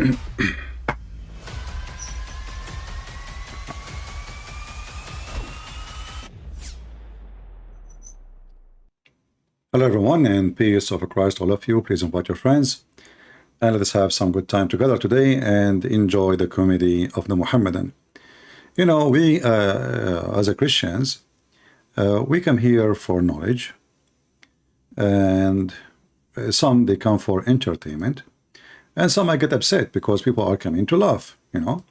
Hello everyone, and peace of Christ all of you. Please invite your friends and let us have some good time together today and enjoy the comedy of the Muhammadan. You know, we as a Christians, we come here for knowledge, and some they come for entertainment, and some I get upset because people are coming to laugh, you know.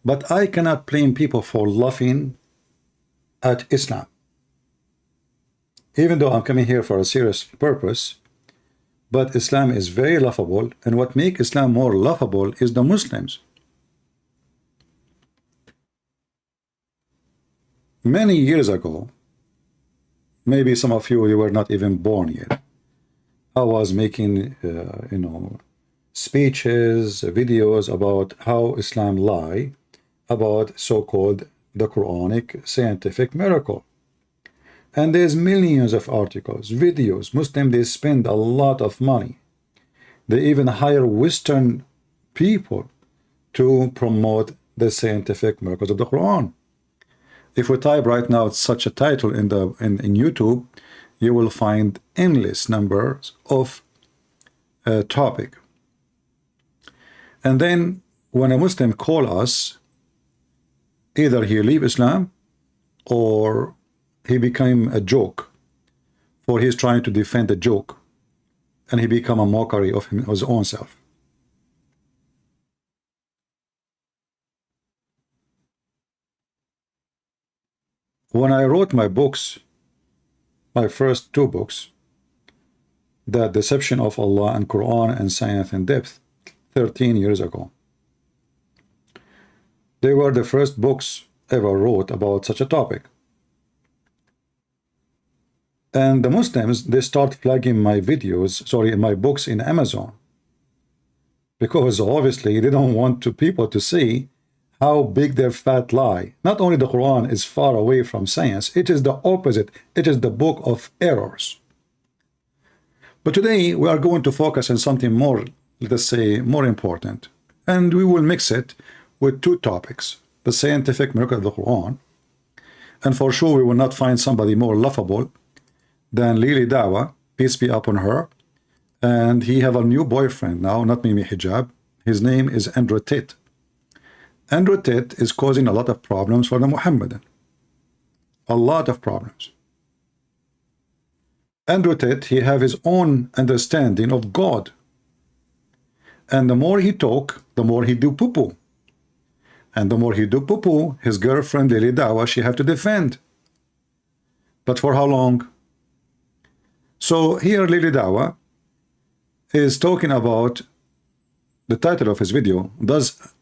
But I cannot blame people for laughing at Islam. Even though I'm coming here for a serious purpose, but Islam is very laughable, and what makes Islam more laughable is the Muslims. Many years ago, maybe some of you were not even born yet, I was making, you know, speeches, videos about how Islam lie about so-called the Quranic scientific miracle. And there's millions of articles, videos. Muslims, they spend a lot of money. They even hire Western people to promote the scientific miracles of the Quran. If we type right now such a title in YouTube, you will find endless numbers of topic. And then when a Muslim call us, either he leave Islam or he became a joke, for he's trying to defend a joke, and he become a mockery of his own self. When I wrote my books, my first two books, The Deception of Allah and Quran and Science in Depth, 13 years ago, they were the first books ever wrote about such a topic. And the Muslims, they start flagging my videos, my books in Amazon, because obviously they don't want people to see how big their fat lie. Not only the Quran is far away from science, it is the opposite. It is the book of errors. But today we are going to focus on something more, let us say, more important. And we will mix it with two topics: the scientific miracle of the Quran. And for sure we will not find somebody more laughable than Lily Dawah, peace be upon her. And he have a new boyfriend now, not Mimi Hijab. His name is Tate. Tate is causing a lot of problems for the Muhammadan. A lot of problems. Tate, he have his own understanding of God. And the more he talk, the more he do poo-poo. And the more he do poo-poo, his girlfriend Lily Dawah, she have to defend. But for how long? So here Lily Dawah is talking about the title of his video: does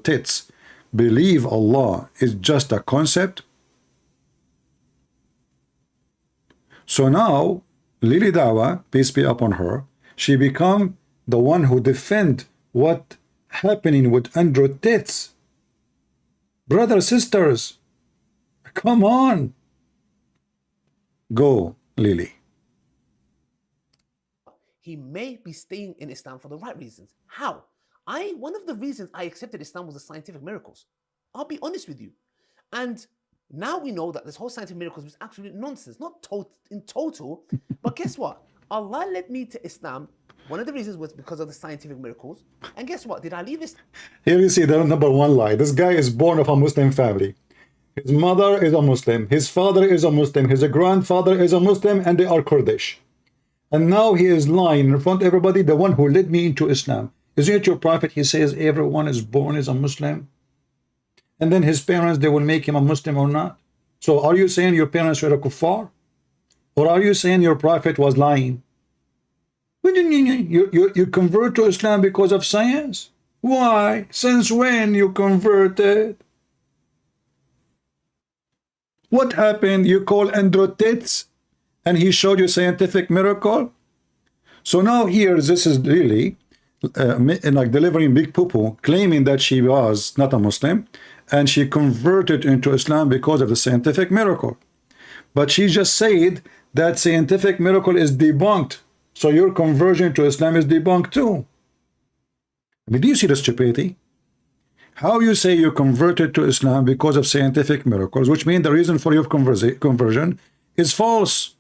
Tates believe Allah is just a concept? So now Lily Dawah, peace be upon her, she become the one who defend what happening with Tates. Brothers, sisters, come on, go Lily. He may be staying in Islam for the right reasons. How? One of the reasons I accepted Islam was the scientific miracles. I'll be honest with you. And now we know that this whole scientific miracles was absolute nonsense, not in total. But guess what? Allah led me to Islam. One of the reasons was because of the scientific miracles. And guess what? Did I leave Islam? Here you see the number one lie. This guy is born of a Muslim family. His mother is a Muslim, his father is a Muslim, his grandfather is a Muslim, and they are Kurdish. And now he is lying in front of everybody, the one who led me into Islam. Isn't it your prophet? He says everyone is born as a Muslim. And then his parents, they will make him a Muslim or not. So are you saying your parents were a kuffar? Or are you saying your prophet was lying? You convert to Islam because of science? Why? Since when you converted? What happened? You call Tates and he showed you scientific miracle? So now here, this is really like delivering big poo-poo, claiming that she was not a Muslim and she converted into Islam because of the scientific miracle. But she just said that scientific miracle is debunked. So your conversion to Islam is debunked too. I mean, do you see the stupidity? How you say you converted to Islam because of scientific miracles, which means the reason for your conversion is false.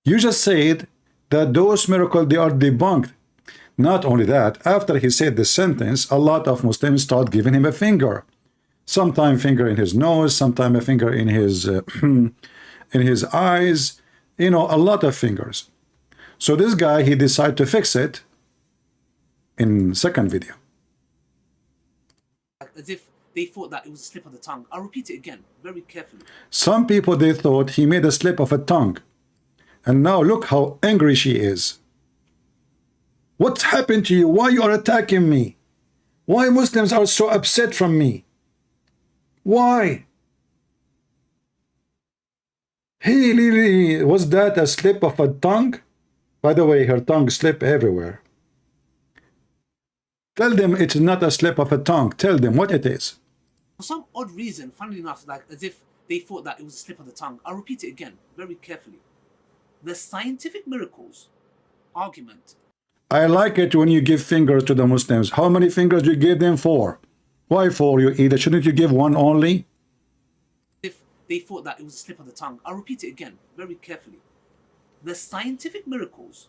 You just said that those miracles, they are debunked. Not only that, after he said this sentence, a lot of Muslims start giving him a finger. Sometime finger in his nose, sometime a finger in his in his eyes, you know, a lot of fingers. So this guy, he decided to fix it in second video. As if they thought that it was a slip of the tongue. I'll repeat it again, very carefully. Some people, they thought he made a slip of a tongue. And now look how angry she is. What's happened to you? Why you are attacking me? Why Muslims are so upset from me? Why? Hey, Lily, was that a slip of a tongue? By the way, her tongue slip everywhere. Tell them it's not a slip of a tongue. Tell them what it is. For some odd reason, funnily enough, like as if they thought that it was a slip of the tongue. I'll repeat it again, very carefully. The scientific miracles argument. I like it when you give fingers to the Muslims. How many fingers do you give them? 4. Why 4, you either? Shouldn't you give one only? If they thought that it was a slip of the tongue. I'll repeat it again, very carefully. The scientific miracles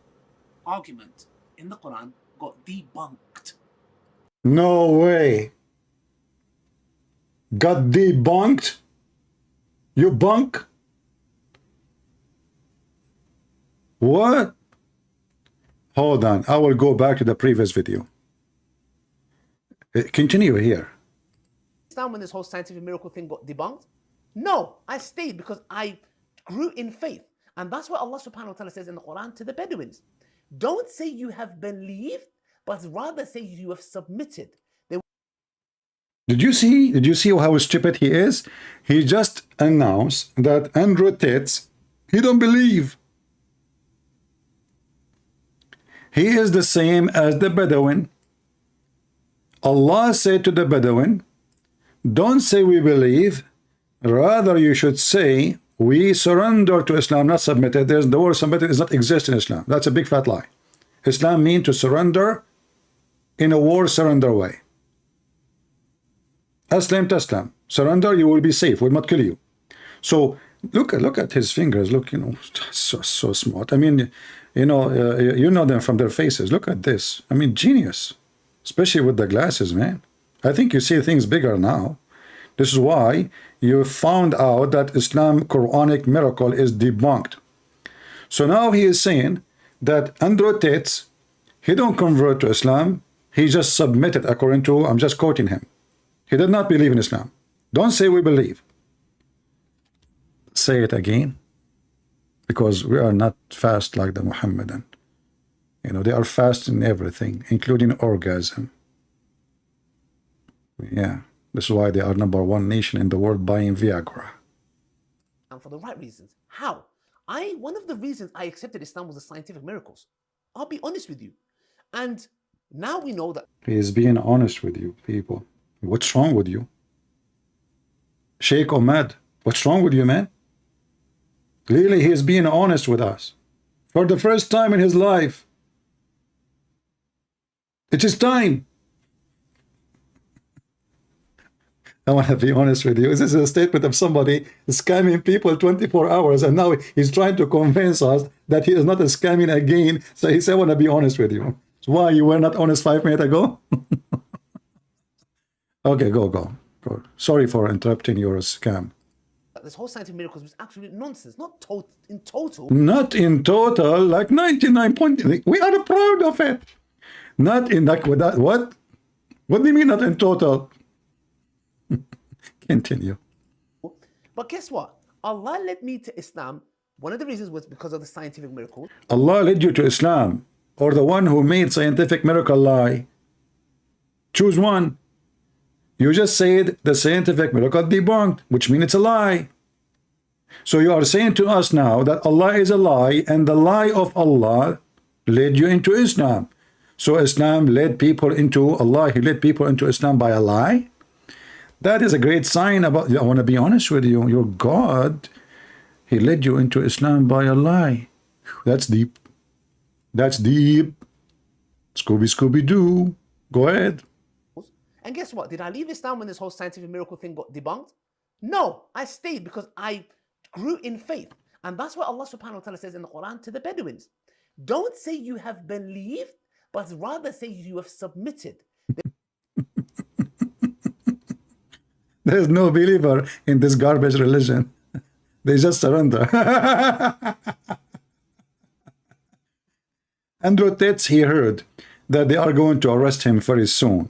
argument in the Quran got debunked. No way. Got debunked? You bunk? What? Hold on. I will go back to the previous video. Continue here. Now when this whole scientific miracle thing got debunked? No, I stayed because I grew in faith. And that's what Allah subhanahu wa ta'ala says in the Quran to the Bedouins. Don't say you have believed, but rather say you have submitted. Did you see how stupid he is? He just announced that Andrew Tate, he don't believe. He is the same as the Bedouin. Allah said to the Bedouin, don't say we believe, rather you should say we surrender to Islam, not submitted. There's the word submitted does not exist in Islam. That's a big fat lie. Islam means to surrender in a war surrender way. Aslam taslam. Surrender, you will be safe, will not kill you. So look at his fingers. Look, you know, so smart. I mean, you know them from their faces. Look at this. I mean, genius, especially with the glasses, man. I think you see things bigger now. This is why you found out that Islam Quranic miracle is debunked. So now he is saying that Andrew Tate, he don't convert to Islam. He just submitted according to, I'm just quoting him. He did not believe in Islam. Don't say we believe. Say it again. Because we are not fast like the Muhammadan. You know, they are fast in everything, including orgasm. Yeah, this is why they are #1 nation in the world buying Viagra. And for the right reasons. How? One of the reasons I accepted Islam was the scientific miracles. I'll be honest with you. And now we know that. He is being honest with you, people. What's wrong with you? Sheikh Ahmed, what's wrong with you, man? Really, he is being honest with us. For the first time in his life. It is time. I want to be honest with you. This is a statement of somebody scamming people 24 hours, and now he's trying to convince us that he is not scamming again. So he said, I want to be honest with you. Why, you were not honest 5 minutes ago? Okay, go. Sorry for interrupting your scam. This whole scientific miracles was absolute nonsense. Not in total. Not in total, like 99 point. We are proud of it. Not in like with that. What? What do you mean not in total? Continue. But guess what? Allah led me to Islam. One of the reasons was because of the scientific miracle. Allah led you to Islam, or the one who made scientific miracle lie. Choose one. You just said the scientific miracle debunked, which means it's a lie. So you are saying to us now that Allah is a lie, and the lie of Allah led you into Islam. So Islam led people into Allah. He led people into Islam by a lie. That is a great sign about, I want to be honest with you, your God, he led you into Islam by a lie. That's deep. That's deep. Scooby-Doo. Go ahead. And guess what? Did I leave Islam when this whole scientific miracle thing got debunked? No, I stayed because I grew in faith. And that's what Allah subhanahu wa ta'ala says in the Quran to the Bedouins. Don't say you have believed, but rather say you have submitted. There's no believer in this garbage religion. They just surrender. Andrew Tate, he heard that they are going to arrest him very soon.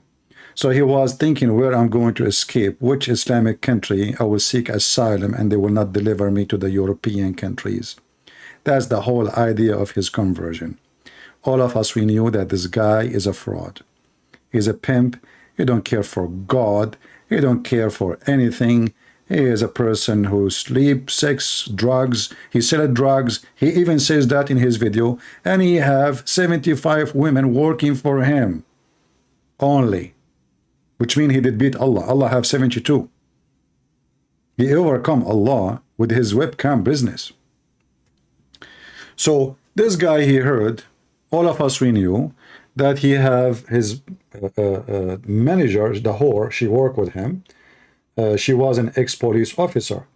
So he was thinking, where I'm going to escape, which Islamic country I will seek asylum, and they will not deliver me to the European countries. That's the whole idea of his conversion. All of us, we knew that this guy is a fraud. He's a pimp. He don't care for God. He don't care for anything. He is a person who sleeps, sex, drugs. He sells drugs. He even says that in his video. And he have 75 women working for him only. Which means he did beat Allah. Allah have 72. He overcome Allah with his webcam business. So this guy, he heard, all of us we knew, that he have his manager, the whore, she worked with him. She was an ex-police officer.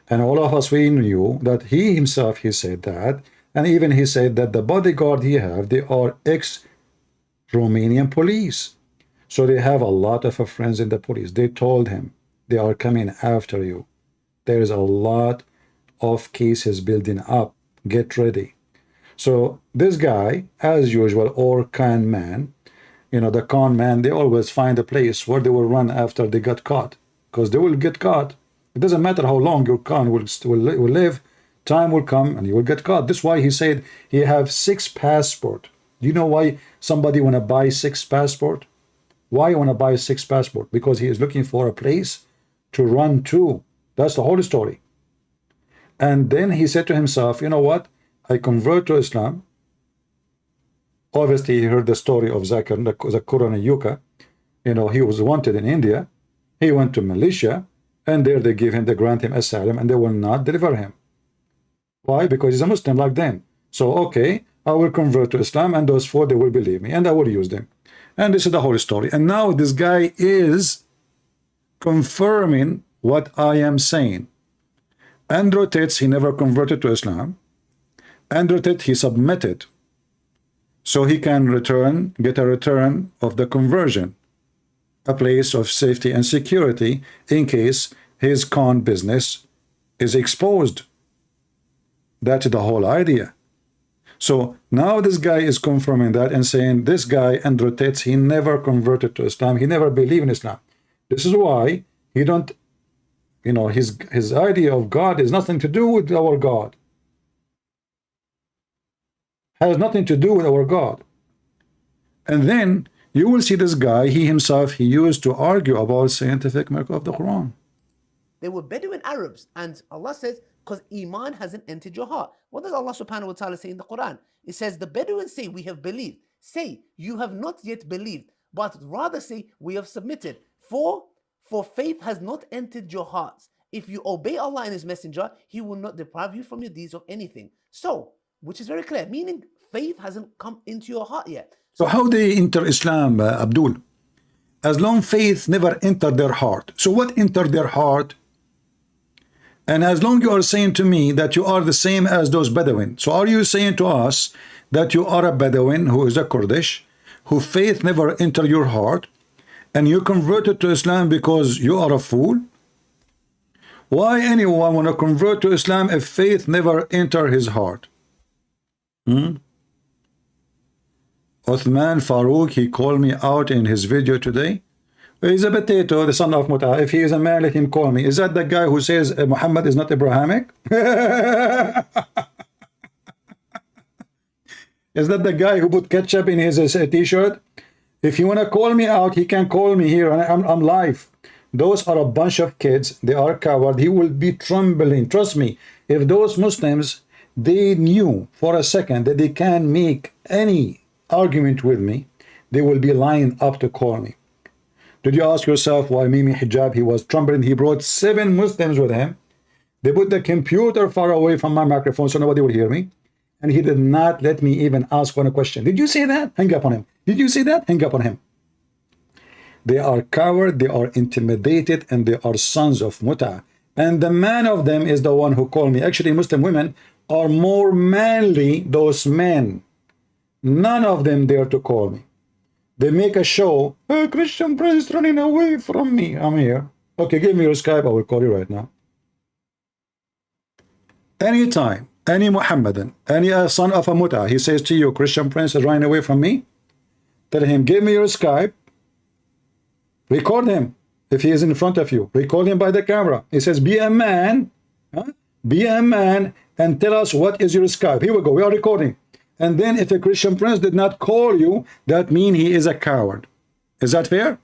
And all of us we knew that he himself, he said that. And even he said that the bodyguard he have, they are ex-Romanian police. So they have a lot of friends in the police. They told him, they are coming after you. There is a lot of cases building up. Get ready. So this guy, as usual, or con man, you know, the con man, they always find a place where they will run after they got caught. Because they will get caught. It doesn't matter how long your con will live. Time will come and you will get caught. That's why he said he have 6 passports. Do you know why somebody want to buy 6 passports? Why you want to buy 6 passports? Because he is looking for a place to run to. That's the whole story. And then he said to himself, you know what? I convert to Islam. Obviously, he heard the story of Zakir Yuka. You know, he was wanted in India. He went to Malaysia, and there they grant him asylum, and they will not deliver him. Why? Because he's a Muslim like them. So, okay, I will convert to Islam, and those 4, they will believe me, and I will use them. And this is the whole story. And now this guy is confirming what I am saying. Andrew Tate, he never converted to Islam. Andrew Tate, he submitted so he can get a return of the conversion, a place of safety and security in case his con business is exposed. That's the whole idea. So now this guy is confirming that and saying this guy, Andrew Tate, he never converted to Islam. He never believed in Islam. This is why he don't, you know, his idea of God is nothing to do with our God. Has nothing to do with our God. And then you will see this guy, he himself, he used to argue about scientific miracle of the Quran. They were Bedouin Arabs, and Allah says, because Iman hasn't entered your heart. What does Allah subhanahu wa ta'ala say in the Quran? It says, the Bedouins say, we have believed. Say, you have not yet believed, but rather say, we have submitted. For faith has not entered your hearts. If you obey Allah and His Messenger, He will not deprive you from your deeds of anything. So, which is very clear, meaning faith hasn't come into your heart yet. So how they enter Islam, Abdul? As long faith never entered their heart. So what entered their heart? And as long you are saying to me that you are the same as those Bedouin, so are you saying to us that you are a Bedouin who is a Kurdish, who faith never entered your heart, and you converted to Islam because you are a fool? Why anyone want to convert to Islam if faith never entered his heart? Uthman Farouk, he called me out in his video today. He's a potato, the son of Muta. If he is a man, let him call me. Is that the guy who says Muhammad is not Abrahamic? Is that the guy who put ketchup in his t-shirt? If you want to call me out, he can call me here. I'm live. Those are a bunch of kids. They are coward. He will be trembling. Trust me. If those Muslims, they knew for a second that they can make any argument with me, they will be lined up to call me. Did you ask yourself why Mimi Hijab, he was trembling? He brought 7 Muslims with him. They put the computer far away from my microphone so nobody will hear me. and he did not let me even ask one question. Did you say that? Hang up on him. Did you say that? Hang up on him. They are coward, they are intimidated, and they are sons of muta. And the man of them is the one who called me. Actually, Muslim women are more manly, those men. None of them dare to call me. They make a show. Hey, Christian Prince running away from me. I'm here. Okay, give me your Skype. I will call you right now. Anytime, any Muhammadan, any son of a muta, he says to you, Christian Prince is running away from me, tell him, give me your Skype. Record him if he is in front of you. Record him by the camera. He says, be a man. Huh? Be a man and tell us what is your Skype. Here we go. We are recording. And then if a Christian Prince did not call you, that means he is a coward. Is that fair?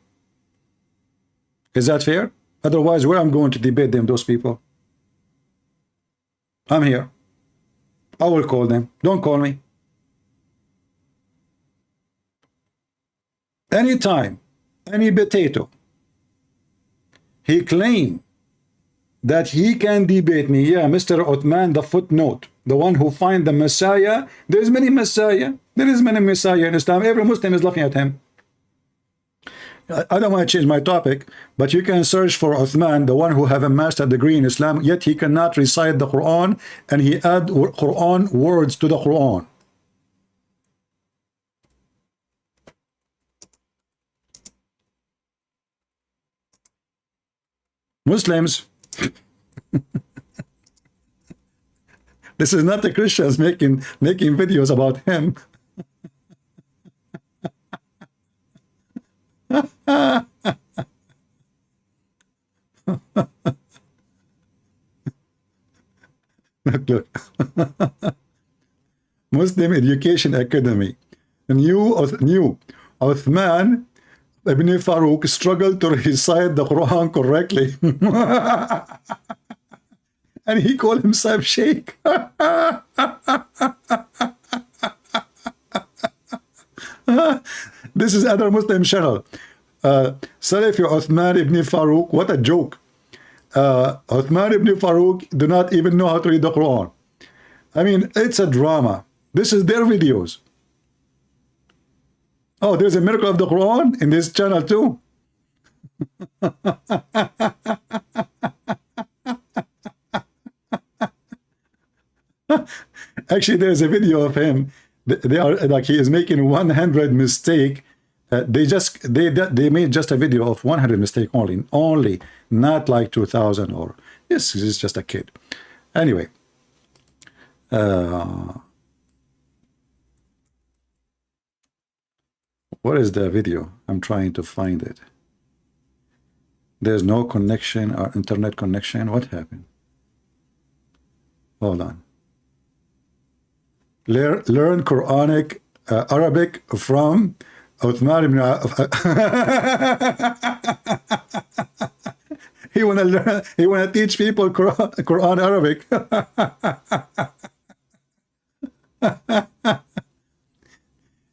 Is that fair? Otherwise, where I'm going to debate them, those people? I'm here. I will call them. Don't call me. Anytime, any potato, he claimed that he can debate me. Yeah, Mr. Uthman, the footnote, the one who find the Messiah. There is many Messiah. There is many Messiah in Islam. Every Muslim is laughing at him. I don't want to change my topic, but you can search for Uthman, the one who have a master degree in Islam, yet he cannot recite the Quran, and he add Quran words to the Quran. Muslims, this is not the Christians making videos about him. Look. Muslim Education Academy. New Uthman Ibn Farouk struggled to recite the Quran correctly. And he called himself Sheikh. This is other Muslim channel. Salafi Uthman Ibn Farouk, what a joke. Uthman Ibn Farouk do not even know how to read the Quran. I mean, it's a drama. This is their videos. Oh, there's a miracle of the Quran in this channel too. Actually, there's a video of him. They are like, he is making 100 mistake. They made just a video of 100 mistake only, not like 2000 or this is just a kid. Anyway, what is the video? I'm trying to find it. There's no connection or internet connection. What happened? Hold on. Learn Quranic Arabic from Uthman ibn He wanna learn. He wanna teach people Quran Arabic.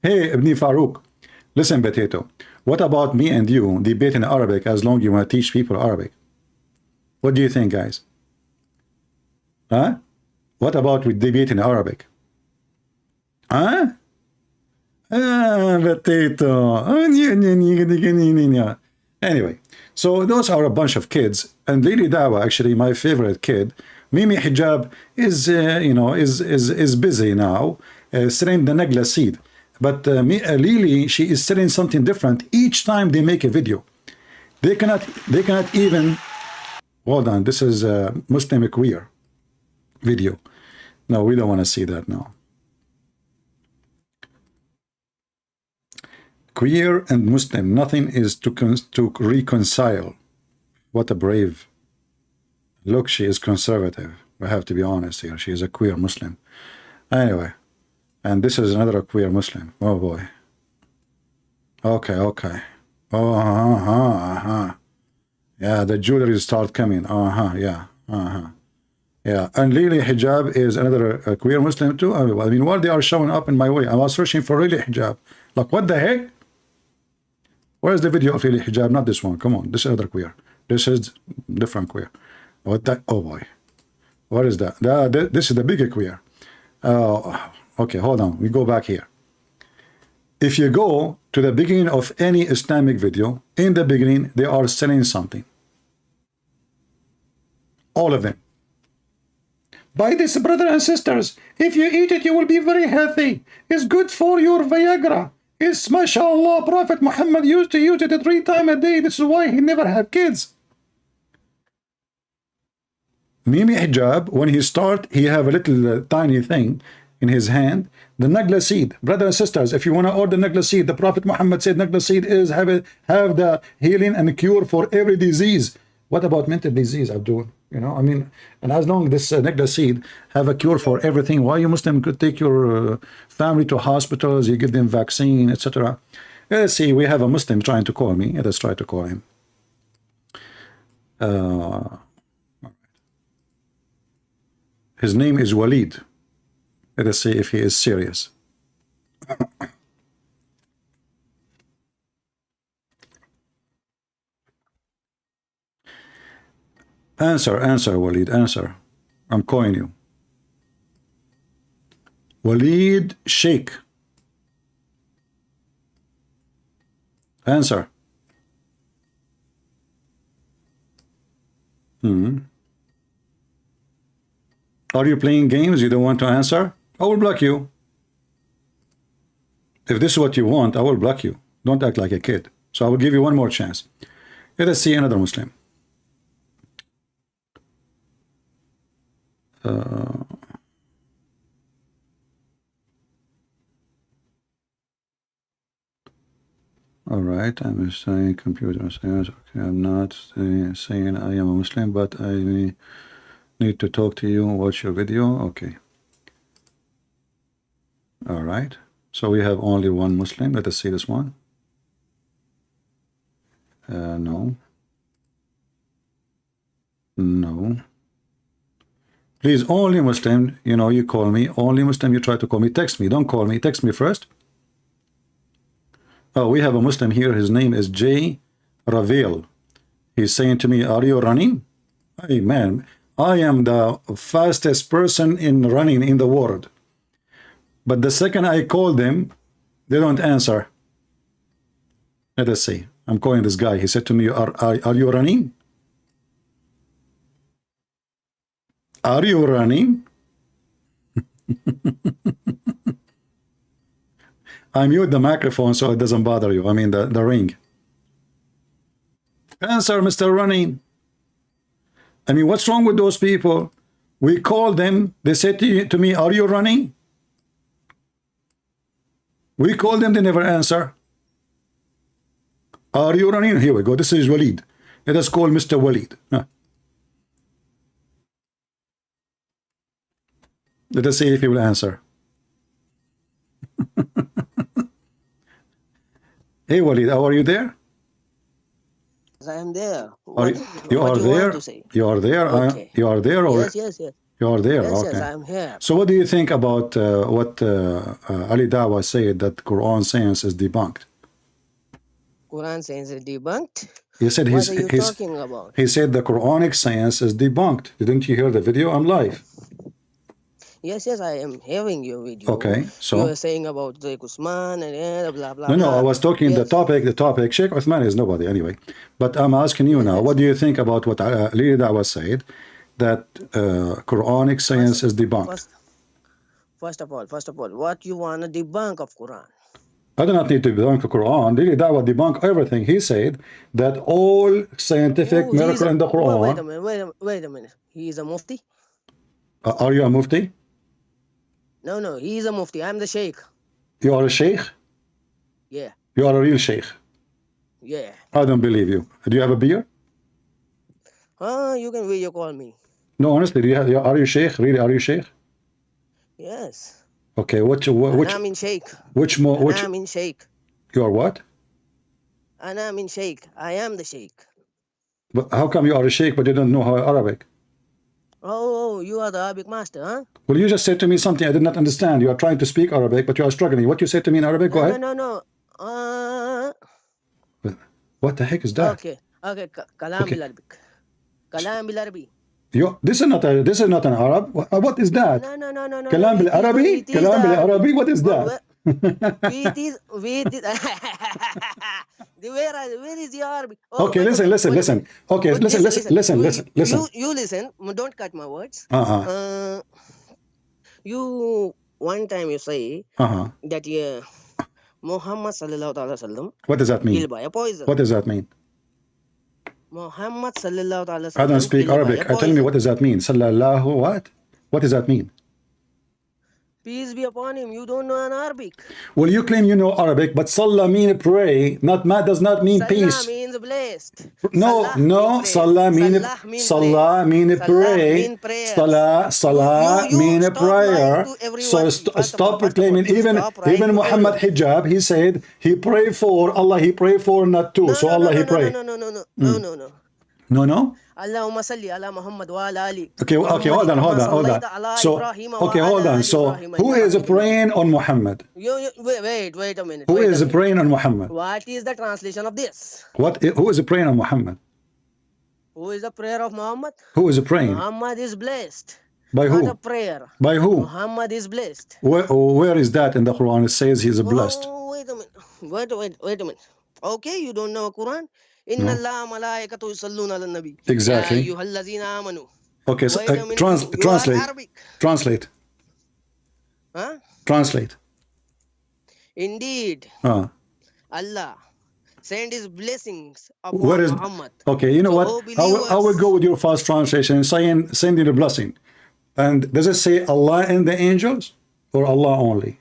Hey, Ibn Farouk, listen, potato. What about me and you debate in Arabic as long as you want to teach people Arabic? What do you think, guys? Huh? What about we debate in Arabic? Huh? Potato. Anyway, so those are a bunch of kids, and Lily Dawah, actually my favorite kid. Mimi Hijab is is busy now selling the Negla seed, but Lily, she is selling something different each time they make a video. They cannot even hold on. This is a Muslim queer video. No, we don't want to see that now. Queer and Muslim, nothing is to reconcile. What a brave. Look, she is conservative. We have to be honest here. She is a queer Muslim. Anyway, and this is another queer Muslim. Oh boy. Okay. Oh, yeah, the jewelry start coming. Yeah. Yeah, and Lily Hijab is another queer Muslim too. I mean, what they are showing up in my way? I was searching for Lily Hijab. Like, what the heck? Where's the video of Lily Hijab? Not this one. Come on, this is another queer. This is different queer. What that? Oh boy, what is that? This is the bigger queer. Okay, hold on. We go back here. If you go to the beginning of any Islamic video, in the beginning, they are selling something. All of them. Buy this, brothers and sisters. If you eat it, you will be very healthy. It's good for your Viagra. It's, mashallah, Prophet Muhammad used to use it 3 times a day. This is why he never had kids. Mimi Hijab, when he start, he have a little tiny thing in his hand, the nagla seed. Brothers and sisters, if you want to order nagla seed, the Prophet Muhammad said nagla seed is have the healing and cure for every disease. What about mental disease, Abdul? You know, I mean, and as long as this nagla seed have a cure for everything, why you Muslim could take your family to hospitals, you give them vaccine, etc. Let's see, we have a Muslim trying to call me. Let's try to call him. His name is Walid. Let us see if he is serious. Answer, Walid, answer. I'm calling you. Walid Sheikh. Answer. Are you playing games? You don't want to answer? I will block you. If this is what you want, I will block you. Don't act like a kid. So I will give you one more chance. Let us see another Muslim. All right, I'm saying computer science. Okay, I'm not saying I am a Muslim, but I need to talk to you. Watch your video. Okay. All right. So we have only one Muslim. Let us see this one. No. No. Please, only Muslim, you know, you call me. Only Muslim, you try to call me. Text me. Don't call me. Text me first. Oh, we have a Muslim here. His name is J. Ravel. He's saying to me, are you running? Hey, man, I am the fastest person in running in the world. But the second I call them, they don't answer. Let us see. I'm calling this guy. He said to me, are you running? Are you running? I mute the microphone so it doesn't bother you. I mean the ring. Answer, Mr. Running. I mean, what's wrong with those people? We call them. They said to me, are you running? We call them. They never answer. Are you running? Here we go. This is Walid. Let us call Mr. Walid. Let us see if he will answer. Hey, Walid, how are you there? I am there. You are there? You are there? Okay. You are there? Or Yes. you are there? Yes, okay. yes, I am here. So what do you think about what Ali Dawah said, that Quran science is debunked? Quran says it's debunked. He said What are you talking about? He said the Quranic science is debunked. Didn't you hear the video? I'm live. Yes, I am hearing your video. Okay, so you were saying about the Usman and blah blah. No, blah. I was talking yes. the topic. Sheikh Uthman is nobody anyway. But I'm asking you now, what do you think about what Ali Dawah said, that Quranic science is debunked? First of all, what you want to debunk of Quran? I do not need to debunk the Quran. Ali Dawah debunk everything. He said that all scientific miracle in the Quran. Wait a minute. He is a mufti? Are you a mufti? No, he is a mufti. I'm the sheikh. You are a sheikh? Yeah. You are a real sheikh? Yeah. I don't believe you. Do you have a beard? You can video call me. No, honestly, are you sheikh? Really, are you sheikh? Yes. Okay, which I'm in sheikh. I'm in sheikh. You are what? I'm in sheikh. I am the sheikh. But how come you are a sheikh but you don't know how Arabic? Oh, you are the Arabic master, huh? Well, you just said to me something I did not understand. You are trying to speak Arabic, but you are struggling. What you said to me in Arabic? Go ahead. No. What the heck is that? Okay. Kalam bil Arabic. Kalam bil Arabi. This is not an Arab. What is that? No. كلام بالعربي. كلام بالعربي. What is that? Wait is where is the Arabic? Oh, Okay, wait a listen. minute, wait a minute. Okay, But listen. You listen. Don't cut my words. Uh-huh. You one time you say Uh-huh. that Muhammad sallallahu alaihi wasallam What does that mean? killed by a poison. What does that mean? Muhammad sallallahu alaihi wasallam. I don't speak killed by Arabic. a poison. Tell me, what does that mean? Sallallahu what? What does that mean? Peace be upon him. You don't know an Arabic. Well, you claim you know Arabic, but Salah mean pray, not ma does not mean Salah peace. means blessed. No, Salah mean Salah mean pray. Salah mean prayer. So stop proclaiming. Even Muhammad hijab, he said he pray for Allah. He pray for not two. So Allah he pray. No. Allahumma salli ala Muhammad wa ala ali. Okay, hold on. So, okay, hold on. So, who is praying on Muhammad? Wait a minute. Who is praying on Muhammad? What is the translation of this? Who is praying on Muhammad? Who is the prayer of Muhammad? Who is praying? Muhammad is blessed. By who? Not a prayer. By who? Muhammad is blessed. Where is that in the Quran? It says he is blessed. Oh, wait a minute. Okay, you don't know Quran? Inna Allah malaikatu yusalluna ala nabi. Exactly. Ya ayyuhallazina amanu. Okay, so Wait a minute. translate. You are Arabic. Translate. Huh? Translate. Indeed, Allah send his blessings upon Where is Muhammad. Okay, you know So, what? I will go with your fast translation, saying sending a blessing. And does it say Allah and the angels or Allah only?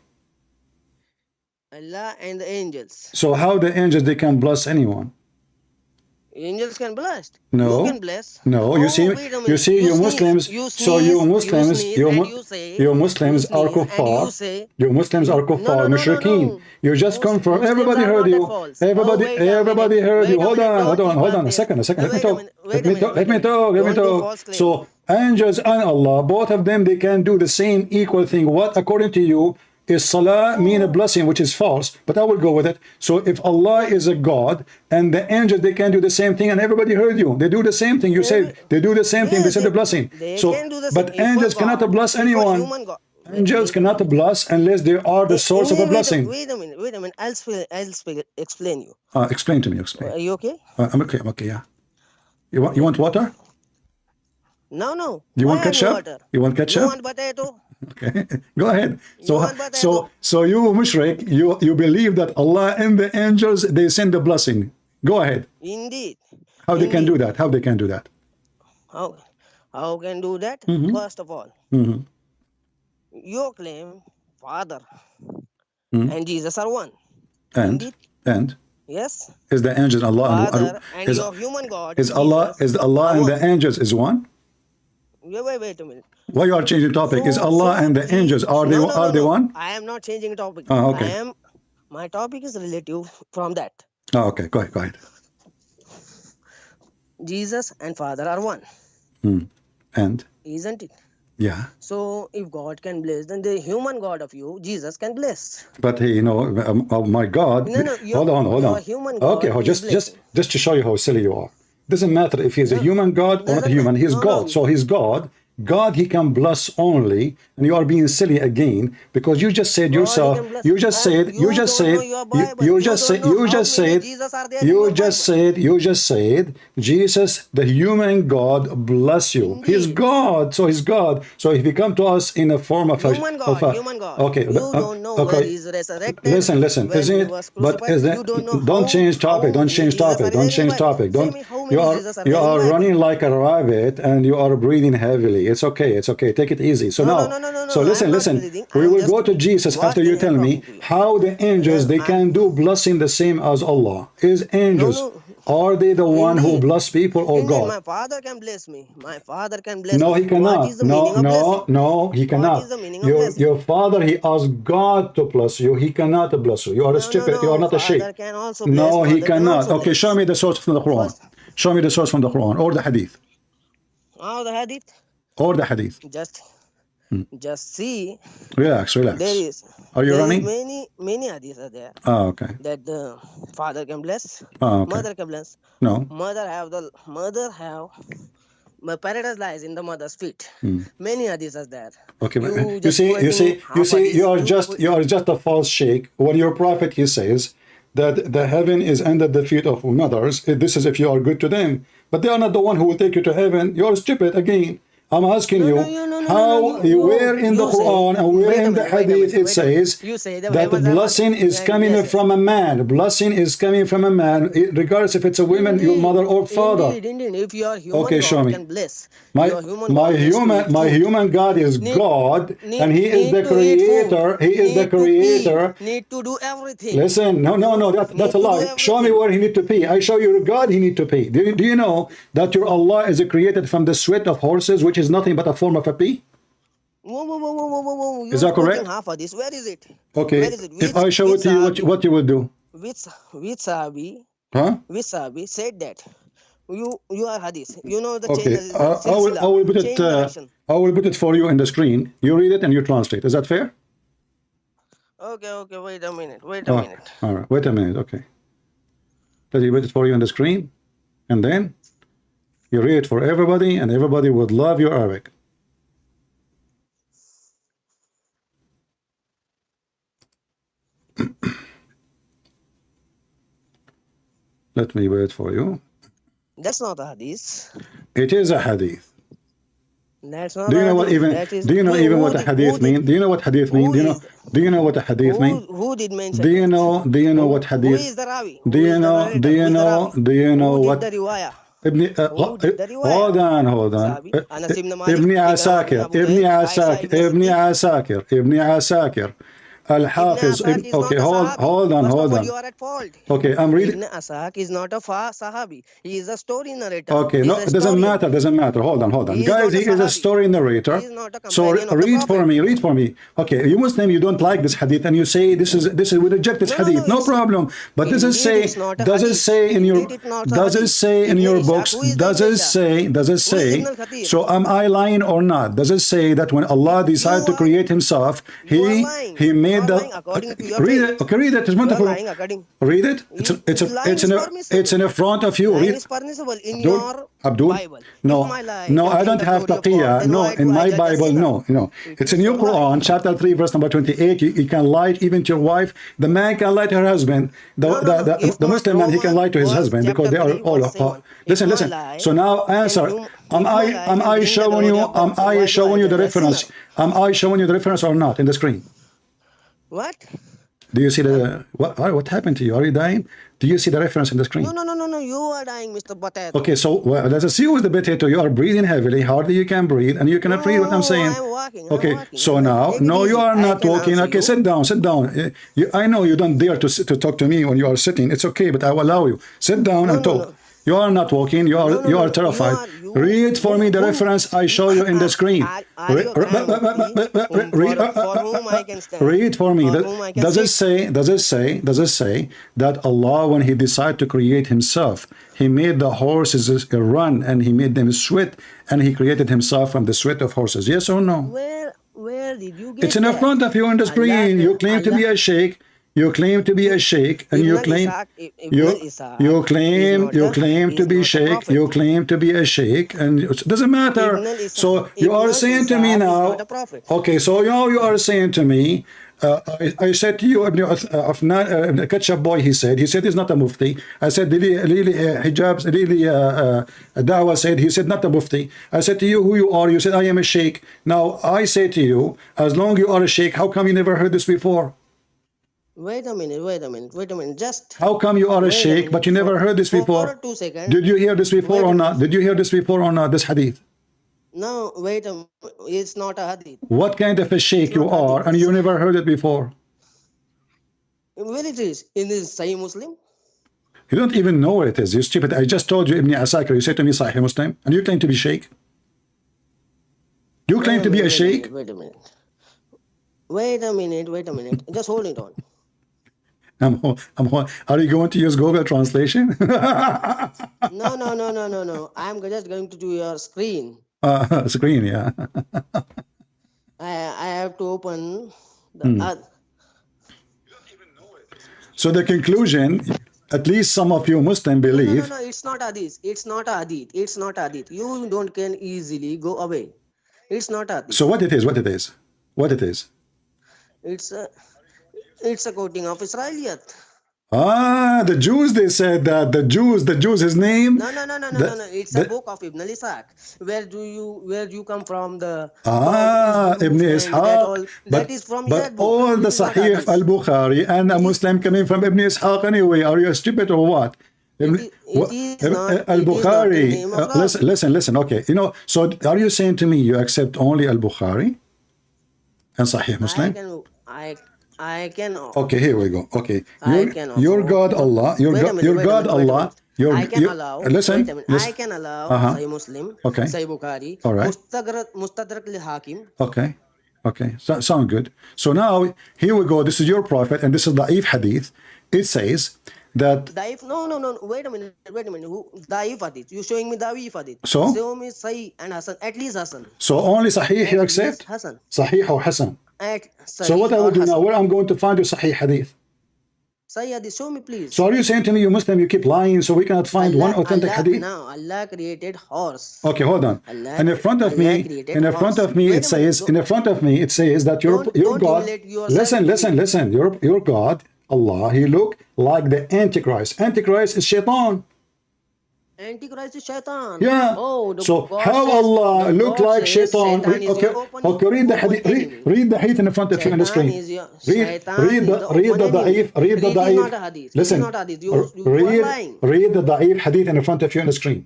Allah and the angels. So how the angels they can bless anyone? Angels can bless. No. You can bless. No, you see, wait a minute. you Muslims. So you Muslims, sneeze, you and you say- you Muslims you are sneeze, and kuffar. you say- You Muslims are kuffar, no. mushrikeen. You just come from. Muslims Everybody are heard not you. at fault. Everybody, Oh, wait a everybody minute. heard you. Wait a Hold minute. on. Don't Hold on. keep A second. Let me wait a talk. minute. Let Wait me a talk. Let me minute. talk. Let me Don't do talk. false claim. So angels and Allah, both of them, they can do the same equal thing. What, according to you, is salah mean a blessing, which is false, but I will go with it. So if Allah is a God and the angels, they can do the same thing, and everybody heard you. They do the same thing. You said they do the same thing. They said the blessing. They So, can do the but same. Equal angels cannot God, bless equal anyone. human God. Angels cannot bless unless they are the source of a blessing. Wait a minute. I'll explain you. Explain to me. Are Explain. you okay? I'm okay. Yeah. You want water? No. You want Why are you ketchup? water? You want You ketchup? want potato? Okay, go ahead. You want potato? So you mushrik, you believe that Allah and the angels they send the blessing. Go ahead. Indeed. How they can do that? How they can do that? How can do that? First of all, you claim Father and Jesus are one. Indeed. And Yes. is the angels Allah Father and is, your human God. is Allah Jesus, is Allah are and one. the angels is one? Wait a minute. Why you are changing topic? Is Allah and the angels are they No. one? I am not changing topic. Okay. My topic is relative from that. Oh, okay, go ahead. Jesus and Father are one. And Isn't it? yeah. So if God can bless, then the human God of you, Jesus, can bless. But oh my God. No, hold on. your human God Okay, is just to show you how silly you are. Doesn't matter if he's a human God or not a human. He's God. So he's God. God, he can bless only, and you are being silly again because you just said yourself. You just said. Jesus, the human God, bless you. Indeed. He's God. So he's God. So if he come to us in a form of Human God. Okay. You don't know where he's resurrected. Listen. when Isn't he it? was But crucified. is You that? don't know Don't change topic. Don't change topic. Don't change topic. Don't. You are running like a rabbit and you are breathing heavily. It's okay. Take it easy. So No, now. no. So listen. breathing. We I'm will just go to Jesus after you tell me talking to you. how the angels they can do blessing the same as Allah. Is angels are they the one who bless people or Indeed, God? my Father can bless me. My Father can bless No, me. he cannot. What is the meaning of blessing? No, he cannot. What is the meaning of blessing? Your father, he asked God to bless you. He cannot bless you. You are stupid. You are not a sheep. Father can also bless. No, he Mother can cannot. also Okay, bless. show me the source from the Quran. Show me the source from the Quran or the Hadith. Oh, the hadith. Or the Hadith. Just see. Relax. There is. Are you there running? Is many hadiths are there Oh, okay. that the father can bless, Oh, okay. mother can bless. No. Mother have But paradise lies in the mother's feet. Many hadiths are there. Okay, but You you just see, quoting half hadith, you are just a false sheikh. When your prophet he says that the heaven is under the feet of mothers, this is if you are good to them, but they are not the one who will take you to heaven. You are stupid again. I'm asking you, where in the Quran and where in the Hadith it says that the blessing is coming from a man. Blessing is coming from a man, regardless if it's a woman, your mother or father. Indeed. If you are human, Okay, show God me. can bless. My human God is God, and He is the creator. He is the creator. Need to do everything. Listen, no, that's a lie. Show me where He need to pee. I show you God He need to pee. Do you know that your Allah is created from the sweat of horses, which is nothing but a form of a pee? Whoa. Is that correct? Half of this. Where is it? Okay. Where is it? If I show it to you, what you will do? Which Sahabi? Huh? Which Sahabi said that? You are hadith. You know the Okay. chain. I will put it. I will put it for you in the screen. You read it and you translate. Is that fair? Okay. Wait a minute. All right. Wait a minute. Okay. Let me put it for you on the screen, and then you read it for everybody, and everybody would love your Arabic. Let me wait for you. That's not a hadith. It is a hadith. That's not. Do you know what even? Do you know even what a hadith means? Do you know what hadith means? Do you know what a hadith means? Who did mention? Do you know? Do you know what hadith? Who is the Ravi? Do you know? Do you know? Do you know what? The riwayah? Hold on. Ibn Asakir. Al-Hafiz. Okay, hold on. You are at fault. Okay, I'm reading. Ibn Asak is not a Sahabi. He is a story narrator. Okay, no, it doesn't matter. Hold on. Guys, he is a story narrator. So read for me. Okay, you Muslim, you don't like this hadith and you say this is we reject this hadith. No problem. But does it say in your books? Does it say? So am I lying or not? Does it say that when Allah decided to create Himself, He made the read it. Okay, read it. It's wonderful. Read it. It's in front of you. Read. Is permissible in your Abdul. Bible. No, I don't have taqiyya. No, in my Bible, no. It's in your Quran, chapter 3, verse number 28. You can lie even to your wife. The man can lie to her husband. The Muslim man, he can lie to his husband because they are all. Listen. So now answer. Am I showing you the reference? Am I showing you the reference or not in the screen? What? Do you see the what happened to you? Are you dying? Do you see the reference in the screen? No. You are dying, Mr. Potato. Okay, so let's see who's the potato. You are breathing heavily, hardly you can breathe, and you cannot read what I'm saying. I'm walking. So now, no, you are not walking. Okay, sit down. I know you don't dare to talk to me when you are sitting. It's okay, but I will allow you. Sit down and talk. No. You are not walking. You are terrified. Read for me the reference I show you in the screen. Read for me. Does it say that Allah, when He decided to create Himself, He made the horses run and He made them sweat, and He created Himself from the sweat of horses? Yes or no? Where did you get It's in front of you on the screen. You claim to be a sheikh. You claim to be a sheikh, and you claim to be sheikh. You claim to be a sheikh, and it doesn't matter. So you are saying to me now. Okay, so now you are saying to me. I said to you, the ketchup boy. He said he's not a mufti. I said really hijabs. Dawah said he said not a mufti. I said to you who you are. You said I am a sheikh. Now I say to you, as long you are a sheikh, how come you never heard this before? Wait a minute. Just. How come you are a sheikh, but you never heard this before? For 2 seconds. Did you hear this before or not? This hadith? No, wait a minute. It's not a hadith. What kind of a sheikh you are, and you never heard it before? Where it is? In this Sahih Muslim? You don't even know where it is. You stupid. I just told you Ibn Asakir. You said to me Sahih Muslim, and you claim to be sheikh? You claim to be a sheikh? Wait a minute. Just hold it on. Are you going to use Google Translation? No. I'm just going to do your screen. Screen, yeah. I have to open the So the conclusion, at least some of you Muslim believe. No, it's not hadith. It's not hadith. It's not hadith. You don't can easily go away. It's not hadith. So what it is? What it is? What it is? It's a quoting of Israeliyat. Ah, the Jews, they said that the Jews, his name. No. It's a book of Ibn al-Ishaq. Where you come from? The Ibn Ishaq. That is from but that book. all the Sahih al-Bukhari and a Muslim coming from Ibn Ishaq anyway. Are you stupid or what? Al-Bukhari. Listen. Okay, So are you saying to me you accept only al-Bukhari and Sahih Muslim? I can. Okay, here we go. Okay, your God Allah, your God Allah. I can allow. Listen. I can allow Sahih Muslim, okay. Sahih Bukhari, all right. Mustadrak al-Hakim. Okay. Sound good. So now here we go. This is your prophet, and this is Da'if hadith. It says that. Da'if? No. Wait a minute. Who Da'if hadith? You showing me Da'if hadith? So? Show me Sahih and Hasan. At least Hasan. So only Sahih you accept? Hasan. Sahih or Hasan? So what I will do now? Where I'm going to find your Sahih hadith? Sahih hadith. Show me, please. So are you saying to me, you Muslim, you keep lying, so we cannot find one authentic hadith? No, Allah created horse. Okay, hold on. And in front of me, it says that your God. Listen. Your God, Allah, He look like the Antichrist. Antichrist is Shaitan. Antichrist is Shaitan. Yeah. So how Allah look like Shaitan? Okay, read the hadith. Read the hadith in front of you on the screen. Read the da'if. Listen. Read the da'if hadith in front of you on the screen.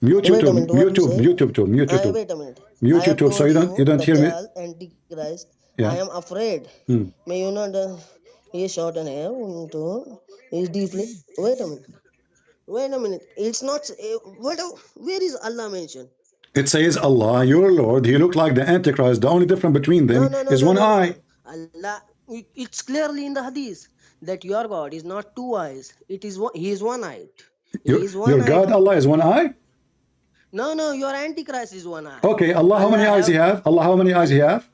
Mute YouTube. Wait a minute. Mute YouTube, so you don't hear me. Antichrist. Yeah. I am afraid. May you not. He is short and hair. He is deeply. Wait a minute. It's not. Where is Allah mentioned? It says Allah, your Lord. He looked like the Antichrist. The only difference between them is one eye. Allah. It's clearly in the hadith that your God is not two eyes. He is one eyed. Your God Allah is one eye? No, your Antichrist is one eye. Okay, Allah, how many eyes he have? Allah, how many eyes he have?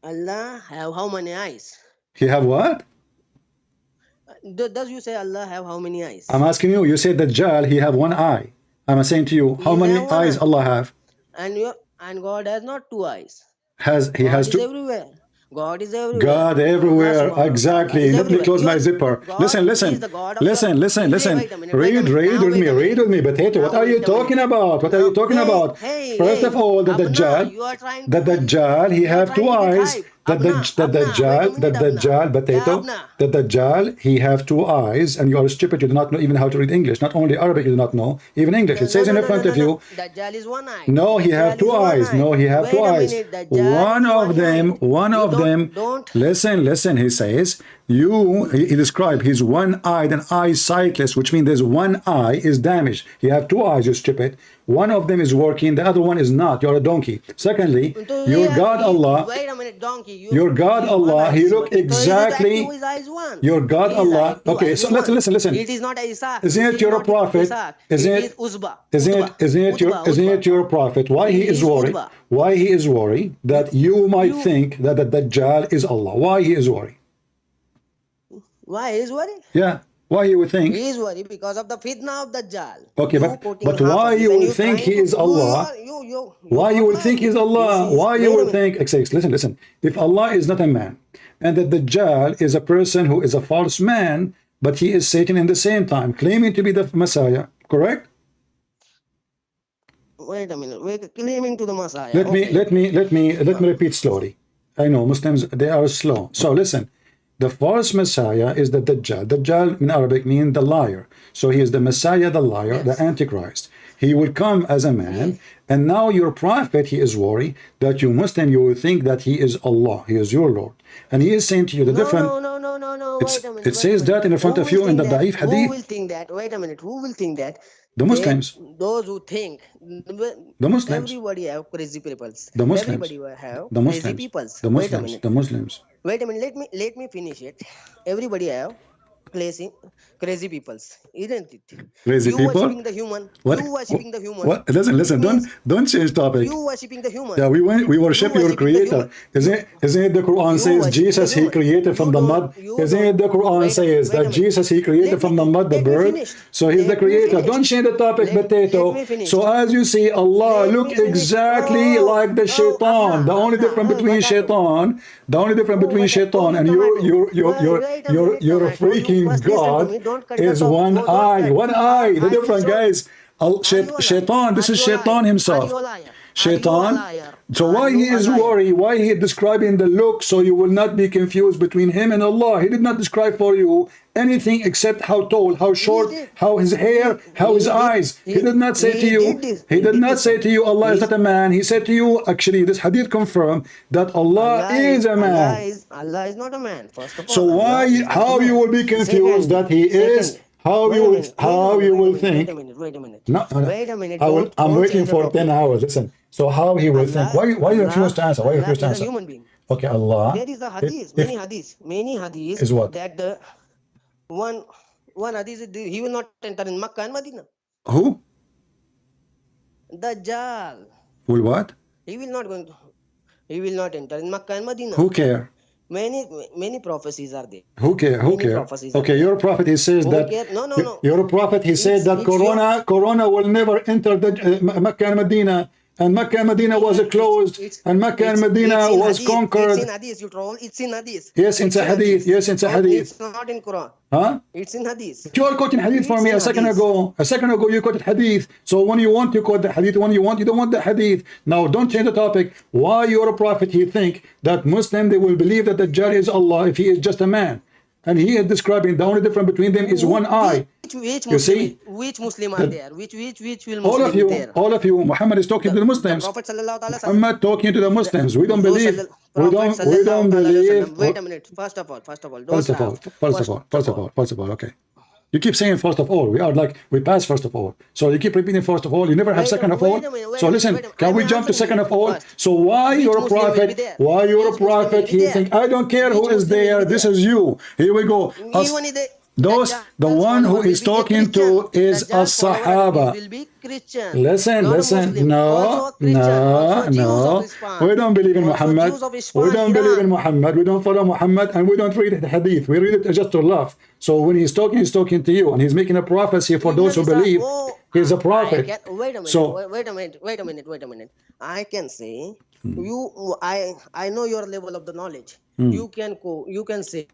Allah have how many eyes? He have what? Does you say Allah have how many eyes? I'm asking you. You said Dajjal, he have one eye. I'm saying to you, how many eyes Allah have? And God has not two eyes. He has two. Everywhere. God is everywhere. God everywhere. Exactly. Let me close my zipper. Listen. Read with me. But Tate, what are you talking about? First of all, the Dajjal, he have two eyes. The Dajjal, he have two eyes, and you are stupid. You do not know even how to read English. Not only Arabic, you do not know even English. It says in front of you. Dajjal is one eye. No, he have two eyes. One of them. Listen. He says he described he's one-eyed and eye-sightless, which means there's one eye is damaged. You have two eyes, you stupid. One of them is working, the other one is not. You're a donkey. Secondly, your God Allah. Wait a minute, donkey. Your God Allah, he look exactly. Your God Allah. Okay, so listen. It is not Isaac. Isn't it your prophet? Isn't it your prophet? Why he is worried? Why he is worried that you might think that the Dajjal is Allah? Why he is worried? Why he is worried? Yeah. Why you would think? He is worried because of the fitna of Dajjal. Okay, but why you would think he is Allah? Why you would think he is Allah? Why you would think? Listen. If Allah is not a man, and that Dajjal is a person who is a false man, but he is Satan in the same time, claiming to be the Messiah, correct? Wait a minute. We're claiming to the Messiah. Let me repeat slowly. I know Muslims, they are slow. So listen. The false Messiah is the Dajjal. Dajjal in Arabic means the liar. So he is the Messiah, the liar, the Antichrist. He will come as a man. And now your prophet, he is worried that you Muslim, you will think that he is Allah. He is your Lord. And he is saying to you the different. No. Wait a minute. It says that in front of you in the Da'if hadith. Who will think that? Wait a minute. Who will think that? The Muslims. Those who think. The Muslims. Everybody have crazy peoples. The Muslims. Everybody have the Muslims. crazy peoples. The Muslims. The Muslims. Wait a minute. Let me finish it. Everybody have crazy peoples, isn't it? Crazy You people? worshipping the human. What? You worshipping the human. What? Listen, It means don't change topic. you worshipping the human. Yeah, we worship You your worshipping the creator. human. Isn't it the Quran You says worship the Jesus he human. created from You the don't. mud? You Isn't it don't. the Quran Wait. says Wait a that minute. Jesus he created Let from me the mud the let me bird? finish. So he's the Let me creator. finish. Don't change the topic, Let potato. me finish. So as you see, Allah Let look me finish. exactly Oh, like the shaitan. The only difference between shaitan, Oh, and you tomato. Wait a minute, your tomato. You freaking first listen to God me. Don't cut is the top. one Don't eye. cut. One eye. The I will different show. guys. Are you a liar? Shaitan. This Are is you a liar? shaitan Are himself. you a liar? Are you a Shaitan. liar? So Are why you he a is liar? worried? Why he describing the look so you will not be confused between him and Allah? He did not describe for you anything except how tall, how short, did. how his hair, how his He did. eyes. He did not say to He you. did this. He He did did not this, say sir. to you Allah is He's- not a man. He said to you, actually, this hadith confirm that Allah is a man. Allah is not a man. First of all, So Allah is not a how you man. will be confused that he is? How you will think? Wait a minute. No, Wait a minute. I'm Don't waiting change the for topic. 10 hours. Listen. So how he will think? Why you refuse to answer? Why you Allah refuse to is a answer? human being. Okay, Allah. There is a hadith, many hadiths Is what? that the one hadith is he will not enter in Makkah and Medina. Who? Dajjal. Will what? He will not enter in Makkah and Medina. Who care? Many prophecies are there. Who care? Who Many care? prophecies are Okay, your prophet he says Who that care? No. your prophet he said that it's corona will never enter the Mecca and Medina, and Mecca and Medina was closed, and Mecca and Medina it's in was hadith. conquered. It's in hadith, you troll. It's in hadith. Yes, it's a hadith. Yes, it's a hadith. It's not in Quran. Huh? It's in hadith. You are quoting hadith for It's me in a second hadith. ago. A second ago you quoted hadith. So when you want you quote the hadith, when you want you don't want the hadith. Now don't change the topic. Why your prophet he think that Muslim they will believe that the Dajjal is Allah if he is just a man? And he is describing the only difference between them is one eye. Which You see? Muslim are there? Which will Muslim All of you, Muhammad is talking to the Muslims. Prophet sallallahu alaihi wasallam. Muhammad talking to the Muslims. We don't believe. We don't believe. Wait a minute. First of all, don't First of all, okay. You keep saying first of all. We are like, we pass first of all. So you keep repeating first of all. You never have second of all. So listen, can we jump to second of all? So why your prophet, he think, I don't care who is there. This is you. Here we go. The one who is talking to is a Sahaba. Listen. No. We don't believe in Muhammad. We don't believe in Muhammad. We don't follow Muhammad, and we don't read the hadith. We read it just to laugh. So when he's talking to you, and he's making a prophecy for those who believe. He's a prophet. Wait a minute. So wait a minute. I can say I know your level of the knowledge. You can say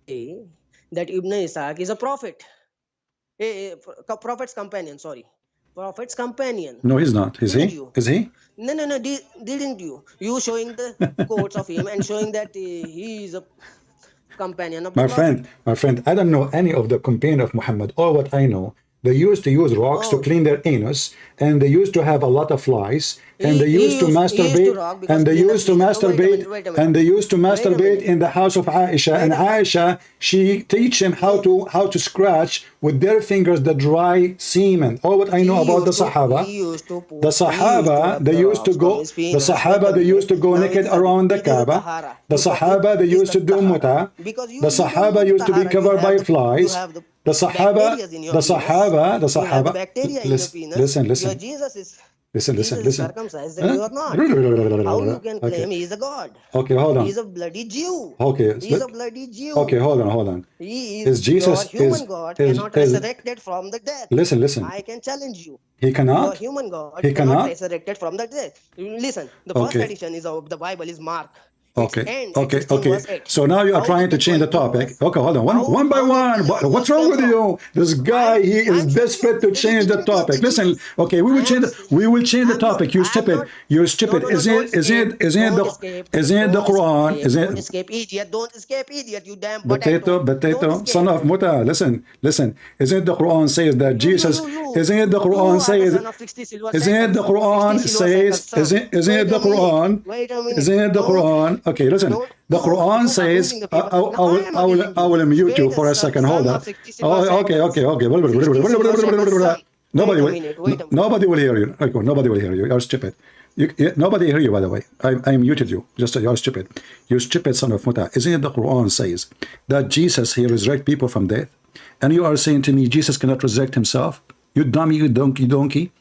that Ibn Ishaq is a prophet. Prophet's companion, sorry. Prophet's companion. No, he's not. Is he? Is he? No. Didn't you? You showing the quotes of him and showing that he is a companion of the Prophet. My friend, I don't know any of the companion of Muhammad. All what I know, they used to use rocks to clean their anus, and they used to have a lot of flies, and they used to masturbate, and they used to masturbate in the house of Aisha. And Aisha, she teach him how to scratch with their fingers the dry semen. All what I know about the Sahaba, they used to go naked around the Kaaba. The Sahaba, they used to do muta. The Sahaba used to be covered by flies. The Sahaba, listen. Circumcised and you are not. How you can claim he is a god? Okay, hold on. He is a bloody Jew. Okay, he is a bloody Jew. Okay, hold on. He Is Jesus your human god cannot resurrected from the dead. Listen. I can challenge you. He cannot. Your human god He cannot cannot. resurrected from the dead. Listen, the first edition is of the Bible is Mark. Okay. So now you are trying to change the topic. Okay, hold on. One by one. What's wrong with you? This guy, he is desperate to change the topic. Listen. Okay, we will change the topic. You stupid. You're stupid. Isn't the Quran? Don't escape idiot. You damn Potato, son of Muta. Listen. Isn't the Quran says that Jesus? Isn't it the Quran says? Isn't it the Quran says? Isn't it the Quran? Isn't it the Quran? Okay, listen. The Quran says, I will mute you for a second. Hold on. Oh, okay. Nobody will hear you. Okay, nobody will hear you. You're stupid. Nobody hear you, by the way. I muted you. Just you're stupid. You stupid son of Muta. Isn't it the Quran says that Jesus he resurrect people from death? and you are saying to me Jesus cannot resurrect himself? You dummy, you donkey.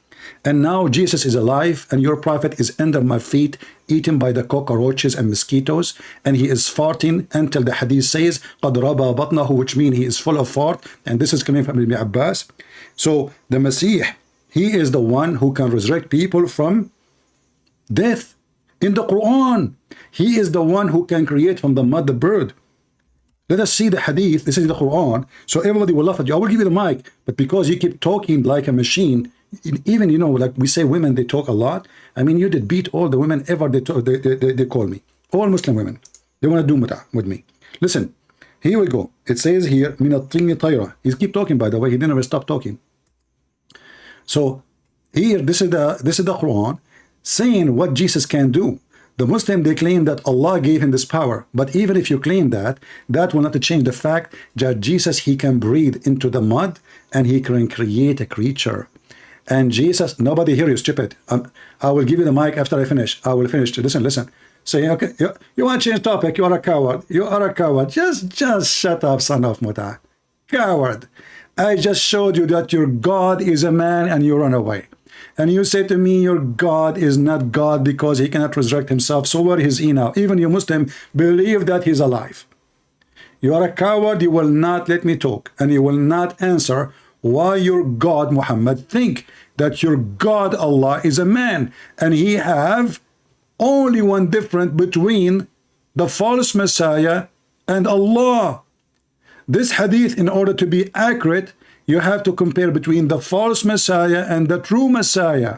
And now Jesus is alive, and your prophet is under my feet, eaten by the cockroaches and mosquitoes, and he is farting until the hadith says, قَدْ رَبَى بَطْنَهُ, which means he is full of fart, and this is coming from Ibn Abbas. So the Messiah, he is the one who can resurrect people from death. In the Quran, he is the one who can create from the mud the bird. Let us see the hadith. This is the Quran. So everybody will laugh at you. I will give you the mic, but because you keep talking like a machine, even, you know, like we say women, they talk a lot. I mean, you did beat all the women ever they call me. All Muslim women. They want to do mut'ah with me. Listen, here we go. It says here, min at-tini tayra. He keep talking, by the way. He didn't ever stop talking. So here, this is the Quran saying what Jesus can do. The Muslim, they claim that Allah gave him this power. But even if you claim that, that will not change the fact that Jesus, he can breathe into the mud and he can create a creature. And Jesus, nobody here, you stupid. I will give you the mic after I finish. I will finish. Listen. Say, okay, you want to change topic? You are a coward. You are a coward. Just shut up, son of Muta. Coward. I just showed you that your God is a man and you run away. And you say to me, your God is not God because he cannot resurrect himself. So where is he now? Even you Muslim believe that he's alive. You are a coward. You will not let me talk. And you will not answer why your God Muhammad think that your God Allah is a man, and he have only one difference between the false Messiah and Allah. This hadith, in order to be accurate, you have to compare between the false Messiah and the true Messiah.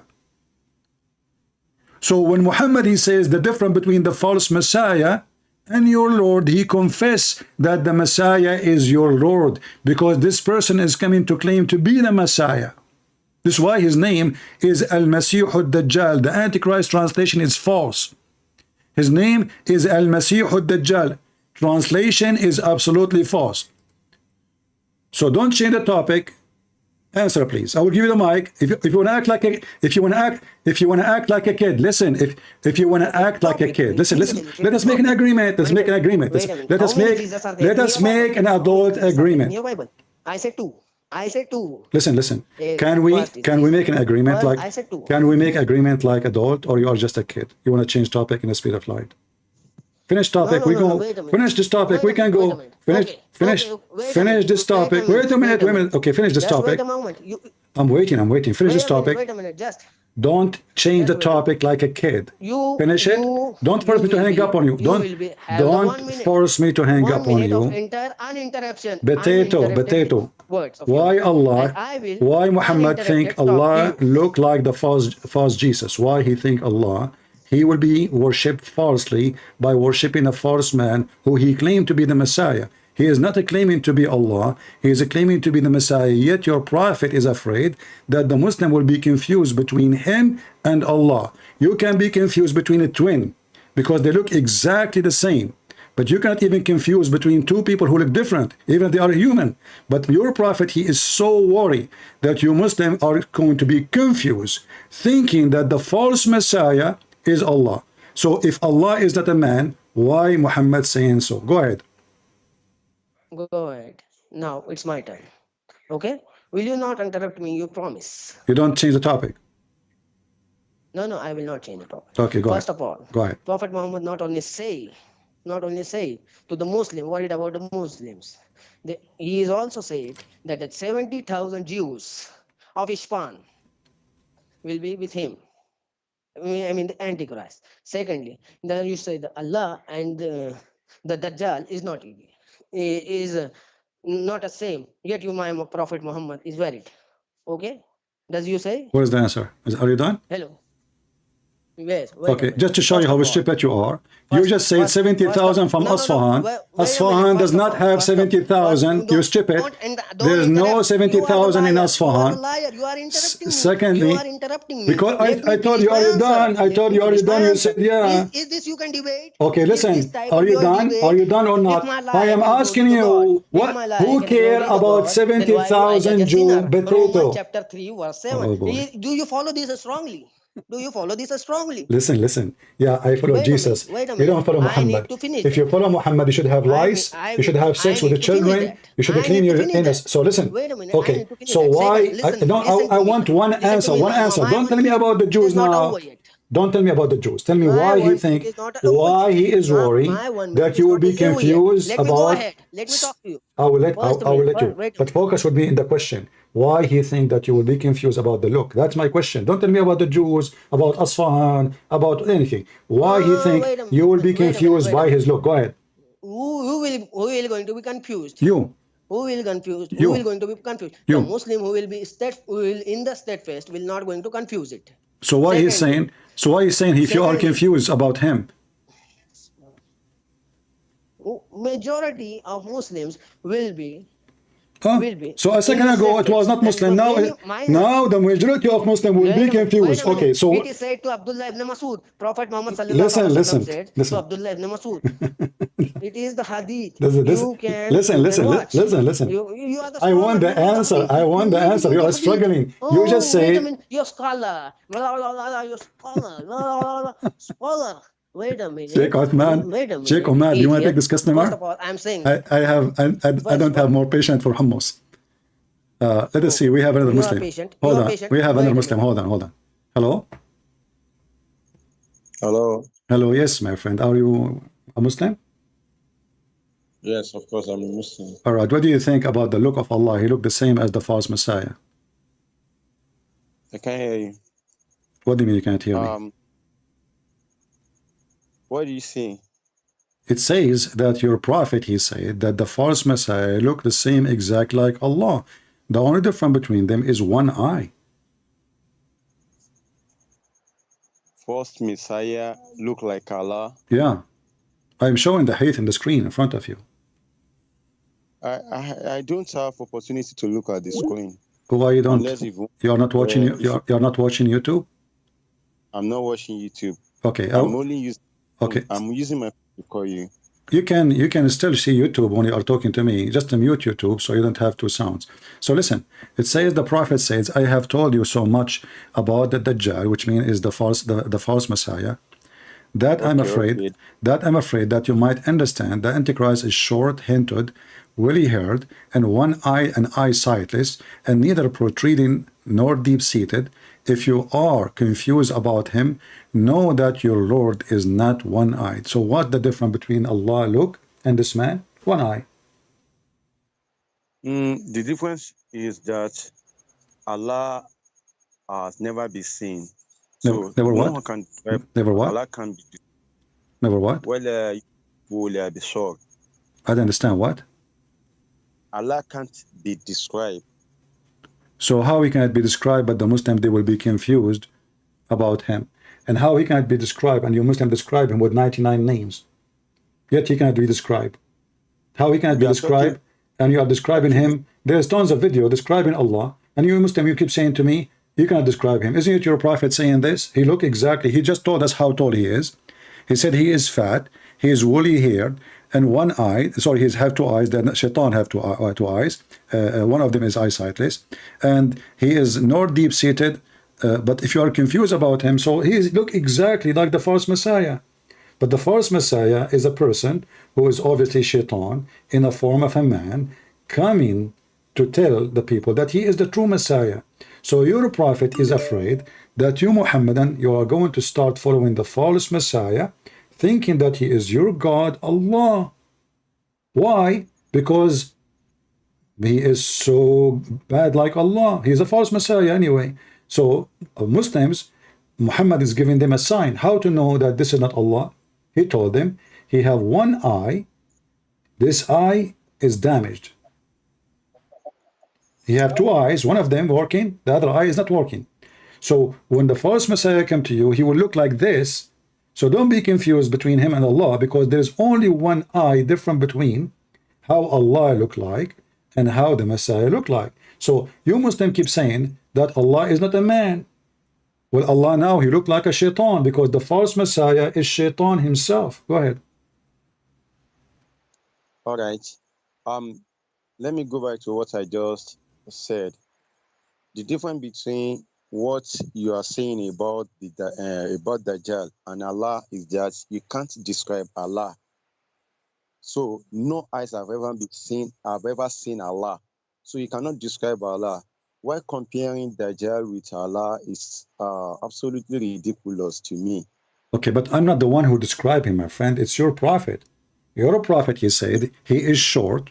So when Muhammad, he says the difference between the false Messiah and your Lord, he confess that the Messiah is your Lord, because this person is coming to claim to be the Messiah. This is why his name is Al-Masih al-Dajjal. The Antichrist translation is false. His name is Al-Masih al-Dajjal. Translation is absolutely false. So don't change the topic. Answer, please. I will give you the mic. If you want to act like a, if you want to act like a kid, listen. If you want to act like a kid, listen. Let us make an agreement. Let's make an agreement. Let us make an adult agreement. Your Bible. I said two. Listen. Can we make an agreement like? Can we make agreement like adult, or you are just a kid? You want to change topic in the speed of light? Finish topic. We go. Finish this topic. We can go. Finish this topic. Wait a minute. Okay, finish this topic. I'm waiting. Finish this topic. Wait a minute. Just. Don't change the topic like a kid. Finish it. Don't force me to hang up on you. Don't force me to hang up on you. Potato. Why Allah? Why Muhammad think Allah look like the false Jesus? Why he think Allah? He will be worshipped falsely by worshipping a false man who he claimed to be the Messiah. He is not claiming to be Allah. He is claiming to be the Messiah. Yet your prophet is afraid that the Muslim will be confused between him and Allah. You can be confused between a twin because they look exactly the same. But you cannot even confuse between two people who look different, even if they are human. But your prophet, he is so worried that you Muslims are going to be confused, thinking that the false Messiah is Allah. So if Allah is not a man, why Muhammad saying so? Go ahead. Go ahead. Now it's my turn. Okay? Will you not interrupt me? You promise. You don't change the topic. No, I will not change the topic. Okay, go ahead. First of all, go ahead. Prophet Muhammad not only say to the Muslim, worried about the Muslims. He is also said that the 70,000 Jews of Ispan will be with him. I mean the Antichrist. Secondly, then you say that Allah and the Dajjal is not equal. Is not the same. Yet you, my Prophet Muhammad, is varied. Okay? Does you say? What is the answer? Are you done? Hello. Yes. Okay, just to show you how stupid you are. You just said 70,000 from Asfahan. Asfahan does not have 70,000. You're stupid. There's no 70,000 in Asfahan. Secondly, because I told you, are you done? I told you, are you done? You said, yeah. Is this you can debate? Okay, listen. Are you done? Are you done or not? I am asking you, who care about 70,000 Jew potato? Chapter 3, verse 7. Do you follow this strongly? Do you follow this strongly? Listen. Yeah, I follow Jesus. Wait a You minute. don't follow I Muhammad. need to finish If you that. follow Muhammad, you should have lice. You should have sex with the children. You should I clean need to your finish anus. that. So listen. Wait a minute. I Okay. need to finish So that. why? Second, listen, listen I to me want now. one Listen to answer. me One now. answer. My Don't tell one me about the it Jews is not now. over yet. Don't tell me about the Jews. Tell me My why he one it think, is not over why yet. he is worried My 1 minute that is you will not be over yet. confused Let me go about. ahead. Let me talk to you. I will let First I will minute. let you. Wait a But minute. focus with me in the question. Why he think that you will be confused about the look? That's my question. Don't tell me about the Jews, about Asfahan, about anything. Why he think Wait a you will minute. be confused by his look? Go ahead. Who will going to be confused? You, Who will confused? Who will you, going to be confused? The you. Muslim who will be who will in the steadfast will not going to confuse it. So why he's Secondly, saying? So why he's saying if you are secondly, confused about him? majority of Muslims will be Huh? will be So a in second the ago it was steadfast. not And Muslim. Now, many my now the majority of Muslim will be wait confused. a minute. Okay, It so is said to Abdullah ibn Masud. Prophet Muhammad sallallahu alaihi listen, wasallam listen, said to listen. Abdullah ibn Masud. It is the hadith. Listen, listen, You can watch. listen. You are the I want scholar. the You know the answer. hadith. I want the You need to answer. know You the are hadith. struggling. You just Oh, wait a say, minute. You're scholar. You're scholar. Scholar. Wait a Sheikh minute. Othman, Wait a Sheikh minute. Omar, do you want to take Idiot. this First customer? of all, I'm saying I first. don't have more patience for hummus. Let us see. We have another You are Muslim. patient. You Hold are on. patient. We have another Wait a Muslim. minute. Hold on. Hello? Hello. Hello. Yes, my friend. Are you a Muslim? Yes, of course, I'm a Muslim. All right. What do you think about the look of Allah? He looked the same as the false Messiah. I can't hear you. What do you mean you can't hear me? What do you see? It says that your prophet, he said, that the false Messiah looked the same exact like Allah. The only difference between them is one eye. False Messiah look like Allah. Yeah. I'm showing the hadith in the screen in front of you. I don't have opportunity to look at the screen. Why you don't? Unless if You're not watching. You're not watching YouTube. I'm not watching YouTube. Okay. I'm only using. Okay. I'm using my phone to call you. You can still see YouTube when you are talking to me. Just mute YouTube so you don't have two sounds. So listen, it says the prophet says, I have told you so much about the Dajjal, which means is the false Messiah, that I'm afraid that you might understand the Antichrist is short-hinted, woolly-haired, and one eye and eye sightless, and neither protruding nor deep-seated. If you are confused about him, know that your Lord is not one-eyed. So what the difference between Allah look and this man? One eye. The difference is that Allah has never been seen. So never what? No one can describe. Never what? Allah can be. Never what? Well, will be shocked. I don't understand what? Allah can't be described. So how he cannot be described, but the Muslim, they will be confused about him. And how he cannot be described, and you Muslim describe him with 99 names. Yet he cannot be described. How he cannot be described, and you are describing him. There's tons of video describing Allah, and you Muslim, you keep saying to me, you cannot describe him. Isn't it your prophet saying this? He look exactly, he just told us how tall he is. He said he is fat, he is woolly haired, and one eye, sorry, he have two eyes, then Shaitan have two eyes. One of them is eyesightless, and he is not deep-seated. But if you are confused about him, so he look exactly like the false Messiah. But the false Messiah is a person who is obviously Shaitan in the form of a man coming to tell the people that he is the true Messiah. So your prophet is afraid that you Muhammadan, you are going to start following the false Messiah, thinking that he is your God, Allah. Why? Because he is so bad like Allah. He is a false Messiah anyway. So Muslims, Muhammad is giving them a sign. How to know that this is not Allah? He told them, he have one eye. This eye is damaged. He have two eyes, one of them working, the other eye is not working. So when the false Messiah come to you, he will look like this. So don't be confused between him and Allah, because there's only one eye different between how Allah look like and how the Messiah look like. So you Muslim keep saying that Allah is not a man. Well, Allah now, he looked like a shaitan, because the false Messiah is shaitan himself. Go ahead. All right. Let me go back to what I just said. The difference between what you are saying about about Dajjal and Allah is that you can't describe Allah. So no eyes have ever seen Allah. So you cannot describe Allah. Why comparing Dajjal with Allah is absolutely ridiculous to me. Okay, but I'm not the one who described him, my friend. It's your prophet. Your prophet, he said, he is short,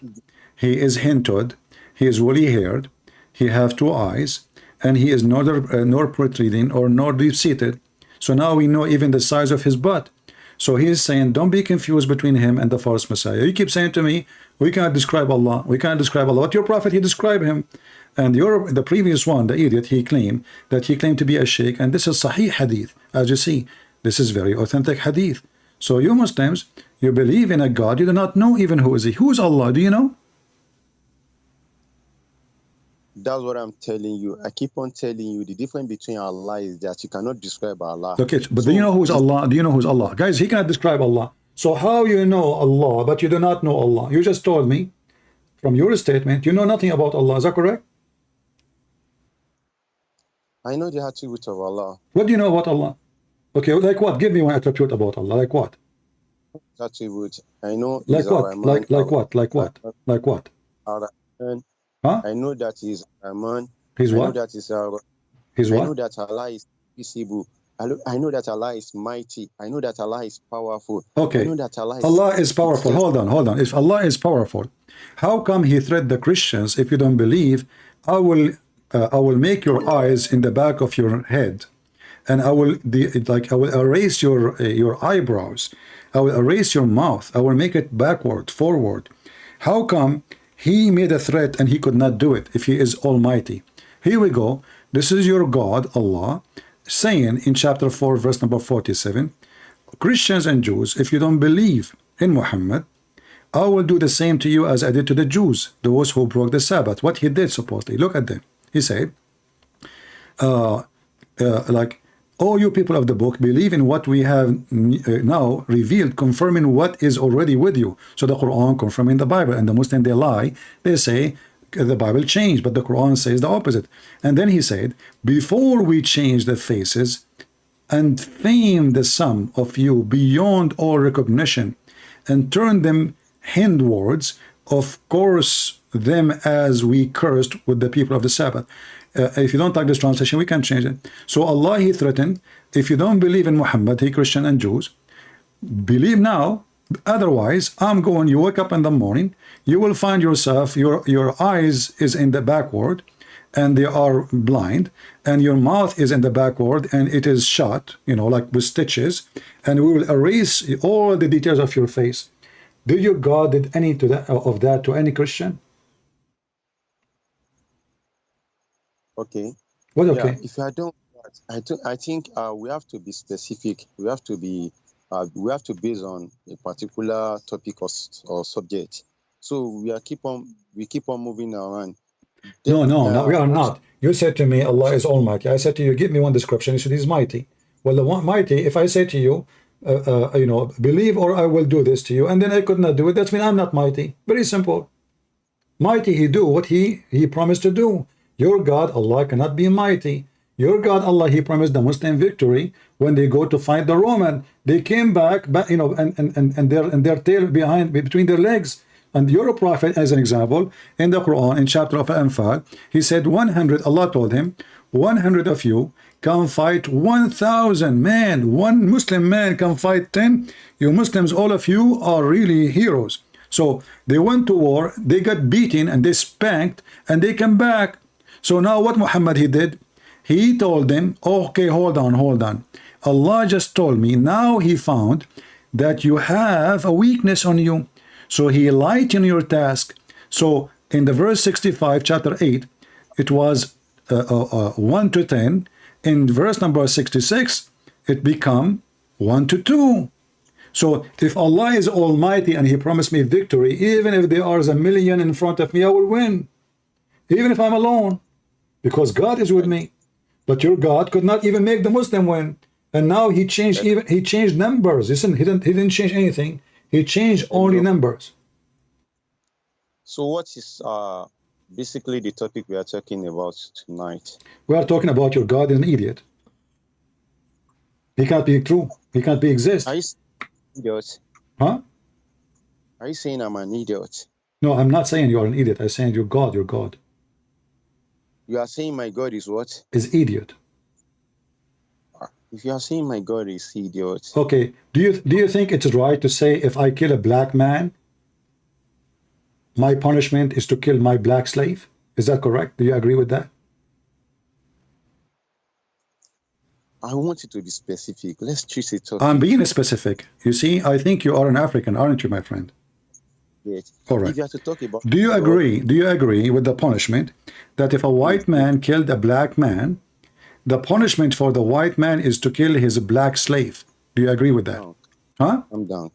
he is hinted, he is woolly haired, he have two eyes, and he is neither nor protruding or nor deep-seated. So now we know even the size of his butt. So he is saying, don't be confused between him and the false Messiah. You keep saying to me, we cannot describe Allah. We cannot describe Allah. But your prophet, he described him. And the previous one, the idiot, he claimed to be a sheikh. And this is Sahih Hadith. As you see, this is very authentic Hadith. So you Muslims, you believe in a God. You do not know even who is he. Who is Allah? Do you know? That's what I'm telling you. I keep on telling you the difference between Allah is that you cannot describe Allah. Okay, but do you know who's Allah? Do you know who's Allah? Guys, he cannot describe Allah. So how you know Allah, but you do not know Allah? You just told me from your statement, you know nothing about Allah. Is that correct? I know the attributes of Allah. What do you know about Allah? Okay, like what? Give me one attribute about Allah. Like what? Attributes. I know. Like what? Like what? Like what? Like what? Huh? I know that he's Rahman. He's what? I know that He's I what? know that Allah is visible. I know that Allah is mighty. I know that Allah is powerful. Okay. I know that Allah is powerful. Hold on. If Allah is powerful, how come he threatened the Christians? If you don't believe, I will make your eyes in the back of your head, and I will erase your eyebrows. I will erase your mouth. I will make it backward, forward. How come he made a threat and he could not do it if he is almighty? Here we go. This is your God, Allah, saying in chapter 4, verse number 47, Christians and Jews, if you don't believe in Muhammad, I will do the same to you as I did to the Jews, those who broke the Sabbath. What he did, supposedly. Look at them. He said, all you people of the book, believe in what we have now revealed, confirming what is already with you. So the Quran confirming the Bible, and the Muslim, they lie. They say the Bible changed, but the Quran says the opposite. And then he said, before we change the faces and fame the sum of you beyond all recognition and turn them hindwards, of course them as we cursed with the people of the Sabbath. If you don't like this translation, we can change it. So Allah, he threatened, if you don't believe in Muhammad, he Christian and Jews, believe now, otherwise you wake up in the morning, you will find yourself, your eyes is in the backward, and they are blind, and your mouth is in the backward, and it is shut, like with stitches, and we will erase all the details of your face. Did your God did any of that to any Christian? Okay. What? Okay. Yeah, if I don't, I think we have to be specific. We have to base on a particular topic or subject. So we keep on moving around. No, we are not. You said to me, Allah is almighty. I said to you, give me one description. You said he's mighty. Well, the one mighty, if I say to you, believe or I will do this to you, and then I could not do it, that means I'm not mighty. Very simple. Mighty, he do what he promised to do. Your God, Allah, cannot be mighty. Your God, Allah, he promised the Muslim victory when they go to fight the Roman. They came back, and their tail between their legs. And your prophet, as an example, in the Quran, in chapter of Anfal, he said 100, Allah told him, 100 of you can fight 1,000 men. One Muslim man can fight 10. You Muslims, all of you are really heroes. So they went to war, they got beaten, and they spanked, and they came back. So now what Muhammad he did? He told them, okay, hold on. Allah just told me, now he found that you have a weakness on you. So he lightened your task. So in the verse 65, chapter 8, it was 1 to 10. In verse number 66, it become 1 to 2. So if Allah is almighty and he promised me victory, even if there are a million in front of me, I will win. Even if I'm alone. Because God is with me. But your God could not even make the Muslim win. And now he changed numbers. Listen, he didn't change anything. He changed only numbers. So what is Basically, the topic we are talking about tonight. We are talking about your God is an idiot. He can't be true. He can't be exist. Are you saying idiot? Huh? Are you saying I'm an idiot? No, I'm not saying you are an idiot. I'm saying your God You are saying my God is what? is idiot. If you are saying my God is idiot, Okay. Do you think it's right to say if I kill a black man, my punishment is to kill my black slave? Is that correct? Do you agree with that? I want you to be specific. Let's choose a topic. I'm being specific. You see, I think you are an African, aren't you, my friend? Yes. All right. If you have to talk about Do you God, agree? Do you agree with the punishment that if a white man killed a black man, the punishment for the white man is to kill his black slave? Do you agree with that? down, Huh? calm down,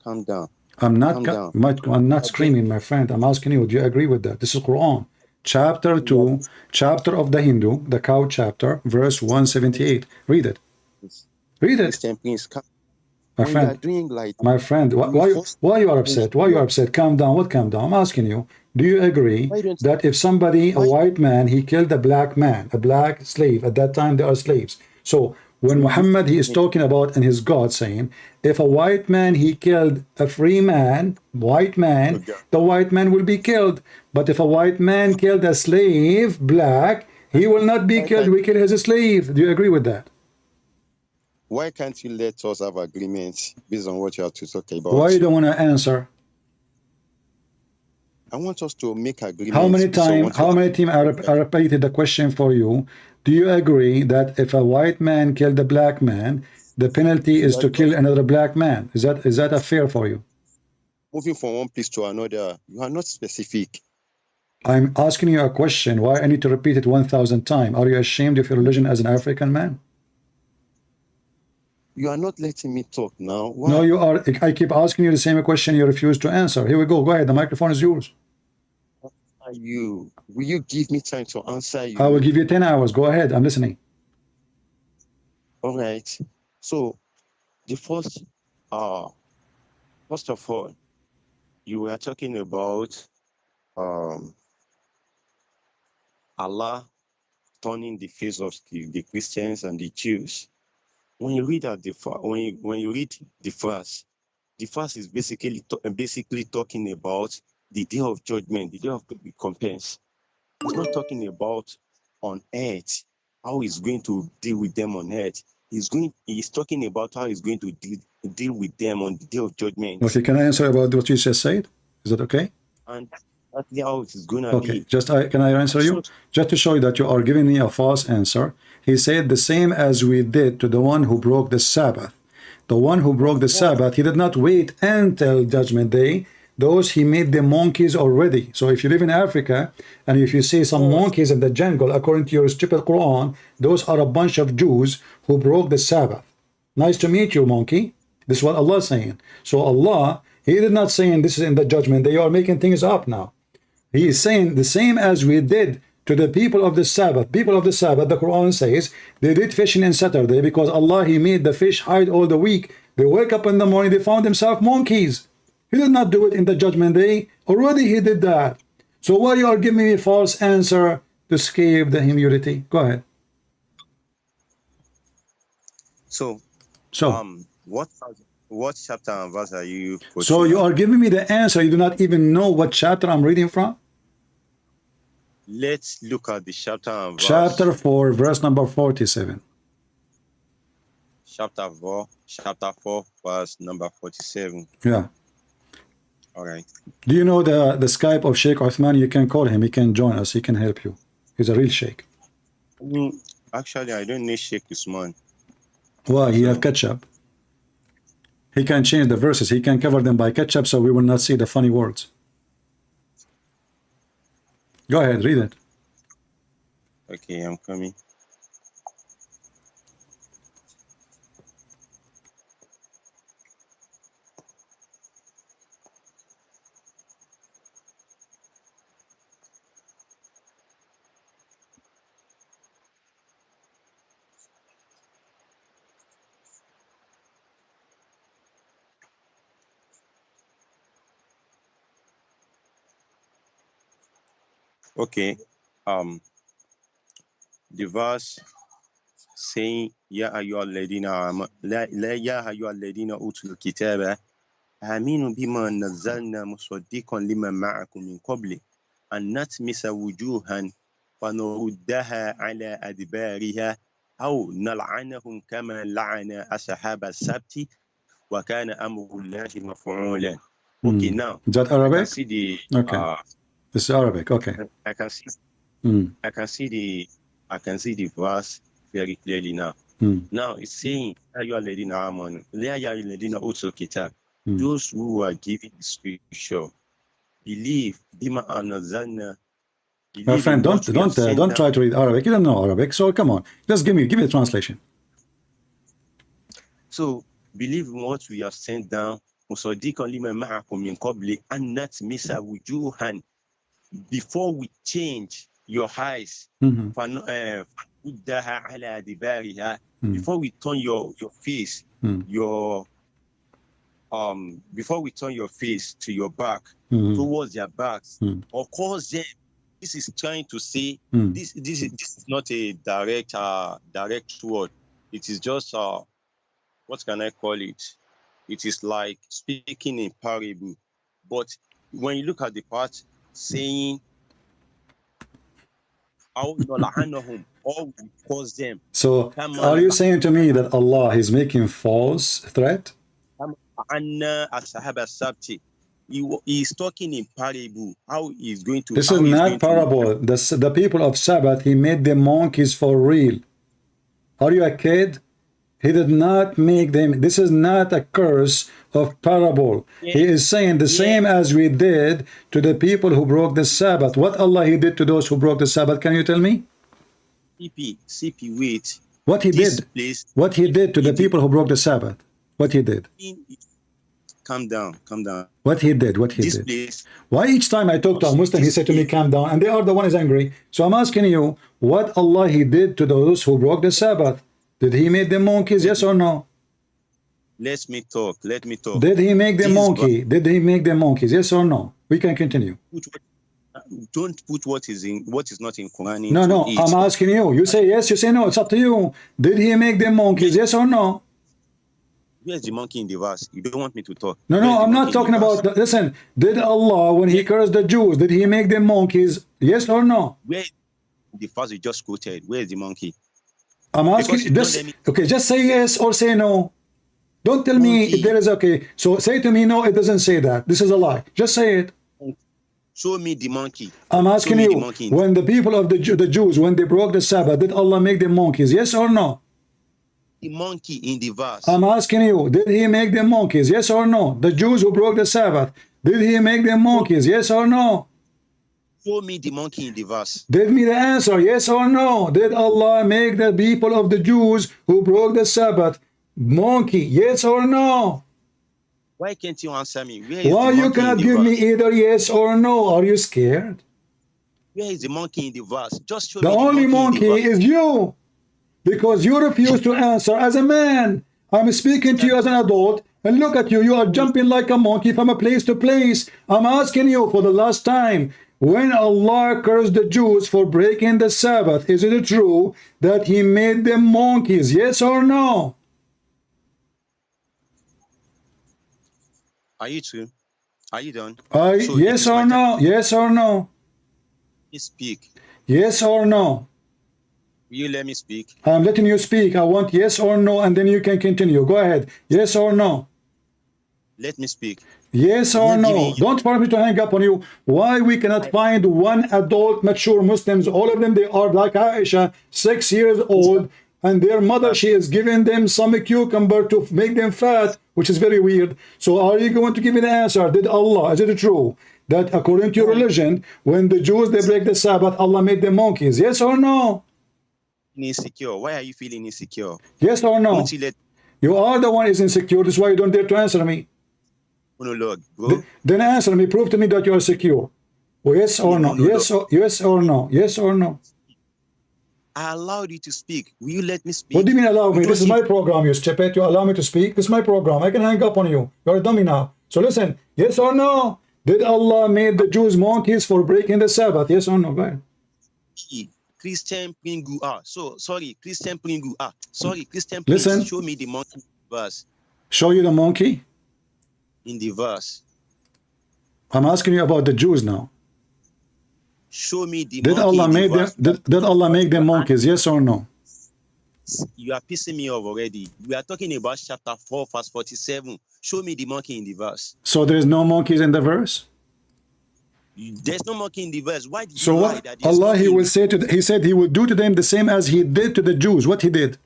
calm down. I'm not. Calm down. I'm not Again, screaming, my friend. I'm asking you. Do you agree with that? This is Quran, chapter 2, chapter of the Hindu, the cow chapter, verse 178. Read it. Read it, Christian, please calm. my When you are friend. doing like My friend, why you are upset? Why you are upset? Calm down. What calm down? I'm asking you. Do you agree why don't that if somebody, a why white man, he killed a black man, a black slave, at that time they are slaves. So when Muhammad, he is talking about, and his God saying, if a white man, he killed a free man, white man, Okay. the white man will be killed. But if a white man killed a slave, black, he will not be why killed. can't We kill his slave. Do you agree with that? why can't you let us have agreements based on what you have to talk Why about? you don't want to answer? I want us to make How agreements many based on time? what you How have. many times I repeated the question for you? Do you agree that if a white man killed a black man, the penalty is You are to kill just another black man? Is that a fair for you? moving from one place to another. You are not specific. I'm asking you a question. Why I need to repeat it 1,000 times? Are you ashamed of your religion as an African man? You are not letting me talk now. No, Why? you are. I keep asking you the same question. You refuse to answer. Here we go. Go ahead. The microphone is yours. Are you? Will you give me time to answer I will you? give you 10 hours. Go ahead. I'm listening. All right. So the first of all, you were talking about um Allah turning the face of the Christians and the Jews. When you read at when you read the verse is basically talking about the day of judgment, the day of recompense. It's not talking about on earth how he's going to deal with them on earth. He's talking about how he's going to deal with them on the day of judgment. Okay. Can I answer about what you just said? Is that okay? And that's how it is gonna Okay, be. just can I answer So you? Just to show you that you are giving me a false answer. He said the same as we did to the one who broke the Sabbath. The one who broke the Sabbath, he did not wait until Judgment Day. Those he made them monkeys already. So if you live in Africa and if you see some monkeys in the jungle, according to your stupid Quran, those are a bunch of Jews who broke the Sabbath. Nice to meet you, monkey. This is what Allah is saying. So Allah, he did not saying this is in the judgment. They are making things up now. He is saying the same as we did to the people of the Sabbath. People of the Sabbath, the Quran says, they did fishing on Saturday because Allah, he made the fish hide all the week. They wake up in the morning, they found themselves monkeys. He did not do it in the judgment day. Already he did that. So why you are giving me a false answer to escape the humility? Go ahead. so So what chapter and verse are you quoting so you now? are giving me the answer. You do not even know what chapter I'm reading from? Let's look at the chapter and verse. Chapter 4, verse number 47. Chapter 4, verse number 47. Yeah. All right. Do you know the Skype of Sheikh Uthman? You can call him. He can join us. He can help you. He's a real Sheikh. Actually, I don't need Sheikh Usman. Why? He So- have ketchup. He can change the verses. He can cover them by ketchup so we will not see the funny words. Go ahead, read it. Okay, I'm coming. Okay. Um, the verse saying, Ya ayyuhalladhina ya ayyuhalladhina utul kitaba aminu bima nazzalna musaddiqan lima ma'akum min qabli an natmisa wujuhan fanuruddaha ala adbariha aw nal'anahum kama la'ana ashab as-sabti wa kana amrullahi maf'ulan. Okay, now Is that I can Arabic? see the Okay. This is Arabic. Okay. I can see Mm. I can see the verse very clearly now. Mm. Now it's saying, "Ya ayyuhalladhina amanu, ya ayyuhalladhina utul kitab." Mm. Those who are given the scripture believe bima anzalna. My friend, don't try to read Arabic. You don't know Arabic, so come on. Just give me the translation. So believe in what we have sent down. Musaddiqan lima ma'akum min qabli an natmisa wujuhan. Before we change your eyes, before we turn your face, before we turn your face to your back, towards their backs, of course, then this is trying to say this is not a direct word. It is just what can I call it? It is like speaking in parable. But when you look at the part saying, or we cause them. So are you saying to me that Allah is making false threat? He is talking in parable. How he is going to? This is not parable. The people of Sabbath, he made them monkeys for real. Are you a kid? He did not make them. This is not a curse of parable. Yeah. He is saying the same as we did to the people who broke the Sabbath. What Allah he did to those who broke the Sabbath? Can you tell me? CP, wait. What he did? What he did to the people who broke the Sabbath? What he did? Calm down. What he did? What he did? Why each time I talk to a Muslim, he said to me, calm down, and they are the one is angry. So I'm asking you, what Allah he did to those who broke the Sabbath? Did he make them monkeys? Yes or no? Let me talk. Did he make them monkey? Did he make them monkeys? Yes or no? We can continue. Don't put what is not in Quran. No. I'm asking you. You say yes. You say no. It's up to you. Did he make them monkeys? Yes or no? Where's the monkey in the verse? You don't want me to talk. No. I'm not talking about. Listen. Did Allah, when He cursed the Jews, did He make them monkeys? Yes or no? Where the verse you just quoted? Where is the monkey? I'm asking this. Okay, just say yes or say no. Don't tell me if there is okay. So say to me, no, it doesn't say that. This is a lie. Just say it. Show me the monkey. I'm asking you, when the people of the Jews, when they broke the Sabbath, did Allah make them monkeys? Yes or no? The monkey in the verse. I'm asking you, did He make them monkeys? Yes or no? The Jews who broke the Sabbath, did He make them monkeys? Yes or no? Show me the monkey in the verse. Give me the answer, yes or no? Did Allah make the people of the Jews who broke the Sabbath monkey? Yes or no? Why can't you answer me? Why you cannot give me either yes or no? Are you scared? Where is the monkey in the verse? Just show me the only monkey is you, because you refuse to answer as a man. I'm speaking to you as an adult, and look at you. You are jumping like a monkey from a place to place. I'm asking you for the last time. When Allah cursed the Jews for breaking the Sabbath, is it true that He made them monkeys? Yes or no? Are you true? Are you done? Yes or no? Yes or no? Speak. Yes or no? Will you let me speak? I'm letting you speak. I want yes or no, and then you can continue. Go ahead. Yes or no? Let me speak. Yes or no? Don't for me to hang up on you. Why we cannot find one adult mature Muslims? All of them, they are like Aisha, 6 years old, and their mother, she is giving them some cucumber to make them fat, which is very weird. So are you going to give me the answer? Did Allah, is it true that according to your religion, when the Jews, they break the Sabbath, Allah made them monkeys? Yes or no? Insecure. Why are you feeling insecure? Yes or no? You are the one who is insecure. That's why you don't dare to answer me. Monologue, bro. Then answer me. Prove to me that you are secure. Yes or no? Yes or no? Yes or no? I allowed you to speak. Will you let me speak? What do you mean allow me? This is my program, you stupid. You allow me to speak. This is my program. I can hang up on you. You're a dummy now. So listen. Yes or no? Did Allah made the Jews monkeys for breaking the Sabbath? Yes or no? Go ahead. Christian Pringu. Christian Pringu. Christian Pringu. Listen. Show me the monkey verse. Show you the monkey? In the verse. I'm asking you about the Jews now. Show me the Did monkey Allah in the make them? verse. Did Allah make them monkeys? Yes or no? You are pissing me off already. We are talking about chapter 4, verse 47. Show me the monkey in the verse. So there's no monkeys in the verse? There's no monkey in the verse. Why did So you lie what that there's Allah monkey he in will the- say to he said he will do to them the same as he did to the Jews. What he did?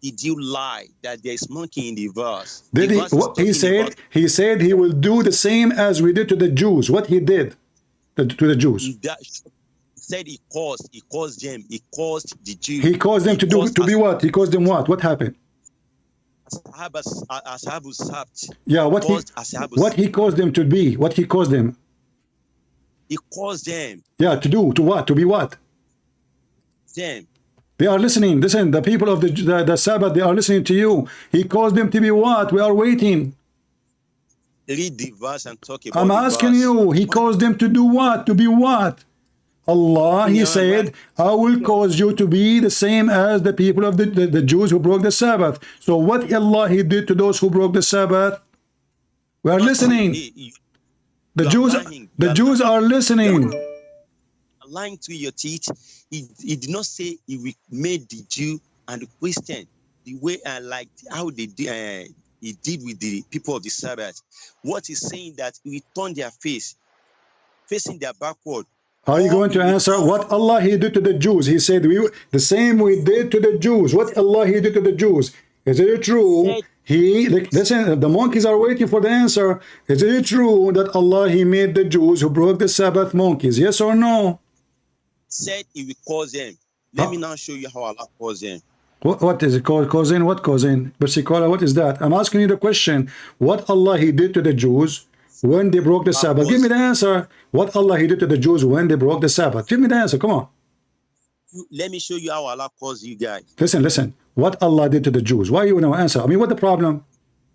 Did you lie that there's monkey in the verse? Did The he verse is what he talking said? about- He said he will do the same as we did to the Jews. What he did to the Jews? He said he caused them, he caused the Jews. He caused them to do caused to be what? He caused them what? What happened? Ashabu Sabt. Yeah, what he caused them to be? What he caused them? He caused them. Yeah, to do to what? To be what? Them. They are listening. Listen, the people of the Sabbath, they are listening to you. He caused them to be what? We are waiting. Read the verse and talk about I'm the asking verse. you. He caused them to do what? To be what? Allah, he Yeah, said, right. I will cause you to be the same as the people of the Jews who broke the Sabbath. So what Allah he did to those who broke the Sabbath? We are listening. The You are Jews, lying. the You are Jews are listening. lying through your teeth. He did not say he made the Jew and the Christian the way like how they did. He did with the people of the Sabbath. What he's saying that he turned their face, facing their backward. Are you going to answer what Allah he did to the Jews? He said the same we did to the Jews. What Allah he did to the Jews? Is it true? Listen, the monkeys are waiting for the answer. Is it true that Allah he made the Jews who broke the Sabbath monkeys? Yes or no? Said he will cause them. Let me now show you how Allah caused them. What is it called? Cousin? What cousin? Versicola, what is that? I'm asking you the question. What Allah he did to the Jews when they broke the Sabbath? Give me the answer. What Allah he did to the Jews when they broke the Sabbath? Give me the answer. Come on. Let me show you how Allah caused you guys. Listen. What Allah did to the Jews? Why you no answer? I mean, what the problem?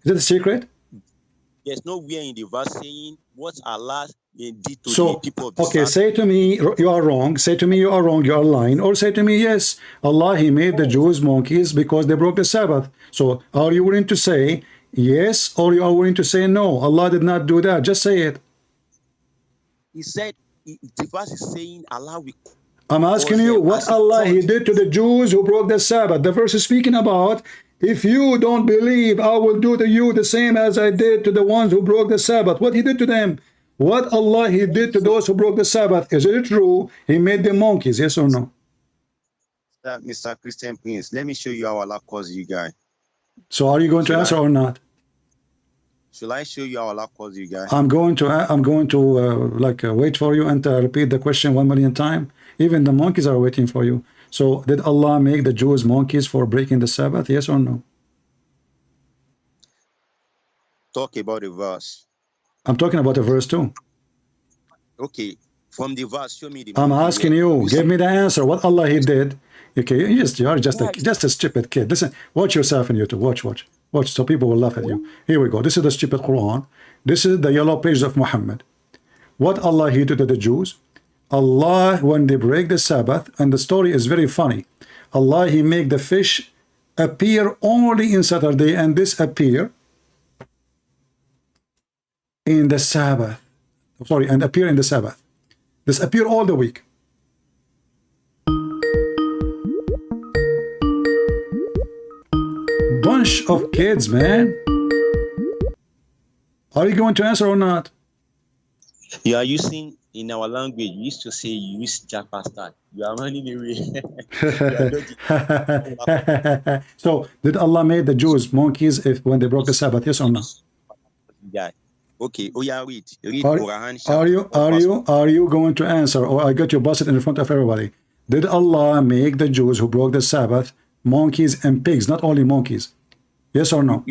Is it a secret? There's nowhere in the verse saying what Allah did to the So, people of the okay, Sabbath. say to me you are wrong. Say to me you are wrong. You are lying. Or say to me yes. Allah he made the Jews monkeys because they broke the Sabbath. So, are you willing to say yes, or you are willing to say no? Allah did not do that. Just say it. He said, the verse is saying Allah will. I'm asking you what Allah he did to the Jews who broke the Sabbath. The verse is speaking about, if you don't believe, I will do to you the same as I did to the ones who broke the Sabbath. What he did to them? What Allah he did to those who broke the Sabbath? Is it true? He made them monkeys, yes or no? Mr. Christian Prince, let me show you how Allah caused you guys. So are you going to answer or not? Shall I show you how Allah caused you guys? I'm going to wait for you and repeat the question 1 million times. Even the monkeys are waiting for you. So did Allah make the Jews monkeys for breaking the Sabbath? Yes or no? Talk about the verse. I'm talking about the verse too. Okay, from the verse, show me the. I'm monkey asking where- you, give me the answer. What Allah he did? Okay, you are just a stupid kid. Listen, watch yourself in YouTube. Watch. So people will laugh at you. Here we go. This is the stupid Quran. This is the yellow page of Muhammad. What Allah he did to the Jews? Allah, when they break the Sabbath, and the story is very funny. Allah he make the fish appear only in Saturday, and this appear in the Sabbath. Sorry, and appear in the Sabbath. This appear all the week. Bunch of kids, man. Are you going to answer or not? You are using in our language. We used to say you use Jackpasta. You are running away. You are dodging. So, did Allah made the Jews monkeys when they broke the Sabbath? Yes or no? Yeah. Okay. Oh yeah. Read Quran. Are you going to answer, or I got you busted in front of everybody? Did Allah make the Jews who broke the Sabbath monkeys and pigs, not only monkeys? Yes or no?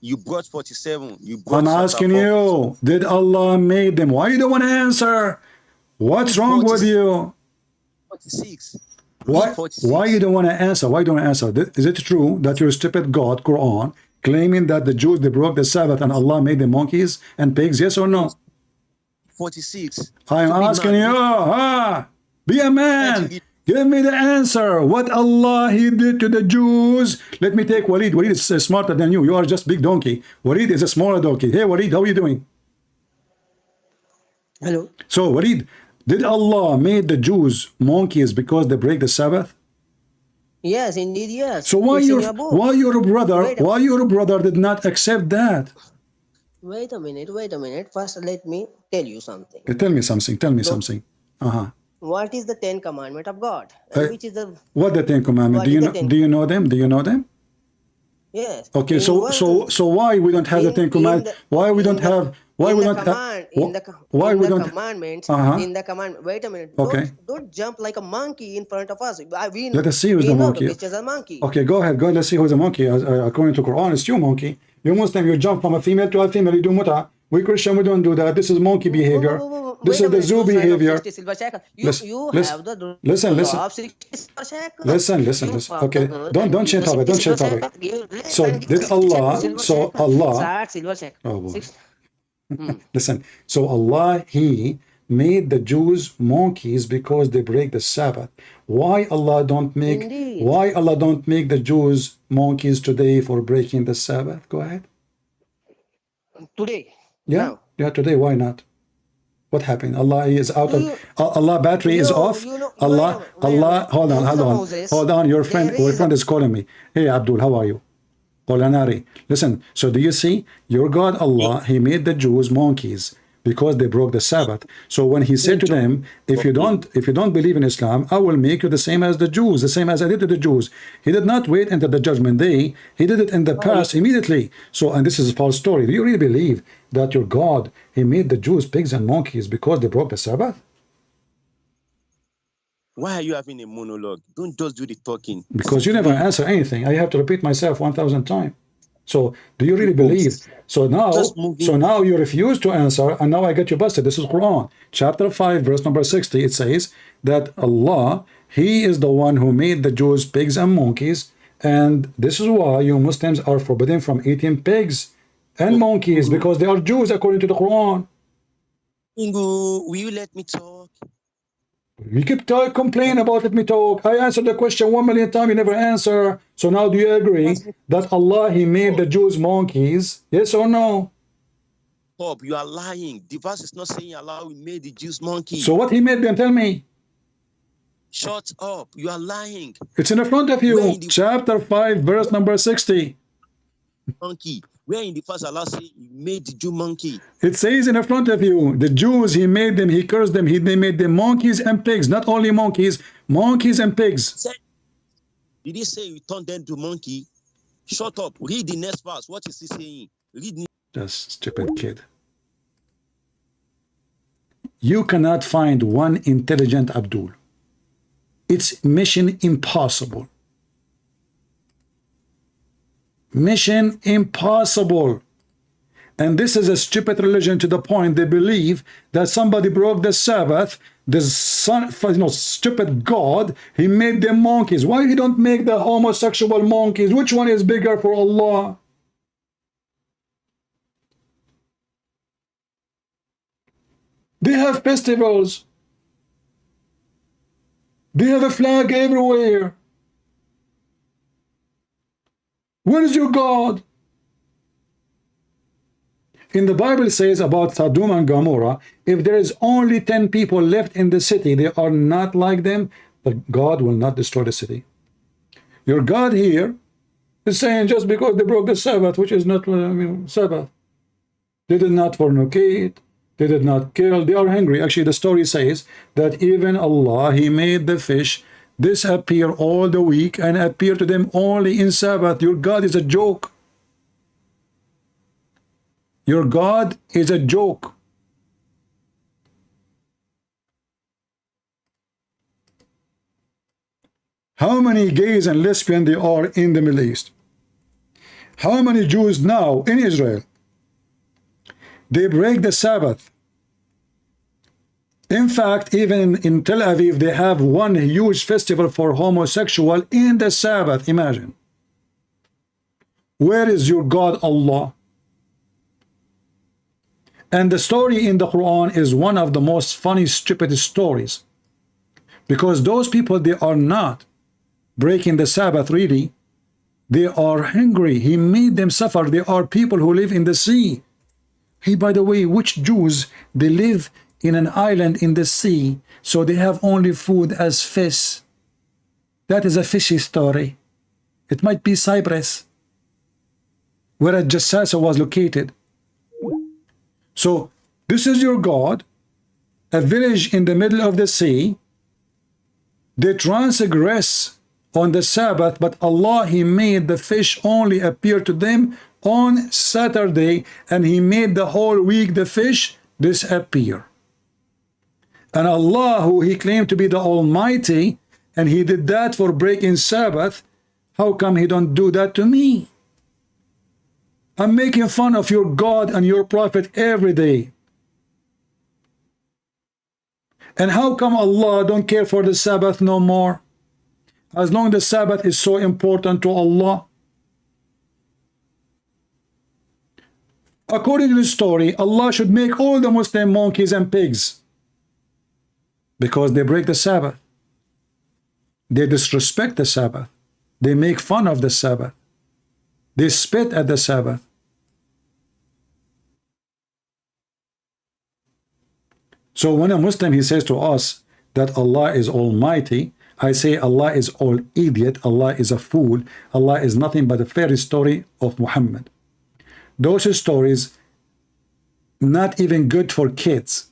You brought 47. You brought I'm asking you, did Allah make them? Why you don't want to answer? What's wrong with you? 46. Why you don't want to answer? Why don't you answer? Is it true that your stupid God, Quran, claiming that the Jews, they broke the Sabbath and Allah made them monkeys and pigs? Yes or no? 46. I'm asking you, be a man. That Give me the answer. What Allah he did to the Jews? Let me take Walid. Walid is smarter than you. You are just big donkey. Walid is a smaller donkey. Hey, Walid, how are you doing? Hello. So, Walid, did Allah made the Jews monkeys because they break the Sabbath? Yes, indeed, yes. So why It's in your your book. why your brother did not accept that? Wait a minute, wait a minute. First, let me tell you something. Tell me something. Tell me No. something. What is the 10 commandment of God? Uh, Which is the What the Ten Commandments? What Do is you the know? Ten- Do you know them? Do you know them? yes? Okay. in So one- why we don't have the in- Ten in Commandments? the- Why we in don't the- have? Why in we the don't have? command, in the co- Why in we the don't? commandments, Uh-huh. in the command. Wait a minute. Okay. Don't jump like a monkey in front of us. We Let us see who's we the know monkey. the Christians are monkey. Okay, go ahead. Go. Let's see who's the monkey. According to Quran, it's you, monkey. You Muslim, you jump from a female to a female. You do muta. We Christian, we don't do that. This is monkey behavior. This Wait a is the minute, zoo you sign of behavior. 60 silver shekel. You Listen, you listen, have the listen, law listen. of 60 silver shekel. Listen. You Listen. have Okay, the- don't change the topic. Don't 60 change silver topic. shekel. Give- So and did 60 Allah? silver So shekel. Allah. 60 silver shekel. Oh boy. Six- Listen. So Allah, He made the Jews monkeys because they break the Sabbath. Why Allah don't make? Indeed. Why Allah don't make the Jews monkeys today for breaking the Sabbath? Go ahead. Today. Yeah. Now. Yeah. Today, why not? What happened? Allah is out Do of. you- Allah battery is off. Allah. Allah. Hold on. Hold on. Moses, Hold on. Your there friend is calling me. Hey, Abdul, how are you? Qolanari. Listen. So do you see? Your God Allah, He made the Jews monkeys because they broke the Sabbath. So when He said to them, if you don't believe in Islam, I will make you the same as the Jews, the same as I did to the Jews. He did not wait until the judgment day. He did it in the past immediately. So, and this is a false story. Do you really believe that your God, He made the Jews pigs and monkeys because they broke the Sabbath? Why are you having a monologue? Don't just do the talking. Because you never answer anything. I have to repeat myself 1,000 times. So do you really believe? So now you refuse to answer, and now I get you busted. This is Quran, chapter 5, verse number 60. It says that Allah, He is the one who made the Jews pigs and monkeys, and this is why you Muslims are forbidden from eating pigs and monkeys, because they are Jews according to the Quran. Ingo, will you let me talk? You keep complain about let me talk. I answered the question 1,000,000 times, you never answer. So now do you agree that Allah, He made the Jews monkeys? Yes or no? Stop, you are lying. The verse is not saying Allah will made the Jews monkey. So what He made them, tell me. Shut up, you are lying. It's in the front of Where you. in the- Chapter 5, verse number 60. Monkey. Where in the verse Allah say He made the Jew monkey? It says in the front of you, the Jews, He made them, He cursed them, He made them monkeys and pigs. Not only monkeys and pigs. Did He say we turned them to monkey? Shut up. Read the next verse. What is He saying? Read. Just stupid kid. You cannot find one intelligent Abdul. It's mission impossible. Mission impossible. And this is a stupid religion to the point they believe that somebody broke the Sabbath. The stupid God, He made them monkeys. Why He don't make the homosexual monkeys? Which one is bigger for Allah? They have festivals. They have a flag everywhere. Where is your God? In the Bible says about Sodom and Gomorrah, if there is only 10 people left in the city, they are not like them, but God will not destroy the city. Your God here is saying just because they broke the Sabbath, which is not Sabbath, they did not fornicate, they did not kill, they are hungry. Actually, the story says that even Allah, He made the fish disappear all the week and appear to them only in Sabbath. Your God is a joke. Your God is a joke. How many gays and lesbians there are in the Middle East? How many Jews now in Israel? They break the Sabbath. In fact, even in Tel Aviv, they have one huge festival for homosexual in the Sabbath. Imagine. Where is your God Allah? And the story in the Quran is one of the most funny, stupid stories. Because those people, they are not breaking the Sabbath really. They are hungry. He made them suffer. They are people who live in the sea. Hey, by the way, which Jews, they live in an island in the sea, so they have only food as fish. That is a fishy story. It might be Cyprus, where Jassasa was located. So this is your God, a village in the middle of the sea. They transgress on the Sabbath, but Allah, He made the fish only appear to them on Saturday, and He made the whole week the fish disappear. And Allah, who He claimed to be the Almighty, and He did that for breaking Sabbath, how come He don't do that to me? I'm making fun of your God and your Prophet every day. And how come Allah don't care for the Sabbath no more? As long as the Sabbath is so important to Allah. According to the story, Allah should make all the Muslim monkeys and pigs, because they break the Sabbath. They disrespect the Sabbath. They make fun of the Sabbath. They spit at the Sabbath. So when a Muslim, he says to us that Allah is Almighty, I say Allah is all idiot, Allah is a fool, Allah is nothing but a fairy story of Muhammad. Those stories, not even good for kids.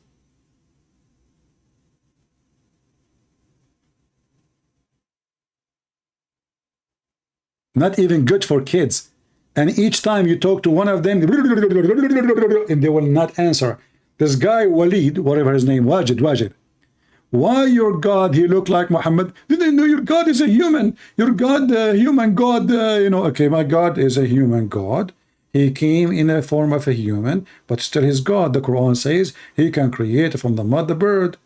Not even good for kids. And each time you talk to one of them, and they will not answer. This guy, Walid, whatever his name, Wajid. Why your God, he looked like Muhammad? Didn't know your God is a human. Your God, human God, okay, my God is a human God. He came in a form of a human, but still his God. The Quran says he can create from the mother bird.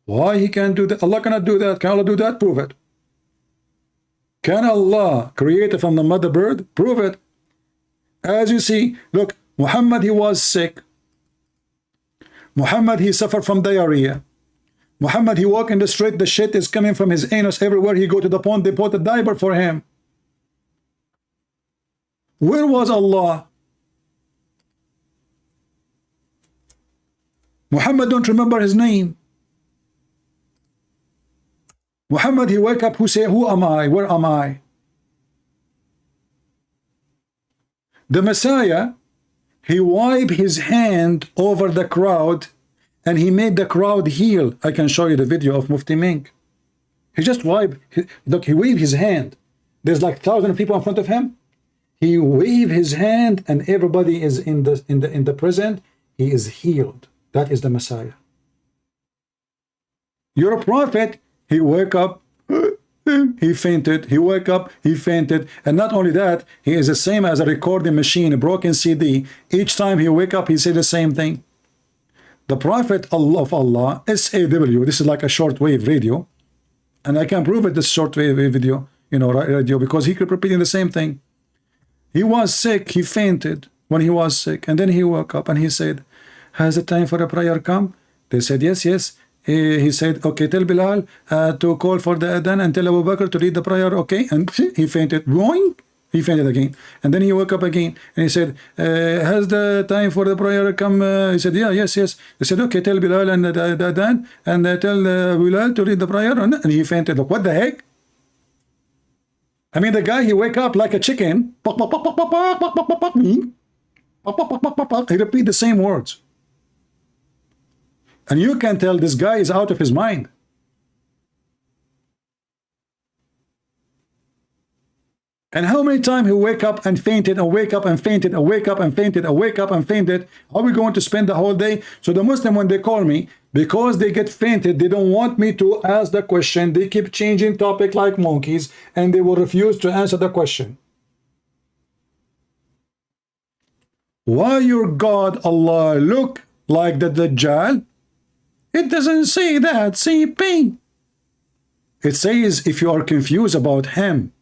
Why he can't do that? Allah cannot do that. Can Allah do that? Prove it. Can Allah create from the mother bird? Prove it. As you see, look, Muhammad, he was sick. Muhammad, he suffered from diarrhea. Muhammad, he walked in the street, the shit is coming from his anus everywhere. He go to the pond, they put a diaper for him. Where was Allah? Muhammad don't remember his name. Muhammad, he wake up, who say, who am I? Where am I? The Messiah, he wiped his hand over the crowd and he made the crowd heal. I can show you the video of Mufti Mink. He just wiped, look, he waved his hand. There's like 1,000 people in front of him. He waved his hand and everybody is in the present. He is healed. That is the Messiah. Your prophet, he wake up, he fainted, he wake up, he fainted, and not only that, he is the same as a recording machine, a broken CD. Each time he wake up, he say the same thing. The Prophet of Allah, SAW, this is like a shortwave radio, and I can prove it, this shortwave video, radio, because he kept repeating the same thing. He was sick, he fainted when he was sick, and then he woke up and he said, has the time for a prayer come? They said, yes, yes. He said, okay, tell Bilal to call for the adhan and tell Abu Bakr to read the prayer, okay? And he fainted. Boing! He fainted again. And then he woke up again and he said, has the time for the prayer come? He said, yeah, yes, yes. They said, okay, tell Bilal and the adhan and tell Bilal to read the prayer. And he fainted. Look, what the heck? I mean, the guy, he wake up like a chicken. He repeat the same words. And you can tell this guy is out of his mind. And how many times he wake up and fainted, and wake up and fainted, and wake up and fainted, and wake up and fainted. Are we going to spend the whole day? So the Muslim, when they call me, because they get fainted, they don't want me to ask the question. They keep changing topic like monkeys, and they will refuse to answer the question. Why your God, Allah, look like the Dajjal? It doesn't say that, CP. It says if you are confused about him.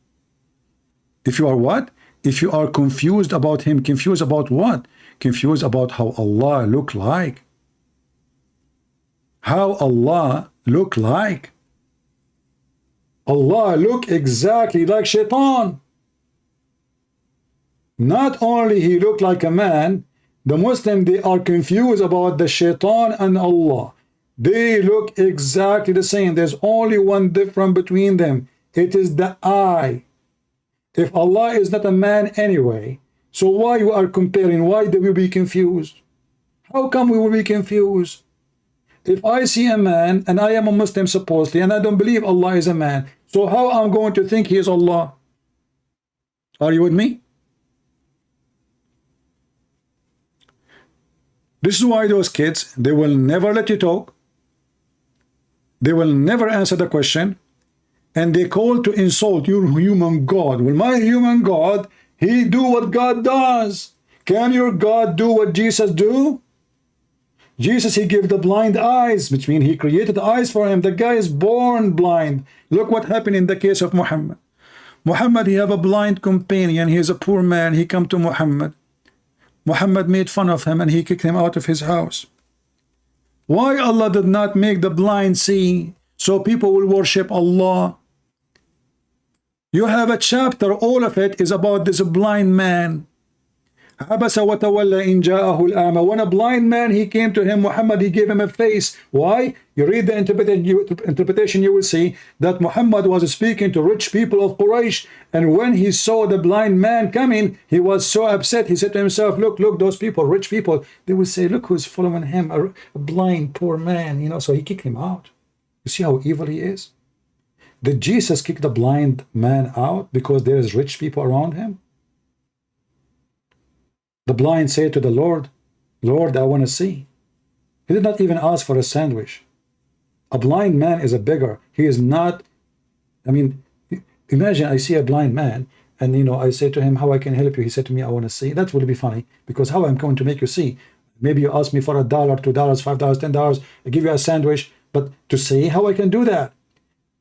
If you are what? If you are confused about him, confused about what? Confused about how Allah look like. How Allah look like. Allah look exactly like Shaitan. Not only he looked like a man, the Muslim, they are confused about the Shaitan and Allah. They look exactly the same. There's only one difference between them. It is the eye. If Allah is not a man anyway, so why you are comparing? Why do we be confused? How come we will be confused? If I see a man and I am a Muslim supposedly and I don't believe Allah is a man, so how I'm going to think he is Allah? Are you with me? This is why those kids, they will never let you talk. They will never answer the question. And they call to insult your human God. Well, my human God, he do what God does. Can your God do what Jesus do? Jesus, he gave the blind eyes, which means he created eyes for him. The guy is born blind. Look what happened in the case of Muhammad. Muhammad, he have a blind companion. He is a poor man. He come to Muhammad. Muhammad made fun of him and he kicked him out of his house. Why Allah did not make the blind see so people will worship Allah? You have a chapter, all of it is about this blind man. عبس وتولى إن جاءه الأعمى. When a blind man, he came to him, Muhammad, he gave him a face. Why? You read the interpretation, you will see that Muhammad was speaking to rich people of Quraysh, and when he saw the blind man coming, he was so upset. He said to himself, look, those people, rich people, they will say, look who's following him, a blind poor man, you know. So he kicked him out. You see how evil he is? Did Jesus kick the blind man out because there is rich people around him? The blind said to the Lord, Lord, I want to see. He did not even ask for a sandwich. A blind man is a beggar. He is not, I mean, imagine I see a blind man and, you know, I say to him, how I can help you? He said to me, I want to see. That would be funny, because how I'm going to make you see? Maybe you ask me for $1, $2, $5, $10, I give you a sandwich, but to see how I can do that?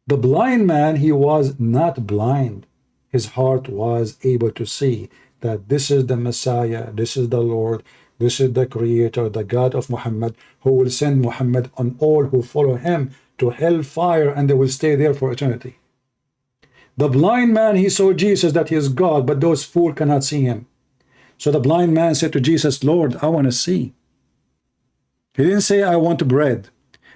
The blind man, he was not blind. His heart was able to see that this is the Messiah, this is the Lord, this is the Creator, the God of Muhammad, who will send Muhammad on all who follow him to hellfire, and they will stay there for eternity. The blind man, he saw Jesus, that he is God, but those fools cannot see him. So the blind man said to Jesus, Lord, I want to see. He didn't say, I want bread.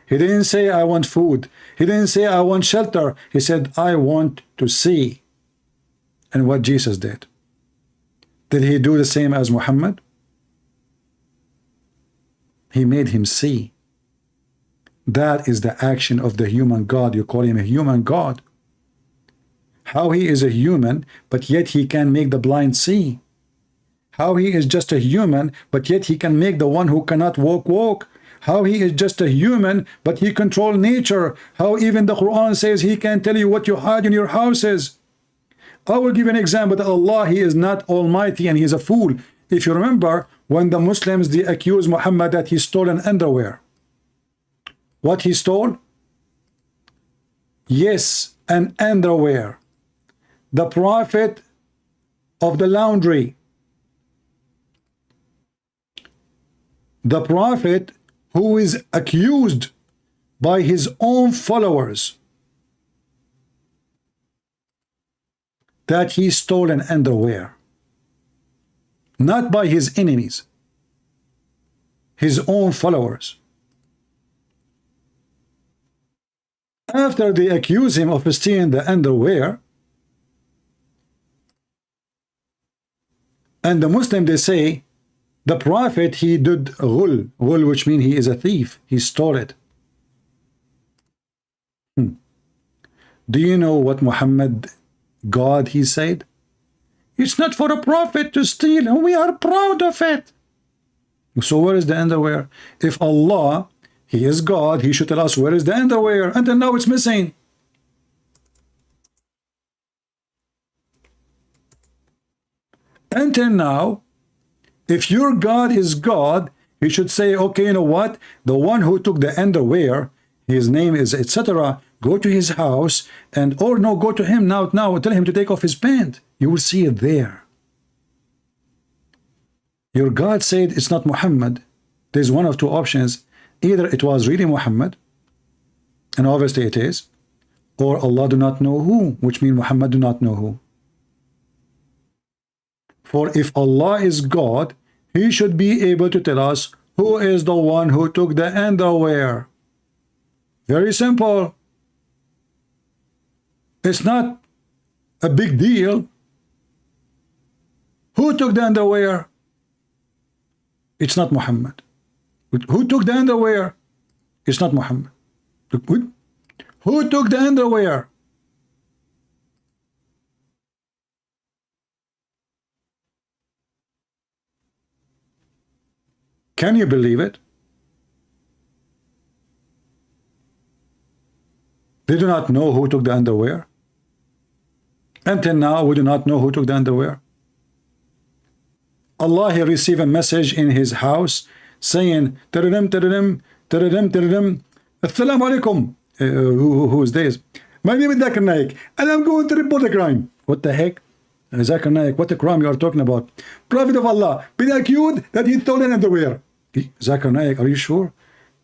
He didn't say, I want food. He didn't say, I want shelter. He said, I want to see. And what Jesus did? Did he do the same as Muhammad? He made him see. That is the action of the human God. You call him a human God. How he is a human, but yet he can make the blind see. How he is just a human, but yet he can make the one who cannot walk. How he is just a human, but he controls nature. How even the Quran says he can tell you what you hide in your houses. I will give you an example that Allah, he is not almighty and he is a fool. If you remember, when the Muslims, they accused Muhammad that he stole an underwear. What he stole? Yes, an underwear. The prophet of the laundry. The prophet who is accused by his own followers that he stole an underwear. Not by his enemies, his own followers. After they accuse him of stealing the underwear, and the Muslim, they say, the prophet, he did ghul, which means he is a thief, he stole it. Do you know what Muhammad, God, he said? It's not for a prophet to steal, and we are proud of it. So where is the underwear? If Allah, he is God, he should tell us where is the underwear. Until now it's missing. Until now, if your God is God, he should say, okay, you know what? The one who took the underwear, his name is etc. Go to his house, and or no, go to him now, tell him to take off his pant. You will see it there. Your God said it's not Muhammad. There's one of two options. Either it was really Muhammad, and obviously it is, or Allah do not know who, which means Muhammad do not know who. For if Allah is God, He should be able to tell us who is the one who took the underwear. Very simple. It's not a big deal. Who took the underwear? It's not Muhammad. Who took the underwear? It's not Muhammad. Who took the underwear? Can you believe it? They do not know who took the underwear. Until now, we do not know who took the underwear. Allah, He received a message in His house saying, Taradim, taradim, taradim, taradim, Assalamu alaikum. Who is this? My name is Zakir Naik, and I'm going to report a crime. What the heck? Zakir Naik, what a crime you are talking about? Prophet of Allah, been accused that he stole an underwear. Zakir Naik, are you sure?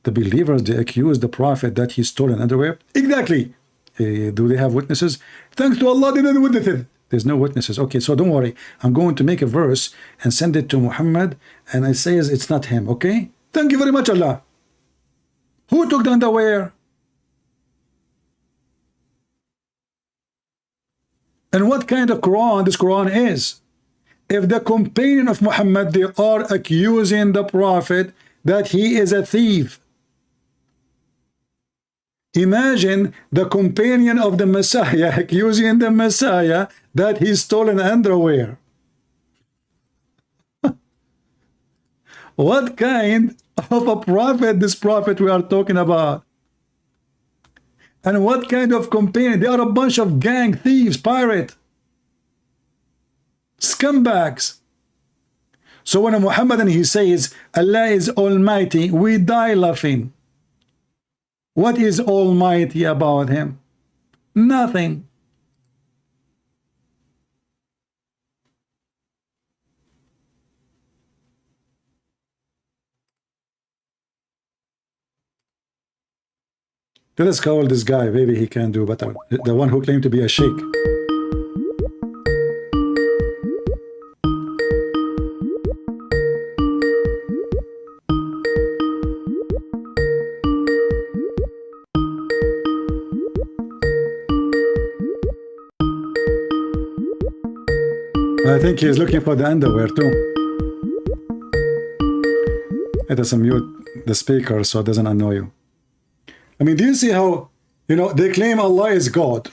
The believers, they accuse the Prophet that he stole an underwear? Exactly. Do they have witnesses? Thanks to Allah, they don't have witnesses. There's no witnesses. Okay, so don't worry. I'm going to make a verse and send it to Muhammad, and it says it's not him, okay? Thank you very much, Allah. Who took the underwear? And what kind of Quran this Quran is? If the companion of Muhammad, they are accusing the Prophet that he is a thief. Imagine the companion of the Messiah accusing the Messiah that he stole an underwear. What kind of a prophet this prophet we are talking about? And what kind of companion? They are a bunch of gang thieves, pirate, scumbags. So when Muhammad and he says Allah is almighty, we die laughing. What is almighty about him? Nothing. Let us call this guy, maybe he can do better. The one who claimed to be a sheikh. I think he is looking for the underwear too. Let us mute the speaker so it doesn't annoy you. I mean, do you see how, they claim Allah is God.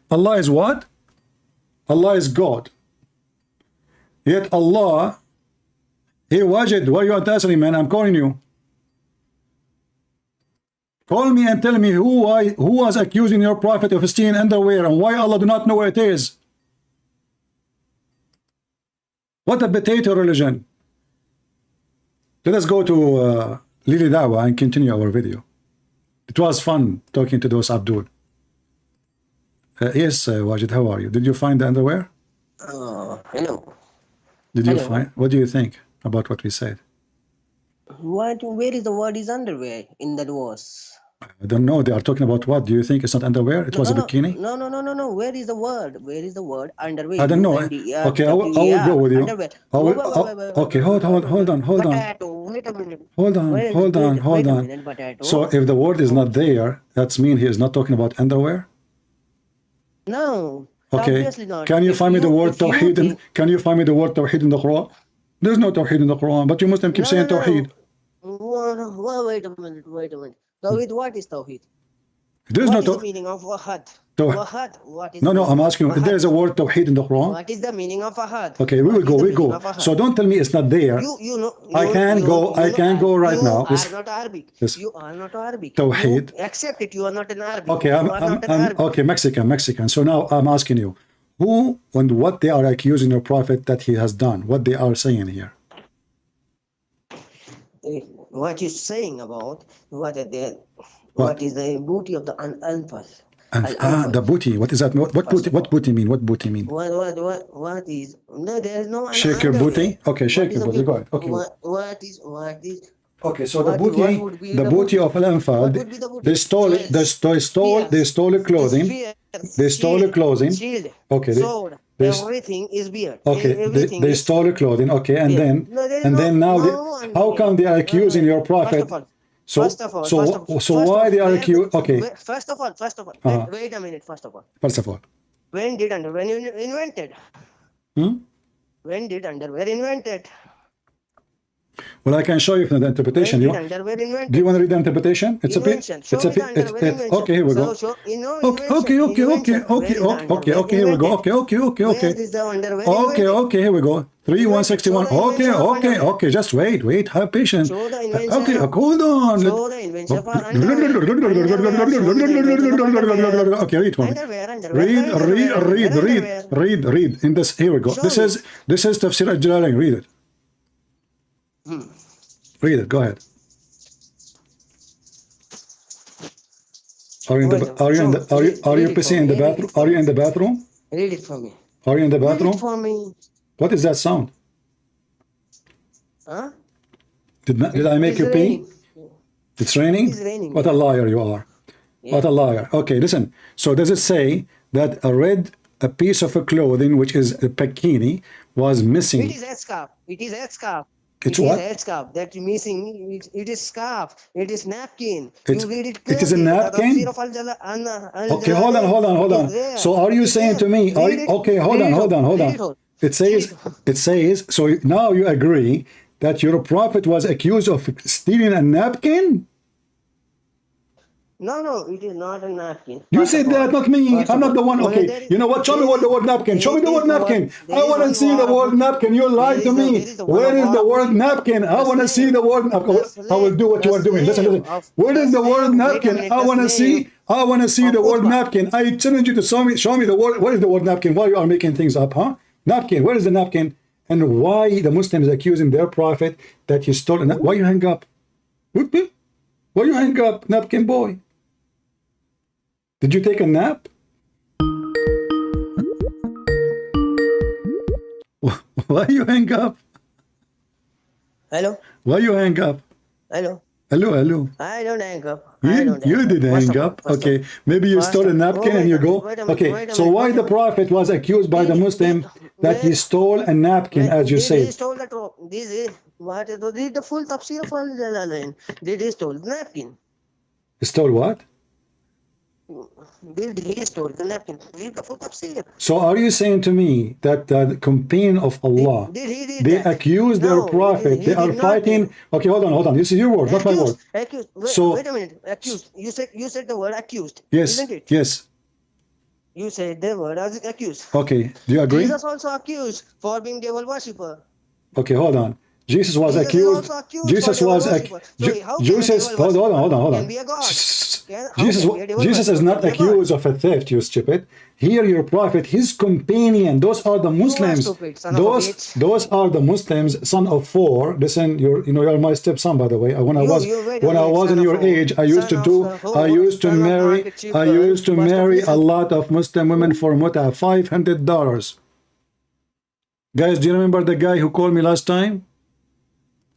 Allah is what? Allah is God. Yet Allah, hey Wajid, why are you not answering, man? I'm calling you. Call me and tell me who was accusing your prophet of stealing underwear and why Allah do not know where it is. What a potato religion. Let us go to Lily Dawah and continue our video. It was fun talking to those Abdul. Yes, Wajid, how are you? Did you find the underwear? Hello. Did you find? What do you think about what we said? Where is the word is underwear in that verse? I don't know. They are talking about what? Do you think it's not underwear? It was a bikini? No. Where is the word? Where is the word underwear? I don't know. Okay, I will go with you. Okay, hold on. Wait a minute. Hold on. So if the word is not there, that's mean he is not talking about underwear? No. Okay. Obviously not. Can you find me the word Tawheed? Can you find me the word Tawheed in the Quran? There's no Tawheed in the Quran, but you Muslims keep saying Tawheed. Wait a minute. Tawheed, what is Tawheed? There's What no is the meaning of Wahad? Tawheed. Wahad, what is No, the I'm meaning asking you, of if there is a word Tawheed in the Quran? What is the meaning of Ahad? Okay, we go. So don't tell me it's not there. I can go right now. You are not Arabic. Yes. You are not Arabic. Tawheed. You accept it. You are not an Arabic. Okay, You are not an Arabic. okay, Mexican. So now I'm asking you, who and what they are accusing your prophet that he has done? What they are saying here? What you're saying about what is the booty of the Anfal? And the booty. What is that? What booty? What booty mean? What booty mean? What is? No, there is no. Shake your booty. Okay, shake your booty. Go ahead. Okay. What is? Okay, so the What booty, would be the the booty booty? of Al-Anfal, What would be the booty? they stole it. They stole clothing. They stole clothing. Shield, Okay, sword, they- everything is beard. Okay, Everything they is stole clothing. Okay, and beard. then No, there is now no how come they are accusing your prophet? First of all, So why they are accused? Okay, First of all, Uh-huh. wait a minute. First of all, first of all, when you invented? hmm? When did underwear invented? Well, I can show you from the interpretation. When did underwear invented? Do you want to read the interpretation? It's Invention. Show me the underwear invention. okay. Here we go. So, Okay, invention. okay. Here we go. Okay. Where is the underwear Okay, invented? here we go. 3161. Show the invention of underwear. Okay. Just wait. Have patience. Show the invention Okay, of- hold on. Show the invention for underwear. Okay, read for me. Underwear. Read. In this, here we go. Show This is Tafsir al-Jalalain. Read it. Read it. Go ahead. Are you pissing in the bathroom? Are you in the bathroom? Read it for me. Are you in the Read bathroom? it for me. What is that sound? Huh? Did I make It's you pee? raining. It's raining? It's raining. What a liar you are. What a liar. Okay, listen. So does it say that a piece of a clothing, which is a bikini, was missing? It is a scarf. It is a scarf. It's It is what? a scarf that you missing. It is scarf. It is napkin. It's- you read it it is a clearly. The napkin? tafsir of Okay, hold on. is there. So are you It's saying there. to me, Read it. okay, hold Read on. Read it all. It says, so now you agree that your prophet was accused of stealing a napkin? No, it is not a napkin. You First said of that, all- not me. first I'm of not the all, one. well, Okay, there is- you know what? Show me what the word napkin. Show me the word napkin. I want to see the word napkin. You lied to me. Where is the word napkin? I want to see the word napkin. I will do what you are doing. Listen. Where is the word napkin? I want to see. I want to see the word napkin. I challenge you to show me the word. What is the word napkin? Why you are making things up, huh? Napkin. Where is the napkin? And why the Muslims accusing their prophet that he stole? Why you hang up? Why you hang up, napkin boy? Did you take a nap? Why you hang up? Hello? Why you hang up? Hello? Hello. I don't hang up. You did hang up. Okay, maybe you stole a napkin and you go. Okay, so why the prophet was accused by the Muslim that he stole a napkin, as you They said? stole that. This is what? This is the full tafsir of Al-Jalalain. They stole the napkin. He stole what? He stole the napkin. Read the full tafsir. So are you saying to me that the companion of Allah, Did he did they that? accuse their No, prophet, he they are did not fighting? do. Okay, hold on. This is your word, not my word. Accused. So- Wait a minute. Accused. You said the word accused. Yes, Isn't it? yes. You said the word as accused. Okay, do you agree? Jesus also accused for being devil worshipper. Okay, hold on. Jesus was Jesus is accused. also accused Jesus for was devil accused. worshipper. So how can a Jesus. devil Hold worshipper on. can be a god? How Jesus. can be a devil Jesus is worshipper? not Can be a god? accused of a theft. You stupid. Here, your prophet, his companion. Those are the Muslims. stupid, son of a bitch. Those are the Muslims. Son of four. Listen, you're my stepson, by the way. When I You- was you wait a when I minute, was in son your of a- age, I used to son do. of a- I used to son of marry. market cheap I girl. used to First of marry a all- lot of Muslim women for muta, $500. Guys, do you remember the guy who called me last time?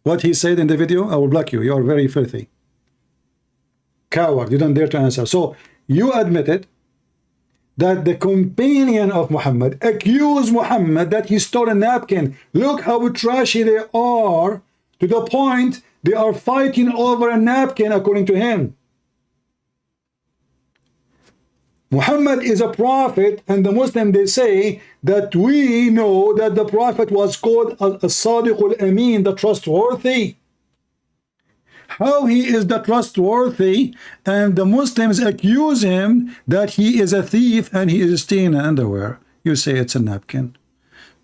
What he said in the video? I will block you. You are very filthy. Coward. You don't dare to answer. So you admitted that the companion of Muhammad accused Muhammad that he stole a napkin. Look how trashy they are, to the point they are fighting over a napkin according to him. Muhammad is a prophet, and the Muslim, they say that we know that the prophet was called as-Sadiq al-Amin, the trustworthy. How he is the trustworthy, and the Muslims accuse him that he is a thief and he is stealing underwear. You say it's a napkin.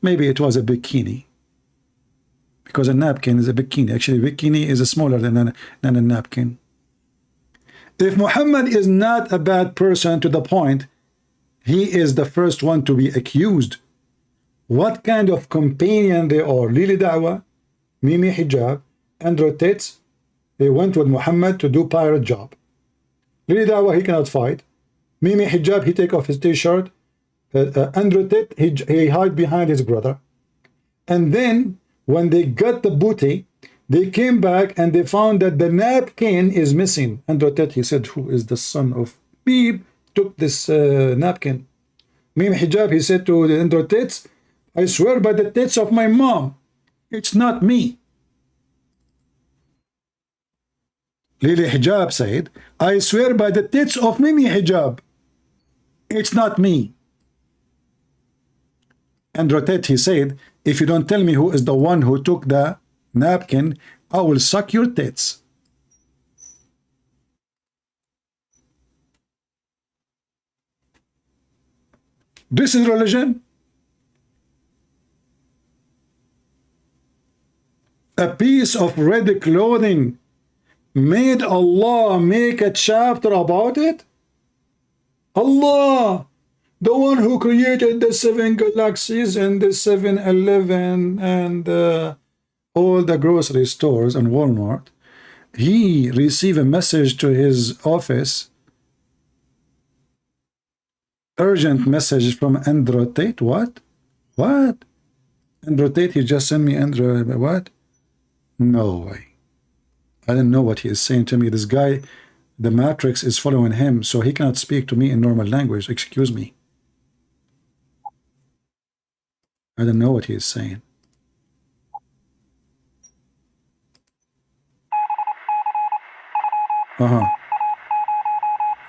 Maybe it was a bikini, because a napkin is a bikini. Actually, bikini is smaller than a napkin. If Muhammad is not a bad person to the point he is the first one to be accused, what kind of companion they are? Lily Dawah, Mimi Hijab, Andrew Tate, they went with Muhammad to do pirate job. Lily Dawah, he cannot fight. Mimi Hijab, he take off his t-shirt. Andrew Tate, he hide behind his brother. And then when they got the booty, they came back and they found that the napkin is missing. Andrew Tate, he said, who is the son of Beep, took this napkin. Mimi Hijab, he said to the Andrew Tate, I swear by the tits of my mom, it's not me. Lily Hijab said, I swear by the tits of Mimi Hijab, it's not me. Andrew Tate, he said, if you don't tell me who is the one who took the napkin, I will suck your tits. This is religion. A piece of red clothing made Allah make a chapter about it? Allah, the one who created the 7 galaxies and the 7-Eleven and all the grocery stores and Walmart, he received a message to his office, urgent message from Andrew Tate. What? What? Andrew Tate, he just sent me Andrew, what? No way. I don't know what he is saying to me. This guy, the matrix is following him, so he cannot speak to me in normal language. Excuse me. I don't know what he is saying.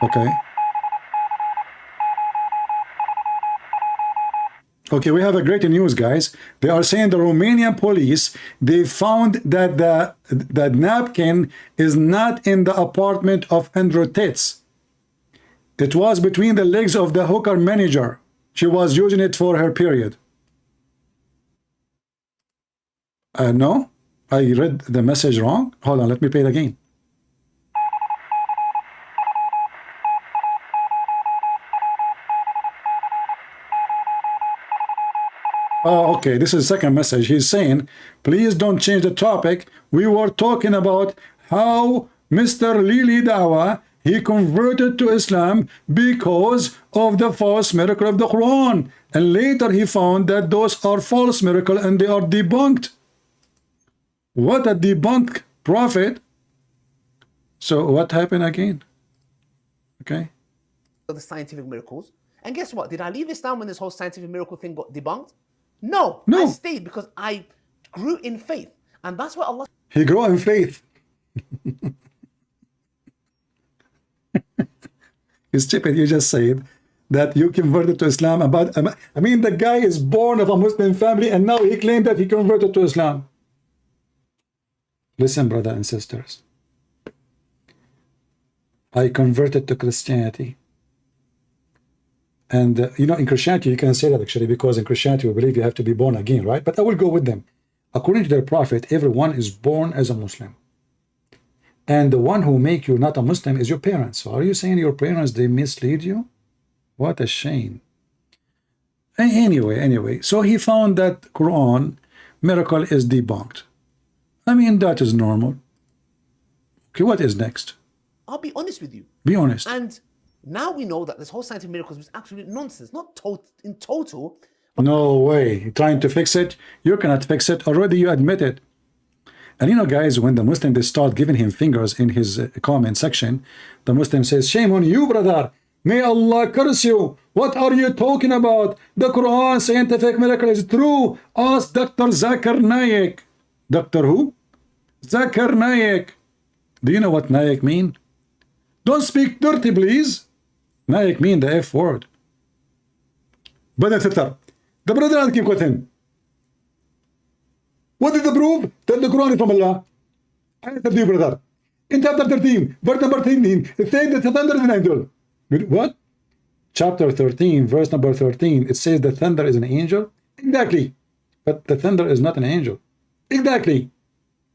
Okay. Okay, we have a great news, guys. They are saying the Romanian police, they found that the napkin is not in the apartment of Andrew Tate. It was between the legs of the hooker manager. She was using it for her period. No, I read the message wrong. Hold on, let me play it again. Oh, okay, this is the second message. He's saying, please don't change the topic. We were talking about how Mr. Lili Dawah, he converted to Islam because of the false miracle of the Quran. And later he found that those are false miracles and they are debunked. What a debunked prophet. So what happened again? Okay. The scientific miracles. And guess what? Did I leave Islam when this whole scientific miracle thing got debunked? No. I stayed because I grew in faith. And that's what Allah... He grew in faith. It's stupid. You just said that you converted to Islam. I mean, the guy is born of a Muslim family and now he claimed that he converted to Islam. Listen, brother and sisters. I converted to Christianity. And, you know, in Christianity, you can say that actually, because in Christianity, we believe you have to be born again, right? But I will go with them. According to their prophet, everyone is born as a Muslim. And the one who make you not a Muslim is your parents. So are you saying your parents, they mislead you? What a shame. Anyway, so he found that Quran miracle is debunked. I mean, that is normal. Okay, what is next? I'll be honest with you. Be honest. And now we know that this whole scientific miracles was absolute nonsense. Not in total. No way. You're trying to fix it? You cannot fix it. Already you admit it. And you know, guys, when the Muslim, they start giving him fingers in his comment section, the Muslim says, shame on you, brother. May Allah curse you. What are you talking about? The Quran scientific miracle is true. Ask Dr. Zakir Naik. Dr. who? Zakir Naik. Do you know what Naik mean? Don't speak dirty, please. Naik mean the F word. Brother Sister, the brother asking question. What is the proof that the Quran is from Allah? I answer to you, brother. In chapter 13, verse number 13, it says that the thunder is an angel. What? Chapter 13, verse number 13, it says the thunder is an angel? Exactly. But the thunder is not an angel. Exactly.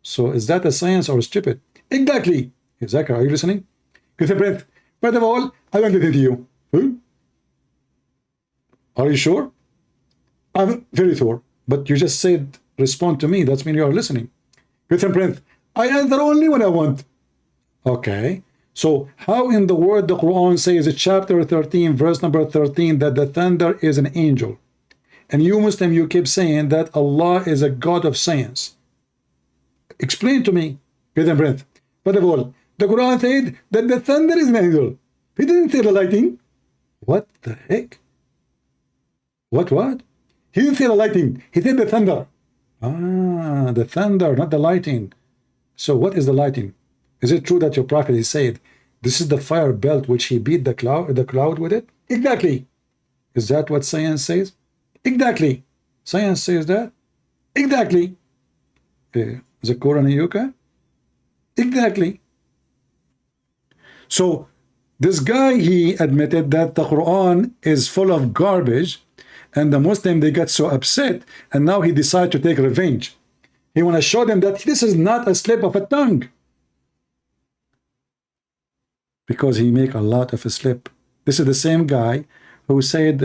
So is that a science or stupid? Exactly. Zakir, are you listening? First of all, I don't listen to you. Are you sure? I'm very sure. But you just said, respond to me. That means you are listening. Listen, Prince, I answer only when I want. Okay. So how in the word the Quran says, chapter 13, verse number 13, that the thunder is an angel? And you Muslim, you keep saying that Allah is a God of science. Explain to me. Get a breath. First of all, the Quran said that the thunder is an angel. He didn't say the lightning. What the heck? What? He didn't say the lightning. He said the thunder. Ah, the thunder, not the lightning. So what is the lightning? Is it true that your prophet he said, this is the fire belt which he beat the cloud with it? Exactly. Is that what science says? Exactly. Science says that? Exactly. The Quran Yuka? Exactly. So this guy, he admitted that the Quran is full of garbage, and the Muslim, they got so upset, and now he decided to take revenge. He want to show them that this is not a slip of a tongue, because he make a lot of a slip. This is the same guy who said,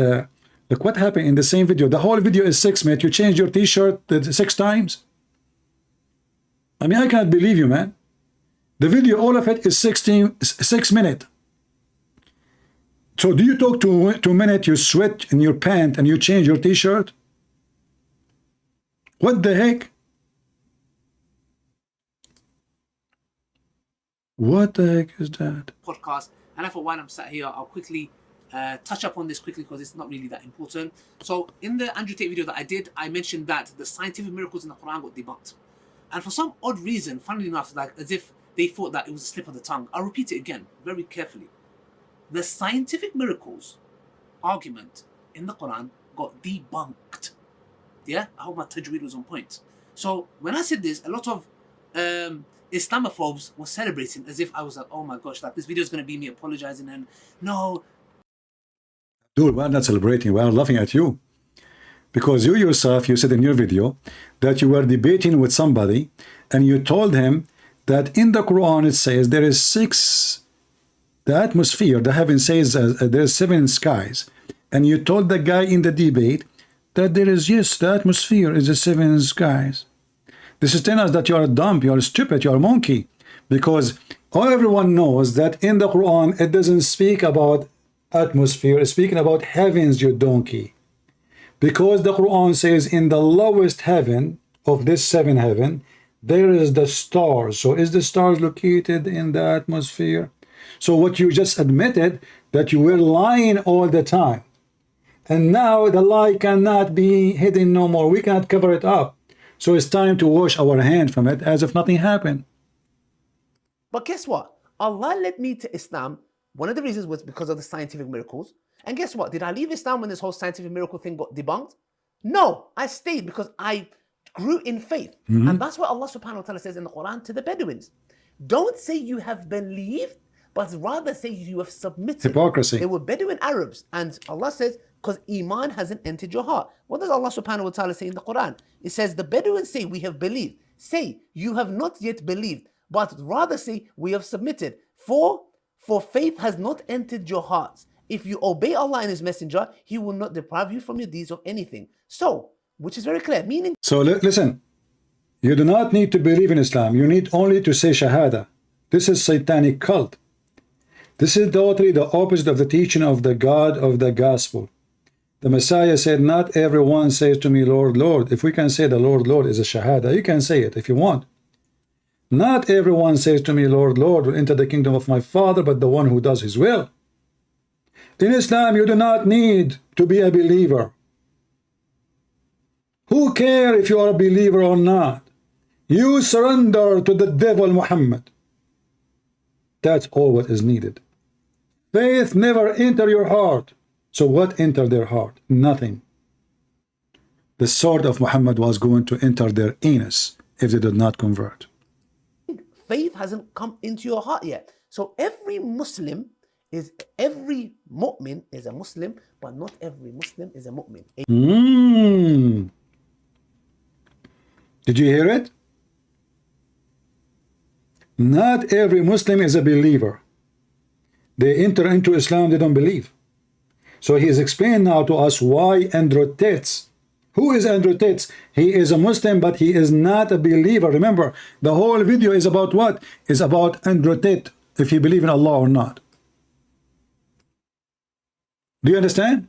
look what happened in the same video. The whole video is 6 minutes. You changed your t-shirt 6 times. I mean, I can't believe you, man. The video, all of it is 6 minutes. So do you talk 2 minutes, you sweat in your pant and you change your t-shirt? What the heck? What the heck is that? Podcast, and I thought while I'm sat here, I'll quickly touch up on this quickly because it's not really that important. So in the Andrew Tate video that I did, I mentioned that the scientific miracles in the Quran got debunked. And for some odd reason, funnily enough, like as if they thought that it was a slip of the tongue. I'll repeat it again, very carefully. The scientific miracles argument in the Quran got debunked. Yeah, I hope my tajweed was on point. So when I said this, a lot of Islamophobes were celebrating as if I was like, oh my gosh, like this video is going to be me apologizing, and no. Dude, we're not celebrating, we're laughing at you. Because you yourself, you said in your video that you were debating with somebody and you told him that in the Quran it says there is 6, the atmosphere, the heaven says there's 7 skies. And you told the guy in the debate that there is, yes, the atmosphere is the 7 skies. This is telling us that you are dumb, you are stupid, you are a monkey. Because everyone knows that in the Quran it doesn't speak about atmosphere, it's speaking about heavens, you donkey. Because the Quran says in the lowest heaven of this 7 heaven, there is the stars. So is the stars located in the atmosphere? So what you just admitted, that you were lying all the time. And now the lie cannot be hidden no more. We cannot cover it up. So it's time to wash our hand from it as if nothing happened. But guess what? Allah led me to Islam. One of the reasons was because of the scientific miracles. And guess what? Did I leave Islam when this whole scientific miracle thing got debunked? No, I stayed because I grew in faith. And that's what Allah subhanahu wa ta'ala says in the Quran to the Bedouins. Don't say you have believed, but rather say you have submitted. Hypocrisy. They were Bedouin Arabs. And Allah says, because Iman hasn't entered your heart. What does Allah subhanahu wa ta'ala say in the Quran? It says, the Bedouins say, we have believed. Say, you have not yet believed, but rather say, we have submitted. For faith has not entered your hearts. If you obey Allah and His Messenger, He will not deprive you from your deeds of anything. So, which is very clear, meaning... So listen, you do not need to believe in Islam. You need only to say Shahada. This is satanic cult. This is totally the opposite of the teaching of the God of the gospel. The Messiah said, not everyone says to me, Lord, Lord. If we can say the Lord, Lord is a Shahada, you can say it if you want. Not everyone says to me, Lord, Lord, will enter the kingdom of my Father, but the one who does His will. In Islam, you do not need to be a believer. Who cares if you are a believer or not? You surrender to the devil Muhammad. That's all what is needed. Faith never enter your heart. So what entered their heart? Nothing. The sword of Muhammad was going to enter their anus if they did not convert. faith hasn't come into your heart yet. So every mu'min is a Muslim, but not every Muslim is a mu'min. Did you hear it? Not every Muslim is a believer. They enter into Islam, they don't believe. So he is explaining now to us why Andrew Tate. Who is Andrew Tate? He is a Muslim, but he is not a believer. Remember, the whole video is about what? Is about Andrew Tate. if he believes in Allah or not. Do you understand?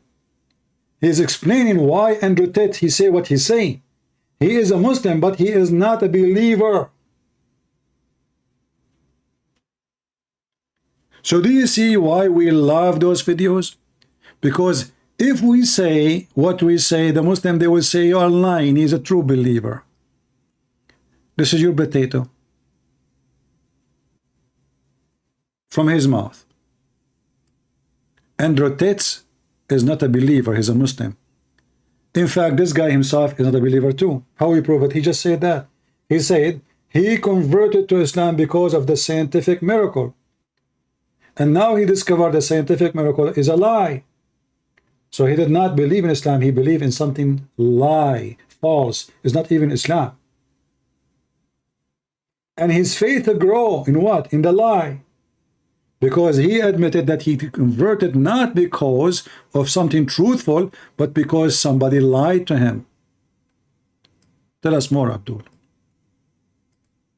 He's explaining why Andrew Tate, he say what he's saying. He is a Muslim, but he is not a believer. So do you see why we love those videos? Because if we say what we say, the Muslim, they will say you are lying, he's a true believer. This is your potato from his mouth. Andrew Tate is not a believer, he's a Muslim. In fact, this guy himself is not a believer too. How we prove it? He just said that. He said he converted to Islam because of the scientific miracle. And now he discovered the scientific miracle is a lie. So he did not believe in Islam, he believed in something lie, false. It's not even Islam. And his faith grew in what? In the lie. Because he admitted that he converted not because of something truthful, but because somebody lied to him. Tell us more, Abdul.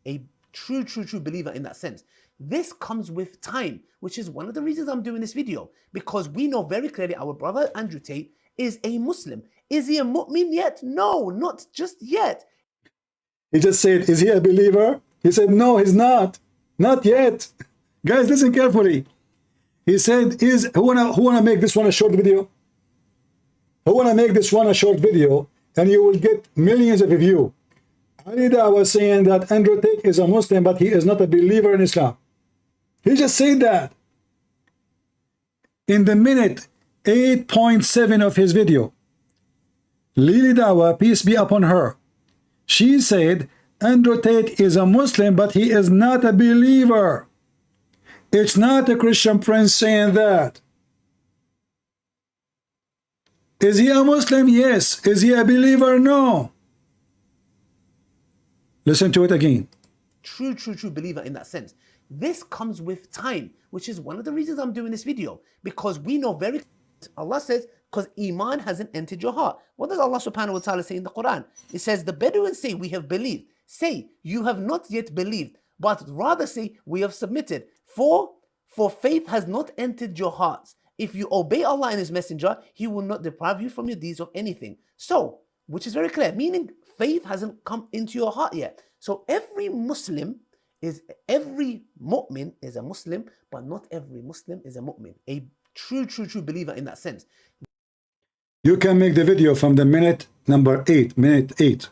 A true believer in that sense. This comes with time, which is one of the reasons I'm doing this video, because we know very clearly our brother Andrew Tate is a Muslim. Is he a mu'min yet? No, not just yet. He just said, is he a believer? He said, no, he's not. Not yet. Guys, listen carefully. He said, who wanna make this one a short video? Who wanna make this one a short video, and you will get millions of views. Alida was saying that Andrew Tate is a Muslim, but he is not a believer in Islam. He just said that. In the minute 8.7 of his video, Lily Dawah, peace be upon her, she said, Andrew Tate is a Muslim, but he is not a believer. It's not a Christian prince saying that. Is he a Muslim? Yes. Is he a believer? No. Listen to it again. True believer in that sense. This comes with time, which is one of the reasons I'm doing this video, because we know very, Allah says, because Iman hasn't entered your heart. What does Allah subhanahu wa ta'ala say in the Quran? It says, the Bedouins say, we have believed. Say, you have not yet believed, but rather say, we have submitted. For faith has not entered your hearts. If you obey Allah and His Messenger, He will not deprive you from your deeds of anything. So, which is very clear, meaning faith hasn't come into your heart yet. So every mu'min is a Muslim, but not every Muslim is a mu'min. A true believer in that sense. You can make the video from the minute 8,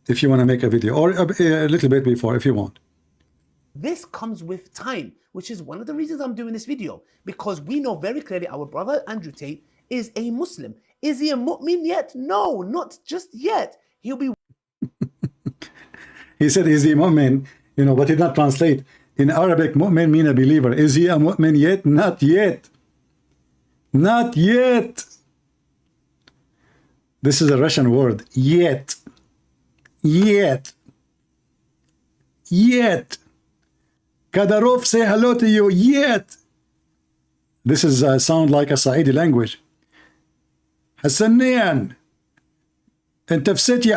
if you want to make a video, or a little bit before if you want. This comes with time, which is one of the reasons I'm doing this video, because we know very clearly our brother Andrew Tate is a Muslim. Is he a mu'min yet? No, not just yet. He'll be. He said, is he a mu'min? You know, but he did not translate. In Arabic, mu'min mean a believer. Is he a mu'min yet? Not yet. Not yet. This is a Russian word. Yet. Yet. Yet. Kadarov, say hello to you. Yet. This is sound like a Saidi language. حسنين انت في ست يا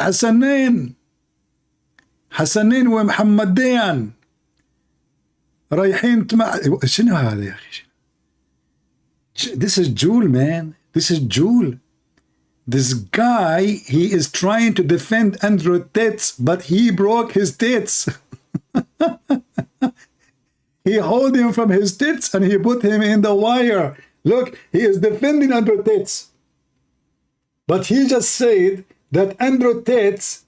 حسنين ومحمدين رايحين شنو هذا يا اخي؟ This is Jewel, man. This is Jewel. This guy, he is trying to defend Andrew Tate, but he broke his tits. He held him from his tits and he put him in the wire. Look, he is defending Andrew Tate. But he just said that Andrew Tate,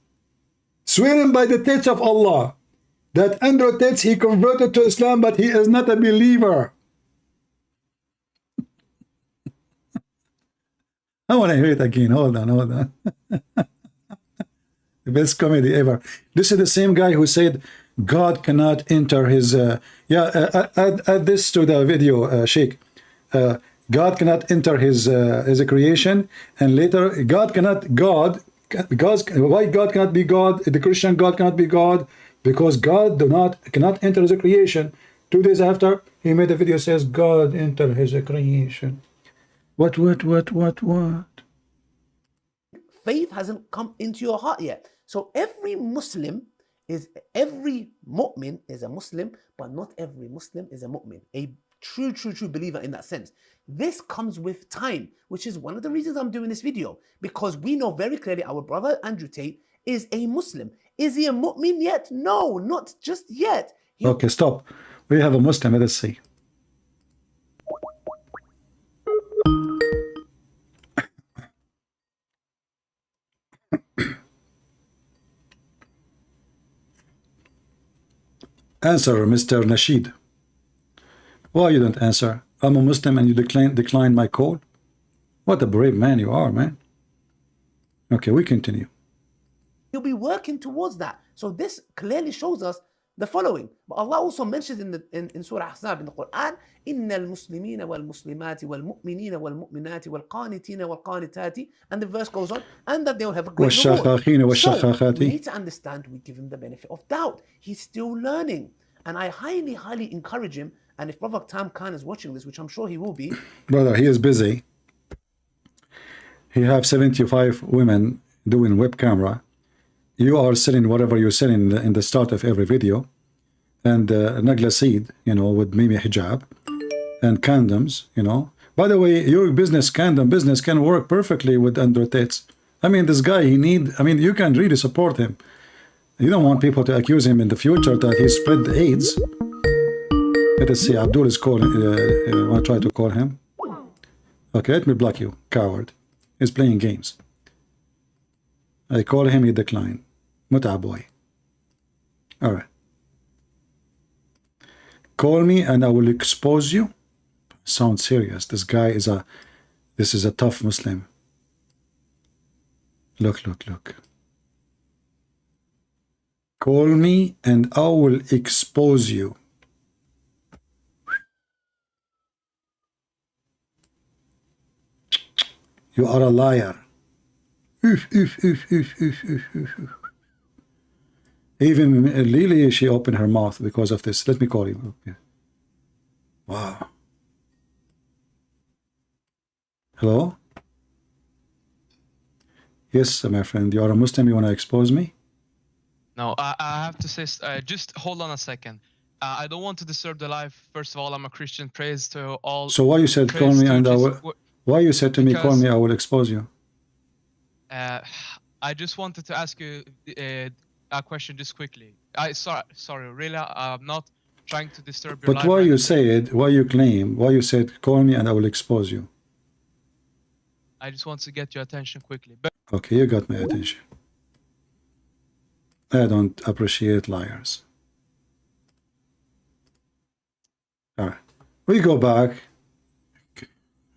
swearing by the tits of Allah, that Andrew Tate, he converted to Islam, but he is not a believer. I want to hear it again. Hold on. The best comedy ever. This is the same guy who said God cannot enter his... add this to the video, Sheikh. God cannot enter his creation, and later why God cannot be God? The Christian God cannot be God because God cannot enter his creation. 2 days after, he made a video says God enter his creation. What? Faith hasn't come into your heart yet. So every Muslim is every mu'min is a Muslim, but not every Muslim is a mu'min. A true believer in that sense. This comes with time, which is one of the reasons I'm doing this video, because we know very clearly our brother Andrew Tate is a Muslim. Is he a mu'min yet? No, not just yet. Okay, stop. We have a Muslim. Let us see. Answer, Mr. Nasheed. Why you don't answer? I'm a Muslim and you decline my call? What a brave man you are, man. Okay, we continue. He'll be working towards that. So this clearly shows us the following. But Allah also mentions in Surah Ahzab in the Quran, إِنَّ الْمُسْلِمِينَ وَالْمُسْلِمَاتِ وَالْمُؤْمِنِينَ وَالْمُؤْمِنَاتِ وَالْقَانِتِينَ وَالْقَانِتَاتِ, and the verse goes on, and that they will have a great reward. So we need to understand, we give him the benefit of doubt. He's still learning. And I highly encourage him, and if Brother Tam Khan is watching this, which I'm sure he will be. Brother, he is busy. He have 75 women doing web camera. You are selling whatever you're selling in the start of every video, and nagla seed, you know, with maybe hijab and condoms, you know. By the way, your condom business can work perfectly with Andrew Tate. I mean, this guy, you can really support him. You don't want people to accuse him in the future that he spread the AIDS. Let us see, Abdul is calling. I want to try to call him. Okay, let me block you, coward. He's playing games. I call him, he declined. Muta boy. All right. Call me and I will expose you. Sound serious. This guy is this is a tough Muslim. Look. Call me and I will expose you. You are a liar. Even Lily, she opened her mouth because of this. Let me call you. Wow. Hello? Yes, my friend. You are a Muslim. You want to expose me? No, I have to say, just hold on a second. I don't want to disturb the life. First of all, I'm a Christian. Praise to all. So why you said call me and I will? Why you said to me call me? I will expose you. I just wanted to ask you a question just quickly. Sorry, really, I'm not trying to disturb your life. But why you said? Why you claim? Why you said call me and I will expose you? I just want to get your attention quickly. But okay, you got my attention. I don't appreciate liars. All right, we go back.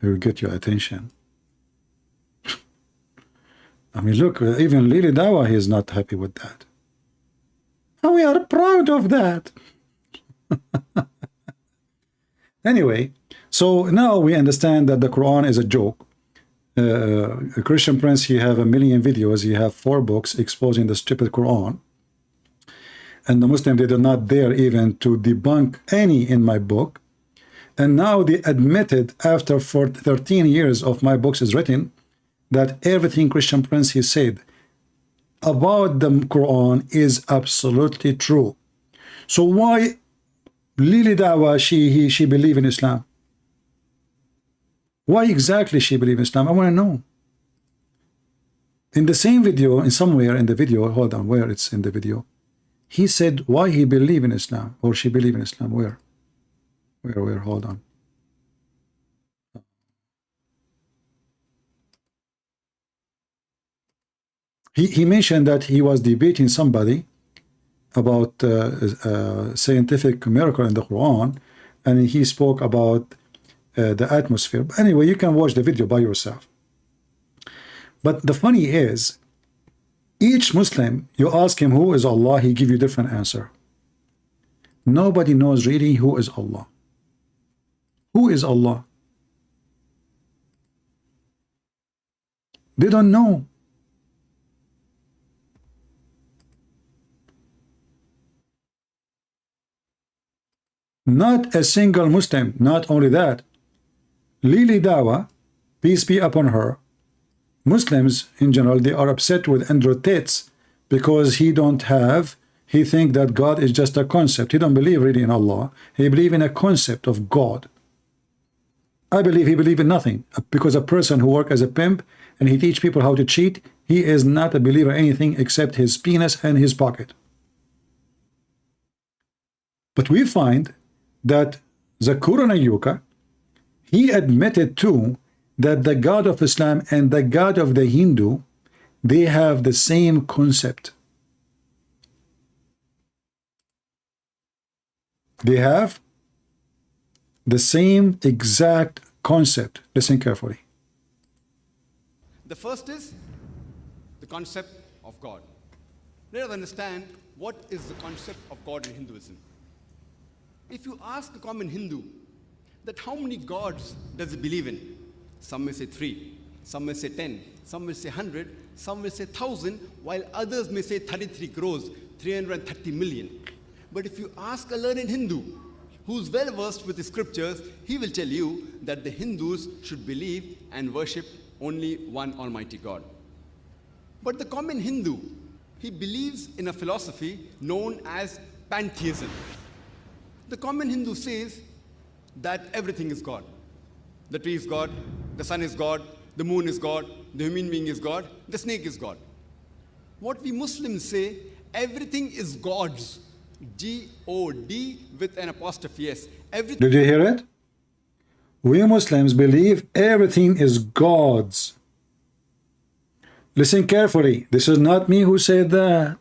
We'll get your attention. I mean, look, even Lily Dawah, he is not happy with that. And we are proud of that. Anyway, so now we understand that the Quran is a joke. A Christian Prince, he have 1 million videos. He have 4 books exposing the stupid Quran. And the Muslim, they did not dare even to debunk any in my book. And now they admitted, after 13 years of my books is written, that everything Christian Prince he said about the Quran is absolutely true. So why Lily Dawah, she believe in Islam? Why exactly she believe in Islam? I want to know. In the same video, in somewhere in the video, hold on, where it's in the video, he said why he believe in Islam, or she believe in Islam. Where, hold on. He mentioned that he was debating somebody about scientific miracle in the Quran, and he spoke about the atmosphere. But anyway, you can watch the video by yourself. But the funny is, each Muslim, you ask him who is Allah, he give you different answer. Nobody knows really who is Allah. Who is Allah? They don't know. Not a single Muslim. Not only that, Lily Dawah, peace be upon her, Muslims in general, they are upset with Andrew Tate because he don't have he think that God is just a concept. He don't believe really in Allah. He believe in a concept of God. I believe he believe in nothing, because a person who work as a pimp and he teach people how to cheat, he is not a believer in anything except his penis and his pocket. But we find that Zakur Nayuka, he admitted too that the God of Islam and the God of the Hindu, they have the same concept. They have the same exact concept. Listen carefully. The first is the concept of God. Let us understand what is the concept of God in Hinduism. If you ask a common Hindu that how many gods does he believe in, some may say 3, some may say 10, some may say 100, some may say 1,000, while others may say 33 crores, 330 million. But if you ask a learned Hindu who's well versed with the scriptures, he will tell you that the Hindus should believe and worship only one Almighty God. But the common Hindu, he believes in a philosophy known as pantheism. The common Hindu says that everything is God. The tree is God, the sun is God, the moon is God, the human being is God, the snake is God. What we Muslims say, everything is God's. G-O-D with an apostrophe S. Everything. Did you hear it? We Muslims believe everything is God's. Listen carefully. This is not me who said that.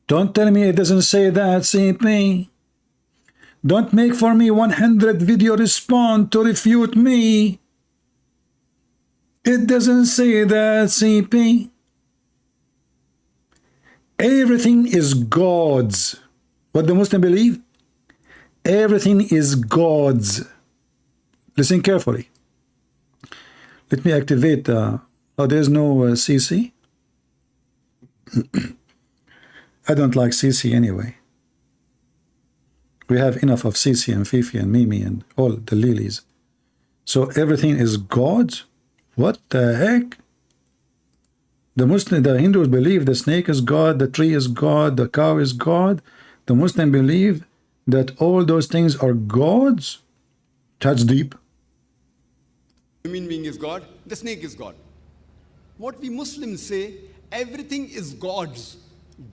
Don't tell me it doesn't say that, CP. Don't make for me 100 video respond to refute me. It doesn't say that, CP. Everything is God's. What the Muslim believe? Everything is God's. Listen carefully. Let me activate. Oh, there's no CC. I don't like CC anyway. We have enough of CC and Fifi and Mimi and all the lilies. So everything is God's? What the heck? The Hindus believe the snake is God, the tree is God, the cow is God. The Muslim believe that all those things are God's. That's deep. The human being is God, the snake is God. What we Muslims say, everything is God's.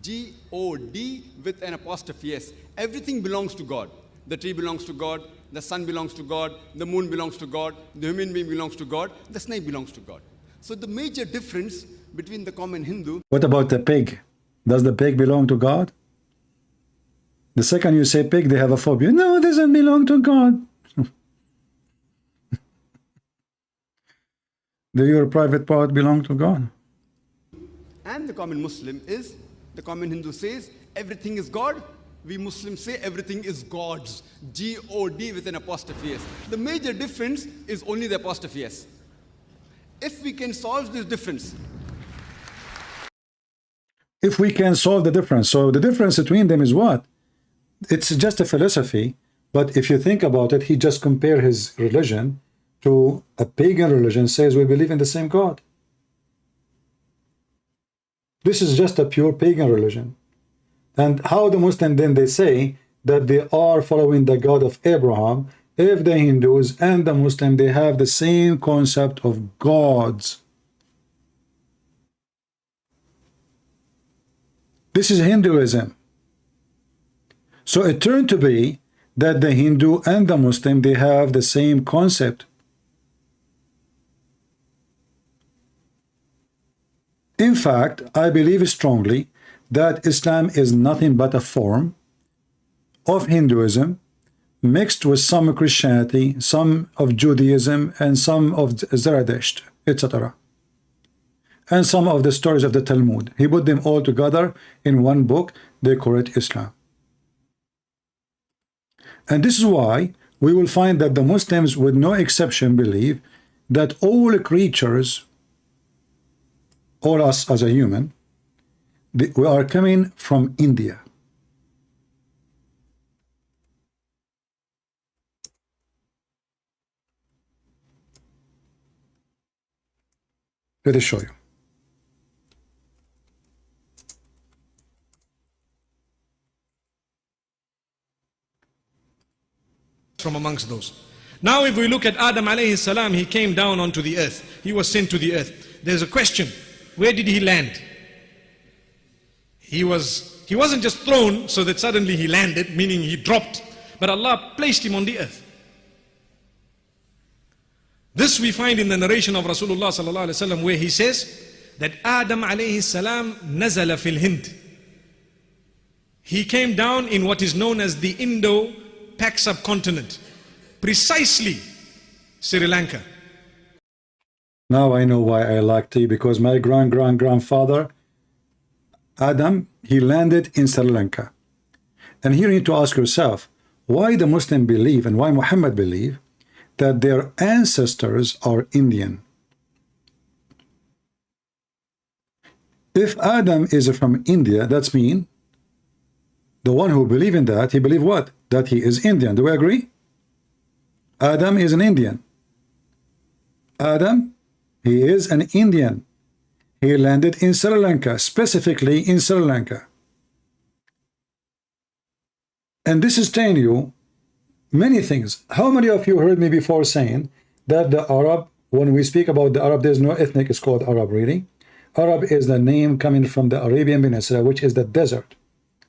G-O-D with an apostrophe S. Everything belongs to God. The tree belongs to God, the sun belongs to God, the moon belongs to God, the human being belongs to God, the snake belongs to God. So the major difference between the common Hindu. What about the pig? Does the pig belong to God? The second you say pig, they have a phobia. No, it doesn't belong to God. Do your private part belong to God? And the common Muslim is, the common Hindu says, everything is God. We Muslims say everything is God's. G-O-D with an apostrophe S. The major difference is only the apostrophe S. If we can solve this difference. If we can solve the difference. So the difference between them is what? It's just a philosophy. But if you think about it, he just compared his religion to a pagan religion, says we believe in the same God. This is just a pure pagan religion. And how the Muslim then they say that they are following the God of Abraham, if the Hindus and the Muslim, they have the same concept of gods. This is Hinduism. So it turned to be that the Hindu and the Muslim, they have the same concept. In fact, I believe strongly that Islam is nothing but a form of Hinduism mixed with some Christianity, some of Judaism, and some of Zoroaster, etc. And some of the stories of the Talmud. He put them all together in one book. They call it Islam. And this is why we will find that the Muslims, with no exception, believe that all creatures, all us as a human, we are coming from India. Let me show you. from amongst those. Now if we look at Adam alayhi salam, he came down onto the earth. He was sent to the earth. There's a question. Where did he land? He wasn't just thrown so that suddenly he landed, meaning he dropped, but Allah placed him on the earth. This we find in the narration of Rasulullah sallallahu alaihi wasallam, where he says that Adam alayhi salam nazala fil Hind. He came down in what is known as the Indo-Pak subcontinent, precisely Sri Lanka. Now I know why I like tea, because my grandfather Adam, he landed in Sri Lanka. And here you need to ask yourself, why the Muslim believe and why Muhammad believe that their ancestors are Indian? If Adam is from India, that's mean the one who believe in that, he believe what? That he is Indian. Do we agree? Adam is an Indian. Adam, he is an Indian. He landed in Sri Lanka, specifically in Sri Lanka. And this is telling you many things. How many of you heard me before saying that the Arab, when we speak about the Arab, there's no ethnic is called Arab, really? Arab is the name coming from the Arabian Peninsula, which is the desert.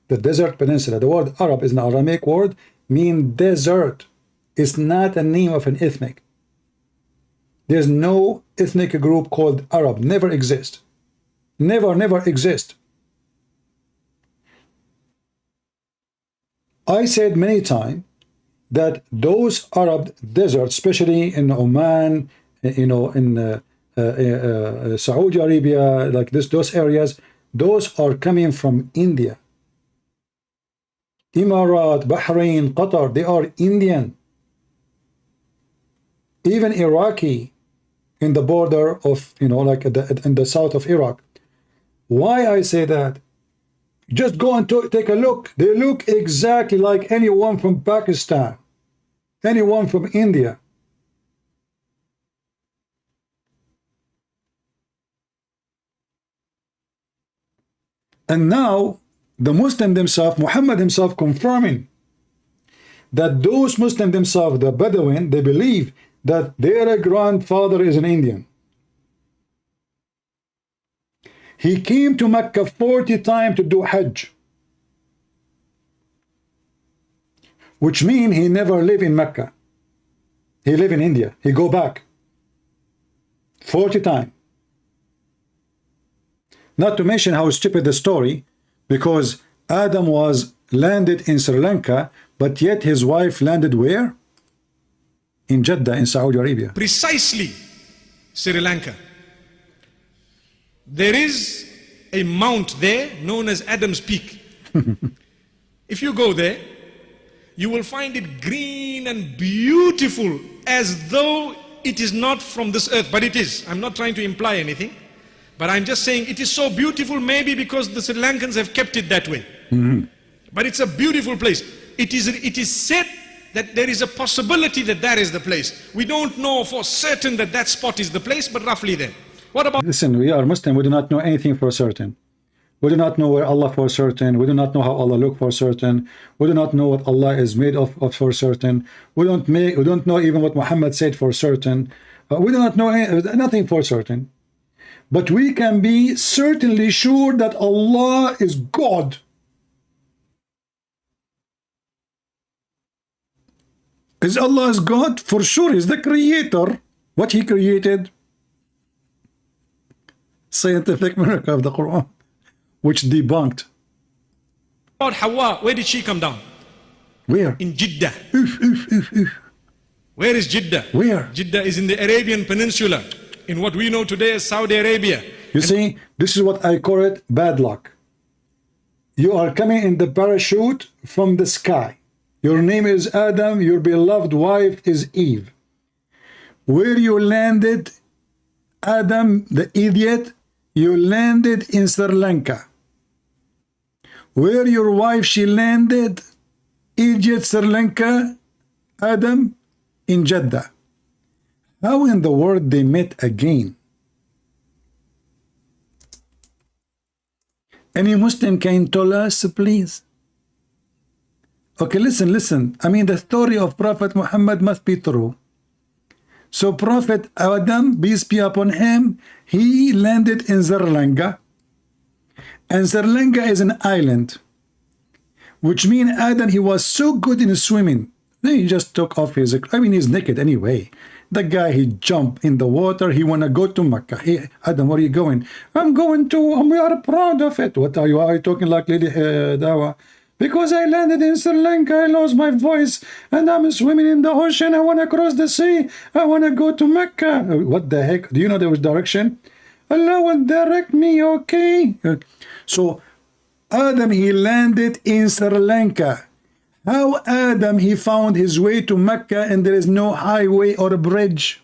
The desert peninsula. The word Arab is an Aramaic word, mean desert. It's not a name of an ethnic. There's no ethnic group called Arab. Never exist. Never exist. I said many times that those Arab deserts, especially in Oman, you know, in Saudi Arabia, like those areas, those are coming from India. Emirat, Bahrain, Qatar, they are Indian. Even Iraqi in the border of, you know, like in the south of Iraq. Why I say that? Just go and take a look. They look exactly like anyone from Pakistan, anyone from India. And now the Muslim themselves, Muhammad himself, confirming that those Muslims themselves, the Bedouin, they believe that their grandfather is an Indian. He came to Mecca 40 times to do Hajj, which means he never lived in Mecca. He lived in India. He go back 40 times. Not to mention how stupid the story, because Adam was landed in Sri Lanka, but yet his wife landed where? In Jeddah, in Saudi Arabia. Precisely Sri Lanka. There is a mount there known as Adam's Peak. If you go there, you will find it green and beautiful, as though it is not from this earth, but it is. I'm not trying to imply anything, but I'm just saying it is so beautiful, maybe because the Sri Lankans have kept it that way. But it's a beautiful place. It is said that there is a possibility that that is the place. We don't know for certain that that spot is the place, but roughly there. What about... Listen, we are Muslim. We do not know anything for certain. We do not know where Allah for certain. We do not know how Allah look for certain. We do not know what Allah is made of for certain. We don't know even what Muhammad said for certain. We do not know nothing for certain. But we can be certainly sure that Allah is God. Is Allah is God? For sure, He's the creator. What He created? Scientific miracle of the Quran, which debunked. About Hawa, where did she come down? Where? In Jeddah. Oof. Where is Jeddah? Where? Jeddah is in the Arabian Peninsula, in what we know today as Saudi Arabia. You see, this is what I call it bad luck. You are coming in the parachute from the sky. Your name is Adam, your beloved wife is Eve. Where you landed, Adam, the idiot, you landed in Sri Lanka. Where your wife, she landed, idiot, Sri Lanka, Adam, in Jeddah. How in the world they met again? Any Muslim can tell us, please? Okay, listen. I mean, the story of Prophet Muhammad must be true. So Prophet Adam, peace be upon him, he landed in Sri Lanka. And Sri Lanka is an island, which means Adam, he was so good in swimming. Then he just took off his, I mean, he's naked anyway. The guy, he jumped in the water. He want to go to Mecca. Hey, Adam, where are you going? I'm going to, we are proud of it. What are you talking like Lady Dawah? Because I landed in Sri Lanka, I lost my voice, and I'm swimming in the ocean. I want to cross the sea. I want to go to Mecca. What the heck? Do you know there was direction? Allah will direct me, okay? So Adam, he landed in Sri Lanka. How Adam, he found his way to Mecca and there is no highway or a bridge?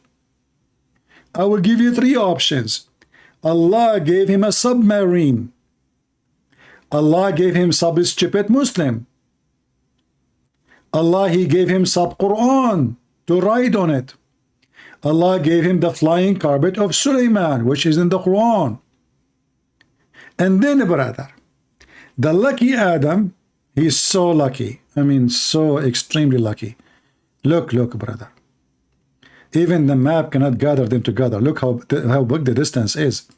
I will give you three options. Allah gave him a submarine. Allah gave him sub-stupid Muslim. Allah, he gave him sub-Quran to ride on it. Allah gave him the flying carpet of Sulaiman, which is in the Quran. And then, brother, the lucky Adam, he's so lucky. I mean, so extremely lucky. Look, brother. Even the map cannot gather them together. Look how big the distance is.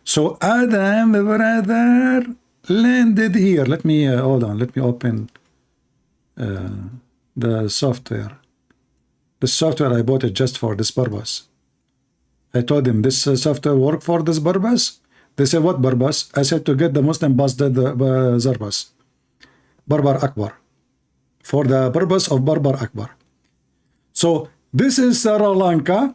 So Adam, brother, landed here. Let me, hold on. Let me open the software. The software, I bought it just for this purpose. I told them this software work for this purpose. They said, what purpose? I said, to get the Muslim busted Zarbas. Barbar Akbar. For the purpose of Barbar Akbar. So this is Sri Lanka,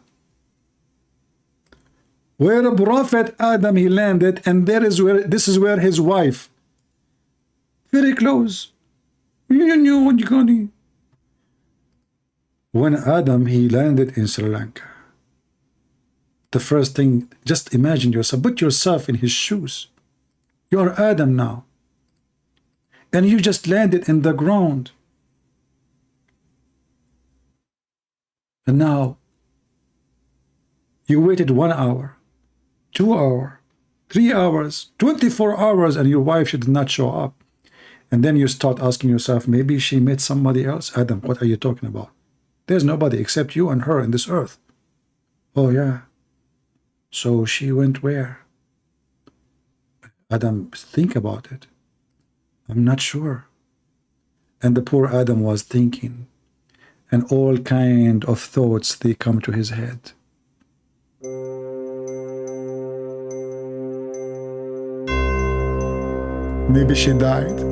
where Prophet Adam, he landed, and this is where his wife, very close. When Adam, he landed in Sri Lanka, the first thing, just imagine yourself, put yourself in his shoes. You are Adam now. And you just landed in the ground. And now, you waited 1 hour, 2 hours, 3 hours, 24 hours, and your wife, she did not show up. And then you start asking yourself, maybe she met somebody else. Adam, what are you talking about? There's nobody except you and her in this earth. Oh, yeah. So she went where? Adam, think about it. I'm not sure. And the poor Adam was thinking, and all kind of thoughts, they come to his head. Maybe she died.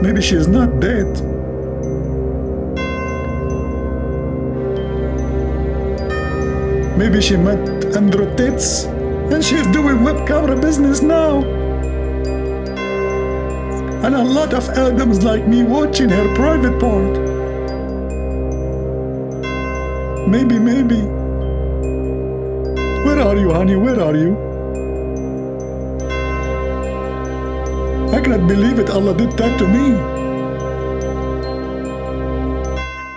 Maybe she is not dead. Maybe she met Andrew Tate and she's doing web camera business now. And a lot of Adams like me watching her private part. Maybe. Where are you, honey? Where are you? I cannot believe it. Allah did that to me.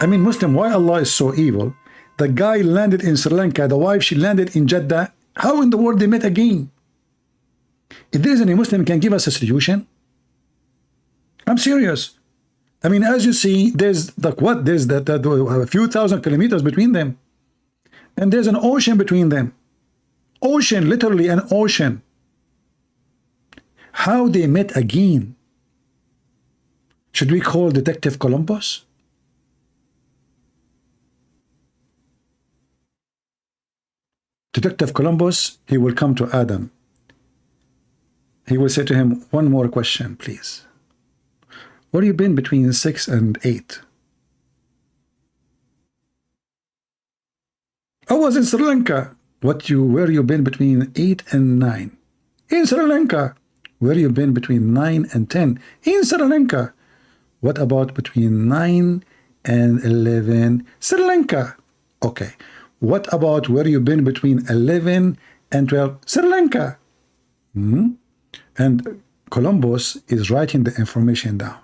I mean, Muslim, why Allah is so evil? The guy landed in Sri Lanka, the wife, she landed in Jeddah. How in the world they met again? If there is any Muslim can give us a solution, I'm serious. I mean, as you see, there's like what? There's a few thousand kilometers between them. And there's an ocean between them. Ocean, literally an ocean. How they met again? Should we call Detective Columbus? Detective Columbus, he will come to Adam. He will say to him, one more question, please. Where have you been between 6 and 8? I was in Sri Lanka. Where you been between 8 and 9? In Sri Lanka. Where you been between 9 and 10? In Sri Lanka. What about between 9 and 11? Sri Lanka. Okay. What about where you been between 11 and 12? Sri Lanka. And Columbus is writing the information down.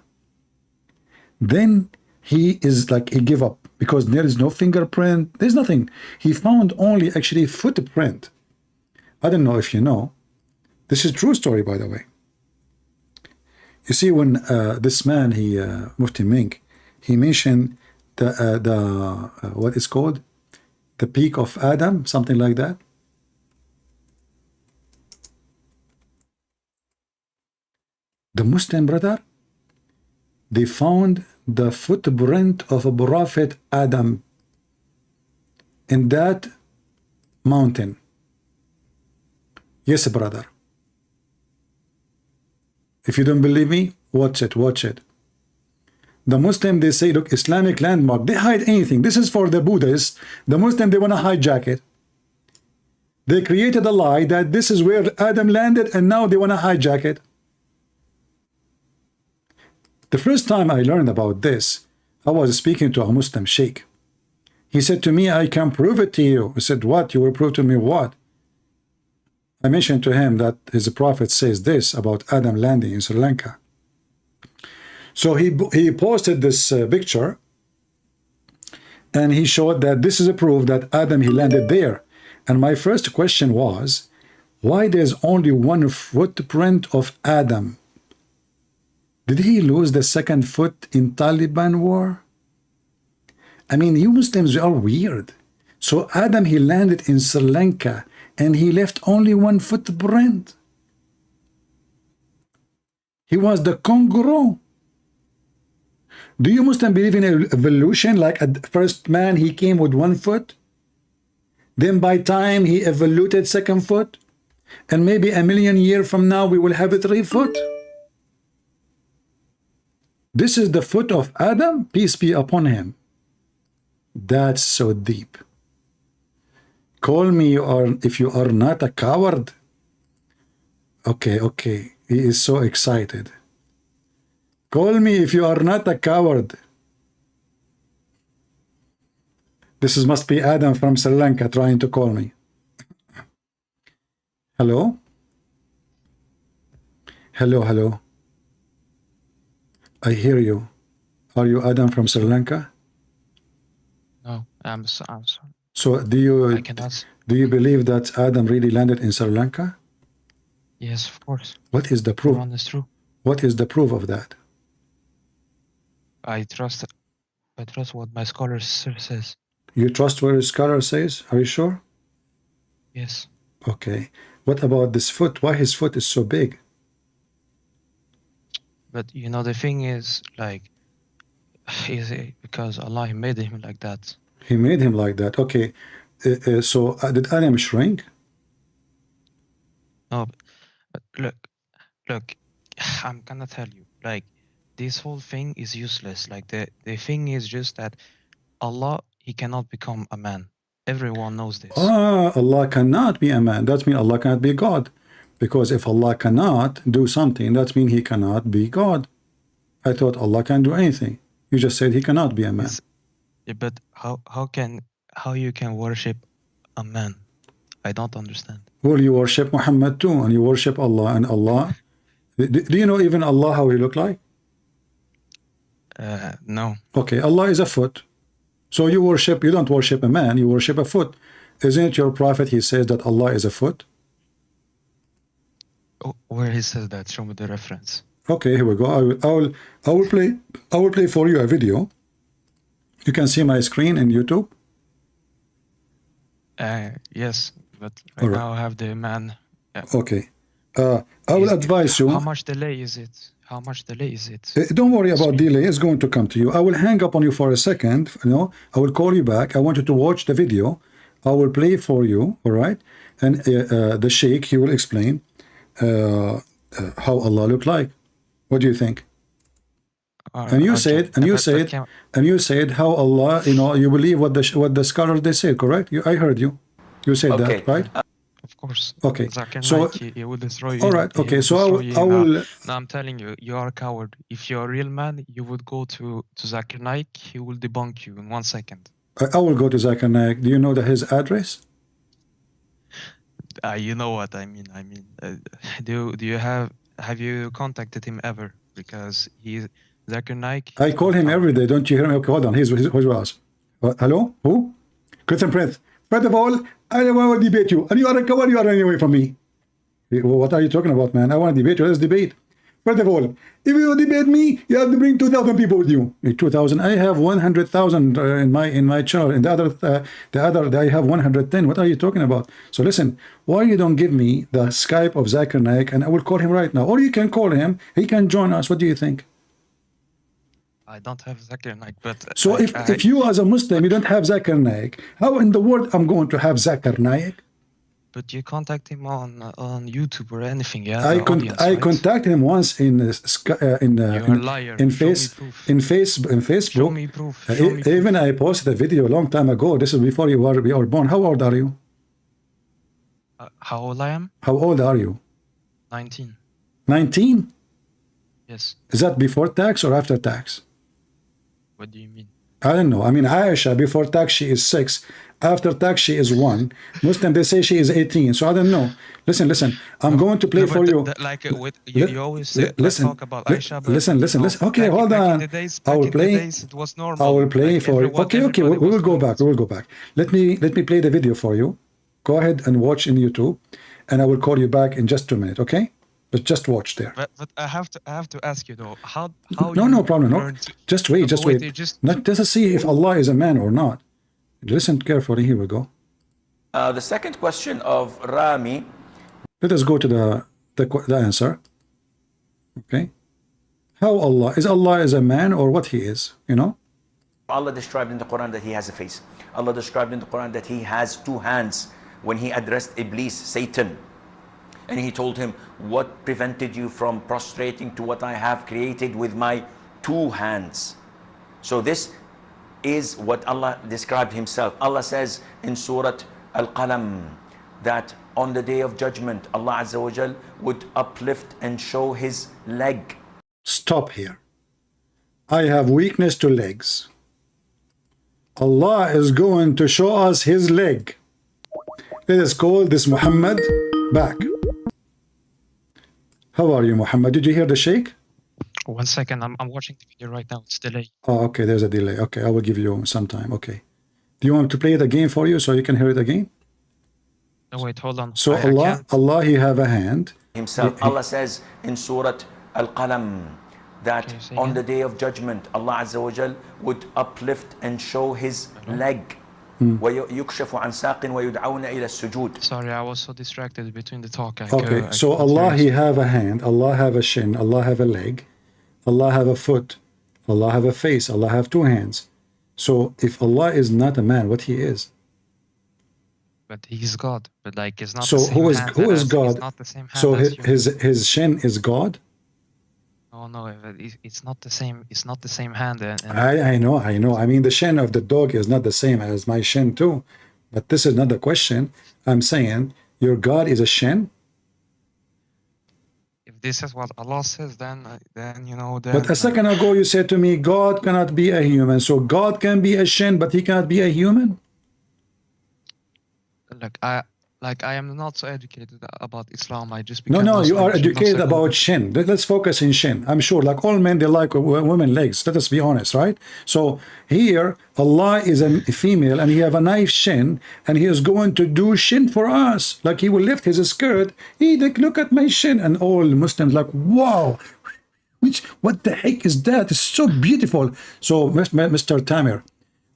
Then he is like, he gave up because there is no fingerprint. There's nothing. He found only actually footprint. I don't know if you know. This is true story, by the way. You see, when this man, Mufti Mink, he mentioned the what is called the peak of Adam, something like that. The Muslim brother, they found the footprint of a prophet Adam in that mountain. Yes, brother. If you don't believe me, watch it, watch it. The Muslim, they say, look, Islamic landmark, they hide anything. This is for the Buddhists. The Muslim, they want to hijack it. They created a lie that this is where Adam landed, and now they want to hijack it. The first time I learned about this, I was speaking to a Muslim sheikh. He said to me, I can prove it to you. I said, what? You will prove to me what? I mentioned to him that his prophet says this about Adam landing in Sri Lanka. So he posted this picture, and he showed that this is a proof that Adam, he landed there. And my first question was, why there's only one footprint of Adam? Did he lose the second foot in Taliban war? I mean, you Muslims are weird. So Adam, he landed in Sri Lanka, and he left only one footprint. He was the kangaroo. Do you Muslims believe in evolution? Like at first man, he came with one foot. Then by time he evolved second foot. And maybe a million years from now, we will have a 3 foot. This is the foot of Adam, peace be upon him. That's so deep. Call me if you are not a coward. Okay, okay. He is so excited. Call me if you are not a coward. This must be Adam from Sri Lanka trying to call me. Hello? Hello, hello. I hear you. Are you Adam from Sri Lanka? No, I'm sorry. So I cannot. do you believe that Adam really landed in Sri Lanka? Yes, of course. What is the proof? Quran is true. What is the proof of that? I trust what my scholar says. You trust what a scholar says? Are you sure? Yes. Okay. What about this foot? Why his foot is so big? But you know, the thing is, like, is it because Allah made him like that? He made him like that. Okay. So did Adam shrink? No, but look, I'm gonna tell you, like, this whole thing is useless. Like, the thing is just that Allah, he cannot become a man. Everyone knows this. Allah cannot be a man. That means Allah cannot be God. Because if Allah cannot do something, that means he cannot be God. I thought Allah can do anything. You just said he cannot be a man. Yeah, but how you can worship a man? I don't understand. Well, you worship Muhammad too, and you worship Allah, and Allah. Do you know even Allah how he look like? No. Okay, Allah is a foot. So you don't worship a man, you worship a foot. Isn't it your prophet, he says that Allah is a foot? Oh, where he says that? Show me the reference. Okay, here we go. I will play for you a video. You can see my screen in YouTube. Yes, but right now I have the man. Yeah. Okay. I will advise you. How much delay is it? How much delay is it? Don't worry about delay. It's going to come to you. I will hang up on you for a second. I will call you back. I want you to watch the video. I will play for you. All right. And the sheikh, he will explain how Allah looked like. What do you think? And you said how Allah, you believe what the scholars they said, correct? I heard you. You said that, right? Of course. Okay. So he will destroy you. All right. Okay. So I will. Now I'm telling you, you are a coward. If you're a real man, you would go to Zakir Naik. He will debunk you in 1 second. I will go to Zakir Naik. Do you know his address? You know what I mean. Do you have you contacted him ever? Because he's Zakir Naik. I call him every day. Don't you hear me? Okay, hold on. Here's what else. Hello? Who? Christian Prince. First of all, I don't want to debate you. And you are a coward, you are running away from me. What are you talking about, man? I want to debate you. Let's debate. First of all, if you debate me, you have to bring 2,000 people with you. 2,000. I have 100,000 in my channel, and the other I have 110. What are you talking about? So listen, why you don't give me the Skype of Zakir Naik, and I will call him right now, or you can call him. He can join us. What do you think? I don't have Zakir Naik, but So if you as a Muslim you don't have Zakir Naik, how in the world I'm going to have Zakir Naik? but you contact him on YouTube or anything, yeah? I The audience, right? contacted him once in You're a liar. in Show me Facebook. proof. Show me proof. Show me proof. Even I posted a video a long time ago. This is before you were born. How old are you? How old I am? How old are you? 19. 19? Yes. Is that before tax or after tax? What do you mean? I don't know. I mean, Aisha, before tax, she is 6. After tax, she is 1. Muslim, they say she is 18. So I don't know. Listen. I'm going to play No, for but you. Like with you always say, let's talk about Aisha. But Listen. Okay, hold on. I will play. It was normal. I will play Like for you. everyone- Okay. everybody We will was go doing back. it. We will go back. Let me play the video for you. Go ahead and watch in YouTube, and I will call you back in just 2 minutes. Okay? But just watch there. But I have to ask you though, how No, you no problem. No, learn to- just wait. Just wait. Not just to see if Allah is a man or not. Listen carefully. Here we go. The second question of Rami. Let us go to the answer. Okay. How Allah is a man or what he is? You know. Allah described in the Quran that he has a face. Allah described in the Quran that he has 2 hands when he addressed Iblis, Satan. And he told him, what prevented you from prostrating to what I have created with my 2 hands? So this is what Allah described himself. Allah says in Surah Al-Qalam that on the day of judgment, Allah Azza wa Jal would uplift and show his leg. Stop here. I have weakness to legs. Allah is going to show us his leg. Let us call this Muhammad back. How are you, Muhammad? Did you hear the shake? 1 second, I'm watching the video right now. It's delayed. Oh, okay, there's a delay. Okay, I will give you some time. Okay. Do you want to play it again for you so you can hear it again? No, wait, hold on. So I can't. Allah, he have a hand. Himself. Allah says in Surah Al-Qalam that Can you say on again? the day of judgment, Allah Azza wa Jal would uplift and show his leg. وَيُكْشَفُ عَنْ سَاقٍ وَيُدْعَوْنَ إِلَى السُّجُودِ. Sorry, I was so distracted between the talk. Okay, so Allah, he have a hand. Allah have a shin. Allah have a leg. Allah have a foot. Allah have a face. Allah have 2 hands. So if Allah is not a man, what he is? But he's God. But like, it's not So the same who is hand God? It's not the same hand So as you. his shin is God? No, it's not the same. It's not the same hand. And I know. I mean, the shin of the dog is not the same as my shin too. But this is not the question. I'm saying your God is a shin. if this is what Allah says, then you know. Then, But a second ago you said to me, God cannot be a human. So God can be a shin, but he cannot be a human? I am not so educated about Islam. I just No, became you Muslim are a few months educated ago. about shin. Let's focus in shin. I'm sure, like all men, they like women legs. Let us be honest, right? So here, Allah is a female, and he have a nice shin, and he is going to do shin for us. Like he will lift his skirt. He like, look at my shin, and all Muslims like, wow, what the heck is that? It's so beautiful. So, Mr. Tamir,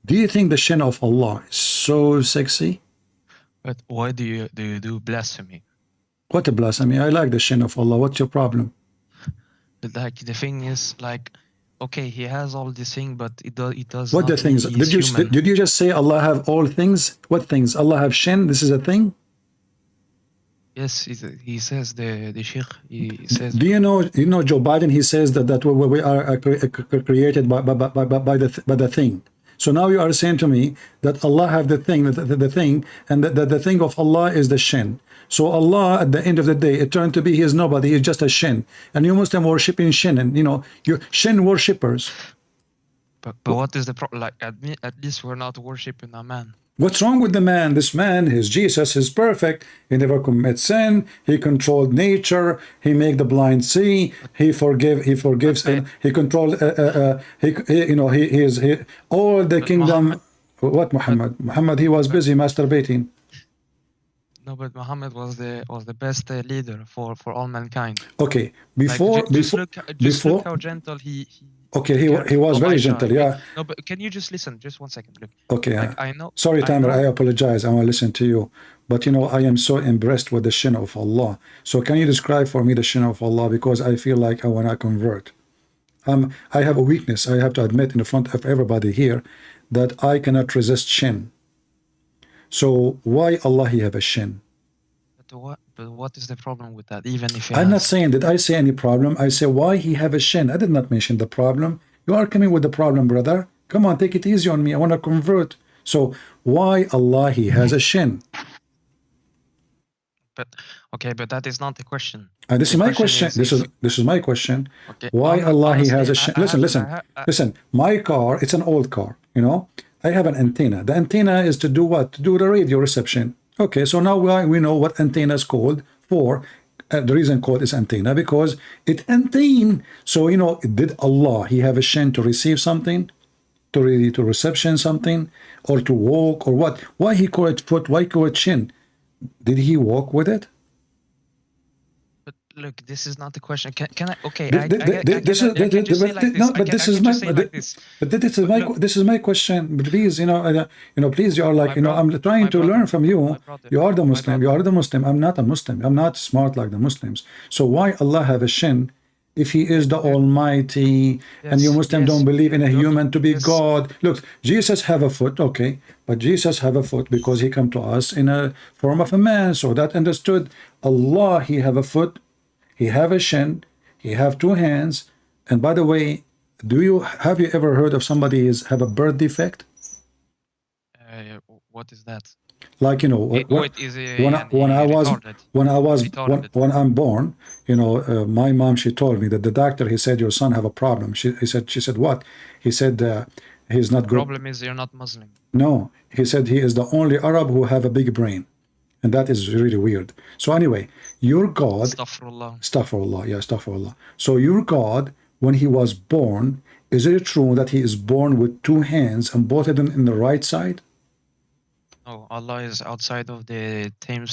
do you think the shin of Allah is so sexy? But why do you do blasphemy? What a blasphemy! I like the shin of Allah. What's your problem? Like the thing is, like, okay, he has all these things, but it does. What not the things? mean he's human. Did you just say Allah have all things? What things? Allah have shin? This is a thing? Yes, he says the Sheikh. He says. Do you know Joe Biden? He says that we are created by the thing. So now you are saying to me that Allah have the thing, and the thing of Allah is the shin. So Allah, at the end of the day, it turned to be He is nobody. He is just a shin. And you Muslim worshiping shin, and you're shin worshippers. But what is the problem? Like at least we're not worshiping a man. What's wrong with the man? This man, his Jesus, is perfect. He never commits sin. He controlled nature. He make the blind see. He forgives. He controls. He is all the kingdom. What Muhammad? Muhammad, he was busy masturbating. No, but Muhammad was the best leader for all mankind. Okay, Like just before, look how gentle he okay, cared he was for very Aisha. gentle, yeah. No, but can you just listen? Just 1 second. Look. Okay, Like I know. sorry, Tamer, I know. apologize. I want to listen to you. But you know, I am so impressed with the shin of Allah. So can you describe for me the shin of Allah? Because I feel like I want to convert. I have a weakness. I have to admit in front of everybody here that I cannot resist shin. So why Allah he have a shin? But what is the problem with that? Even if I'm not saying, did I say any problem? I say why he have a shin. I did not mention the problem. You are coming with the problem, brother. Come on, take it easy on me. I want to convert. So why Allah he has a shin? But okay, but that is not the question. This is my question. This is my question. Okay, why Allah he has a shin? Listen. My car, it's an old car. You know, I have an antenna. The antenna is to do what? To do the radio reception. Okay, so now we know what antenna is called for. The reason called is antenna because it antenna. So you know, did Allah he have a shin to receive something, to reception something, or to walk or what? Why he call it foot? Why call it shin? Did he walk with it? But look, this is not the question. Can I? Okay, this is my question. Please, please, you are like, I'm trying to learn from you. You are the Muslim. You are the Muslim. I'm not a Muslim. I'm not smart like the Muslims. So why Allah have a shin? If he is the Almighty, and you Muslim don't believe in a human to be God. Look, Jesus have a foot, okay, but Jesus have a foot because he come to us in a form of a man, so that understood. Allah, he have a foot, he have a shin, he have two hands. And by the way, have you ever heard of somebody have a birth defect? What is that? Like when I'm born, my mom, she told me that the doctor, he said your son have a problem. She said what? He said he's not good. The problem is you're not Muslim. No, he said he is the only Arab who have a big brain, and that is really weird. So anyway, your God, astaghfirullah. So your God, when he was born, is it true that he is born with two hands and both of them in the right side? No, Allah is outside of the time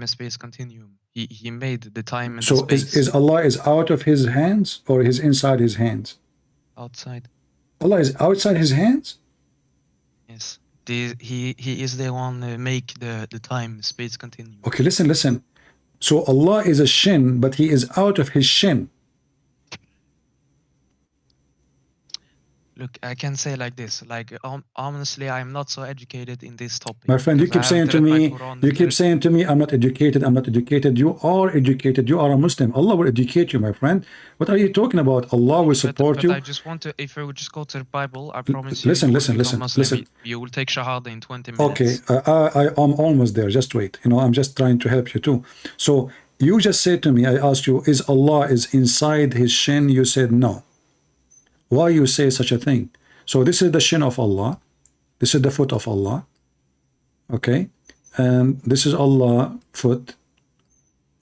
and space continuum. He made the time and space. So is Allah is out of his hands or is inside his hands? Outside. Allah is outside his hands? Yes. He is the one who make the time space continuum. Okay, listen. So Allah is a shin, but he is out of his shin. Look, I can say like this, like honestly, I'm not so educated in this topic. My friend, you keep saying to me, I'm not educated. You are educated. You are a Muslim. Allah will educate you, my friend. What are you talking about? Allah will support you. I just want to, if I would just go to the Bible, I promise listen. You will take Shahada in 20 minutes. Okay, I'm almost there. Just wait. I'm just trying to help you too. So you just said to me, I asked you, is Allah is inside his shin? You said no. Why you say such a thing? So this is the shin of Allah. This is the foot of Allah. Okay. And this is Allah foot.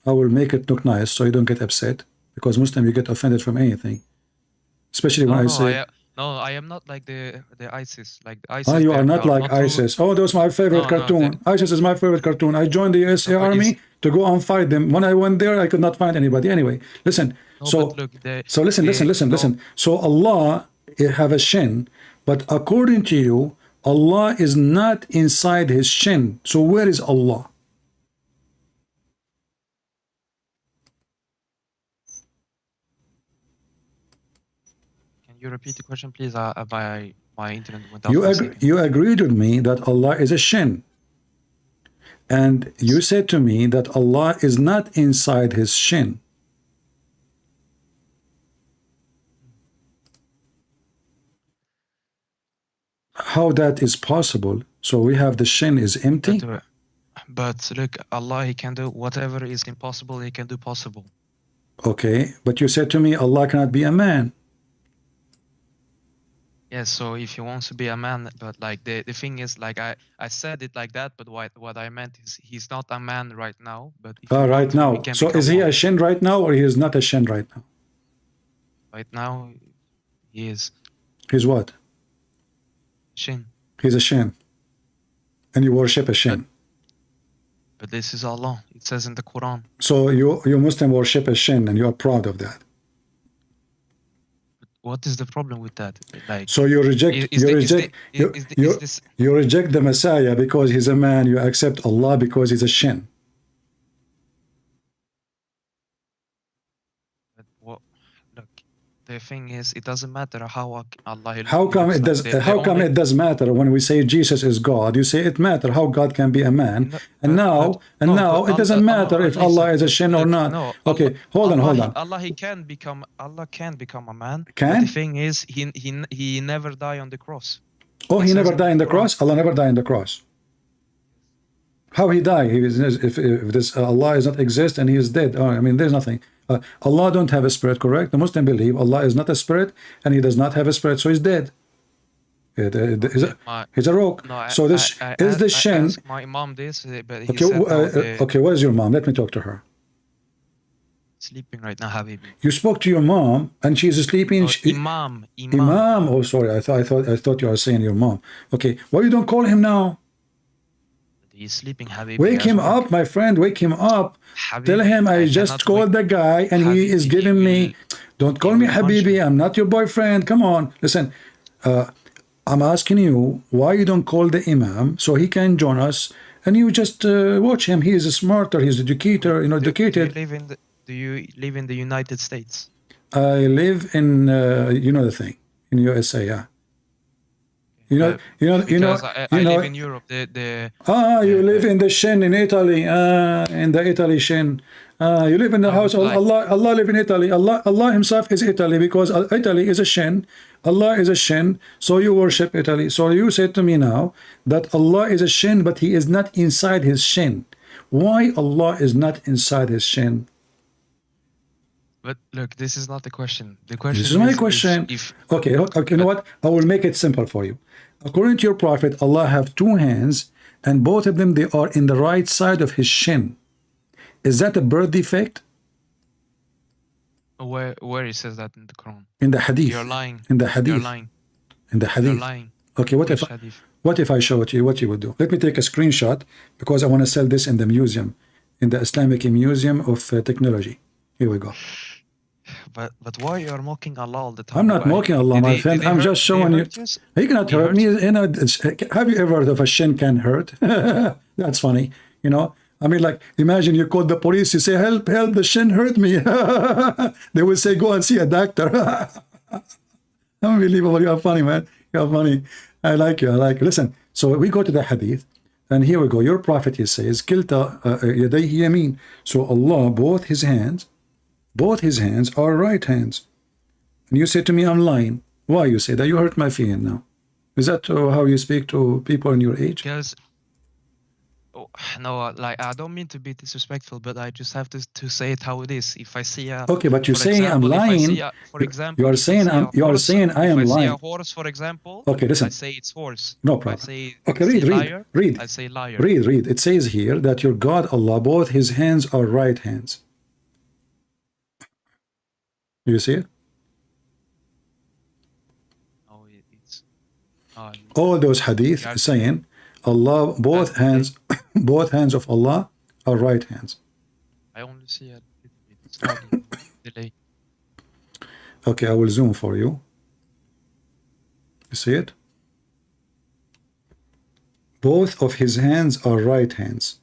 I will make it look nice so you don't get upset. Because Muslim, you get offended from anything. Especially when I say... I am not like the ISIS. Like ISIS. You are not like ISIS. Oh, that was my favorite cartoon. ISIS is my favorite cartoon. I joined the USA Army to go and fight them. When I went there, I could not find anybody. Anyway, listen. Listen. So Allah have a shin, but according to you, Allah is not inside his shin. So where is Allah? Can you repeat the question, please? My internet went out. You agreed with me that Allah is a shin. And you said to me that Allah is not inside his shin. How that is possible? So we have the shin is empty? But look, Allah, he can do whatever is impossible, he can do possible. Okay, but you said to me Allah cannot be a man. Yes, so if he wants to be a man, but like the thing is, like I said it like that, but what I meant is he's not a man right now. But right now. So is he a shin right now, or he is not a shin right now? Right now, he is. He's what? Shin. He's a shin. And you worship a shin. But this is Allah. It says in the Quran. So you Muslim worship a shin and you are proud of that. What is the problem with that? Like, so you reject you reject the Messiah because he's a man. You accept Allah because he's a shin. but what, look, the thing is, it doesn't matter how Allah. How come it does? How come it does matter when we say Jesus is God? You say it matter how God can be a man, and now it doesn't matter if Allah is a shin or not. No, Okay, hold on. Allah can become a man. Can? But the thing is, he never died on the cross. Oh, he never died on the cross. Allah never died on the cross. How he died? If this Allah is not exist and he is dead. Oh, I mean, there's nothing. Allah don't have a spirit, correct? The Muslim believe Allah is not a spirit and he does not have a spirit, so he's dead. He's a rock. No, so this is the shin. I asked my mom this, but he Okay, said okay, where's your mom? Let me talk to her. sleeping right now, Habibi. You spoke to your mom and she's sleeping. Imam. Imam. Oh, sorry. I thought you were saying your mom. Okay. Why you don't call him now? He's sleeping, Habibi. Wake him up, my friend. Wake him up. Habibi, Tell him I just cannot called the guy and he is Habibi, giving he me. Don't call me will punch Habibi. you. I'm not your boyfriend. Come on. Listen. I'm asking you why you don't call the Imam so he can join us and you just watch him. He is smarter. He's educated. Educated. Do you live in the United States? I live in the thing in USA. Yeah. You know. I live in Europe. You live in the Shin in Italy. In the Italy Shin. You live in the house of Allah. Allah live in Italy. Allah himself is Italy because Italy is a Shin. Allah is a Shin. So you worship Italy. So you said to me now that Allah is a Shin, but he is not inside his Shin. Why Allah is not inside his Shin? But look, this is not the question. The question This is my question. Okay, you know what? I will make it simple for you. According to your prophet, Allah have two hands, and both of them they are in the right side of his shin. Is that a birth defect? Where he says that in the Quran? In the hadith. You're lying. In the hadith. You're lying. In the hadith. You're lying. Okay, what if I show it to you? What you would do? Let me take a screenshot because I want to sell this in the museum, in the Islamic Museum of Technology. Here we go. But why you are mocking Allah all the time? I'm not mocking Allah, my friend. I'm just showing you. He cannot hurt me. Have you ever heard of a shin can hurt? That's funny. I mean, like, imagine you call the police. You say, help, the shin hurt me. They will say, go and see a doctor. Unbelievable. You're funny, man. You're funny. I like you. Listen, so we go to the hadith. And here we go. Your prophet, he says, Kilta yadayhi yamin. So Allah, both his hands are right hands. And you say to me, I'm lying. Why you say that? You hurt my feeling now. Is that how you speak to people in your age? Because, no, like, I don't mean to be disrespectful, but I just have to say it how it is. If I see a... Okay, but you're saying I'm lying. For example, you are saying I am lying. If I see a horse, for example, okay, listen. I say it's horse. No problem. Okay, read. I say liar. Read. It says here that your God, Allah, both his hands are right hands. You see it? No, it's... all those hadith saying Allah, both hands of Allah are right hands. I only see a little bit delay. Okay, I will zoom for you. You see it? Both of his hands are right hands.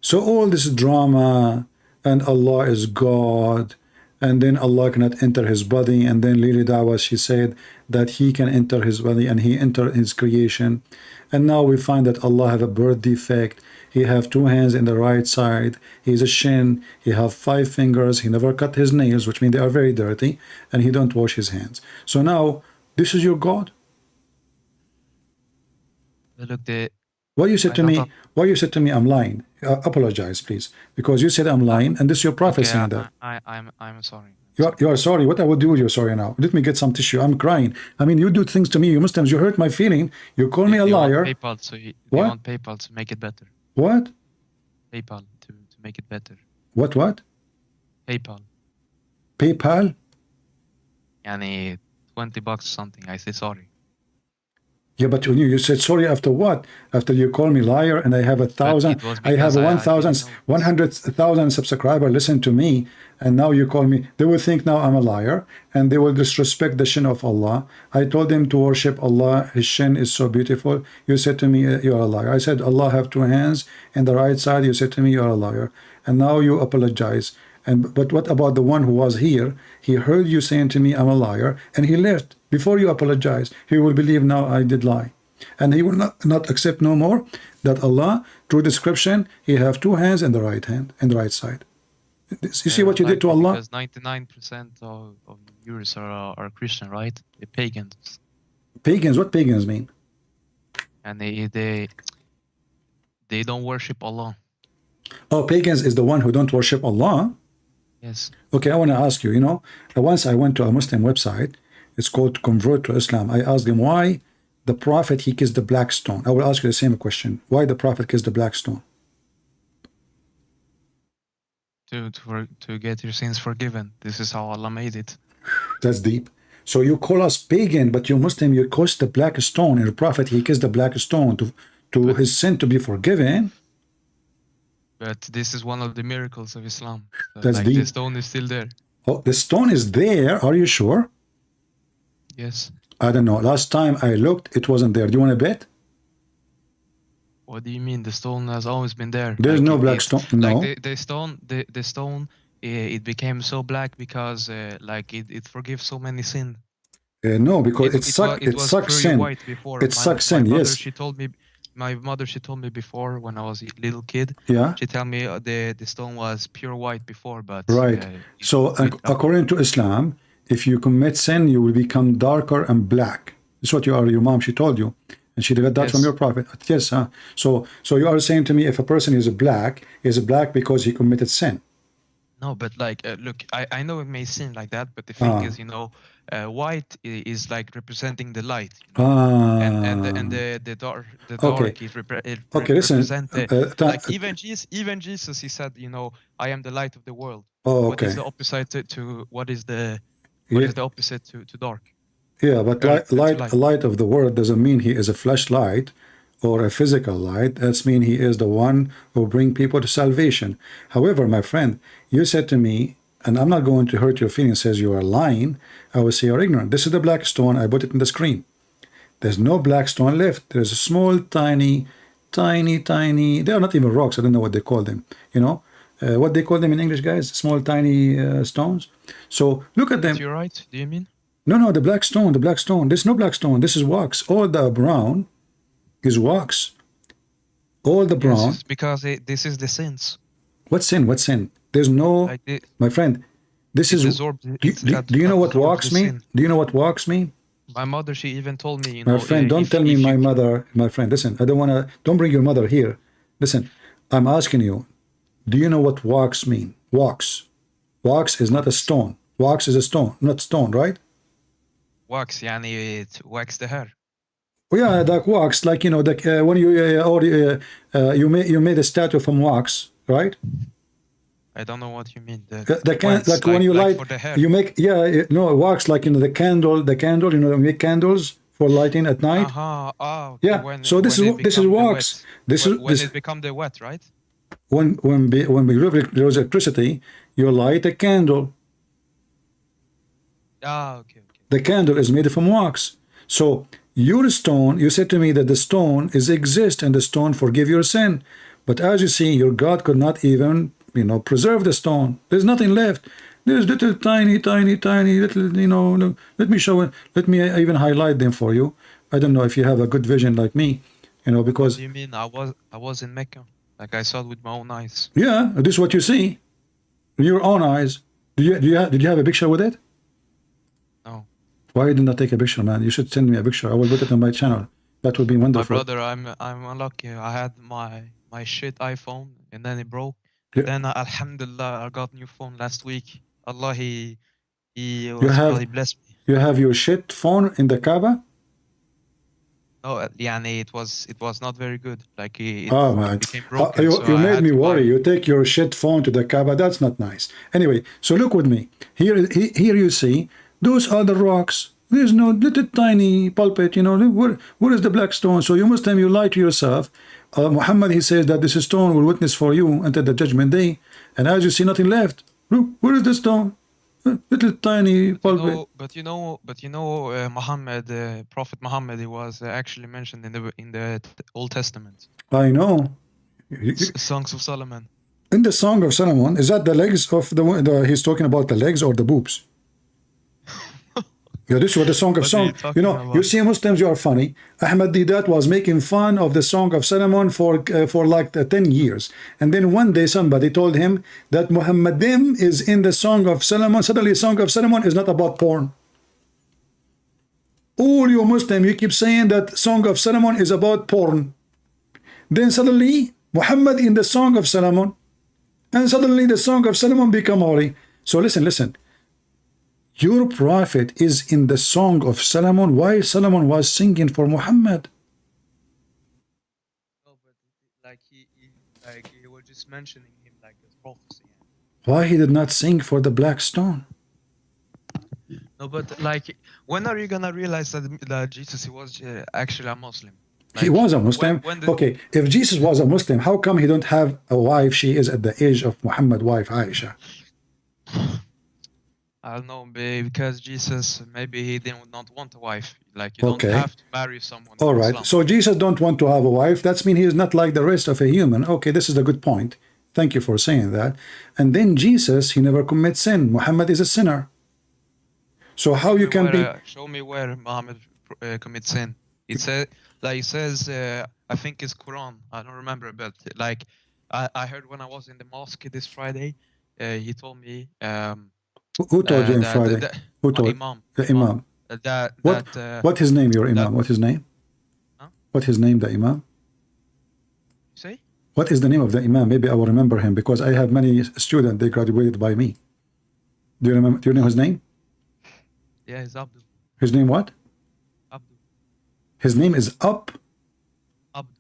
So all this drama and Allah is God and then Allah cannot enter his body, and then Lily Dawah, she said that he can enter his body and he enter his creation, and now we find that Allah have a birth defect. He have two hands in the right side, he's a shin, he have 5 fingers, he never cut his nails, which mean they are very dirty, and he don't wash his hands. So now this is your God? Look, why you said to me I'm lying? Apologize, please, because you said I'm lying, and this is your prophet saying that. I'm sorry. You are sorry. What I would do with your sorry now? Let me get some tissue. I'm crying. I mean, you do things to me. You Muslims, you hurt my feeling. You call me a liar. They want PayPal to make it better. What? PayPal to make it better. What? PayPal. PayPal? يعني $20 or something. I say sorry. Yeah, but when you said sorry after what? After you call me liar and I have But 1,000, it was I have because I didn't know. 100,000 subscriber listen to me, and now you call me. They will think now I'm a liar, and they will disrespect the shin of Allah. I told them to worship Allah. His shin is so beautiful. You said to me, you are a liar. I said Allah have two hands and the right side. You said to me, you are a liar, and now you apologize. But what about the one who was here? He heard you saying to me, I'm a liar, and he left before you apologize. He will believe now I did lie. And he will not accept no more that Allah, through description, he have two hands and the right hand and the right side. You see what you did to Allah? Because 99% of the viewers are Christian, right? They're pagans. Pagans, what pagans mean? And they don't worship Allah. Oh, pagans is the one who don't worship Allah? Yes. Okay, I want to ask you, once I went to a Muslim website, it's called Convert to Islam. I asked them why the Prophet, he kissed the black stone. I will ask you the same question. Why the Prophet kissed the black stone? To get your sins forgiven. This is how Allah made it. That's deep. So you call us pagan, but you Muslim, you kiss the black stone. And the Prophet, he kissed the black stone to his sin to be forgiven. But this is one of the miracles of Islam. That's like deep. the stone is still there. Oh, the stone is there. Are you sure? Yes. I don't know. Last time I looked, it wasn't there. Do you want to bet? What do you mean? The stone has always been there. There's no black stone. No. Like the stone, it became so black because like it forgives so many sins. No, because it sucks sin. White before. It sucks sin. Yes. My mother, she told me before when I was a little kid. Yeah. She told me the stone was pure white before, but right. So according to Islam, if you commit sin, you will become darker and black. That's what you are. Your mom, she told you, and she got that from your Prophet. Yes. Huh? So you are saying to me, if a person is black because he committed sin. No, but like, look, I know it may seem like that, but the thing is, white is like representing the light, and the dark is represent like even Jesus, he said, I am the light of the world. Oh, okay. What is the opposite to what is the opposite to dark? Yeah, but light of the world doesn't mean he is a flashlight or a physical light. That's mean he is the one who bring people to salvation. However, my friend, you said to me, and I'm not going to hurt your feelings, says you are lying. I will say you're ignorant. This is the black stone. I put it in the screen. There's no black stone left. There's a small, tiny, they are not even rocks. I don't know what they call them. What they call them in English, guys? Small, tiny stones. So look at them. You're right. Do you mean? No, the black stone. There's no black stone. This is wax. All the brown is wax. All the brown. Yes, because this is the sins. What sin? There's no, my friend. This is. Do you know what wax mean? Do you know what wax mean? My mother, she even told me. My friend, don't tell me my mother. My friend, listen. I don't want to. Don't bring your mother here. Listen, I'm asking you. Do you know what wax mean? Wax. Wax is not a stone. Wax is a stone, not stone, right? Wax, يعني it wax the hair. Yeah, like wax, like when you made a statue from wax, right? I don't know what you mean. Like when you light, you make wax like the candle. You make candles for lighting at night. Okay. Yeah. So this is wax. When it become the wet, right? When there is electricity, you light a candle. Okay. The candle is made from wax. So your stone, you said to me that the stone exist and the stone forgive your sin. But as you see, your God could not even, preserve the stone. There's nothing left. There's little tiny little, let me show it. Let me even highlight them for you. I don't know if you have a good vision like me, because. What do you mean? I was in Mecca. Like I saw it with my own eyes. Yeah, this is what you see. Your own eyes. Did you have a picture with it? No. Why you did not take a picture, man? You should send me a picture. I will put it on my channel. That would be wonderful. My brother, I'm unlucky. I had my shit iPhone and then it broke. Yeah. Then alhamdulillah, I got a new phone last week. Allah, he blessed me. You have your shit phone in the Kaaba? No, it was not very good. Like it became broken. You made me worry. You take your shit phone to the Kaaba. That's not nice. Anyway, so look with me. Here you see those are the rocks. There's no little tiny pulpit, you know. Where is the black stone? So you Muslim, you lie to yourself. Muhammad, he says that this stone will witness for you until the judgment day. And as you see nothing left, look, where is the stone? Little tiny pulpit. Muhammad, Prophet Muhammad, he was actually mentioned in the Old Testament. I know. Songs of Solomon. In the Song of Solomon, is that the legs of he's talking about the legs or the boobs? Yeah, this was the Song of Solomon. You know, about? You see, Muslims, you are funny. Ahmad Didat was making fun of the Song of Solomon for like 10 years. And then one day somebody told him that Muhammadim is in the Song of Solomon. Suddenly, Song of Solomon is not about porn. All you Muslims, you keep saying that Song of Solomon is about porn. Then suddenly, Muhammad in the Song of Solomon. And suddenly the Song of Solomon become holy. So listen. Your prophet is in the Song of Solomon while Solomon was singing for Muhammad. No, but like he was just mentioning him like as prophecy. Why he did not sing for the black stone? No, but like, when are you gonna realize that Jesus was actually a Muslim? Like, he was a Muslim. Okay, if Jesus was a Muslim, how come he don't have a wife? She is at the age of Muhammad's wife, Aisha. I don't know, because Jesus, maybe he did not want a wife. Like, you don't have to marry someone. All right, so Jesus don't want to have a wife. That means he is not like the rest of a human. Okay, this is a good point. Thank you for saying that. And then Jesus, he never commits sin. Muhammad is a sinner. So how you can be... Show me where Muhammad commits sin. It says, I think it's Quran. I don't remember, but like, I heard when I was in the mosque this Friday, he told me... Who told you on Friday? Who told? Imam. The Imam. What his name, your Imam? What his name? Huh? What his name, the Imam? You say? What is the name of the Imam? Maybe I will remember him because I have many students, they graduated by me. Do you remember? Do you know his name? Yeah, it's Abdul. His name what? Abdul. His name is Up? Abdul.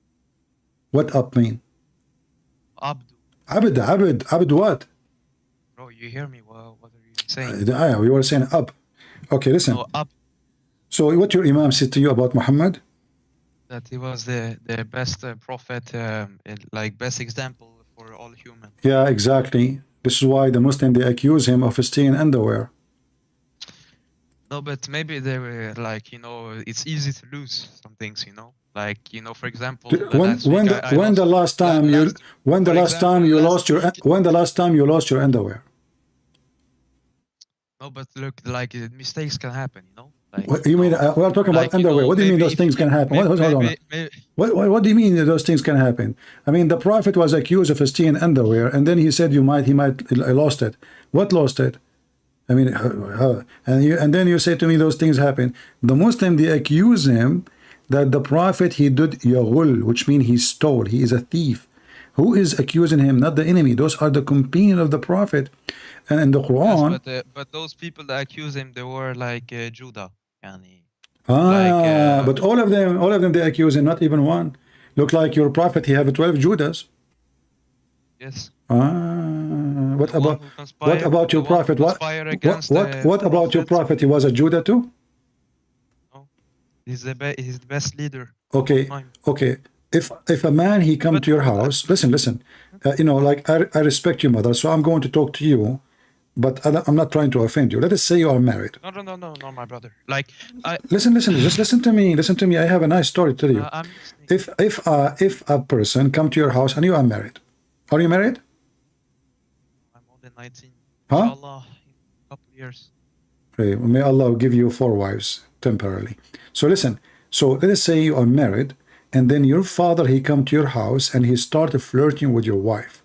What Up mean? Abdul. Abd what? Bro, you hear me? Well, what are you saying? We were saying Up. Okay, listen. No, Up. So what your Imam said to you about Muhammad? That he was the best prophet, like best example for all humans. Yeah, exactly. This is why the Muslim, they accuse him of stealing underwear. No, but maybe they were like, you know, it's easy to lose some things, you know, like, you know, for example, when the last time you lost your underwear? No, but look, like mistakes can happen, you know. Like, what you mean? We are talking about underwear. What do you mean those things can happen? Hold on. What do you mean those things can happen? I mean, the Prophet was accused of stealing underwear, and then he said he might lost it. What lost it? I mean, and then you say to me those things happen. The Muslim, they accuse him that the Prophet, he did yaghul, which means he stole. He is a thief. Who is accusing him? Not the enemy. Those are the companions of the Prophet. And in the Quran... Yes, but those people that accuse him, they were like Judah. But all of them, they accuse him, not even one. Look like your Prophet, he have 12 Judas. Yes. What about your Prophet? What about your Prophet? He was a Judah too? No. He's the best leader. Okay. If a man, he come to your house, listen, you know, like I respect your mother, so I'm going to talk to you, but I'm not trying to offend you. Let us say you are married. No, my brother. Like, listen, just listen to me. I have a nice story to tell you. If a person come to your house and you are married, are you married? I'm more than 19. Huh? Inshallah, in a couple of years. Okay, may Allah give you 4 wives temporarily. So listen, so let us say you are married, and then your father, he come to your house and he started flirting with your wife.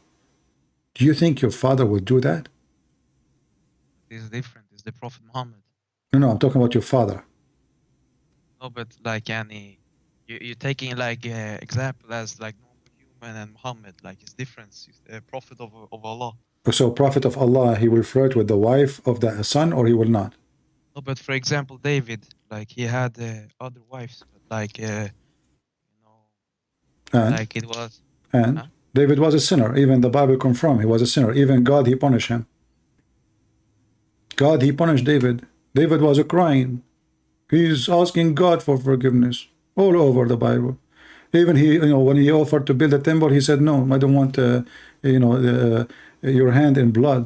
Do you think your father would do that? It's different. It's the Prophet Muhammad. No, I'm talking about your father. No, but like you're taking like example as like normal human and Muhammad. Like it's different. He's the Prophet of Allah. So Prophet of Allah, he will flirt with the wife of the son, or he will not? No, but for example, David, like he had other wives, but like like it was. And David was a sinner. Even the Bible confirms he was a sinner. Even God, he punished him. God, he punished David David was crying. He's asking God for forgiveness all over the Bible. Even he, when he offered to build a temple, he said, "No, I don't want, your hand in blood."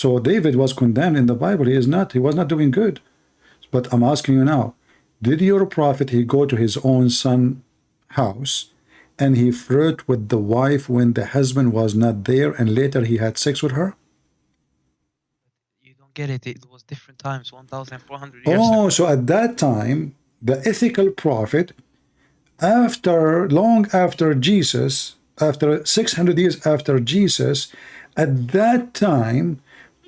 So David was condemned in the Bible. He was not doing good. But I'm asking you now, did your prophet, he go to his own son house and he flirt with the wife when the husband was not there, and later he had sex with her? You don't get it. It was different times, 1,400 years ago. Oh, so at that time, the ethical prophet, long after Jesus, after 600 years after Jesus, at that time,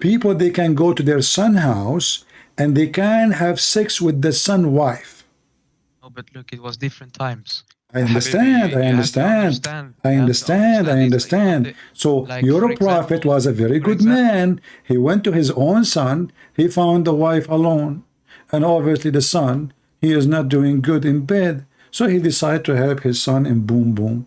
people, they can go to their son house and they can have sex with the son wife. No, but look, it was different times. I understand, I understand. So like, your for prophet example- was a very for good example- man. He went to his own son. He found the wife alone. And obviously the son, he is not doing good in bed. So he decided to help his son in boom boom.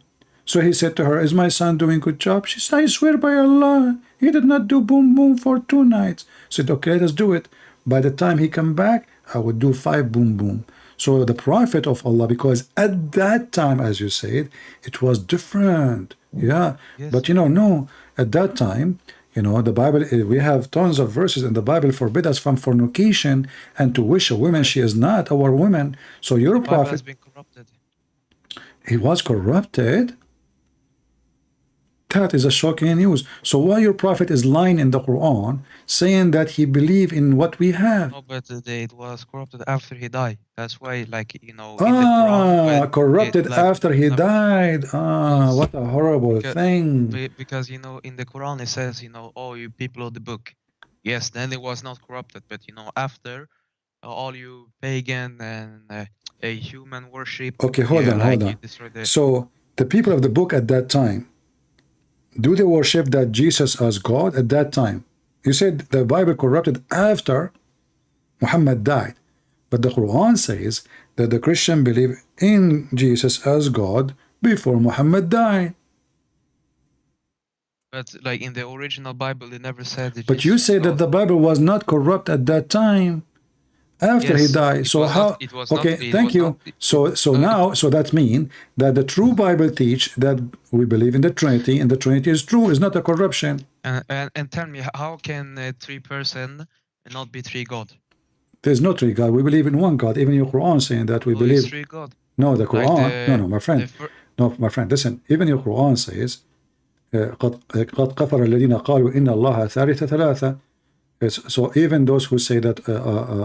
So he said to her, "Is my son doing good job?" She said, "I swear by Allah, he did not do boom boom for 2 nights." Said, "Okay, let's do it. By the time he come back, I would do 5 boom boom." So the prophet of Allah, because at that time, as you said, it was different. Yeah. Yes. But no, at that time, the Bible, we have tons of verses in the Bible forbid us from fornication and to wish a woman she is not our woman. So your The Bible has prophet, been corrupted. he was corrupted. That is a shocking news. So why your prophet is lying in the Quran, saying that he believe in what we have? No, but it was corrupted after he died. That's why, like, in the Quran, when Corrupted it, like, after he no, died. Yes. What a horrible Because- thing. because in the Quran it says, oh, you people of the book. Yes, then it was not corrupted, but after all you pagan and a human worship. Okay, hold on. You destroy the. So the people of the book at that time, do they worship that Jesus as God at that time? You said the Bible corrupted after Muhammad died. But the Quran says that the Christian believe in Jesus as God before Muhammad died. But like in the original Bible, it never said that. But you Jesus say was that God. the Bible was not corrupt at that time. After he Yes, died. it So was how? not- it was Okay, not- it thank was you. not- So now, so that means that the true Bible teach that we believe in the Trinity, and the Trinity is true, is not a corruption. And tell me, how can 3 person not be 3 God? There's no three God. We believe in one God. Even your Quran saying that we Who believe. is 3 God? No, the Like Quran. the- no, my friend. the fir- No, my friend. Listen. Even your Quran says, قد كفر الذين قالوا إن الله ثالث ثلاثة. So even those who say that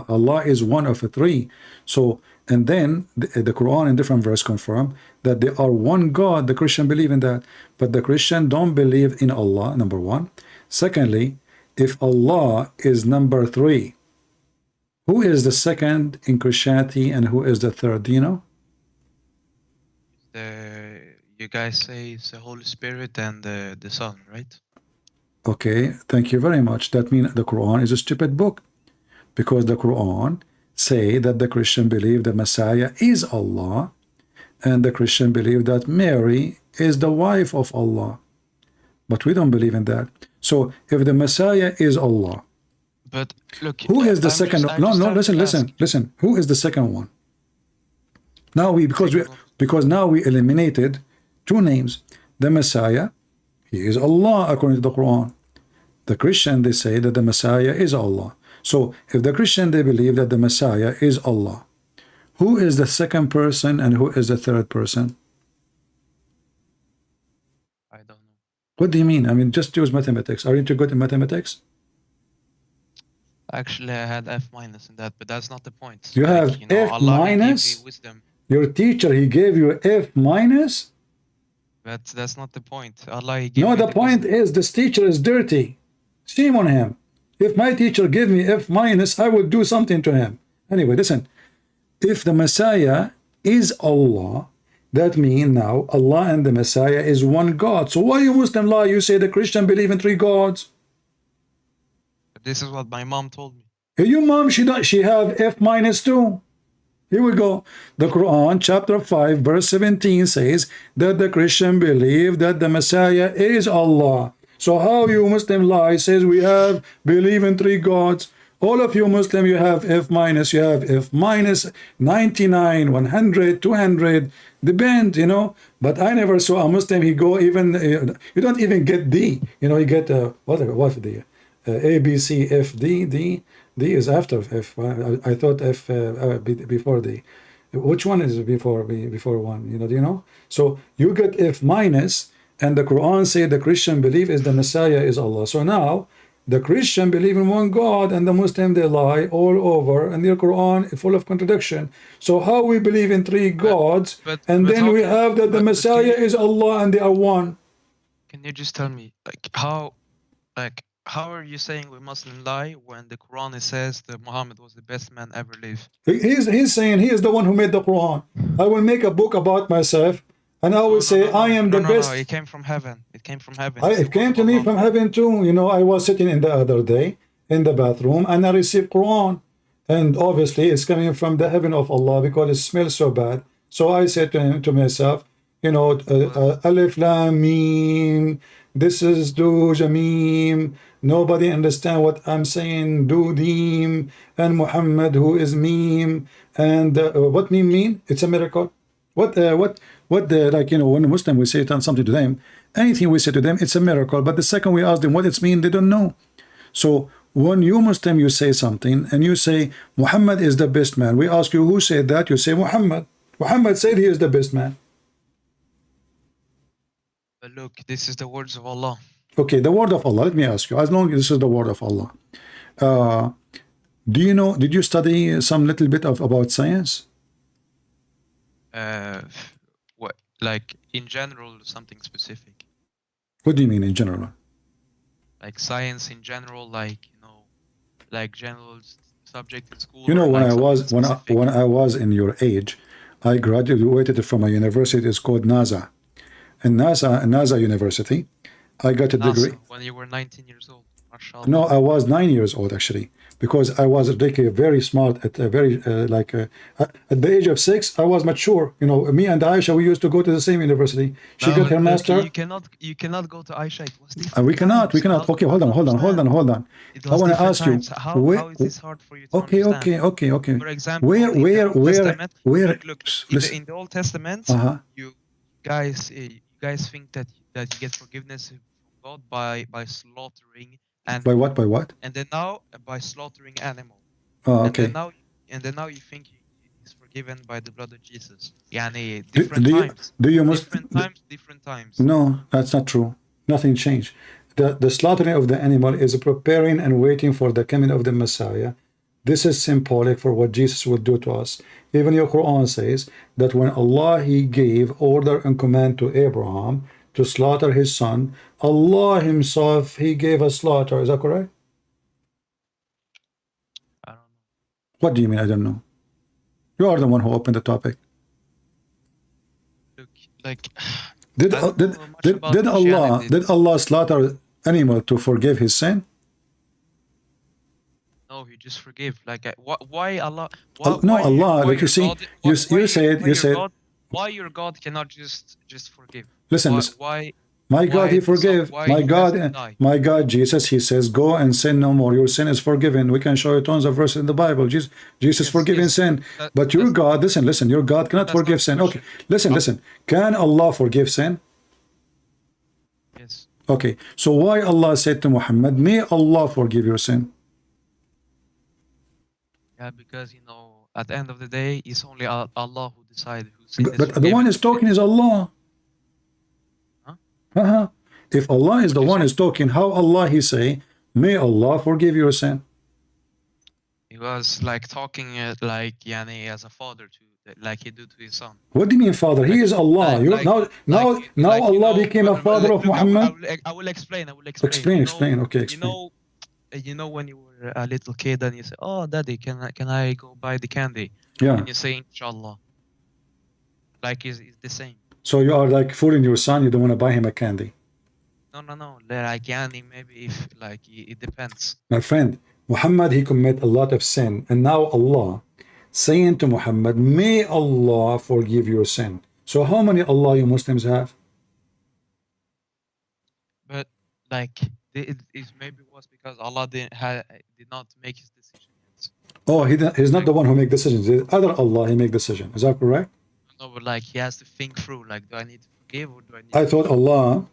Allah is one of the 3. So, and then the Quran in different verse confirm that they are one God. The Christian believe in that. But the Christian don't believe in Allah, number 1. Secondly, if Allah is number 3, who is the second in Christianity and who is the third? Do you know? You guys say it's the Holy Spirit and the Son, right? Okay, thank you very much. That means the Quran is a stupid book, because the Quran say that the Christian believe the Messiah is Allah, and the Christian believe that Mary is the wife of Allah. But we don't believe in that. So if the Messiah is Allah, But look, who is the I'm second? just- I'm No, just no, trying to listen. Who is the second one? Now because Second one. now we eliminated 2 names. The Messiah, he is Allah according to the Quran. The Christian, they say that the Messiah is Allah. So if the Christian, they believe that the Messiah is Allah, who is the second person and who is the third person? I don't know. What do you mean? I mean, just use mathematics. Aren't you good in mathematics? Actually, I had F- in that, but that's not the point. You have F Allah will give minus? me wisdom, Your teacher, he gave you F minus? but that's not the point. Allah, he gave No, me the point wisdom. is this teacher is dirty. Shame on him. If my teacher gave me F minus, I would do something to him. Anyway, listen. If the Messiah is Allah, that means now Allah and the Messiah is one God. So why you Muslim lie? You say the Christian believe in 3 gods. But this is what my mom told me. Hey, your mom, she have F minus too. Here we go. The Quran, chapter 5, verse 17 says that the Christian believe that the Messiah is Allah. So how you Muslim lie says we have believe in 3 gods? All of you Muslim, you have F minus, you have F minus 99, 100, 200, depend, you know. But I never saw a Muslim, he go even, you don't even get D. You know, you get, what the, A, B, C, F, D, D. D is after F. I thought F before D. Which one is before one? You know, do you know? So you get F minus, and the Quran say the Christian belief is the Messiah is Allah. So now the Christian believe in one God, and the Muslim they lie all over, and the Quran is full of contradiction. So how we believe in three gods, and then we have that the Messiah is Allah and they are one. Can you just tell me, how are you saying we Muslim lie when the Quran says that Muhammad was the best man ever lived? He's saying he is the one who made the Quran. I will make a book about myself, and I will say I am the best. No, it came from heaven. It came from heaven. It came to me from heaven too. You know, I was sitting in the other day in the bathroom, and I received Quran, and obviously it's coming from the heaven of Allah because it smells so bad. So I said to myself, you know, Alif Lam Mim. This is Do Jamim. Nobody understand what I'm saying. Do Deem and Muhammad who is Meme. And what Meme mean? It's a miracle. What like, you know, when a Muslim we say something to them, anything we say to them, it's a miracle. But the second we ask them what it's mean, they don't know. So when you Muslim you say something and you say Muhammad is the best man, we ask you who said that, you say Muhammad. Muhammad said he is the best man. But look, this is the words of Allah. Okay, the word of Allah. Let me ask you, as long as this is the word of Allah, do you know, did you study some little bit about science? What, like in general, something specific? What do you mean in general? Like science in general, like, you know, like general subject in school. You know, when like when I was in your age, I graduated from a university. It's called NASA. In NASA University, I got a degree. When you were 19 years old. Mashallah. No, I was 9 years old actually, because I was very smart at a very at the age of 6. I was mature. You know, me and Aisha, we used to go to the same university. She got her master. You cannot go to Aisha. It was We cannot. Okay, hold on. I want to ask you. How is this hard for you to understand? Okay. For example, where look, in the Old Testament, you guys think that you get forgiveness from God by slaughtering and by what? And then now by slaughtering animal. Oh, okay. And then now you think he's forgiven by the blood of Jesus. Yani different times. No, that's not true. Nothing changed. The slaughtering of the animal is preparing and waiting for the coming of the Messiah. This is symbolic for what Jesus will do to us. Even your Quran says that when Allah he gave order and command to Abraham to slaughter his son, Allah himself he gave a slaughter. Is that correct? I don't know. What do you mean I don't know? You are the one who opened the topic. Look, like did Allah slaughter animal to forgive his sin? No, he just forgive. Like, why Allah? Allah. Like you see, you said. Why your God cannot just forgive? Listen. Why? My God, he forgave. My God, Jesus, he says, go and sin no more. Your sin is forgiven. We can show you tons of verses in the Bible. Jesus forgiving sin. But your God, listen, your God cannot forgive sin. Okay, listen. Can Allah forgive sin? Yes. Okay, so why Allah said to Muhammad, may Allah forgive your sin? Yeah, because, you know, at the end of the day, it's only Allah who decides who sin is But the one is talking is Allah. If Allah is the one is talking, how Allah he say, may Allah forgive your sin? He was like talking like Yani as a father to, like he do to his son. What do you mean father? He is Allah. Now Allah became a father of Muhammad. I will explain. Explain. Okay, explain. You know when you were a little kid and you say, "Oh, Daddy, can I go buy the candy?" Yeah. And you say, "Inshallah." Like it's the same. So you are like fooling your son. You don't want to buy him a candy. No. Like Yani, maybe if like it depends. My friend, Muhammad he commit a lot of sin, and now Allah saying to Muhammad, "May Allah forgive your sin." So how many Allah you Muslims have? But like it maybe was because Allah did not make his decision yet. Oh, he's not the one who make decisions. The other Allah, he make decision. Is that correct? No, but like he has to think through. Like, do I need to forgive or do I need I to thought Allah,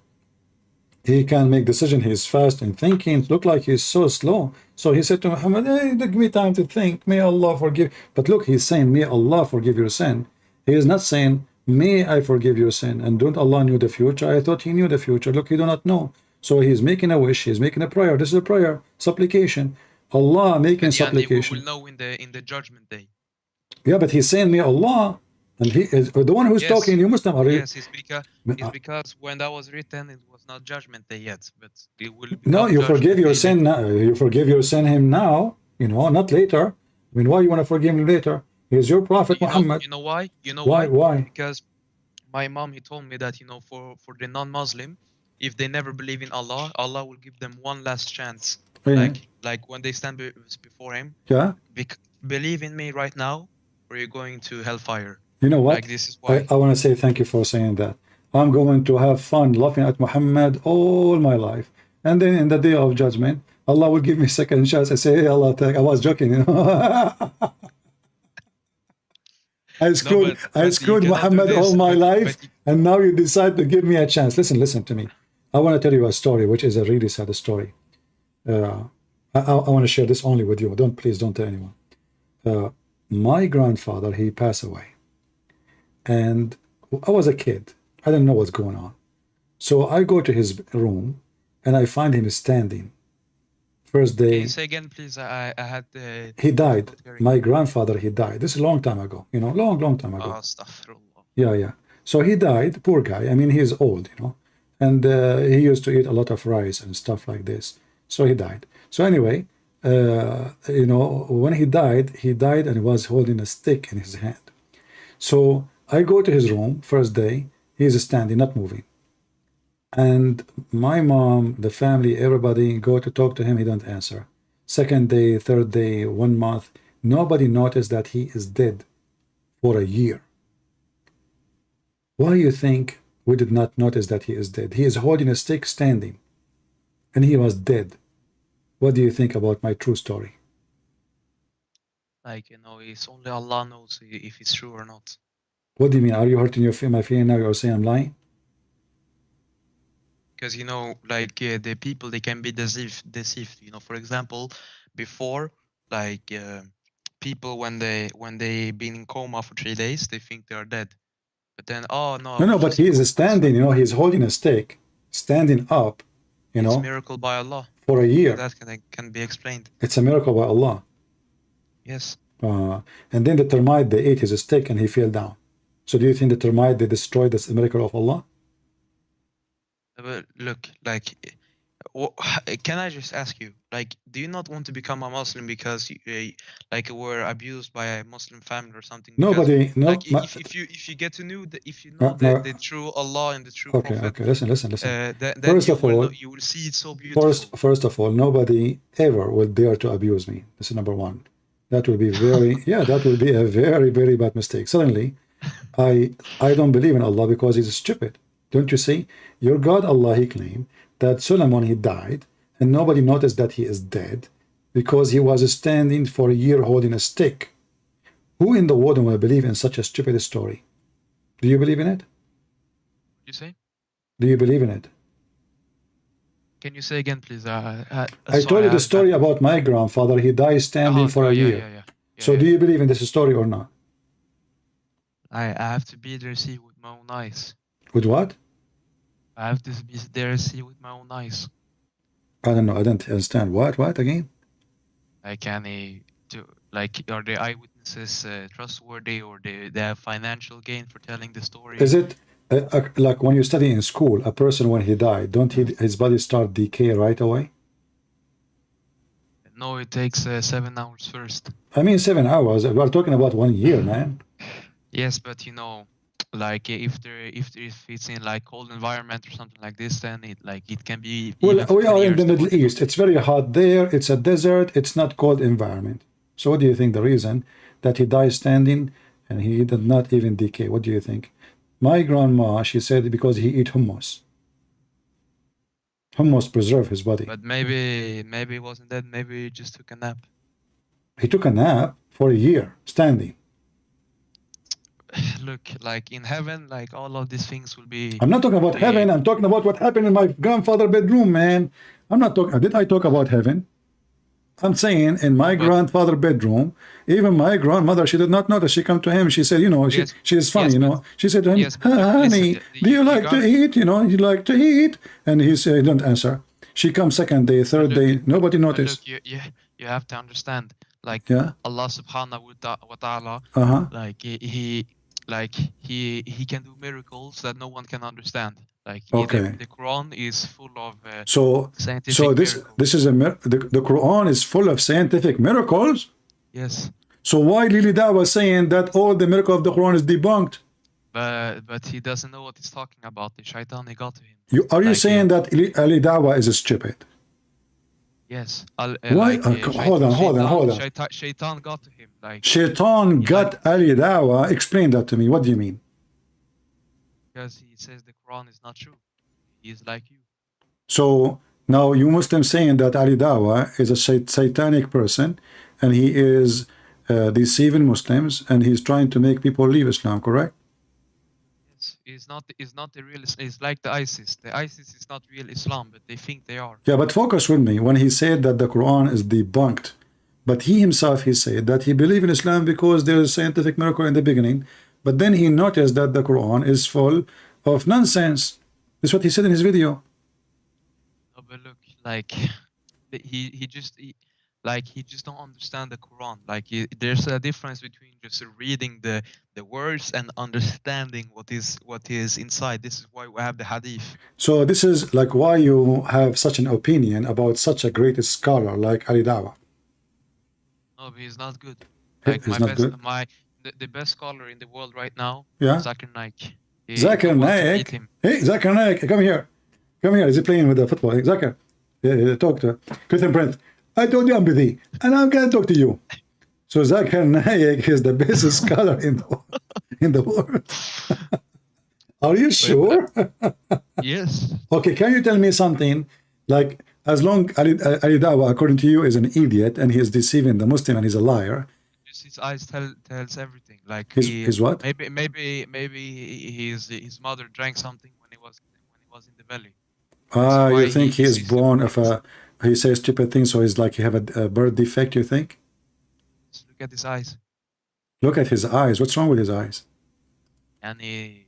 he can make decision. He's fast in thinking. It looked like he's so slow. So he said to Muhammad, hey, give me time to think. May Allah forgive. But look, he's saying, may Allah forgive your sin. He is not saying, may I forgive your sin. And don't Allah knew the future? I thought he knew the future. Look, he do not know. So he's making a wish. He's making a prayer. This is a prayer, supplication. Allah making Yani, supplication. we will know in the judgment day. Yeah, but he's saying, may Allah. And he is the one who's Yes. talking. You Muslim, are you? Yes, it's because when that was written, it was not judgment day yet, but it will become No, you judgment forgive your day sin later. now. You forgive your sin him now, you know, not later. I mean, why you want to forgive him later? He's your prophet Muhammad. You know why? You know Why? Why? Because my mom, he told me that, for the non-Muslim, if they never believe in Allah, Allah will give them one last chance. Yeah. Like when they stand before him, Yeah. believe in me right now, or you're going to hellfire. You know what? Like, this is why. I want to say thank you for saying that. I'm going to have fun laughing at Muhammad all my life. And then in the day of judgment, Allah will give me second chance. I say, hey, Allah, I was joking, you know. I screwed you cannot Muhammad do this, all my life, but and now you decide to give me a chance. Listen to me. I want to tell you a story, which is a really sad story. I want to share this only with you. Please don't tell anyone. My grandfather, he passed away. And I was a kid. I didn't know what's going on. So I go to his room, and I find him standing. First Can day. you say again, please? I had the... He died. My grandfather, he died. This is a long time ago. You know, long time ago. Astaghfirullah. Yeah. So he died, poor guy. I mean, he's old, you know. And he used to eat a lot of rice and stuff like this. So he died. So anyway, you know, when he died and he was holding a stick in his hand. So I go to his room, first day, he's standing, not moving. And my mom, the family, everybody go to talk to him, he don't answer. Second day, third day, 1 month, nobody noticed that he is dead for a year. Why do you think we did not notice that he is dead? He is holding a stick standing, and he was dead. What do you think about my true story? Like, it's only Allah knows if it's true or not. What do you mean? Are you hurting my feeling now? You're saying I'm lying? Because, the people, they can be deceived. For example, before, people, when they been in coma for 3 days, they think they are dead. But then, oh no. No, but he is standing, you know, he's holding a stick, standing up, you know. It's a miracle by Allah. For a year. That can be explained. It's a miracle by Allah. Yes. And then the termite, they ate his stick and he fell down. So do you think the termite, they destroyed this miracle of Allah? But look, can I just ask you, do you not want to become a Muslim because you were abused by a Muslim family or something? Nobody, no. If you get to know the true Allah and the true Prophet. Okay. Listen. Then First of all, you will see it so beautiful. First of all, nobody ever will dare to abuse me. This is number one. That will be that will be a very, very bad mistake. Suddenly, I don't believe in Allah because he's stupid. Don't you see? Your God Allah, he claimed that Solomon, he died, and nobody noticed that he is dead because he was standing for a year holding a stick. Who in the world will believe in such a stupid story? Do you believe in it? You say? Do you believe in it? Can you say again, please? I told you the story about my grandfather. He died standing for a year. So do you believe in this story or not? I have to be there, see with my own eyes. With what? I have to be there, see with my own eyes. I don't know. I don't understand. What again? Are the eyewitnesses trustworthy, or they have financial gain for telling the story? Is it like when you study in school, a person when he died, his body start decay right away? No, it takes 7 hours first. I mean 7 hours. We're talking about 1 year, man. Yes, but if it's in cold environment or something like this, then it can be. Well, we are in the Middle East. It's very hot there. It's a desert. It's not cold environment. So what do you think the reason that he died standing and he did not even decay? What do you think? My grandma, she said because he eat hummus. Hummus preserve his body. But maybe he wasn't dead. Maybe he just took a nap. He took a nap for a year, standing. Look, like in heaven, like all of these things will be. I'm not talking about heaven. I'm talking about what happened in my grandfather's bedroom, man. I'm not talking. Did I talk about heaven? I'm saying in my grandfather's bedroom, even my grandmother, she did not notice. She come to him. She said, you know, Yes, she is funny, yes, you know. but- She said to him, yes, but look, honey, listen, do you you like to got- eat? You know, you like to eat? And he said, don't answer. She comes second day, third day, nobody But noticed. look, you have to understand, like Yeah. Allah Subhanahu wa Taala, Uh-huh. like he can do miracles that no one can understand. Like Okay. the Quran is full of So scientific miracles. this is the Quran is full of scientific miracles. Yes, So why Lily Dawah was saying that all the miracle of the Quran is debunked? but he doesn't know what he's talking about. The shaitan he got to him. Are you Like, saying that Ali Dawah is stupid? Yes. Why? Hold on. Shaitan got to him. Like Shaitan got Ali Dawah. Explain that to me. What do you mean? because he says the Quran is not true. He is like you. So now you Muslims saying that Ali Dawah is a satanic person and he is deceiving Muslims and he's trying to make people leave Islam, correct? It's not the real. It's like the ISIS. The ISIS is not real Islam, but they think they are. Yeah, but focus with me when he said that the Quran is debunked. But he himself, he said that he believed in Islam because there is a scientific miracle in the beginning. But then he noticed that the Quran is full of nonsense. That's what he said in his video. No, but look, like he just don't understand the Quran. Like there's a difference between just reading the words and understanding what is inside. This is why we have the Hadith. So this is like why you have such an opinion about such a great scholar like Ali Dawah. No, but he's not good. He- Like he's my not best, good? the best scholar in the world right now, Yeah. Zakir Naik. Zakir Naik. Hey, Zakir Naik, come here. Come here. Is he playing with the football? Hey, Zakir, talk to Christian Prince. I told you I'm busy, and I'm gonna talk to you. So Zakir Naik is the best scholar in the world. Are you sure? Yes. Okay, can you tell me something? Like, as long Ali Dawah, according to you, is an idiot and he is deceiving the Muslim and he's a liar. Just his eyes tells everything. Like His what? Maybe his mother drank something when he was in the belly. Ah, why you think he is he's- born of a? He says stupid things, so he's like he have a birth defect. You think? Just look at his eyes, Look at his eyes. What's wrong with his eyes? and he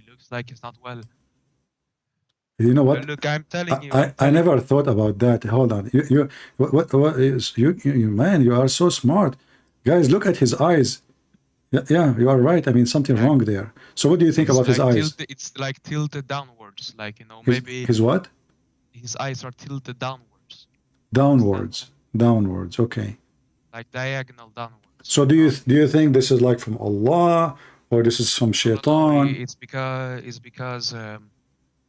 looks like he's not well. You know what? But look, I'm telling you. I never thought about that. Hold on. What is you man? You are so smart, guys. Look at his eyes. Yeah, you are right. I mean, something wrong there. So, what do you think It's about his like eyes? It's like tilted downwards. Like maybe His what? his eyes are tilted downwards, Downwards. Okay. like diagonal downwards. So, do you think this is like from Allah or this is from No, Shaitan? it's because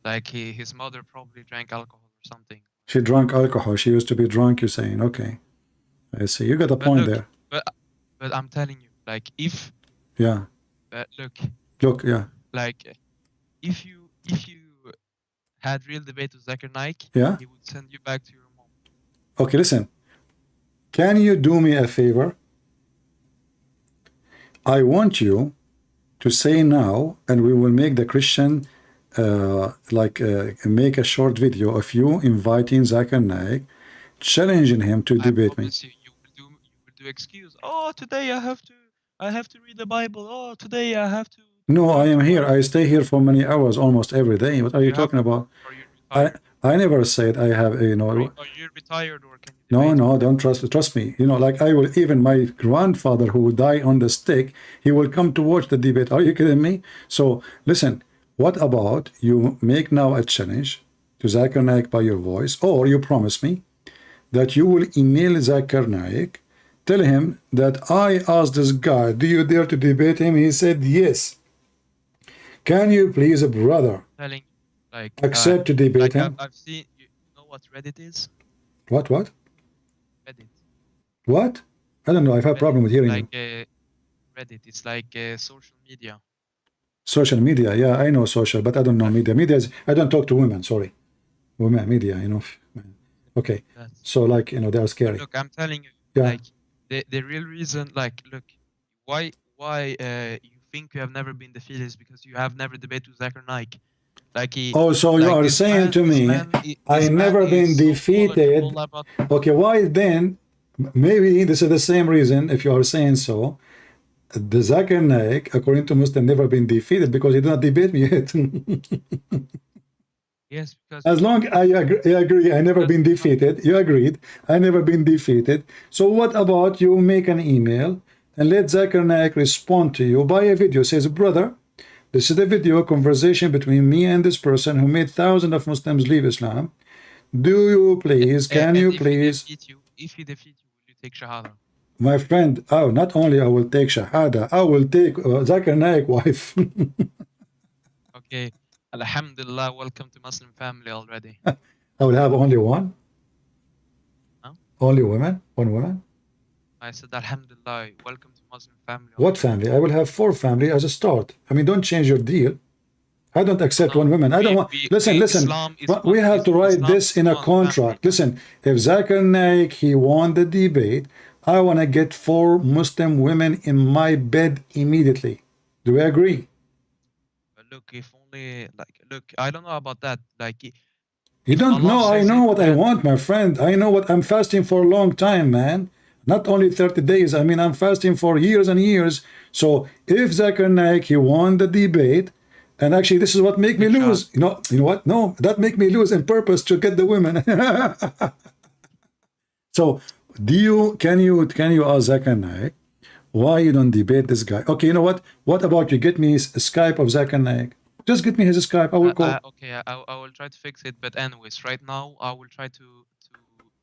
like his mother probably drank alcohol or something. She drank alcohol. She used to be drunk. You're saying, okay. I see. You got a But point look, there. But I'm telling you, like if Yeah. look, Yeah. like if you had real debate with Zakir Naik, Yeah. he would send you back to your mom. Okay, listen. Can you do me a favor? I want you to say now, and we will make the Christian make a short video of you inviting Zakir Naik, challenging him to I debate me. promise you will do excuse. Oh, today I have to read the Bible. Oh, today I have to. No, I am here. I stay here for many hours, almost every day. What are you have talking to- about? Or you're retired. I never said I have Or you're retired, or can you No, debate? no, don't trust me. You know, like I will, even my grandfather who would die on the stick, he will come to watch the debate. Are you kidding me? So listen, what about you make now a challenge to Zakir Naik by your voice, or you promise me that you will email Zakir Naik, tell him that I asked this guy, do you dare to debate him? He said yes. Can you please, brother, Telling like accept to debate like him? I've seen. You know what Reddit is? What? Reddit. What? I don't know. I've had a problem with hearing you. Like Reddit. It's like social media. Social media, yeah, I know social, but I don't know media. Media is, I don't talk to women, sorry. women media, you know. Okay, That's, so like, you know, they are but scary. look, I'm telling you, Yeah. like the real reason, like, look, why you think you have never been defeated is because you have never debated with Zakir Naik. Like he, Oh, so you like are saying to me, I never been is so defeated. knowledgeable about. Okay, why then? Maybe this is the same reason. If you are saying so, the Zakir Naik, according to Muslim, never been defeated because he did not debate me yet. Yes, because As long I agree, I never been defeated. You agreed, I never been defeated. So what about you make an email and let Zakir Naik respond to you by a video? Says, brother, this is the video conversation between me and this person who made thousands of Muslims leave Islam. Do you please, can you please? If he defeat you, will you take Shahada? My friend, oh, not only I will take Shahada, I will take Zakir Naik wife. Okay, Alhamdulillah, welcome to Muslim family already. I will have only one. Huh? Only women? One woman? I said Alhamdulillah, welcome to Muslim family. What family? I will have 4 family as a start. I mean, don't change your deal. I don't accept one woman. I don't want. Listen. We have to write this in a contract. Listen, if Zakir Naik he won the debate, I want to get 4 Muslim women in my bed immediately. Do we agree? Look, if only like, look, I don't know about that. Like, you don't know. I know what I want, my friend. I know what I'm fasting for a long time, man. Not only 30 days. I mean, I'm fasting for years and years. So if Zakir Naik he won the debate. And actually, this is what make me lose. You know what? No, that make me lose on purpose to get the women. So, can you ask Zakir Naik why you don't debate this guy? Okay, you know what? What about you get me a Skype of Zakir Naik? Just get me his Skype. I will call. Okay, I will try to fix it. But anyways, right now I will try to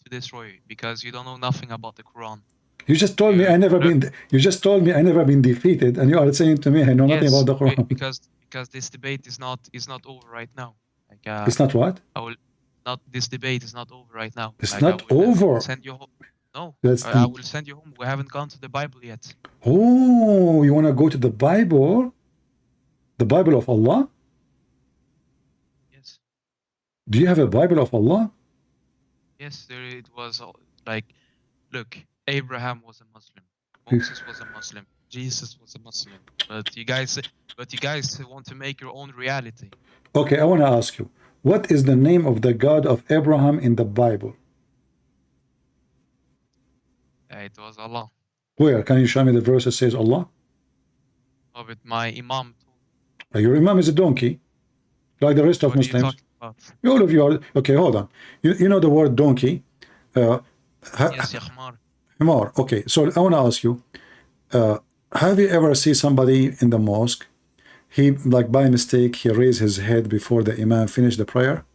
destroy you because you don't know nothing about the Quran. You just told me I never been. You just told me I never been defeated, and you are saying to me I know nothing about the Quran. Because this debate is not over right now. Like, it's not what? This debate is not over right now. It's like, not over. Send you home. No, I will send you home. We haven't gone to the Bible yet. Oh, you want to go to the Bible? The Bible of Allah? Yes. Do you have a Bible of Allah? Yes, it was like, look, Abraham was a Muslim. Moses was a Muslim. Jesus was a Muslim. But you guys want to make your own reality. Okay, I want to ask you, what is the name of the God of Abraham in the Bible? It was Allah. Where? Can you show me the verse that says Allah? Oh, but my Imam told. Your Imam is a donkey, like the rest of Muslims. All of you are. Okay, hold on. You know the word donkey? Yes, ya Himar. Okay, so I want to ask you, have you ever seen somebody in the mosque, he, like by mistake, he raised his head before the Imam finished the prayer?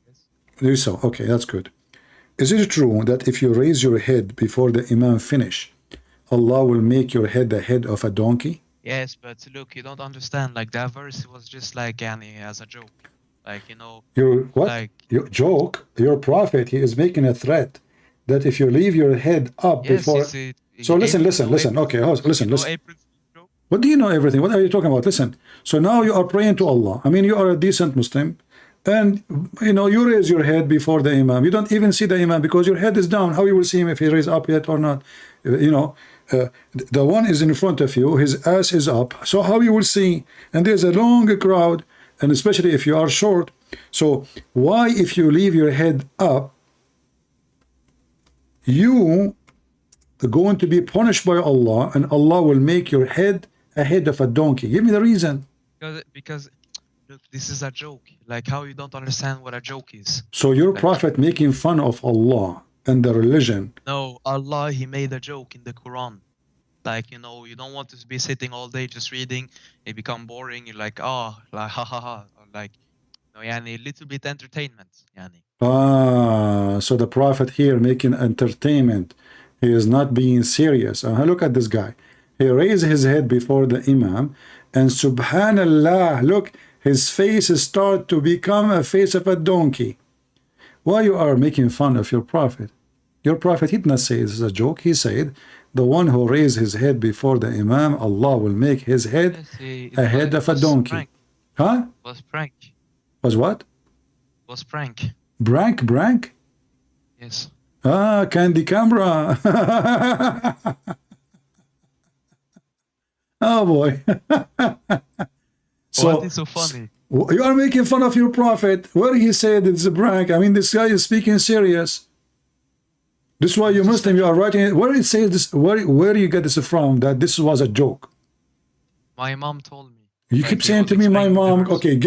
Yes. You saw. Okay, that's good. Is it true that if you raise your head before the Imam finish, Allah will make your head the head of a donkey? Yes, but look, you don't understand. Like, that verse was just like as a joke. Like, you know. Your what? Like, your joke? Your prophet, he is making a threat that if you leave your head up before. So listen. Okay, listen. What do you know everything? What are you talking about? Listen. So now you are praying to Allah. I mean, you are a decent Muslim. And, you know, you raise your head before the Imam. You don't even see the Imam because your head is down. How you will see him if he raise up yet or not? You know, the one is in front of you. His ass is up. So how you will see? And there's a long crowd. And especially if you are short. So why, if you leave your head up, you are going to be punished by Allah, and Allah will make your head a head of a donkey? Give me the reason. Because look, this is a joke. Like, how you don't understand what a joke is. So your prophet making fun of Allah and the religion. No, Allah, he made a joke in the Quran. Like, you know, you don't want to be sitting all day just reading. It become boring. You're like, oh, like, ha ha ha. Or like, you know, yani, a little bit entertainment. Yani. So the prophet here making entertainment. He is not being serious. Look at this guy. He raised his head before the Imam, and subhanallah, look, his face start to become a face of a donkey. Why you are making fun of your prophet? Your prophet, he did not say this is a joke. He said, the one who raised his head before the Imam, Allah will make his head a head of a donkey. Huh? It was prank. Was what? Was prank. Brank? Yes. Ah, candy camera. Oh boy. What is so funny? You are making fun of your prophet. Where he said it's a prank. I mean, this guy is speaking serious. This is why you Muslim, you are writing it. Where it says this, where do you get this from? That this was a joke. My mom told me. You keep saying to me, my mom. Okay,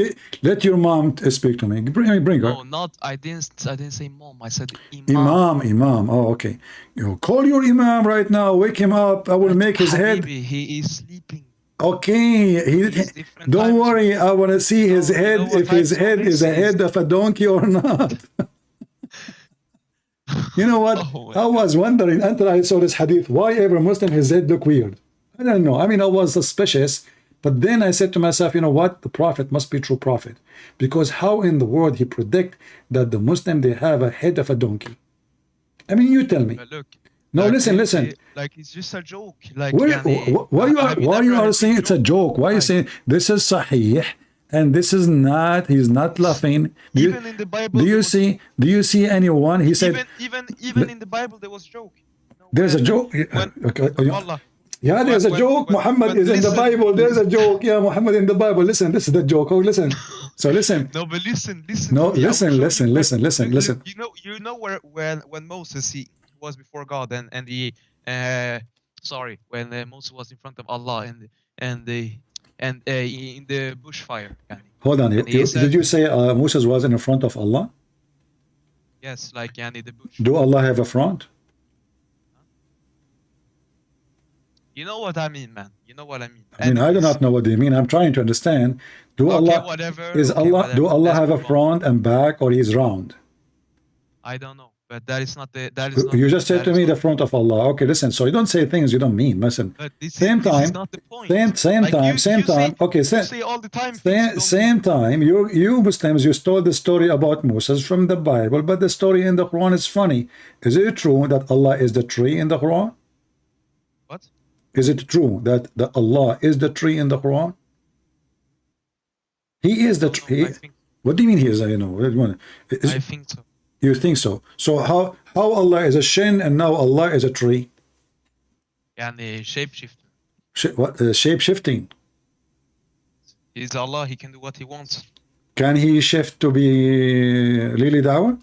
let your mom speak to me. Bring her. No, not. I didn't say mom. I said imam. Imam. Oh, okay. You call your imam right now. Wake him up. I will make his head. Habibi, he is sleeping. Okay. Don't worry. I want to see his head. If his head is a head of a donkey or not. You know what? I was wondering until I saw this hadith, why every Muslim his head look weird. I don't know. I mean, I was suspicious, but then I said to myself, you know what? The prophet must be true prophet, because how in the world he predict that the Muslim they have a head of a donkey? I mean, you tell me. But look. No, like, listen. Like it's just a joke. Like why you are saying it's a joke? Why are you saying this is sahih? And this is not, he's not laughing. Even in the Bible, do you see anyone? He said, even in the Bible, there was joke. There's a joke. Yeah, there's a joke. Muhammad is in the Bible. There's a joke. Yeah, Muhammad in the Bible. Listen, this is the joke. Oh, listen. So listen. No, but listen. No, listen. You know where when Moses he was before God and he when Moses was in front of Allah and in the bushfire. Hold on. Did you say Moses was in front of Allah? Yes, like in the bush. Do Allah have a front? You know what I mean, man. You know what I mean. I mean, I do not know what you mean. I'm trying to understand. Do Allah have a front and back, or he's round? I don't know. But that is not the. You just said to me the front of Allah. Okay, listen. So you don't say things you don't mean. Listen. But this is not the point. Same time. Okay, you say all the time. Same time. You Muslims, you stole the story about Moses from the Bible, but the story in the Quran is funny. Is it true that Allah is the tree in the Quran? What? Is it true that Allah is the tree in the Quran? He is the tree. What do you mean he is? I think so. You think so? So how Allah is a shin and now Allah is a tree? And the shapeshifter. Shape shifting. He's Allah. He can do what he wants. Can he shift to be really Dawah?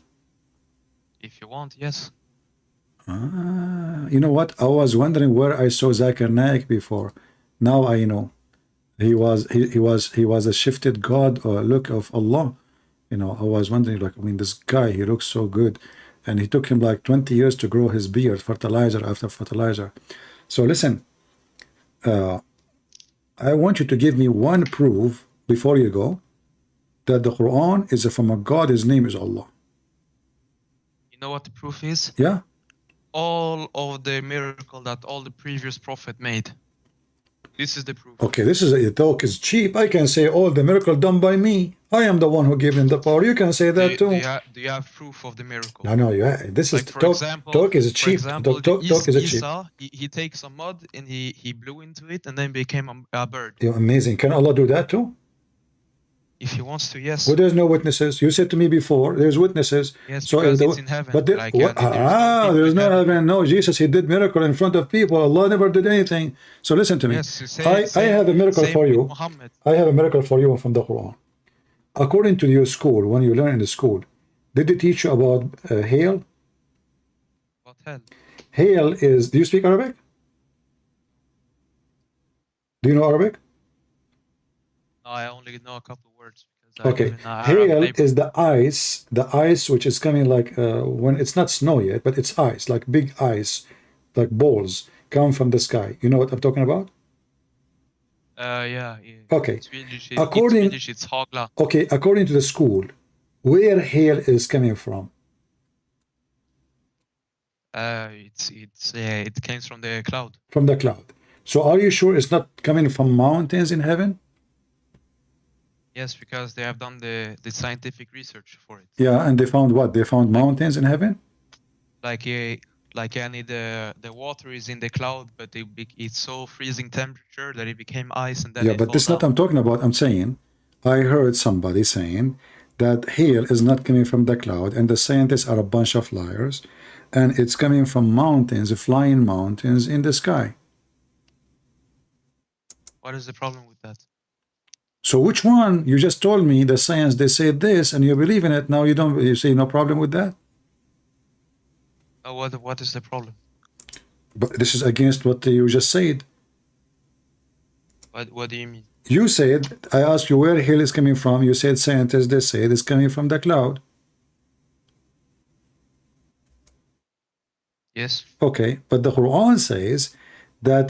If you want, yes. You know what? I was wondering where I saw Zakir Naik before. Now I know. He was a shifted God or look of Allah. You know, I was wondering, like, I mean, this guy, he looks so good. And he took him like 20 years to grow his beard, fertilizer after fertilizer. So listen, I want you to give me one proof before you go that the Quran is from a God, his name is Allah. You know what the proof is? Yeah. All of the miracle that all the previous prophet made. This is the proof. Okay, this is a talk is cheap. I can say all the miracle done by me. I am the one who gave him the power. You can say that too. Do you have proof of the miracle? No, yeah. This like is talk is cheap. Talk is cheap. He takes some mud and he blew into it and then became a bird. Yeah, amazing. Can Allah do that too? If he wants to, yes. Well, there's no witnesses. You said to me before, there's witnesses. Yes, so because it's in heaven. But there's no heaven. No, Jesus, he did miracle in front of people. Allah never did anything. So listen to me. Yes, I have a miracle for you. I have a miracle for you from the Quran. According to your school, when you learn in the school, did they teach you about hail? What hell? Hail is, do you speak Arabic? Do you know Arabic? No, I only know a couple of words. Okay, hail is the ice which is coming like when it's not snow yet, but it's ice, like big ice, like balls come from the sky. You know what I'm talking about? Yeah. Okay. According to the school, where hail is coming from? It came from the cloud. From the cloud. So are you sure it's not coming from mountains in heaven? Yes, because they have done the scientific research for it. Yeah, and they found what? They found mountains in heaven? Like the water is in the cloud, but it's so freezing temperature that it became ice and then yeah, but this is not I'm talking about. I'm saying I heard somebody saying that hail is not coming from the cloud, and the scientists are a bunch of liars, and it's coming from mountains, flying mountains in the sky. What is the problem with that? So which one? You just told me the science, they said this, and you believe in it. Now you say no problem with that? What is the problem? But this is against what you just said. What do you mean? You said, I asked you where hail is coming from. You said scientists, they say it's coming from the cloud. Yes. Okay, but the Quran says that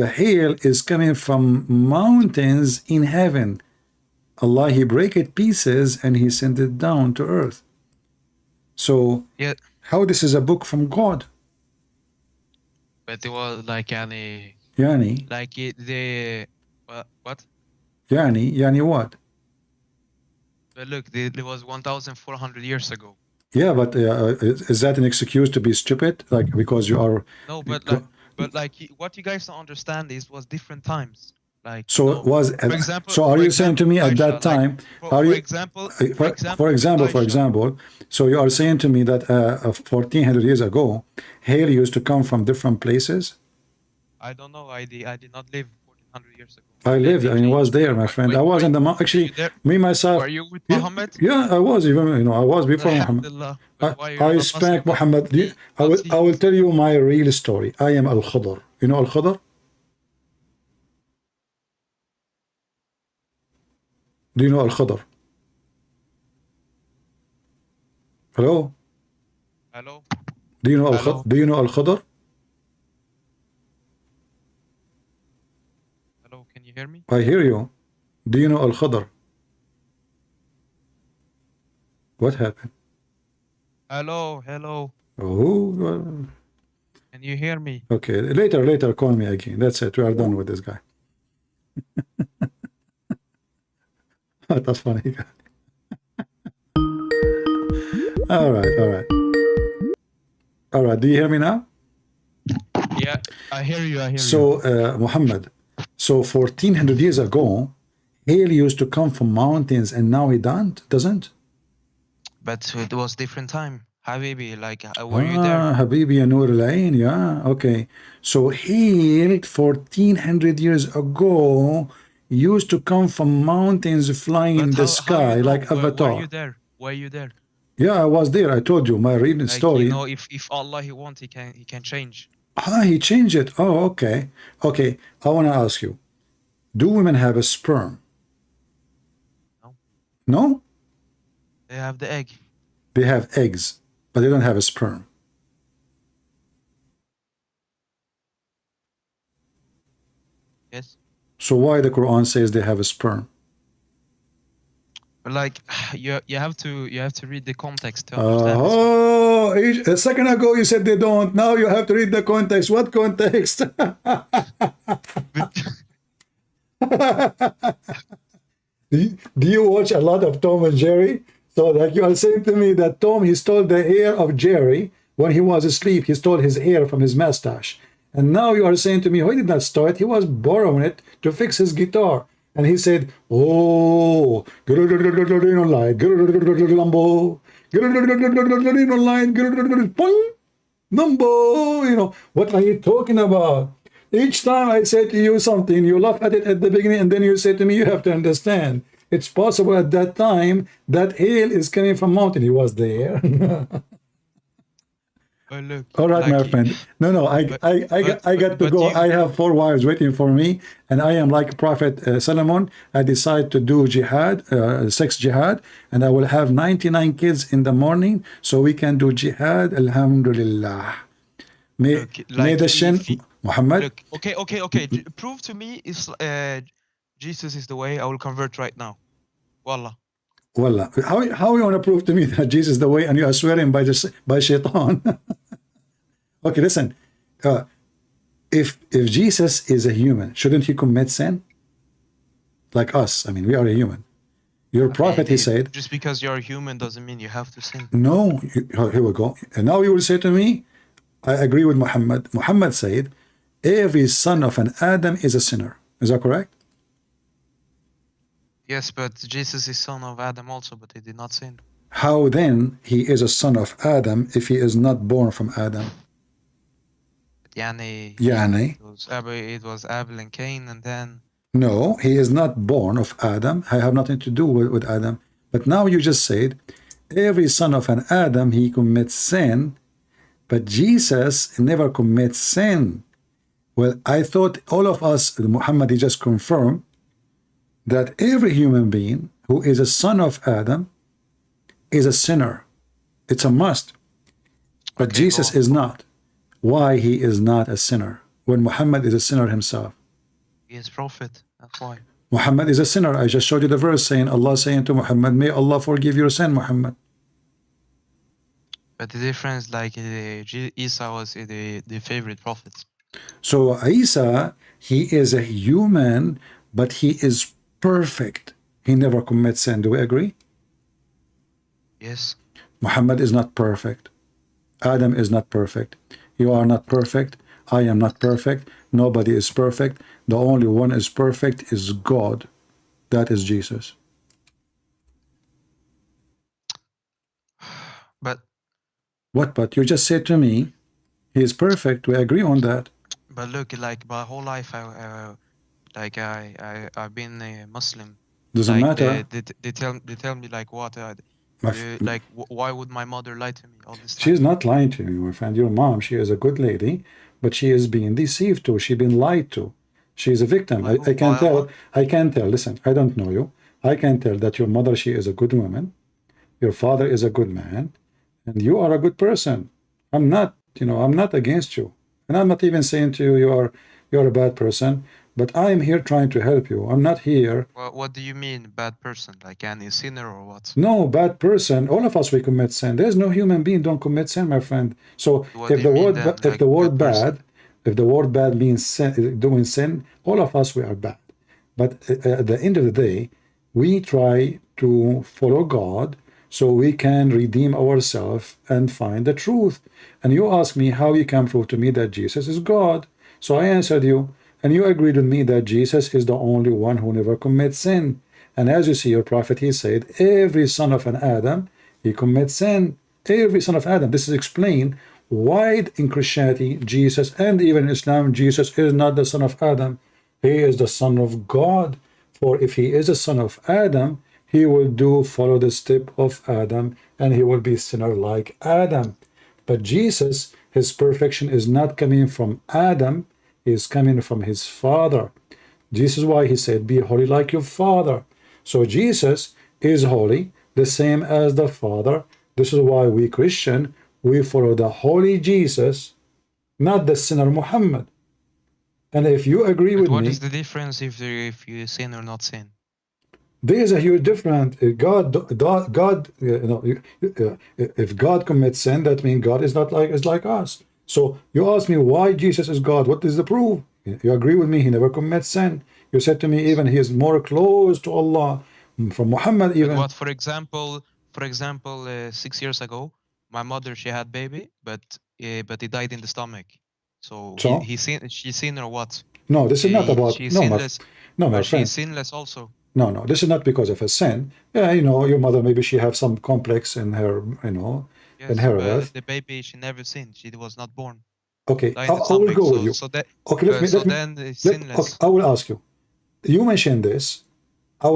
the hail is coming from mountains in heaven. Allah, He break it pieces and He sent it down to earth. So, Yeah. how this is a book from God? But it was like any Yani, like it the what? yani what? But look, it was 1,400 years ago. Yeah, but is that an excuse to be stupid? Like, because you are... No, but what you guys don't understand is was different times. Like So no, it was... for example, so are for you saying to me at Aisha, that time... like, are for you, example, for Aisha, example, so you are saying to me that 1400 years ago, hail used to come from different places? I don't know. I did not live 1,400 years ago. I lived, I was there, my friend. I was in the actually, me myself. Were you with Muhammad? Yeah, I was even, I was before Muhammad. Alhamdulillah. I spanked Muhammad. I will tell you my real story. I am Al-Khadr. You know Al-Khadr? Do you know Al-Khadr? Hello? Hello? Do you know Al-Khadr? Do you know Al-Khadr? Hello, can you hear me? I hear you. Do you know Al-Khadr? What happened? Hello, hello. Oh, Can you hear me? okay. Later, call me again. That's it. We are done with this guy. That's funny. All right. Do you hear me now? Yeah, I hear you. So, Muhammad, so 1400 years ago, hail used to come from mountains, and now it doesn't? But it was different time. Habibi, like, were you there? Habibi and Nur al-Ain, yeah, okay. So hail 1400 years ago used to come from mountains flying in the sky, you know? like Avatar. Were you there? Yeah, I was there. I told you my reading Like, story. you know, if Allah He wants, He can change. He changed it. Oh, okay. Okay, I want to ask you, do women have a sperm? No. No? They have the egg. They have eggs, but they don't have a sperm. Yes. So why the Quran says they have a sperm? But like, you have to read the context to understand. A second ago you said they don't. Now you have to read the context. What context? Do you watch a lot of Tom and Jerry? So like you are saying to me that Tom, he stole the hair of Jerry when he was asleep. He stole his hair from his mustache. And now you are saying to me, oh, he did not steal it. He was borrowing it to fix his guitar. And he said, oh, Numbo, what are you talking about? Each time I say to you something, you laugh at it at the beginning, and then you say to me, you have to understand. It's possible at that time that hail is coming from mountain. He was there. Oh, look, all right, my friend. No, I got to go. I have 4 wives waiting for me, and I am like Prophet Solomon. I decide to do jihad, sex jihad, and I will have 99 kids in the morning, so we can do jihad. Alhamdulillah. May the Shin Muhammad. Look, okay. Prove to me if Jesus is the way. I will convert right now. Wallah. Wallah. How you want to prove to me that Jesus is the way, and you are swearing by shaitan? Okay, listen. If Jesus is a human, shouldn't he commit sin? Like us. I mean, we are a human. Your prophet, he said. Just because you're a human doesn't mean you have to sin. No. Here we go. And now you will say to me, I agree with Muhammad. Muhammad said, every son of an Adam is a sinner. Is that correct? Yes, but Jesus is son of Adam also, but he did not sin. How then he is a son of Adam if he is not born from Adam? Yani, Yani, it was Abel and Cain, and then no, he is not born of Adam. I have nothing to do with Adam. But now you just said, every son of an Adam, he commits sin, but Jesus never commits sin. Well, I thought all of us, Muhammad, he just confirmed that every human being who is a son of Adam is a sinner. It's a must. But Okay, Jesus go on. is not. Why he is not a sinner when Muhammad is a sinner himself? He is prophet. That's why. Muhammad is a sinner. I just showed you the verse saying, Allah saying to Muhammad, may Allah forgive your sin, Muhammad. But the difference, like Isa was the favorite prophet. So Isa, he is a human, but he is perfect. He never commits sin. Do we agree? Yes. Muhammad is not perfect. Adam is not perfect. You are not perfect. I am not perfect. Nobody is perfect. The only one is perfect is God. That is Jesus. But What? But you just said to me, he is perfect. We agree on that. look, like my whole life, I've been a Muslim. Doesn't Like matter. they tell me like what My f- why would my mother lie to me all this time? She's not lying to you, my friend. Your mom, she is a good lady, but she is being deceived too. She's been lied to. She's a victim. By who? I can By tell. Allah? I can tell. Listen, I don't know you. I can tell that your mother, she is a good woman. Your father is a good man, and you are a good person. I'm not, I'm not against you, and I'm not even saying to you you're a bad person. But I am here trying to help you. I'm not here. Well, what do you mean bad person? Like any sinner or what? No, bad person. All of us we commit sin. There's no human being don't commit sin, my friend. So What if do the you mean word then? if Like the word good person? bad, if the word bad means sin, doing sin, all of us we are bad. But at the end of the day, we try to follow God so we can redeem ourselves and find the truth. And you ask me how you can prove to me that Jesus is God. So I answered you, and you agreed with me that Jesus is the only one who never commits sin. And as you see, your prophet, he said, every son of an Adam, he commits sin. Every son of Adam. This is explained why in Christianity, Jesus, and even in Islam, Jesus is not the son of Adam. He is the son of God. For if he is a son of Adam, he will follow the step of Adam, and he will be sinner like Adam. But Jesus, his perfection is not coming from Adam, he is coming from his Father. This is why he said, be holy like your Father. So Jesus is holy, the same as the Father. This is why we Christian, we follow the holy Jesus, not the sinner Muhammad. And if you agree But with what me, is the difference if you sin or not sin? there is a huge difference. If God commits sin, that means God is not like us. So you ask me why Jesus is God. What is the proof? You agree with me? He never commits sin. You said to me even he is more close to Allah from Muhammad But even. what, for example, 6 years ago, my mother, she had baby, but he died in the stomach. So So she sinned or what? no, this is not about She's sinless, my but she's friend. sinless also. No, this is not because of a sin. Yeah, your mother maybe she have some complex in her, in Yes, her but earth. the baby, she never sinned. She was not born. Okay, Died in the I will stomach. go with you. So that Okay, then it's sinless. okay, I will ask you. You mentioned this. I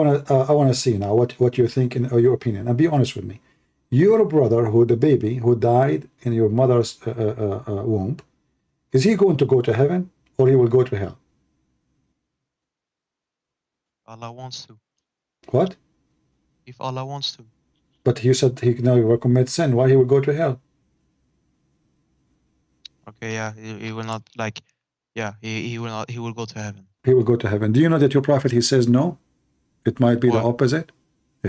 wanna see now what you think in your opinion, and be honest with me. Your brother, the baby who died in your mother's womb, is he going to go to heaven or he will go to hell? Allah wants to. What? If Allah wants to. But you said he never commits sin. Why he will go to hell? Okay, yeah, he will not like. Yeah, he will not. He will go to heaven. He will go to heaven. Do you know that your prophet he says no? It might be the Why? opposite.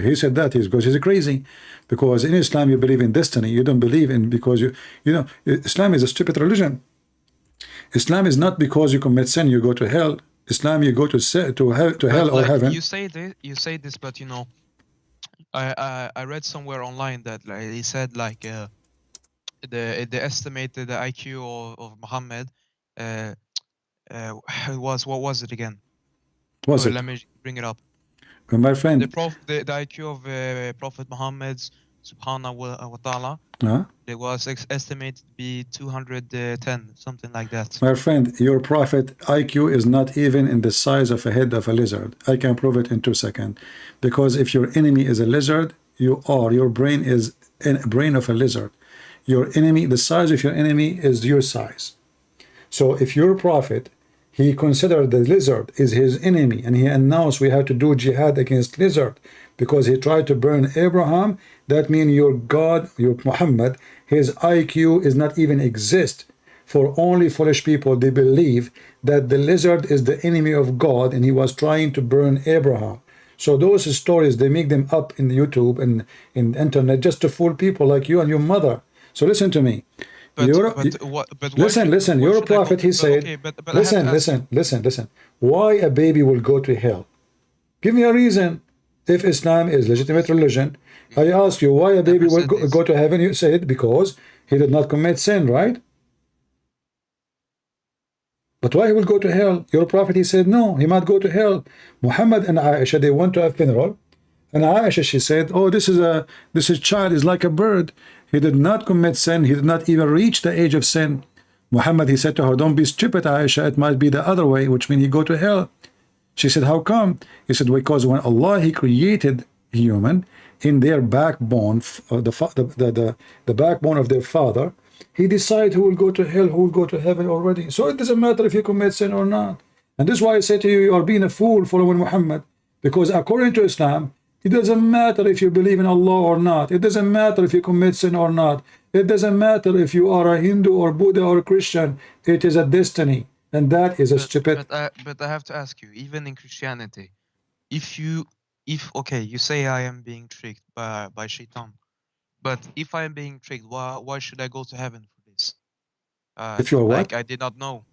He said that because he's crazy. Because in Islam you believe in destiny. You don't believe in because Islam is a stupid religion. Islam is not because you commit sin you go to hell. Islam you go to hell or Like heaven. you say this, but I read somewhere online that like he said like the estimated IQ of Muhammad was what was it again? Was it? Let me bring it up. My friend, the IQ of Prophet Muhammad's subhanahu wa ta'ala, huh? it was estimated to be 210, something like that. My friend, your prophet IQ is not even in the size of a head of a lizard. I can prove it in 2 seconds. Because if your enemy is a lizard, your brain is a brain of a lizard. Your enemy, the size of your enemy is your size. So if your prophet, he considered the lizard is his enemy, and he announced we have to do jihad against lizard because he tried to burn Abraham, that means your God, your Muhammad, his IQ is not even exist. For only foolish people, they believe that the lizard is the enemy of God and he was trying to burn Abraham. So those stories, they make them up in YouTube and in the internet just to fool people like you and your mother. So listen to me. Listen, your prophet, he said, listen. Why a baby will go to hell? Give me a reason. If Islam is legitimate religion, I ask you why a baby will go to heaven. You said because he did not commit sin, right? But why he will go to hell? Your prophet, he said, no, he might go to hell. Muhammad and Aisha, they went to a funeral. And Aisha, she said, oh, this child is like a bird. He did not commit sin. He did not even reach the age of sin. Muhammad, he said to her, don't be stupid, Aisha. It might be the other way, which means he go to hell. She said, how come? He said, because when Allah, he created human in their backbone, the backbone of their father, he decided who will go to hell, who will go to heaven already. So it doesn't matter if you commit sin or not. And this is why I say to you, you are being a fool following Muhammad. Because according to Islam, it doesn't matter if you believe in Allah or not. It doesn't matter if you commit sin or not. It doesn't matter if you are a Hindu or Buddha or a Christian. It is a destiny. And that is a stupid... But I have to ask you, even in Christianity, okay, you say I am being tricked by shaitan. But if I am being tricked, why should I go to heaven for this? If you are what? I did not know.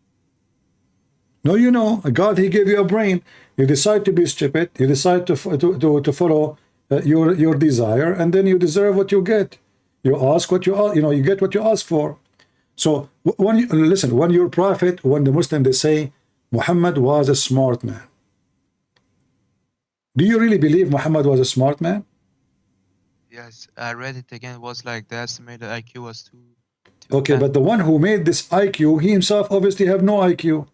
No, you know, God, he gave you a brain. You decide to be stupid. You decide to follow your desire, and then you deserve what you get. You ask what you get what you ask for. So when your prophet, when the Muslim, they say Muhammad was a smart man. Do you really believe Muhammad was a smart man? Yes, I read it again. It was like the estimated IQ was 2. Okay, but the one who made this IQ, he himself obviously have no IQ.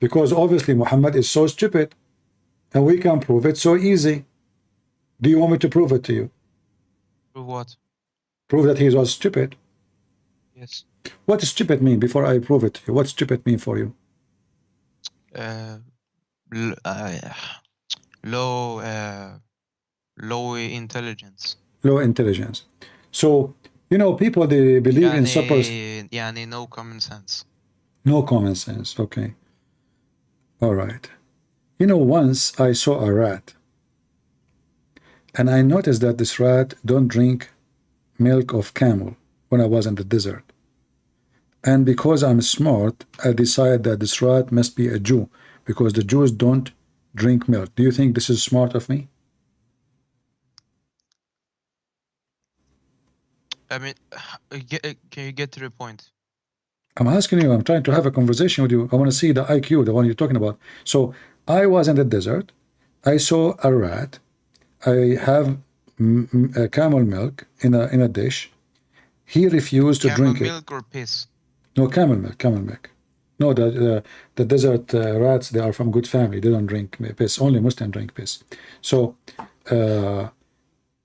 Because obviously Muhammad is so stupid. And we can prove it so easy. Do you want me to prove it to you? Prove what? Prove that he was stupid. Yes. What does stupid mean before I prove it to you? What stupid mean for you? Low intelligence. Low intelligence. So, people, they believe in super... no common sense. No common sense, okay. All right. Once I saw a rat. And I noticed that this rat don't drink milk of camel when I was in the desert. And because I'm smart, I decided that this rat must be a Jew, because the Jews don't drink milk. Do you think this is smart of me? I mean, can you get to the point? I'm asking you, I'm trying to have a conversation with you. I want to see the IQ, the one you're talking about. So I was in the desert. I saw a rat. I have camel milk in a dish. He refused to drink it. Camel milk or piss? No, camel milk. No, the desert rats, they are from good family. They don't drink piss. Only Muslims drink piss. So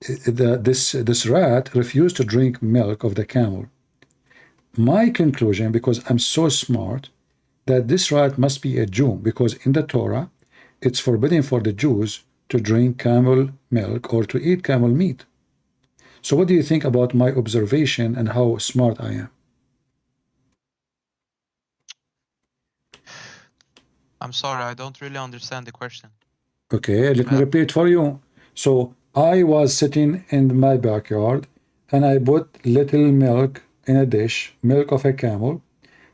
this rat refused to drink milk of the camel. My conclusion, because I'm so smart, that this rat must be a Jew, because in the Torah, it's forbidden for the Jews to drink camel milk or to eat camel meat. So what do you think about my observation and how smart I am? I'm sorry, I don't really understand the question. Okay, let me repeat for you. So I was sitting in my backyard and I put little milk in a dish, milk of a camel,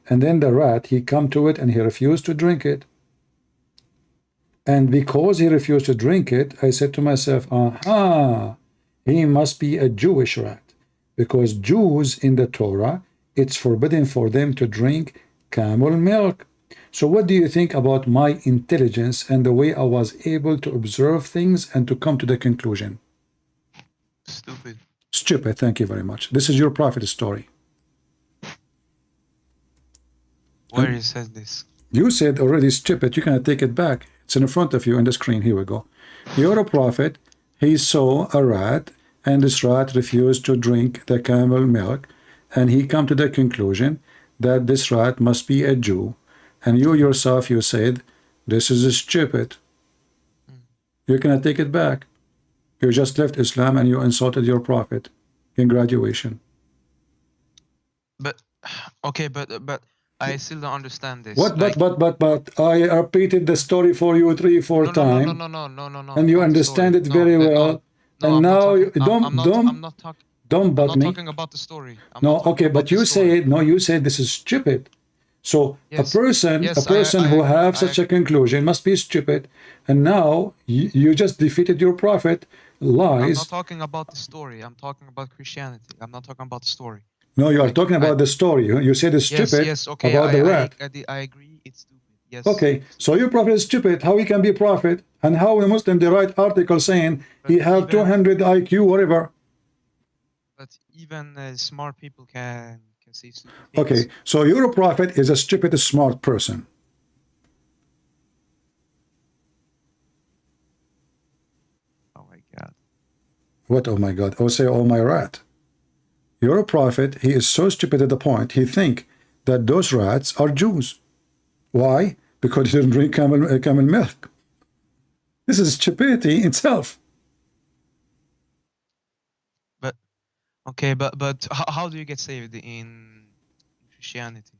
and then the rat, he come to it and he refused to drink it. And because he refused to drink it, I said to myself, aha, he must be a Jewish rat, because Jews in the Torah, it's forbidden for them to drink camel milk. So what do you think about my intelligence and the way I was able to observe things and to come to the conclusion? Stupid. Stupid, thank you very much. This is your prophet story. Where you said this? You said already stupid, you cannot take it back. It's in front of you on the screen, here we go. You're a prophet, he saw a rat, and this rat refused to drink the camel milk, and he come to the conclusion that this rat must be a Jew. And you yourself, you said, this is stupid. You cannot take it back. You just left Islam and you insulted your prophet in graduation. But okay, but I still don't understand this. What? Like, But I repeated the story for you 3-4 times, no. and you understand it very well. And now you don't butt me. talking about the story. No, okay, but you said no. You said this is stupid. So Yes, a person yes, who I have agree, such a conclusion must be stupid. And now you just defeated your prophet. I'm Lies. not talking about the story. I'm talking about Christianity. I'm not talking about the story. No, you are Like, talking about the story. You said it's stupid Yes, okay. about the rat. I agree. It's stupid. Yes. Okay, so your prophet is stupid. How he can be a prophet? And how a Muslim they write article saying he But have even- 200 IQ, whatever. But even smart people can say stupid things. Okay, so your prophet is a stupid, smart person. Oh my God. What? Oh my God! I would say, oh my rat. Your prophet, he is so stupid at the point he think that those rats are Jews. Why? Because he didn't drink camel milk. This is stupidity itself. But okay, but how do you get saved in Christianity?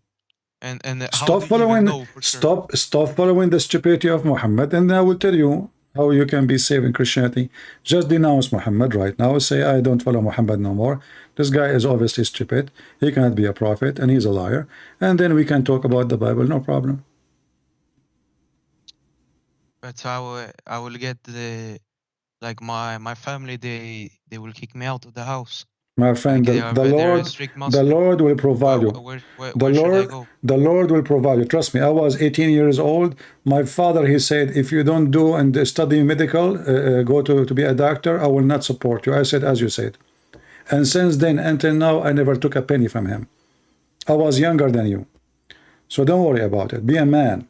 And how Stop do you even following. know for sure? Stop following the stupidity of Muhammad, and I will tell you how you can be saved in Christianity. Just denounce Muhammad right now. Say, I don't follow Muhammad no more. This guy is obviously stupid. He cannot be a prophet, and he's a liar. And then we can talk about the Bible, no problem. But I will get like my family, they will kick me out of the house. My friend, Like, they are very strict the Muslim. Lord will provide you. Where should I go? The Lord will provide you. Trust me, I was 18 years old. My father, he said, if you don't do and study medical, go to be a doctor, I will not support you. I said, as you said. And since then until now, I never took a penny from him. I was younger than you. So don't worry about it. Be a man.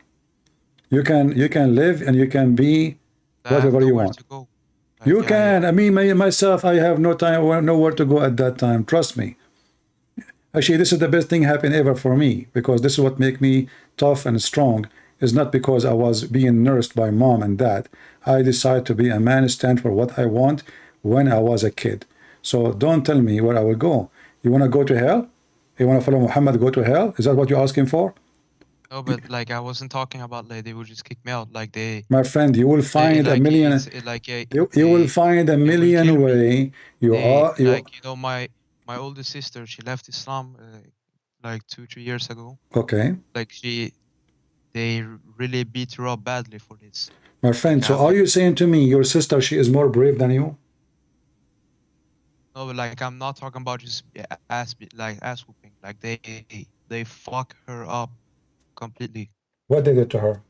You can live and you can be I have whatever you nowhere want. to go. You Like, can. I mean, myself, I have no time, nowhere to go at that time. Trust me. Actually, this is the best thing happened ever for me, because this is what make me tough and strong. It's not because I was being nursed by mom and dad. I decided to be a man, stand for what I want when I was a kid. So don't tell me where I will go. You want to go to hell? You want to follow Muhammad, go to hell? Is that what you're asking for? No, but like I wasn't talking about like they would just kick me out. Like My friend, you will find a million. You will find a million way. You like, you know, my oldest sister, she left Islam like 2-3 years ago. Okay. Like they really beat her up badly for this. My friend, so are you saying to me your sister, she is more brave than you? No, but like I'm not talking about just ass whooping. Like they fuck her up completely. What they did to her?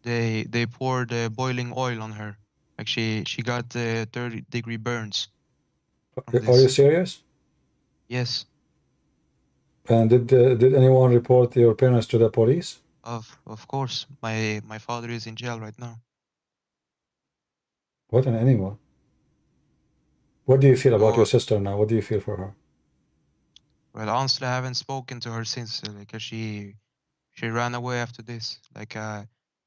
They poured boiling oil on her. Like she got 30-degree burns. Are you serious? Yes. And did anyone report your parents to the police? Of course. My father is in jail right now. What an animal. What do you feel about your sister now? What do you feel for her? Well, honestly, I haven't spoken to her since, like, she ran away after this. Like,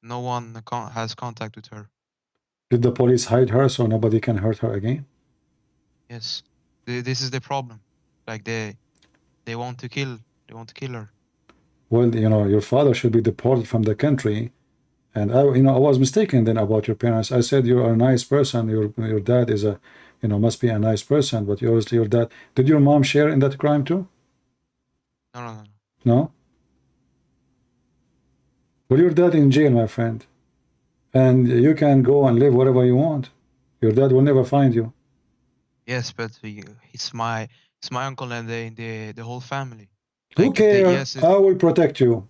no one has contact with her. Did the police hide her so nobody can hurt her again? Yes, this is the problem. Like, they want to kill her. Well, you know, your father should be deported from the country. And I was mistaken then about your parents. I said you are a nice person. Your dad is must be a nice person. But obviously your dad. Did your mom share in that crime too? No. No? Well, your dad in jail, my friend. And you can go and live wherever you want. Your dad will never find you. Yes, but it's my uncle and the whole family. Who Like, cares? I will protect you.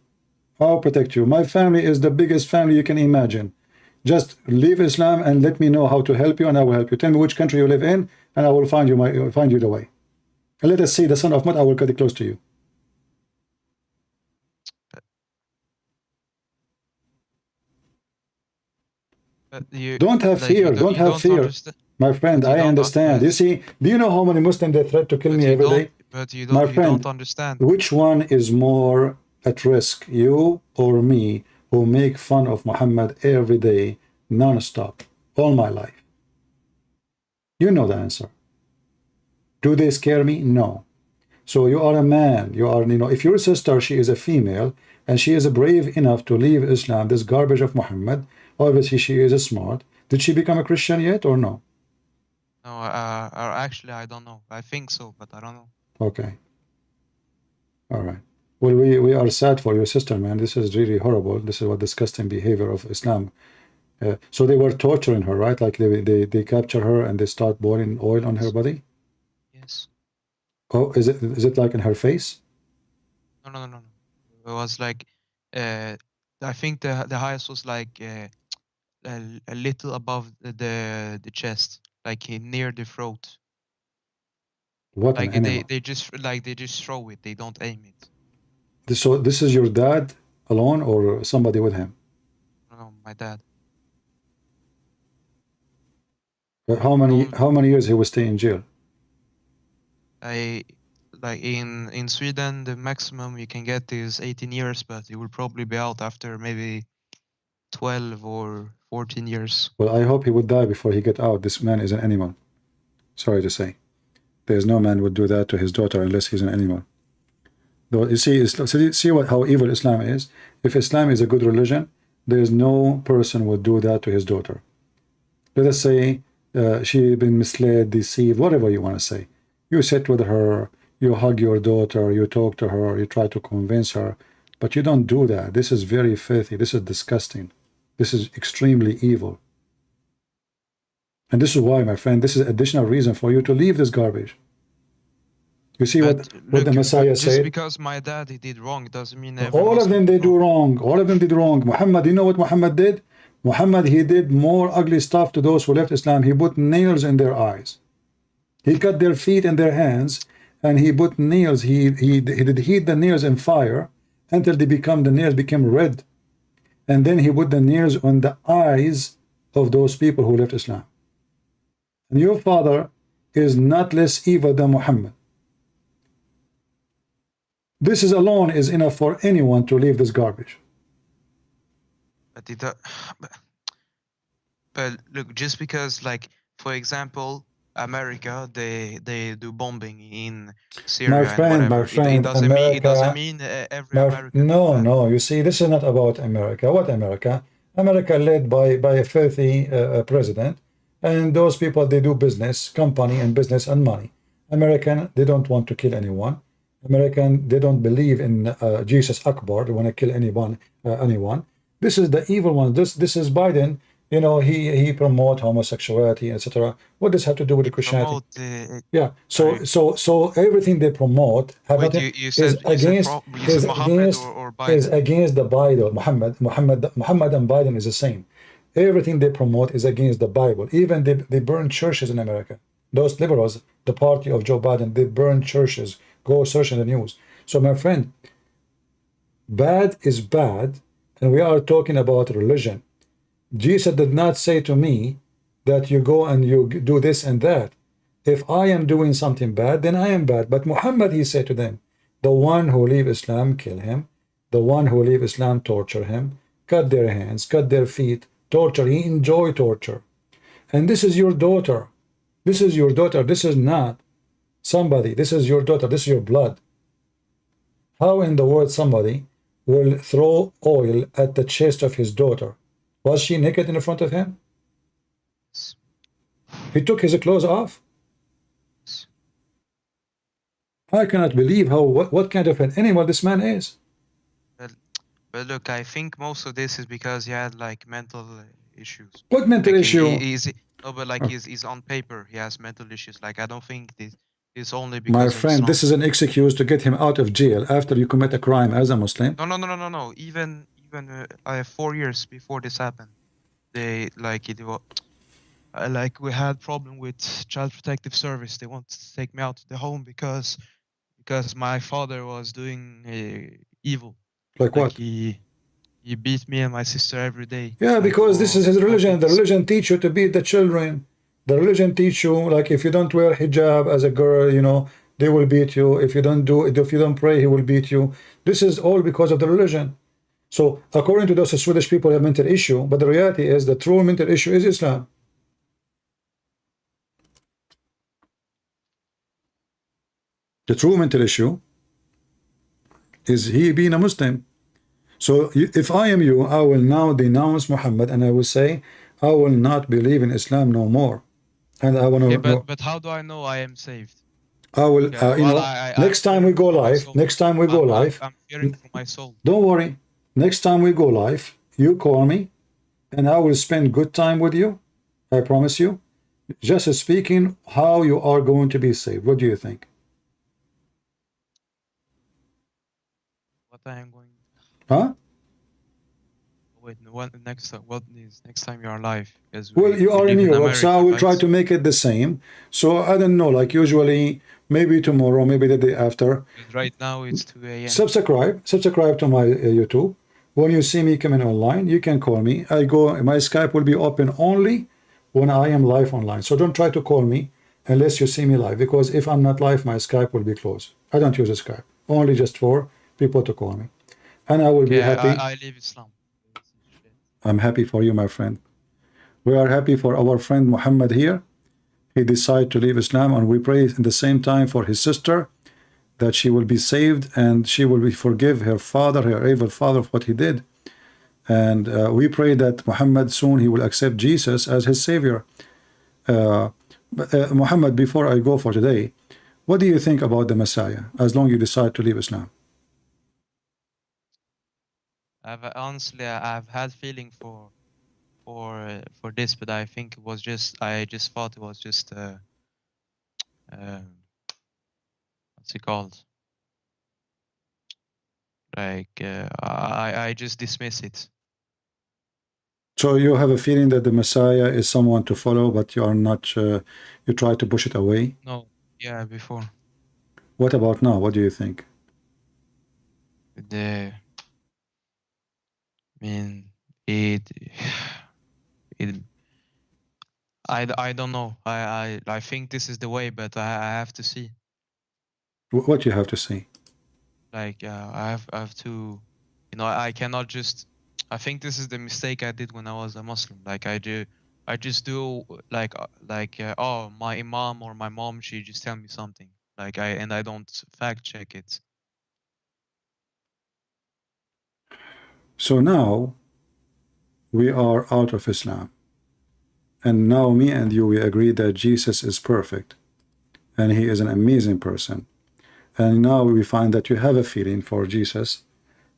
I'll protect you. My family is the biggest family you can imagine. Just leave Islam and let me know how to help you, and I will help you. Tell me which country you live in, and I will find you the way. And let us see the son of Mud. I will cut it close to you. You Don't have like you fear. Don't you have fear. understand. My friend, But you I don't understand. You see, do you know how many Muslims they threat to kill me every day? But you My don't friend, understand. which one is more at risk, you or me, who make fun of Muhammad every day, non-stop, all my life? You know the answer. Do they scare me? No. So you are a man. You are, if your sister, she is a female, and she is brave enough to leave Islam, this garbage of Muhammad, obviously she is smart. Did she become a Christian yet or no? No, actually, I don't know. I think so, but I don't know. Okay. All right. Well, we are sad for your sister, man. This is really horrible. This is what disgusting behavior of Islam. So they were torturing her, right? Like they capture her and they start pouring oil on her body. Yes. Oh, is it like in her face? No. It was like, I think the highest was like a little above the chest, like near the throat. What an Like animal. they just throw it. They don't aim it. So this is your dad alone or somebody with him? No, my dad. How many years he will stay in jail? Like in Sweden, the maximum you can get is 18 years, but he will probably be out after maybe 12 or 14 years. Well, I hope he would die before he get out. This man is an animal. Sorry to say. There's no man would do that to his daughter unless he's an animal. Though you see, how evil Islam is. If Islam is a good religion, there is no person would do that to his daughter. Let us say she been misled, deceived, whatever you want to say. You sit with her, you hug your daughter, you talk to her, you try to convince her, but you don't do that. This is very filthy. This is disgusting. This is extremely evil. And this is why, my friend, this is additional reason for you to leave this garbage. You see what the Messiah said? Just because my dad he did wrong doesn't mean all of them they do wrong. All of them did wrong. Muhammad, you know what Muhammad did? Muhammad, he did more ugly stuff to those who left Islam. He put nails in their eyes. He cut their feet and their hands, and he put nails. He did heat the nails in fire until the nails became red. And then he put the nails on the eyes of those people who left Islam. And your father is not less evil than Muhammad. This is alone is enough for anyone to leave this garbage. But look, just because, like, for example, America, they do bombing in Syria and whatever. It doesn't mean every American. No. You see, this is not about America. What America? America led by a filthy president, and those people, they do business, company and business and money. American, they don't want to kill anyone. American, they don't believe in Jesus Akbar. They want to kill anyone. This is the evil one. This is Biden. You know, he promote homosexuality, etc. What does have to do with the Christianity? Yeah. So everything they promote is against the Bible. Muhammad and Biden is the same. Everything they promote is against the Bible. Even they burn churches in America. Those liberals, the party of Joe Biden, they burn churches. Go search in the news. So my friend, bad is bad, and we are talking about religion. Jesus did not say to me that you go and you do this and that. If I am doing something bad, then I am bad. But Muhammad, he said to them, the one who leave Islam, kill him. The one who leave Islam, torture him. Cut their hands, cut their feet, torture. He enjoy torture. And this is your daughter. This is your daughter. This is not somebody. This is your daughter. This is your blood. How in the world somebody will throw oil at the chest of his daughter? Was she naked in front of him? He took his clothes off. I cannot believe what kind of an animal this man is. But look, I think most of this is because he had like mental issues. What mental issue? He's on paper he has mental issues. Like I don't think It's only My because of friend, Islam. this is an excuse to get him out of jail after you commit a crime as a Muslim. No. Even 4 years before this happened, they like like we had problem with Child Protective Service. They wanted to take me out to the home because my father was doing evil. Like Like what? he beat me and my sister every day. Yeah, like, because this is his for religion. The things. religion teach you to beat the children. The religion teach you, like, if you don't wear hijab as a girl, you know, they will beat you. If you don't do it, if you don't pray, he will beat you. This is all because of the religion. So according to those Swedish people, have mental issue, but the reality is the true mental issue is Islam. The true mental issue is he being a Muslim. So if I am you, I will now denounce Muhammad and I will say, I will not believe in Islam no more. And I want to know. But how do I know I am saved? I will, you Well, know, next time we go live, I'm fearing for my soul. don't worry. Next time we go live, you call me and I will spend good time with you. I promise you. Just speaking how you are going to be saved. What do you think? What I am going. Huh? Wait, next time you're alive? Well, you are in Europe, so I will try to make it the same. So I don't know, like usually, maybe tomorrow, maybe the day after. Right now it's 2 a.m. Subscribe to my YouTube. When you see me coming online, you can call me. My Skype will be open only when I am live online. So don't try to call me unless you see me live, because if I'm not live, my Skype will be closed. I don't use a Skype, only just for people to call me. And I will be happy. I leave Islam. I'm happy for you, my friend. We are happy for our friend Muhammad here. He decided to leave Islam, and we pray at the same time for his sister that she will be saved and she will be forgive her father, her evil father, of what he did. And we pray that Muhammad soon he will accept Jesus as his savior. Muhammad, before I go for today, what do you think about the Messiah as long as you decide to leave Islam? Honestly, I've had feeling for this, but I think it was I just thought it was just what's it called? Like I just dismiss it. So you have a feeling that the Messiah is someone to follow, but you are not. You try to push it away. No, yeah, before. What about now? What do you think? I mean, I don't know. I think this is the way, but I have to see. What you have to see? Like I have to, you know, I cannot just. I think this is the mistake I did when I was a Muslim. Like I just do like oh, my imam or my mom, she just tell me something. Like I don't fact check it. So now we are out of Islam, and now me and you, we agree that Jesus is perfect and he is an amazing person. And now we find that you have a feeling for Jesus,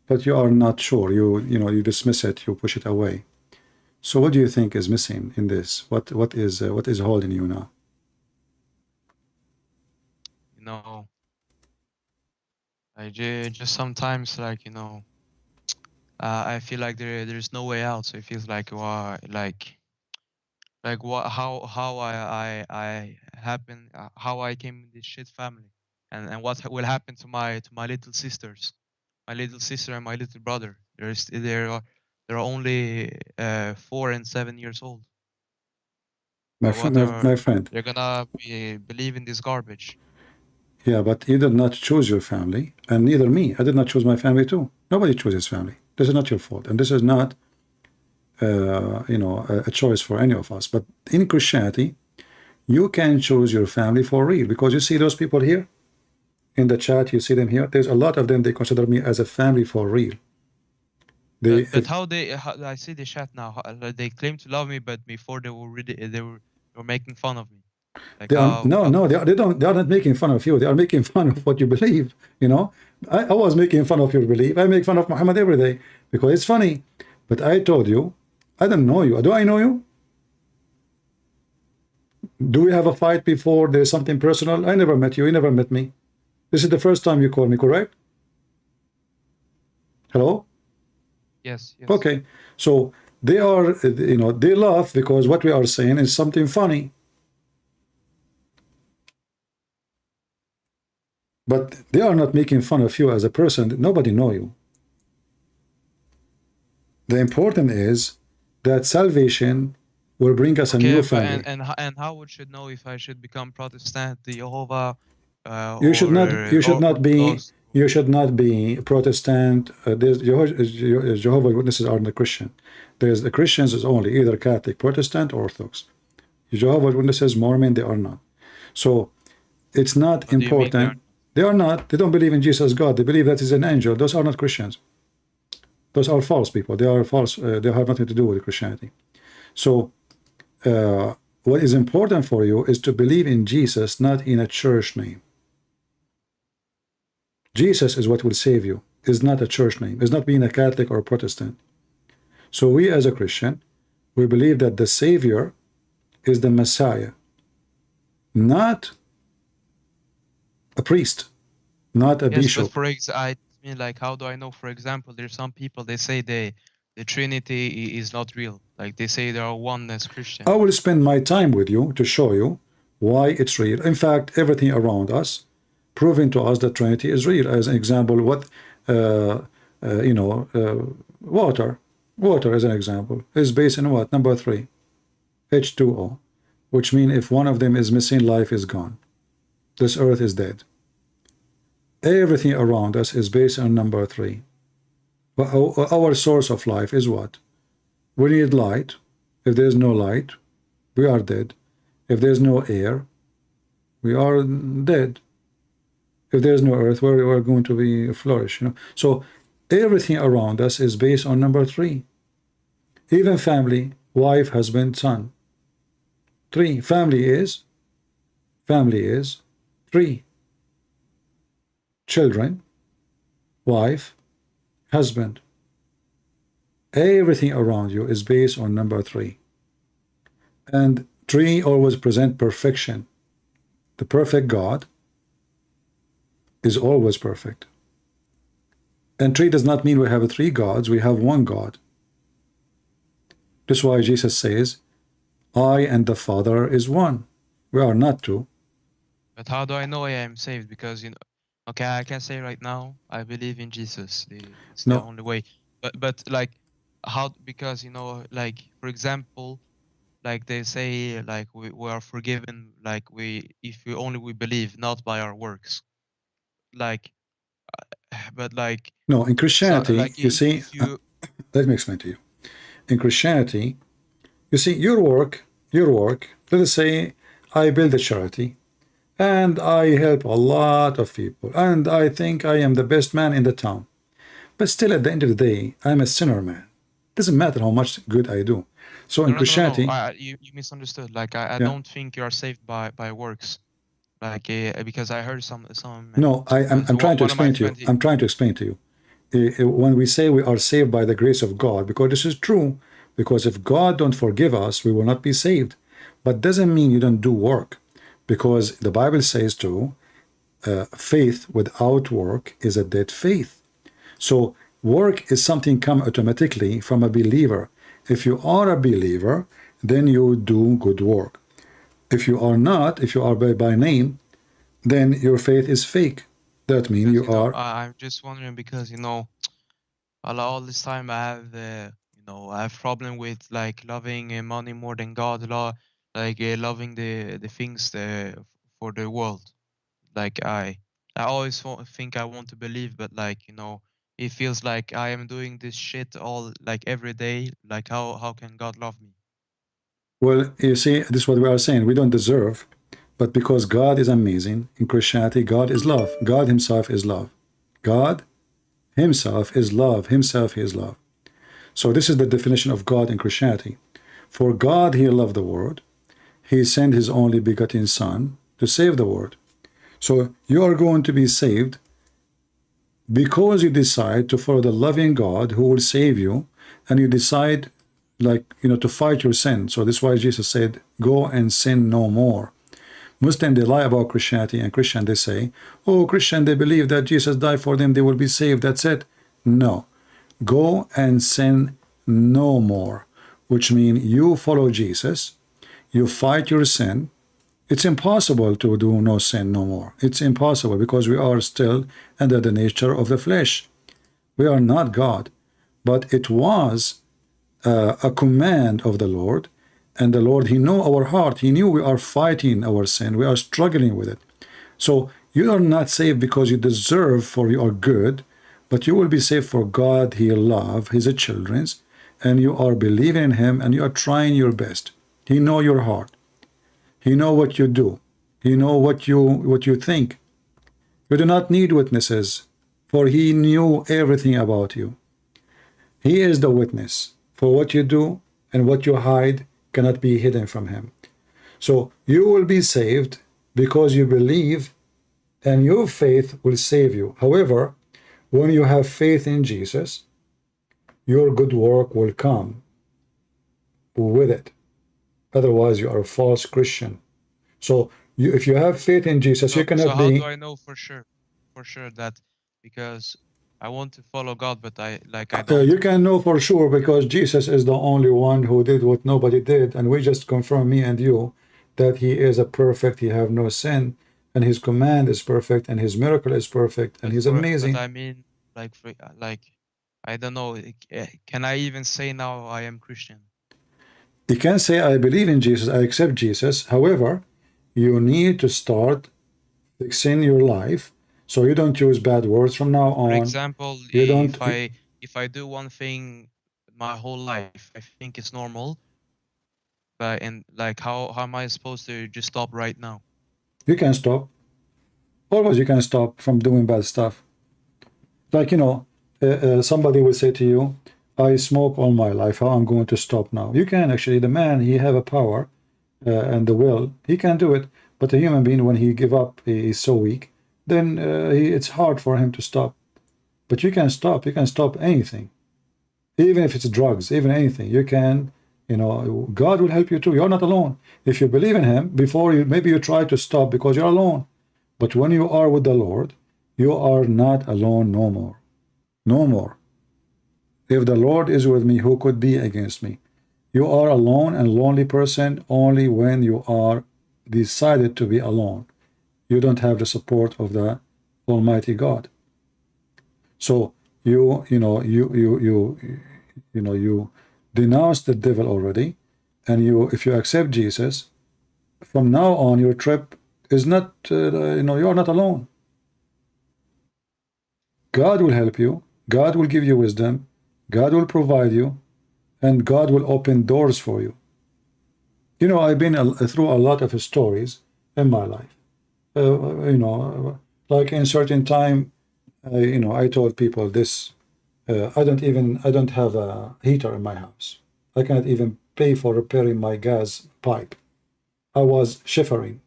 but you are not sure. You dismiss it, you push it away. So what do you think is missing in this? What is holding you now? You know, I just sometimes, like, you know, I feel like there's no way out. So it feels like what how I happen how I came in this shit family, and what will happen to my little sisters, my little sister and my little brother. They're only 4 and 7 years old. My friend, they're gonna believe in this garbage. Yeah, but you did not choose your family, and neither me. I did not choose my family too. Nobody chooses family. This is not your fault, and this is not, a choice for any of us. But in Christianity, you can choose your family for real, because you see those people here in the chat. You see them here. There's a lot of them. They consider me as a family for real. But how I see the chat now. They claim to love me, but before they were making fun of me. Like they are not making fun of you. They are making fun of what you believe. You know, I was making fun of your belief. I make fun of Muhammad every day because it's funny. But I told you, I don't know you. Do I know you? Do we have a fight before? There's something personal? I never met you. You never met me. This is the first time you call me, correct? Hello? Yes, yes. Okay. So they are, you know, they laugh because what we are saying is something funny. But they are not making fun of you as a person. Nobody know you. The important is that salvation will bring us a Okay, new but family. and how would should know if I should become Protestant, the Jehovah, You should Orthodox? not be Protestant. There's Jehovah's Witnesses are not Christian. There's the Christians is only either Catholic, Protestant, or Orthodox. Jehovah's Witnesses, Mormon, they are not. So it's not What do you mean important. They are not. They don't believe in Jesus as God. They believe that is an angel. Those are not Christians. Those are false people. They are false. They have nothing to do with Christianity. So what is important for you is to believe in Jesus, not in a church name. Jesus is what will save you, is not a church name, is not being a Catholic or a Protestant. So we as a Christian, we believe that the Savior is the Messiah, not a priest, not a Yes, bishop. but I mean, like, how do I know? For example, there's some people they say the Trinity is not real. Like they say they are oneness Christian. I will spend my time with you to show you why it's real. In fact, everything around us proving to us that Trinity is real. As an example, what water as an example is based on what? Number 3, H2O, which means if one of them is missing, life is gone. This earth is dead. Everything around us is based on number 3. But our source of life is what? We need light. If there's no light, we are dead. If there's no air, we are dead. If there's no earth, where we are going to be flourish, you know. So everything around us is based on number 3. Even family, wife, husband, son. 3. Family is 3. Children, wife, husband. Everything around you is based on number 3. And 3 always present perfection. The perfect God is always perfect. And 3 does not mean we have 3 gods, we have 1 God. That's why Jesus says, I and the Father is 1. We are not 2. But how do I know I am saved? Because, you know, okay, I can say right now, I believe in Jesus. It's the No. only way. But like, how, because, you know, like, for example, like they say, like, we are forgiven, like, if we believe, not by our works. Like, but like, No, in so, Christianity, like, you see, if you, let me explain to you. In Christianity, you see, your work, let us say, I build a charity, and I help a lot of people, and I think I am the best man in the town. But still, at the end of the day, I'm a sinner, man. Doesn't matter how much good I do. So in Christianity, you misunderstood. Like, I yeah. don't think you are saved by works. Like, because I heard some. No, I'm trying to explain to you. I'm trying to explain to you. When we say we are saved by the grace of God, because this is true, because if God don't forgive us, we will not be saved. But doesn't mean you don't do work, because the Bible says to faith without work is a dead faith. So work is something come automatically from a believer. If you are a believer, then you do good work. If you are not, if you are by name, then your faith is fake. That means you are. I'm just wondering because, you know, all this time I have I have problem with like loving money more than God, loving the things for the world. Like I always think I want to believe, but like, you know, it feels like I am doing this shit all like every day. Like how can God love me? Well, you see, this is what we are saying. We don't deserve, but because God is amazing, in Christianity, God is love. God himself is love. God himself is love. Himself, he is love. So this is the definition of God in Christianity. For God, he loved the world. He sent his only begotten Son to save the world. So you are going to be saved because you decide to follow the loving God who will save you, and you decide like, to fight your sin. So this is why Jesus said, go and sin no more. Muslim, they lie about Christianity, and Christian, they say, oh, Christian, they believe that Jesus died for them, they will be saved, that's it. No. Go and sin no more, which means you follow Jesus, you fight your sin. It's impossible to do no sin no more. It's impossible because we are still under the nature of the flesh. We are not God. But it was a command of the Lord, and the Lord, he knew our heart. He knew we are fighting our sin. We are struggling with it. So you are not saved because you deserve, for you are good, but you will be saved for God, he love his children's, and you are believing in him, and you are trying your best. He know your heart. He know what you do. He know what you think. You do not need witnesses, for he knew everything about you. He is the witness. For what you do and what you hide cannot be hidden from him. So you will be saved because you believe, and your faith will save you. However, when you have faith in Jesus, your good work will come with it. Otherwise, you are a false Christian. So if you have faith in Jesus, you cannot so how be... do I know for sure that, because I want to follow God, but I don't. You can know for sure because Jesus is the only one who did what nobody did, and we just confirm, me and you, that he is a perfect, he have no sin, and his command is perfect, and his miracle is perfect, and he's amazing. But I mean, like I don't know. Can I even say now I am Christian? You can say, I believe in Jesus, I accept Jesus. However, you need to start fixing your life so you don't use bad words from now on. For example, you don't, if I do one thing my whole life, I think it's normal. But like how am I supposed to just stop right now? You can stop. Always you can stop from doing bad stuff. Like, somebody will say to you, I smoke all my life, how I'm going to stop now? You can actually. The man, he have a power and the will, he can do it. But a human being, when he give up, he is so weak, then it's hard for him to stop. But you can stop. You can stop anything, even if it's drugs, even anything. You can, God will help you too. You're not alone. If you believe in him, maybe you try to stop because you're alone. But when you are with the Lord, you are not alone no more. No more. If the Lord is with me, who could be against me? You are alone and lonely person only when you are decided to be alone. You don't have the support of the Almighty God. So you denounce the devil already, and if you accept Jesus, from now on your trip is not, you are not alone. God will help you. God will give you wisdom. God will provide you, and God will open doors for you. I've been through a lot of stories in my life. Like in certain time, I told people this. I don't have a heater in my house. I cannot even pay for repairing my gas pipe. I was shivering.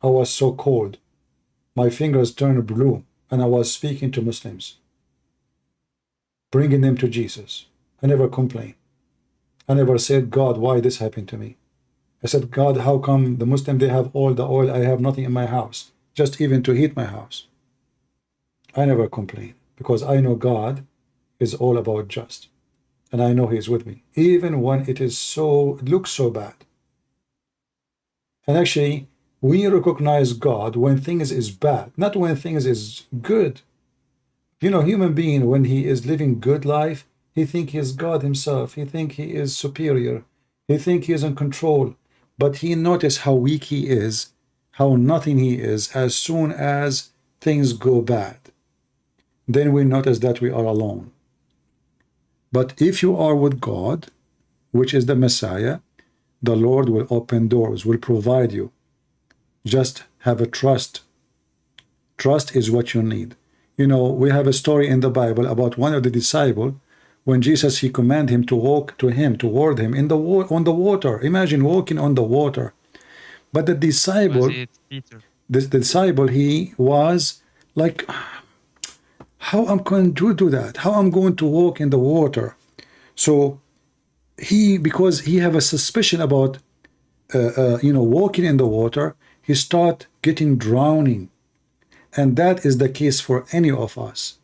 I was so cold. My fingers turned blue, and I was speaking to Muslims, bringing them to Jesus. I never complained. I never said, God, why this happened to me? I said, God, how come the Muslim, they have all the oil, I have nothing in my house, just even to heat my house? I never complain because I know God is all about just, and I know he's with me, even when it looks so bad. And actually, we recognize God when things is bad, not when things is good. Human being, when he is living good life, he think he is God himself. He think he is superior. He think he is in control. But he notice how weak he is, how nothing he is, as soon as things go bad. Then we notice that we are alone. But if you are with God, which is the Messiah, the Lord will open doors, will provide you. Just have a trust. Trust is what you need. We have a story in the Bible about one of the disciples, when Jesus, he commanded him to walk toward him on the water. Imagine walking on the water. But the disciple, he was like, how I'm going to do that? How I'm going to walk in the water? So because he have a suspicion about walking in the water, he start getting drowning. And that is the case for any of us.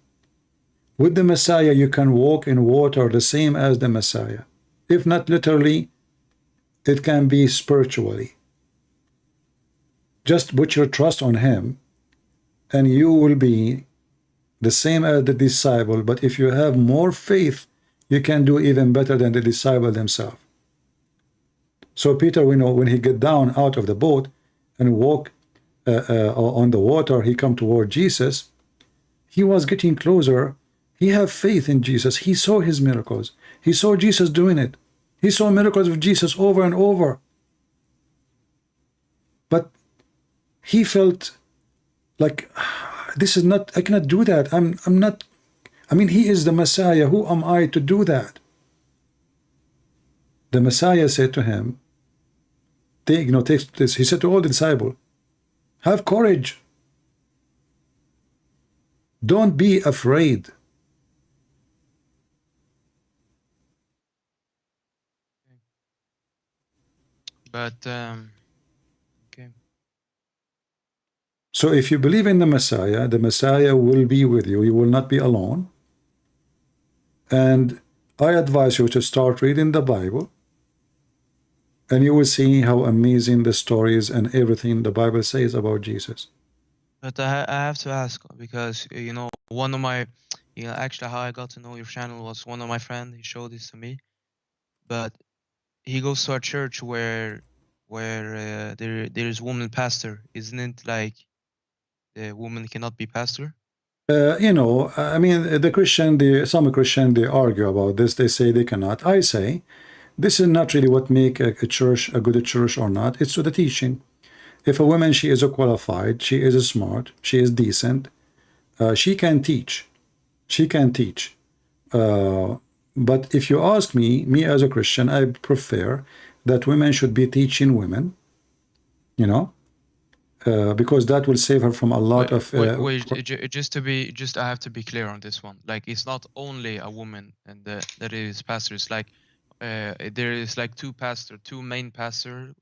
With the Messiah, you can walk in water the same as the Messiah. If not literally, it can be spiritually. Just put your trust on him, and you will be the same as the disciple. But if you have more faith, you can do even better than the disciple themselves. So Peter, we know when he get down out of the boat and walk on the water, he come toward Jesus. He was getting closer. He have faith in Jesus. He saw his miracles. He saw Jesus doing it. He saw miracles of Jesus over and over. But he felt like, this is not, I cannot do that. I'm not, I mean, he is the Messiah. Who am I to do that? The Messiah said to him, take this. He said to all the disciples, have courage. Don't be afraid. But okay. So if you believe in the Messiah will be with you. You will not be alone. And I advise you to start reading the Bible, and you will see how amazing the stories and everything the Bible says about Jesus. But I have to ask, because one of my actually how I got to know your channel was one of my friends. He showed this to me, but he goes to a church where there is woman pastor. Isn't it like the woman cannot be pastor? I mean, some Christian, they argue about this. They say they cannot. I say this is not really what make a church a good church or not. It's to the teaching. If a woman, she is qualified, she is smart, she is decent, she can teach. She can teach. But if you ask me as a Christian, I prefer that women should be teaching women, because that will save her from a lot of. Wait, I have to be clear on this one. Like, it's not only a woman and that is pastors. Like, there is like two main pastors.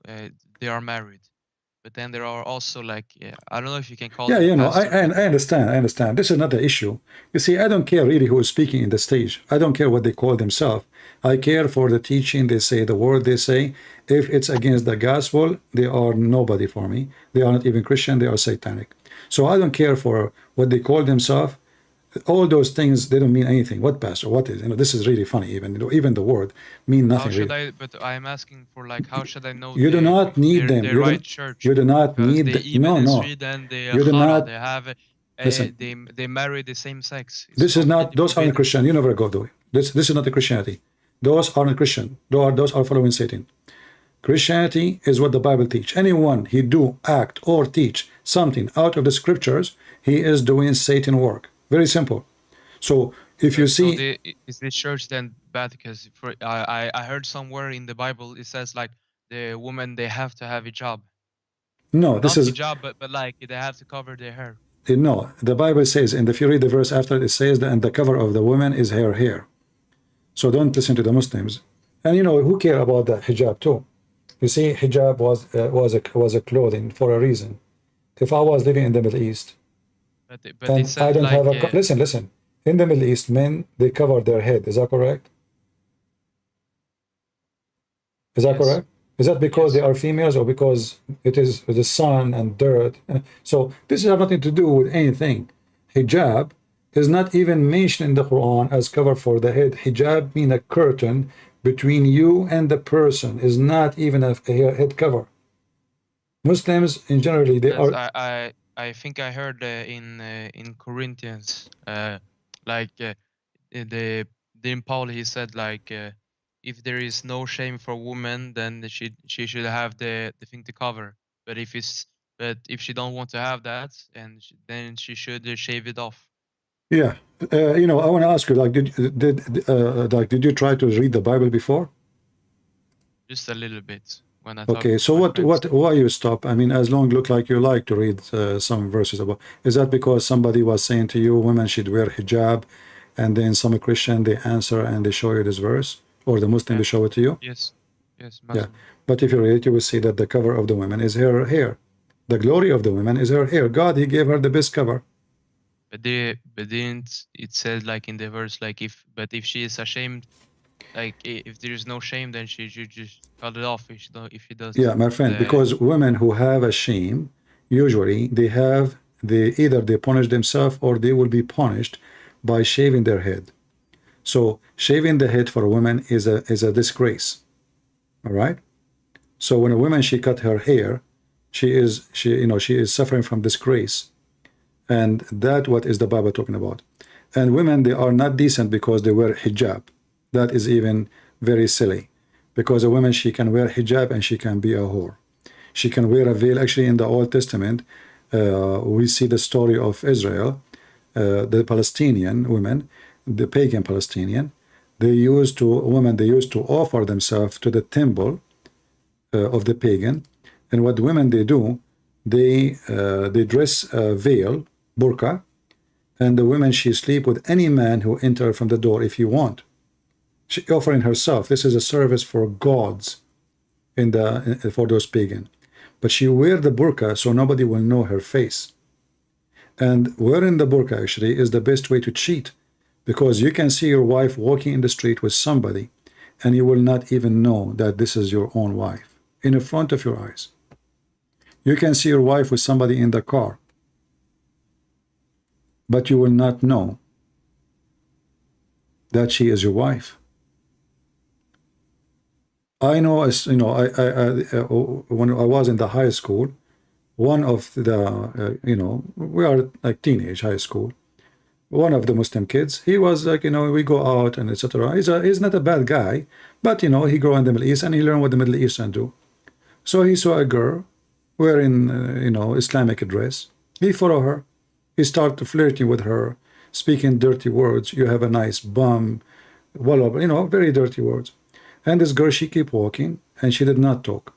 They are married. But then there are also like, I don't know if you can call them I understand. This is not the issue. You see, I don't care really who is speaking in the stage. I don't care what they call themselves. I care for the teaching they say, the word they say. If it's against the gospel, they are nobody for me. They are not even Christian, they are satanic. So I don't care for what they call themselves. All those things, they don't mean anything. What pastor? What is? This is really funny. Even the word mean nothing. How should really. But I'm asking for, like, how should I know? You do not need them. The right church. You do not need. In Sweden, you do not. They have. Listen, they marry the same sex. This is not. Those aren't Christian. You never go do it. This is not the Christianity. Those aren't Christian. Those are following Satan. Christianity is what the Bible teach. Anyone he do, act, or teach something out of the scriptures, he is doing Satan work. Very simple. So if you see, is this church then bad? Because I heard somewhere in the Bible it says like the woman, they have to have a job. No, this not is a job, but like they have to cover their hair. No, the Bible says, and if you read the verse after, it says that, and the cover of the woman is her hair. So don't listen to the Muslims. And who care about the hijab too? You see, hijab was a clothing for a reason. If I was living in the Middle East, but and I don't have a listen. In the Middle East, men, they cover their head. Is that correct? Is that correct? Is that because they are females or because it is the sun and dirt? So this has nothing to do with anything. Hijab is not even mentioned in the Quran as cover for the head. Hijab means a curtain between you and the person. Is not even a head cover. Muslims in generally they are. I think I heard in Corinthians. In Paul he said like if there is no shame for women, then she should have the thing to cover. But if she don't want to have that, then she should shave it off. Yeah, I want to ask you, like, did you try to read the Bible before? Just a little bit. Okay, so why you stop? I mean, as long look like you like to read some verses about. Is that because somebody was saying to you women should wear hijab, and then some Christian they answer and they show you this verse, or the Muslim Yeah. will show it to you. Yes. Yes, Yeah, Muslim. but if you read it, you will see that the cover of the women is her hair. The glory of the women is her hair. God, He gave her the best cover. But didn't it said like in the verse like if she is ashamed, like if there is no shame, then she should just cut it off if she does. Yeah, my friend, because women who have a shame, usually they either they punish themselves or they will be punished by shaving their head. So shaving the head for a woman is a disgrace. All right. So when a woman she cut her hair, she is suffering from disgrace, and that what is the Bible talking about. And women, they are not decent because they wear hijab. That is even very silly, because a woman she can wear hijab and she can be a whore. She can wear a veil. Actually, in the Old Testament, we see the story of Israel, the Palestinian women, the pagan Palestinian. They used to offer themselves to the temple of the pagan, and what women they do, they dress a veil, burqa, and the women she sleep with any man who enter from the door if you want. She offering herself. This is a service for gods for those pagan, but she wear the burqa so nobody will know her face. And wearing the burqa actually is the best way to cheat, because you can see your wife walking in the street with somebody, and you will not even know that this is your own wife in the front of your eyes. You can see your wife with somebody in the car, but you will not know that she is your wife. I know, as you know, when I was in the high school, one of the, we are like teenage high school. One of the Muslim kids, he was like, we go out and etc. He's not a bad guy, but he grew in the Middle East and he learned what the Middle Eastern do. So he saw a girl wearing, Islamic dress. He followed her. He started flirting with her, speaking dirty words. You have a nice bum, very dirty words. And this girl, she kept walking, and she did not talk.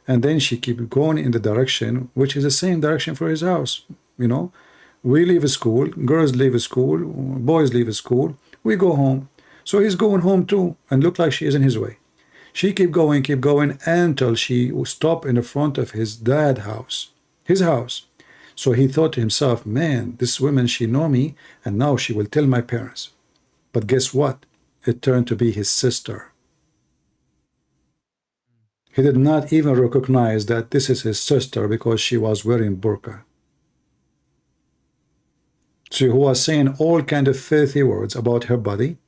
And then she kept going in the direction, which is the same direction for his house. We leave school, girls leave school, boys leave school, we go home. So he's going home too, and looked like she is in his way. She kept going until she stopped in the front of his dad's house, his house. So he thought to himself, man, this woman, she know me, and now she will tell my parents. But guess what? It turned to be his sister. He did not even recognize that this is his sister because she was wearing burqa. So he was saying all kind of filthy words about her body,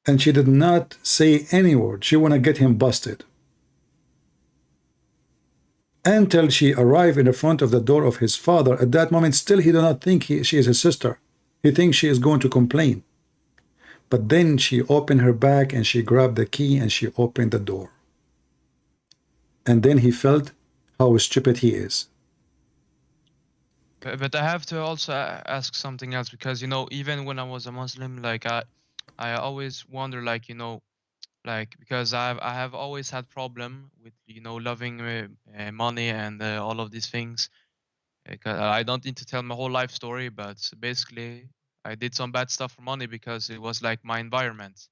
and she did not say any word. She want to get him busted. Until she arrived in the front of the door of his father. At that moment, still he did not think she is his sister. He thinks she is going to complain. But then she opened her bag and she grabbed the key and she opened the door. And then he felt how stupid he is. But I have to also ask something else, because even when I was a Muslim, like I always wonder, because I have always had problem with loving money and all of these things. I don't need to tell my whole life story, but basically I did some bad stuff for money because it was like my environment.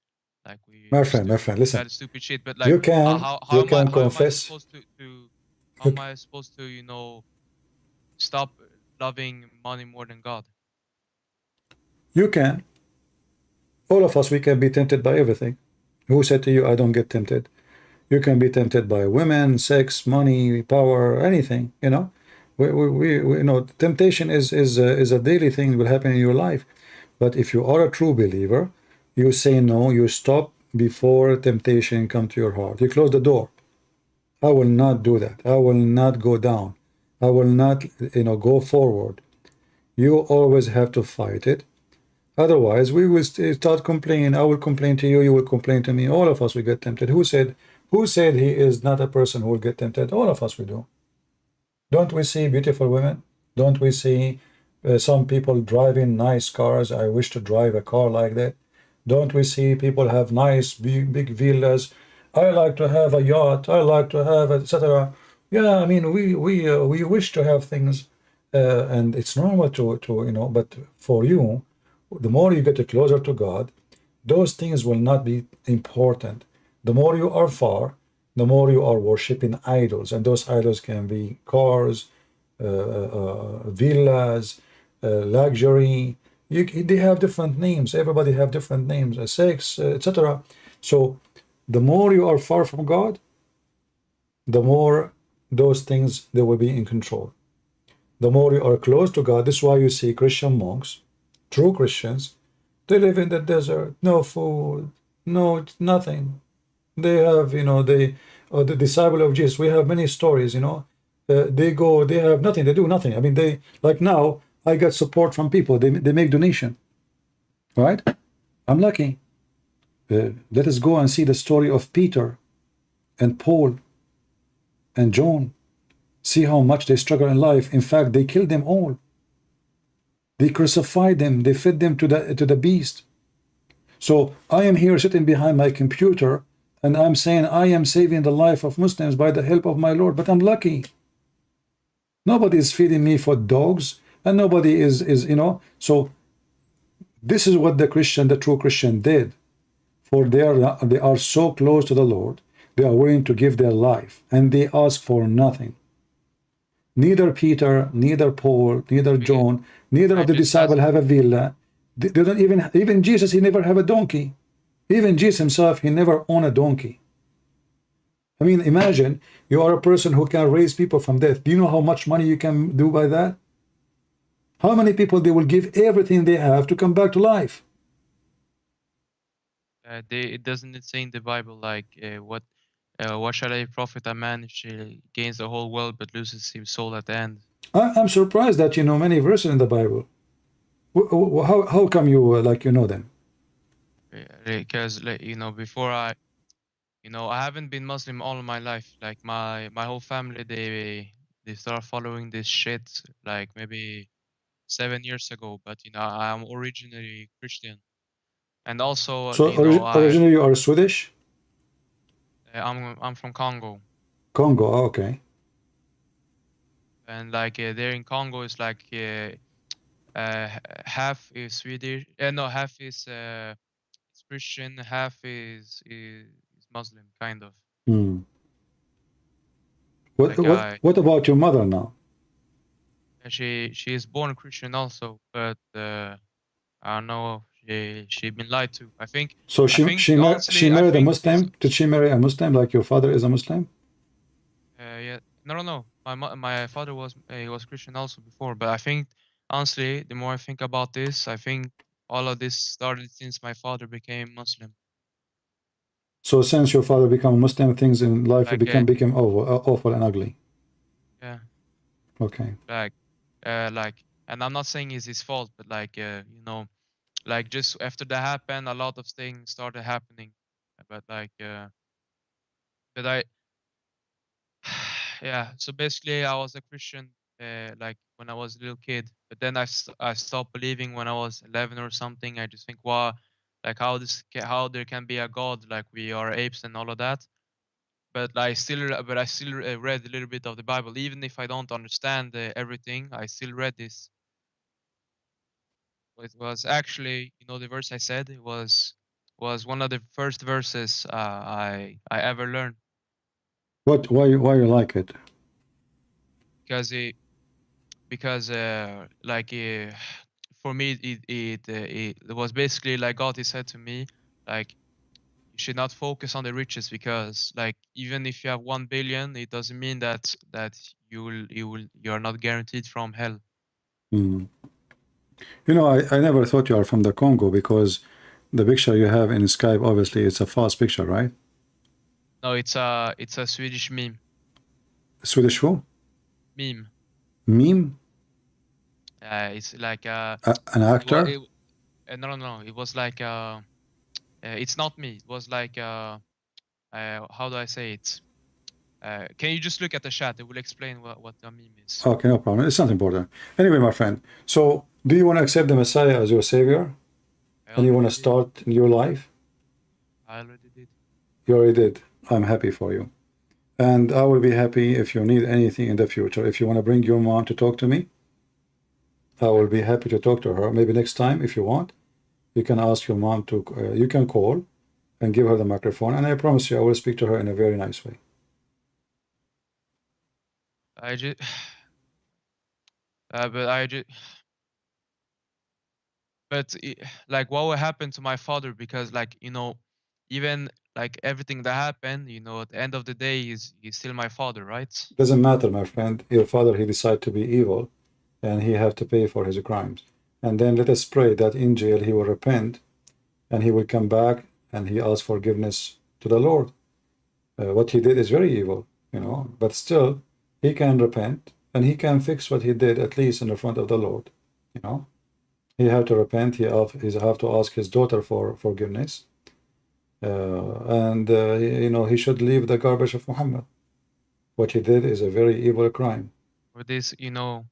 Like we My used friend, to do listen. bad stupid shit. But like You can how am I confess. supposed to how am I supposed to stop loving money more than God? You can. All of us, we can be tempted by everything. Who said to you, I don't get tempted? You can be tempted by women, sex, money, power, anything. Temptation is a daily thing that will happen in your life. But if you are a true believer, you say no, you stop before temptation come to your heart. You close the door. I will not do that. I will not go down. I will not, go forward. You always have to fight it. Otherwise, we will start complaining. I will complain to you. You will complain to me. All of us will get tempted. Who said he is not a person who will get tempted? All of us will do. Don't we see beautiful women? Don't we see some people driving nice cars? I wish to drive a car like that. Don't we see people have nice big villas? I like to have a yacht. I like to have etc. Yeah, I mean we wish to have things, and it's normal to. But for you, the more you get closer to God, those things will not be important. The more you are far, the more you are worshiping idols, and those idols can be cars, villas, luxury. They have different names. Everybody have different names, sex, etc. So the more you are far from God, the more those things they will be in control. The more you are close to God, this is why you see Christian monks, true Christians, they live in the desert, no food, no nothing. They have, the disciple of Jesus. We have many stories, they go, they have nothing, they do nothing. I mean, they, like now, I get support from people, they make donation, right? I'm lucky. Let us go and see the story of Peter and Paul and John. See how much they struggle in life. In fact, they killed them all. They crucified them. They fed them to the beast. So I am here sitting behind my computer, and I'm saying I am saving the life of Muslims by the help of my Lord. But I'm lucky. Nobody is feeding me for dogs, and nobody is. So this is what the true Christian did. For they are so close to the Lord, they are willing to give their life, and they ask for nothing. Neither Peter, neither Paul, neither John, neither of the disciples have a villa. They don't even Jesus, he never have a donkey. Even Jesus himself, he never owned a donkey. I mean, imagine you are a person who can raise people from death. Do you know how much money you can do by that? How many people they will give everything they have to come back to life? It doesn't say in the Bible like what shall I profit a man if he gains the whole world but loses his soul at the end? I'm surprised that you know many verses in the Bible. How come you you know them? Because before I haven't been Muslim all of my life. Like my whole family, they start following this shit like maybe 7 years ago. But I am originally Christian, and also So originally you are Swedish? I'm from Congo. Congo, okay. And like there in Congo is like half is Swedish, no, half is Christian, half is Muslim, kind of. Hmm. Like what about your mother now? she is born Christian also, but I don't know, she been lied to. I think. So she married a Muslim. Did she marry a Muslim like your father is a Muslim? Yeah, no. My father was he was Christian also before, but I think honestly, the more I think about this, I think all of this started since my father became Muslim. So since your father became Muslim, things in life Like, became awful and ugly. Yeah. Okay. Like, and I'm not saying it's his fault, but like, like just after that happened, a lot of things started happening. But like, but I, yeah. So basically, I was a Christian, like when I was a little kid. But then I stopped believing when I was 11 or something. I just think, wow, like how there can be a God, like we are apes and all of that. But I still read a little bit of the Bible, even if I don't understand everything. I still read this. It was actually, the verse I said, it was one of the first verses I ever learned. Why you like it? Because like for me it was basically like God, he said to me, like, you should not focus on the riches, because like even if you have 1 billion, it doesn't mean that you are not guaranteed from hell. Mm. I never thought you are from the Congo, because the picture you have in Skype, obviously it's a false picture, right? No, it's a Swedish meme. Swedish who? Meme. Meme? It's like an actor? No. It was like it's not me. It was like how do I say it? Can you just look at the chat? It will explain what the meme is. Okay, no problem. It's not important. Anyway, my friend. So, do you want to accept the Messiah as your savior? And you want to start your life? I already did. You already did. I'm happy for you. And I will be happy if you need anything in the future. If you want to bring your mom to talk to me, I will be happy to talk to her. Maybe next time if you want. you can ask your mom to, you can call and give her the microphone, and I promise you I will speak to her in a very nice way. I just, but I just, but like what will happen to my father? Because like, you know, even like everything that happened, you know, at the end of the day, he's still my father, right? Doesn't matter, my friend. Your father, he decided to be evil, and he have to pay for his crimes. And then let us pray that in jail he will repent, and he will come back, and he ask forgiveness to the Lord. What he did is very evil, you know, but still he can repent, and he can fix what he did, at least in the front of the Lord, you know. He have to repent. He have to ask his daughter for forgiveness, and you know, he should leave the garbage of Muhammad. What he did is a very evil crime. For this, you know,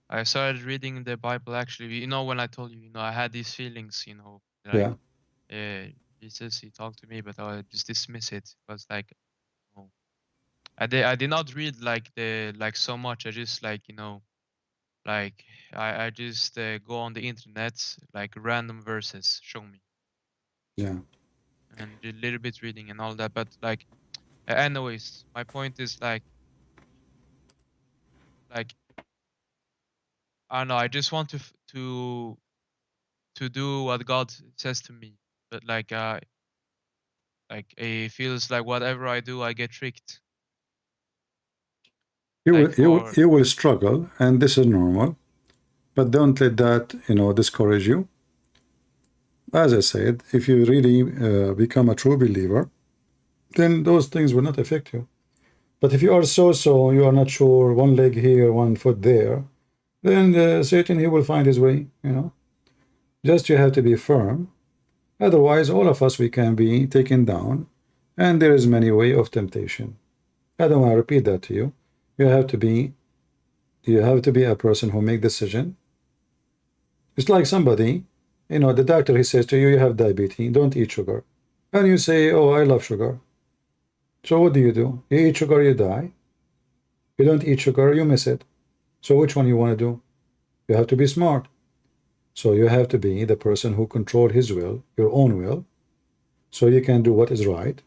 I started reading the Bible actually. You know, when I told you, you know, I had these feelings, you know, like Jesus, he talked to me, but I just dismiss it because like, you know, I did not read like so much. I just like, you know, like I just go on the internet, like random verses show me. Yeah. And a little bit reading and all that, but like, anyways, my point is like I don't know. I just want to do what God says to me, but like it feels like whatever I do, I get tricked. Like You will struggle, and this is normal, but don't let that, you know, discourage you. As I said, if you really become a true believer, then those things will not affect you. But if you are so, you are not sure, one leg here, one foot there, then Satan, he will find his way, you know. Just you have to be firm. Otherwise, all of us, we can be taken down, and there is many way of temptation. I don't want to repeat that to you. You have to be a person who make decision. It's like somebody, you know, the doctor, he says to you, you have diabetes, don't eat sugar. And you say, oh, I love sugar. So what do? You eat sugar, you die. You don't eat sugar, you miss it. So which one you want to do? You have to be smart. So you have to be the person who control his will, your own will, so you can do what is right.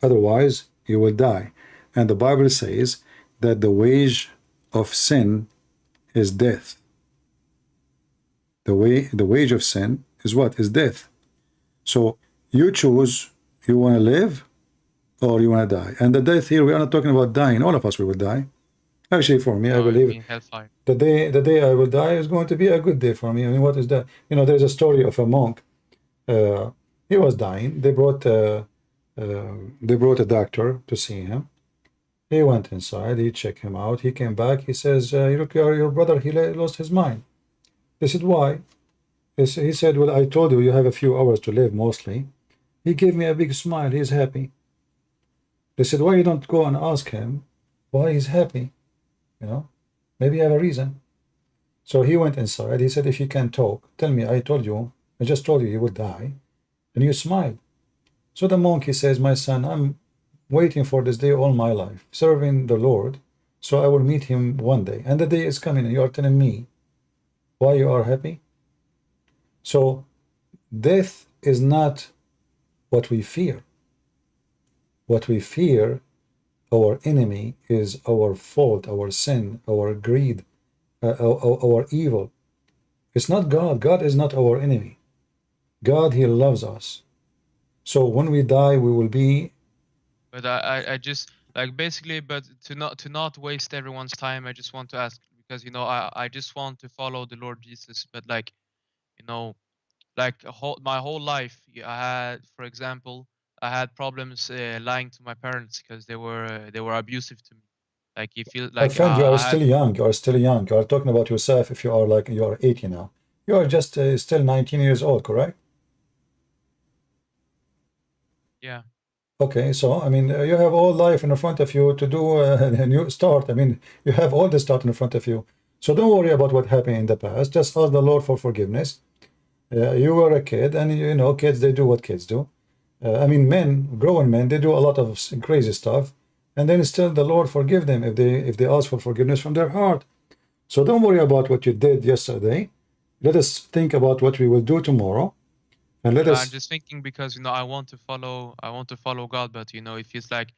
Otherwise, you will die. And the Bible says that the wage of sin is death. The wage of sin is what? Is death. So you choose, you want to live or you want to die. And the death here, we are not talking about dying. All of us, we will die. Actually, for me, I believe the day I will die is going to be a good day for me. I mean, what is that? You know, there's a story of a monk. He was dying. They brought a doctor to see him. He went inside. He checked him out. He came back. He says, "Look, your brother. He lost his mind." They said, "Why?" He said, "Well, I told you you have a few hours to live. Mostly." He gave me a big smile. He's happy. They said, "Why you don't go and ask him why he's happy? You know, maybe you have a reason." So he went inside. He said, "If you can talk, tell me. I just told you he would die, and you smiled." So the monk, he says, "My son, I'm waiting for this day all my life, serving the Lord, so I will meet him one day. And the day is coming, and you are telling me why you are happy?" So death is not what we fear. What we fear, our enemy, is our fault, our sin, our greed, our evil. It's not God. God is not our enemy. God, he loves us. So when we die, we will be. But I just like basically, but to not waste everyone's time, I just want to ask, because you know I just want to follow the Lord Jesus, but like, you know, like my whole life I had, for example, I had problems lying to my parents because they were abusive to me. Like you feel My like friend, you are I still had, young. You are still young. You are talking about yourself. If you are like you are 80 now, you are just still 19 years old, correct? yeah. Okay, so I mean, you have all life in front of you to do a new start. I mean, you have all the start in front of you. So don't worry about what happened in the past. Just ask the Lord for forgiveness. You were a kid, and you know, kids, they do what kids do. I mean, grown men, they do a lot of crazy stuff, and then still the Lord forgive them if they ask for forgiveness from their heart. So don't worry about what you did yesterday. Let us think about what we will do tomorrow. And let I'm us, just thinking because I want to follow God, but it feels like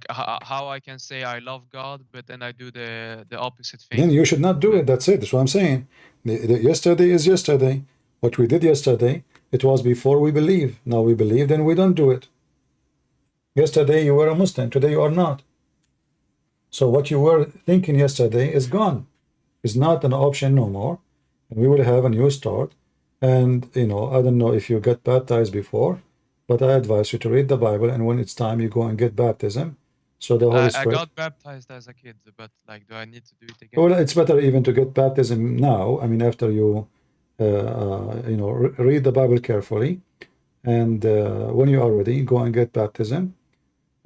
how I can say I love God, but then I do the opposite then thing. you should not do But it. That's it. That's what I'm saying. Yesterday is yesterday. What we did yesterday, it was before we believe. Now we believe, then we don't do it. Yesterday you were a Muslim. Today you are not. So what you were thinking yesterday is gone. It's not an option no more. And we will have a new start. And I don't know if you get baptized before, but I advise you to read the Bible, and when it's time, you go and get baptism. So the Holy I Spirit. got baptized as a kid, but do I need to do it again? Well, it's better even to get baptism now. I mean, after you, read the Bible carefully, and when you are ready, go and get baptism.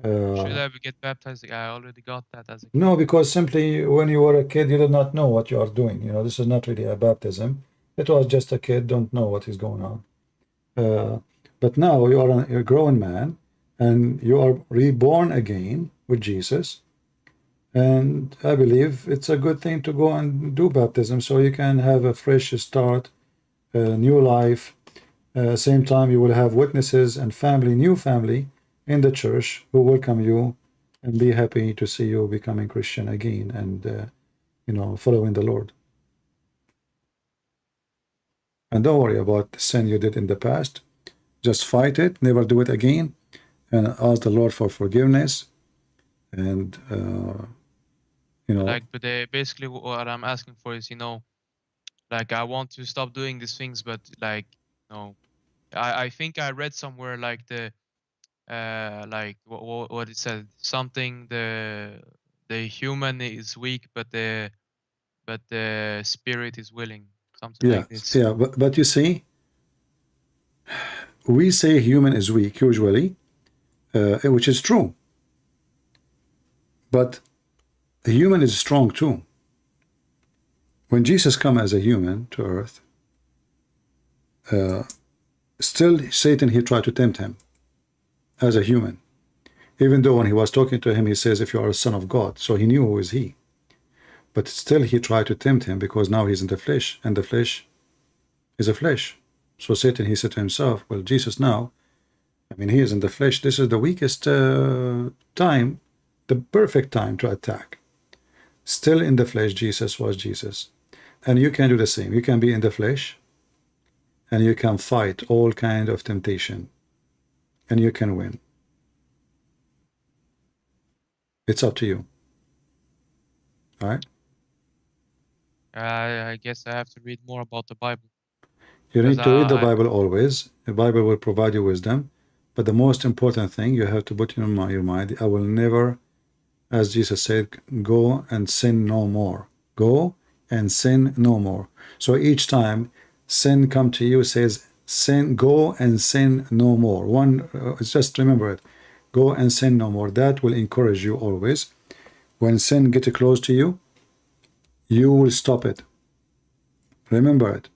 Should I get baptized? I already got that as a kid. No, because simply when you were a kid, you did not know what you are doing. This is not really a baptism. It was just a kid, don't know what is going on. But now you are a grown man, and you are reborn again with Jesus. And I believe it's a good thing to go and do baptism so you can have a fresh start, a new life. Same time, you will have witnesses and family, new family in the church who welcome you and be happy to see you becoming Christian again and, following the Lord. And don't worry about the sin you did in the past. Just fight it, never do it again, and ask the Lord for forgiveness. And, But basically what I'm asking for is, I want to stop doing these things, but I think I read somewhere what it said, something the human is weak, but the spirit is willing, something like this. Yeah, but you see, we say human is weak usually, which is true. But a human is strong too. When Jesus came as a human to earth, still Satan, he tried to tempt him as a human. Even though when he was talking to him, he says, if you are a son of God. So he knew who is he. But still he tried to tempt him because now he's in the flesh, and the flesh is a flesh. So Satan, he said to himself, well, Jesus now, he is in the flesh. This is the weakest time, the perfect time to attack. Still in the flesh, Jesus was Jesus. And you can do the same. You can be in the flesh, and you can fight all kind of temptation, and you can win. It's up to you. All right? I guess I have to read more about the Bible. You need to read the I- Bible always. The Bible will provide you wisdom. But the most important thing you have to put in your mind, I will never, as Jesus said, go and sin no more. Go and sin no more. So each time sin come to you, says, sin, go and sin no more. Just remember it. Go and sin no more. That will encourage you always. When sin get close to you, you will stop it. Remember it.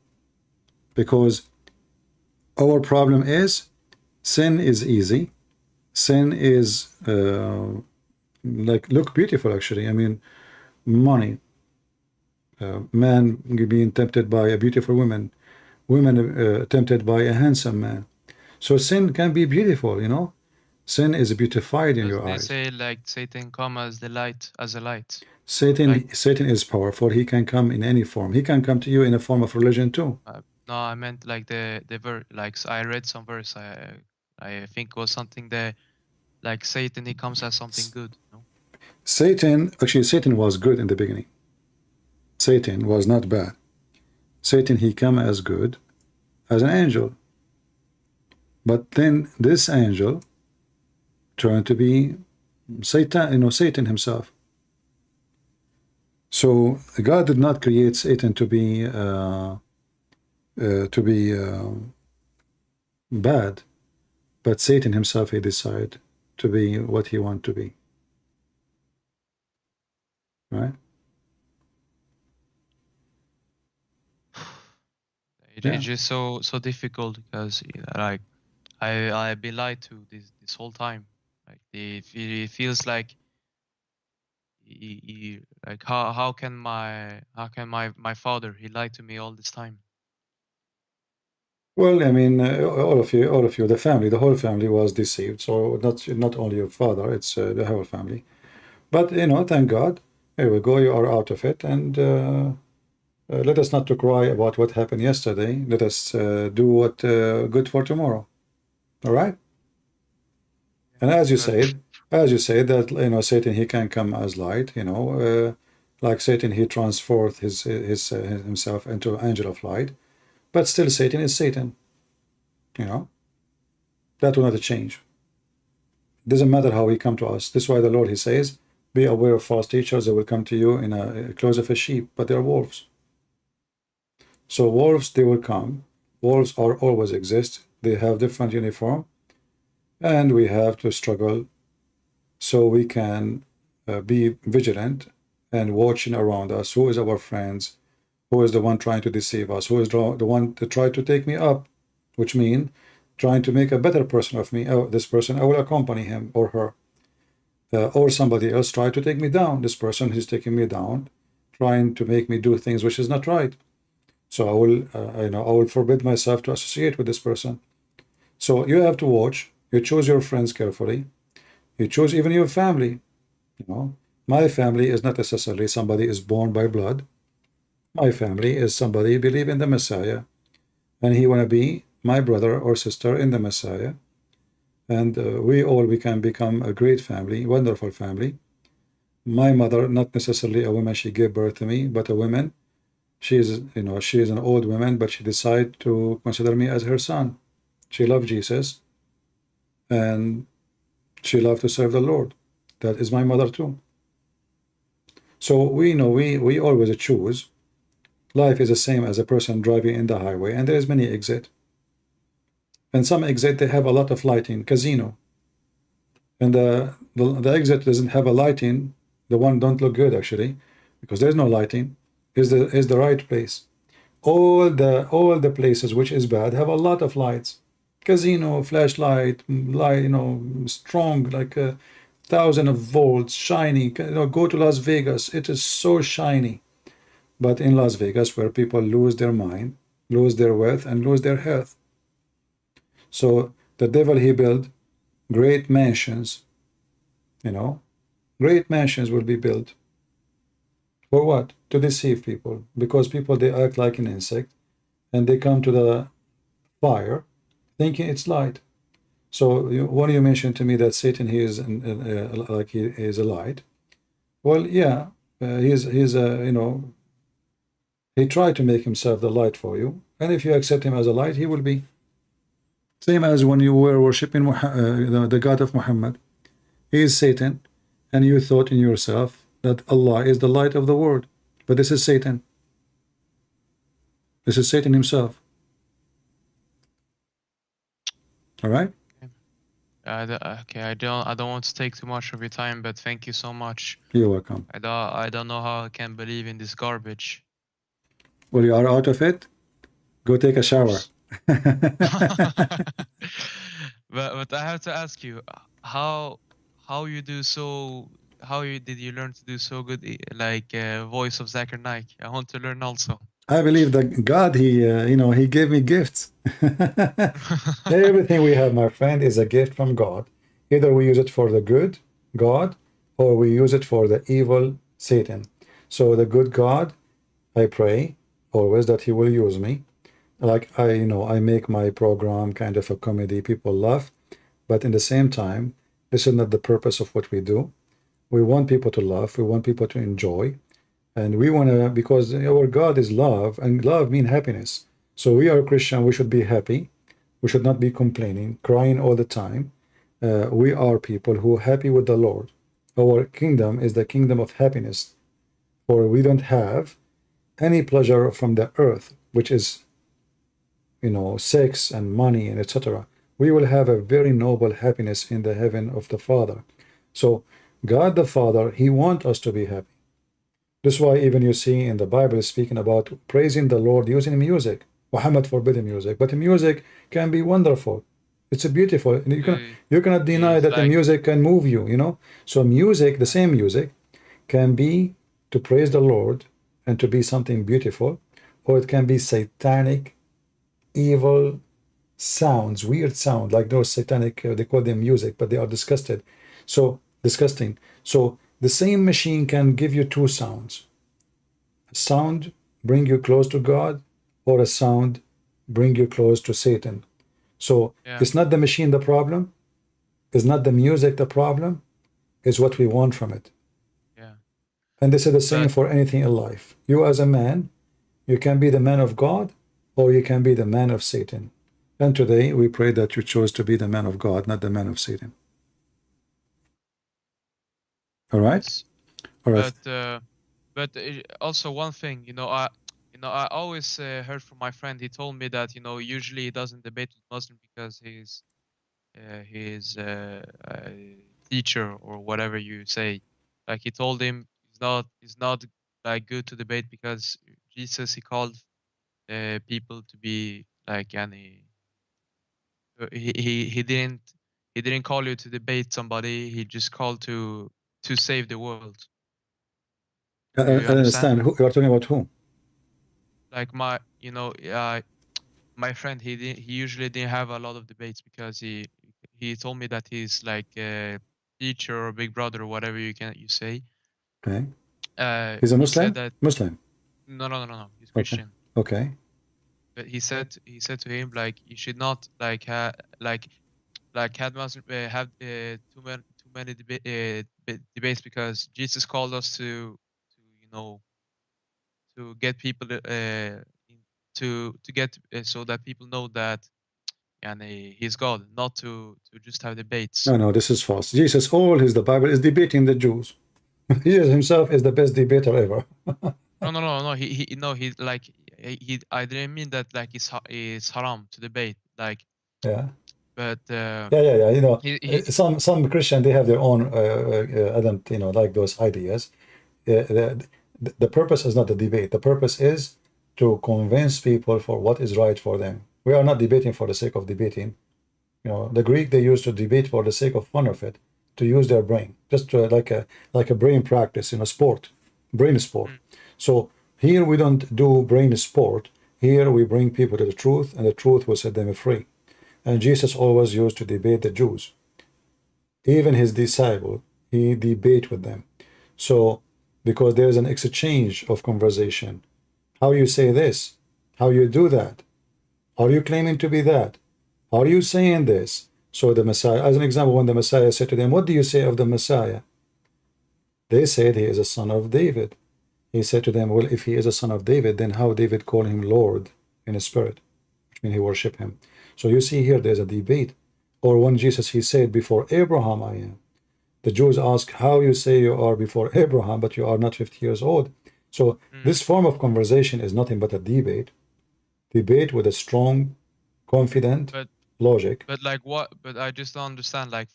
Because our problem is sin is easy. Sin is look beautiful actually. Money. Man being tempted by a beautiful woman. Women tempted by a handsome man. So sin can be beautiful, Sin is beautified in your they eyes. say Satan come as a light. Satan is powerful. He can come in any form. He can come to you in a form of religion too. No, I meant the verse. I read some verse. I think it was something that Satan, he comes as something good. Satan was good in the beginning. Satan was not bad. Satan, he came as good as an angel. But then this angel turned to be Satan himself. So God did not create Satan to be bad, but Satan himself, he decided to be what he wanted to be. Right? It's just so difficult because I've been lied to this whole time. It feels like how can my father, he lied to me all this time. Well, I mean, all of you, the family, the whole family was deceived. So not only your father, it's the whole family. But you know, thank God, here we go. You are out of it, and let us not to cry about what happened yesterday. Let us do what good for tomorrow. All right. And as you said that you know Satan he can come as light. You know, like Satan he transformed himself into an angel of light, but still Satan is Satan. You know that will not change. It doesn't matter how he come to us. This is why the Lord he says, "Be aware of false teachers. They will come to you in a clothes of a sheep, but they are wolves." So wolves they will come. Wolves are always exist. They have different uniform, and we have to struggle so we can be vigilant and watching around us. Who is our friends? Who is the one trying to deceive us? Who is the one to try to take me up? Which means trying to make a better person of me. Oh, this person, I will accompany him or her. Or somebody else try to take me down. This person who's taking me down, trying to make me do things which is not right. So I will, I will forbid myself to associate with this person. So you have to watch. You choose your friends carefully. You choose even your family. You know, my family is not necessarily somebody is born by blood. My family is somebody believe in the Messiah, and he want to be my brother or sister in the Messiah. And we can become a great family, wonderful family. My mother, not necessarily a woman, she gave birth to me, but a woman. She is, she is an old woman, but she decided to consider me as her son. She loved Jesus, and she loved to serve the Lord. That is my mother too. So we know we always choose. Life is the same as a person driving in the highway, and there is many exit. And some exit they have a lot of lighting, casino. And the exit doesn't have a lighting. The one don't look good actually, because there's no lighting. Is the right place. All the places which is bad have a lot of lights. Casino, flashlight, light, strong, like 1,000 of volts, shiny. Go to Las Vegas, it is so shiny. But in Las Vegas, where people lose their mind, lose their wealth, and lose their health. So the devil he built great mansions. Great mansions will be built. For what? To deceive people. Because people they act like an insect, and they come to the fire thinking it's light. So when you mentioned to me that Satan he is like he is a light, well, yeah, he's he tried to make himself the light for you, and if you accept him as a light, he will be. Same as when you were worshiping the God of Muhammad. He is Satan, and you thought in yourself that Allah is the light of the world, but this is Satan. This is Satan himself. All right. Okay, I don't want to take too much of your time, but thank you so much. You're welcome. I don't know how I can believe in this garbage. Well, you are out of it. Go take a shower. But I have to ask you, how did you learn to do so good, like voice of Zakir Naik? I want to learn also. I believe that God, he gave me gifts. Everything we have, my friend, is a gift from God. Either we use it for the good God, or we use it for the evil Satan. So the good God, I pray always that he will use me. Like I make my program kind of a comedy, people laugh, but in the same time, this is not the purpose of what we do. We want people to laugh, we want people to enjoy, and we want to, because our God is love, and love means happiness. So we are Christian, we should be happy. We should not be complaining, crying all the time. We are people who are happy with the Lord. Our kingdom is the kingdom of happiness, for we don't have any pleasure from the earth, which is sex and money and etc. We will have a very noble happiness in the heaven of the Father. So God the Father, he wants us to be happy. This is why even you see in the Bible speaking about praising the Lord using music. Muhammad forbidden music, but the music can be wonderful. It's a beautiful. You cannot deny that the music can move you. So music, the same music, can be to praise the Lord and to be something beautiful, or it can be satanic evil sounds, weird sound, like those satanic, they call them music, but they are disgusted. So disgusting. So the same machine can give you two sounds. A sound bring you close to God, or a sound bring you close to Satan. So Yeah. it's not the machine the problem, it's not the music the problem, it's what we want from it. Yeah. And this is the same But for anything in life. You as a man, you can be the man of God, or you can be the man of Satan. And today we pray that you chose to be the man of God, not the man of Satan. All right? yes, All right. but also one thing, I always heard from my friend. He told me that usually he doesn't debate with Muslim because he's his teacher or whatever you say. Like he told him it's not like good to debate because Jesus, he called people to be like yani he didn't call you to debate somebody. He just called to save the world. I Do you understand? understand. Who, you are talking about who? Like my friend, he usually didn't have a lot of debates because he told me that he's like a teacher or big brother or whatever you say. Okay. He's a He said Muslim? that Muslim. no, he's Okay. Christian. Okay. But he said to him like you should not like had Muslim have too many debates because Jesus called us to to get people to get so that people know that and he's God, not to just have debates. No, this is false. Jesus, all his the Bible is debating the Jews. He himself is the best debater ever. No. He no. He like he. I didn't mean that like it's haram to debate. Like, Yeah. but Yeah. You know, he some Christian, they have their own. I don't, like those ideas. The purpose is not the debate. The purpose is to convince people for what is right for them. We are not debating for the sake of debating. The Greek, they used to debate for the sake of fun of it, to use their brain, just to, like a brain practice in a sport, brain sport. So here we don't do brain sport. Here we bring people to the truth, and the truth will set them free. And Jesus always used to debate the Jews. Even his disciple, he debate with them. So because there's an exchange of conversation. How you say this? How you do that? Are you claiming to be that? Are you saying this? So the Messiah, as an example, when the Messiah said to them, what do you say of the Messiah? They said he is a son of David. He said to them, well, if he is a son of David, then how David called him Lord in his spirit, which means he worshiped him. So you see here, there's a debate. Or when Jesus, he said, before Abraham I am. The Jews ask, how you say you are before Abraham, but you are not 50 years old. So this form of conversation is nothing but a debate. Debate with a strong, confident logic. But like what? But I just don't understand like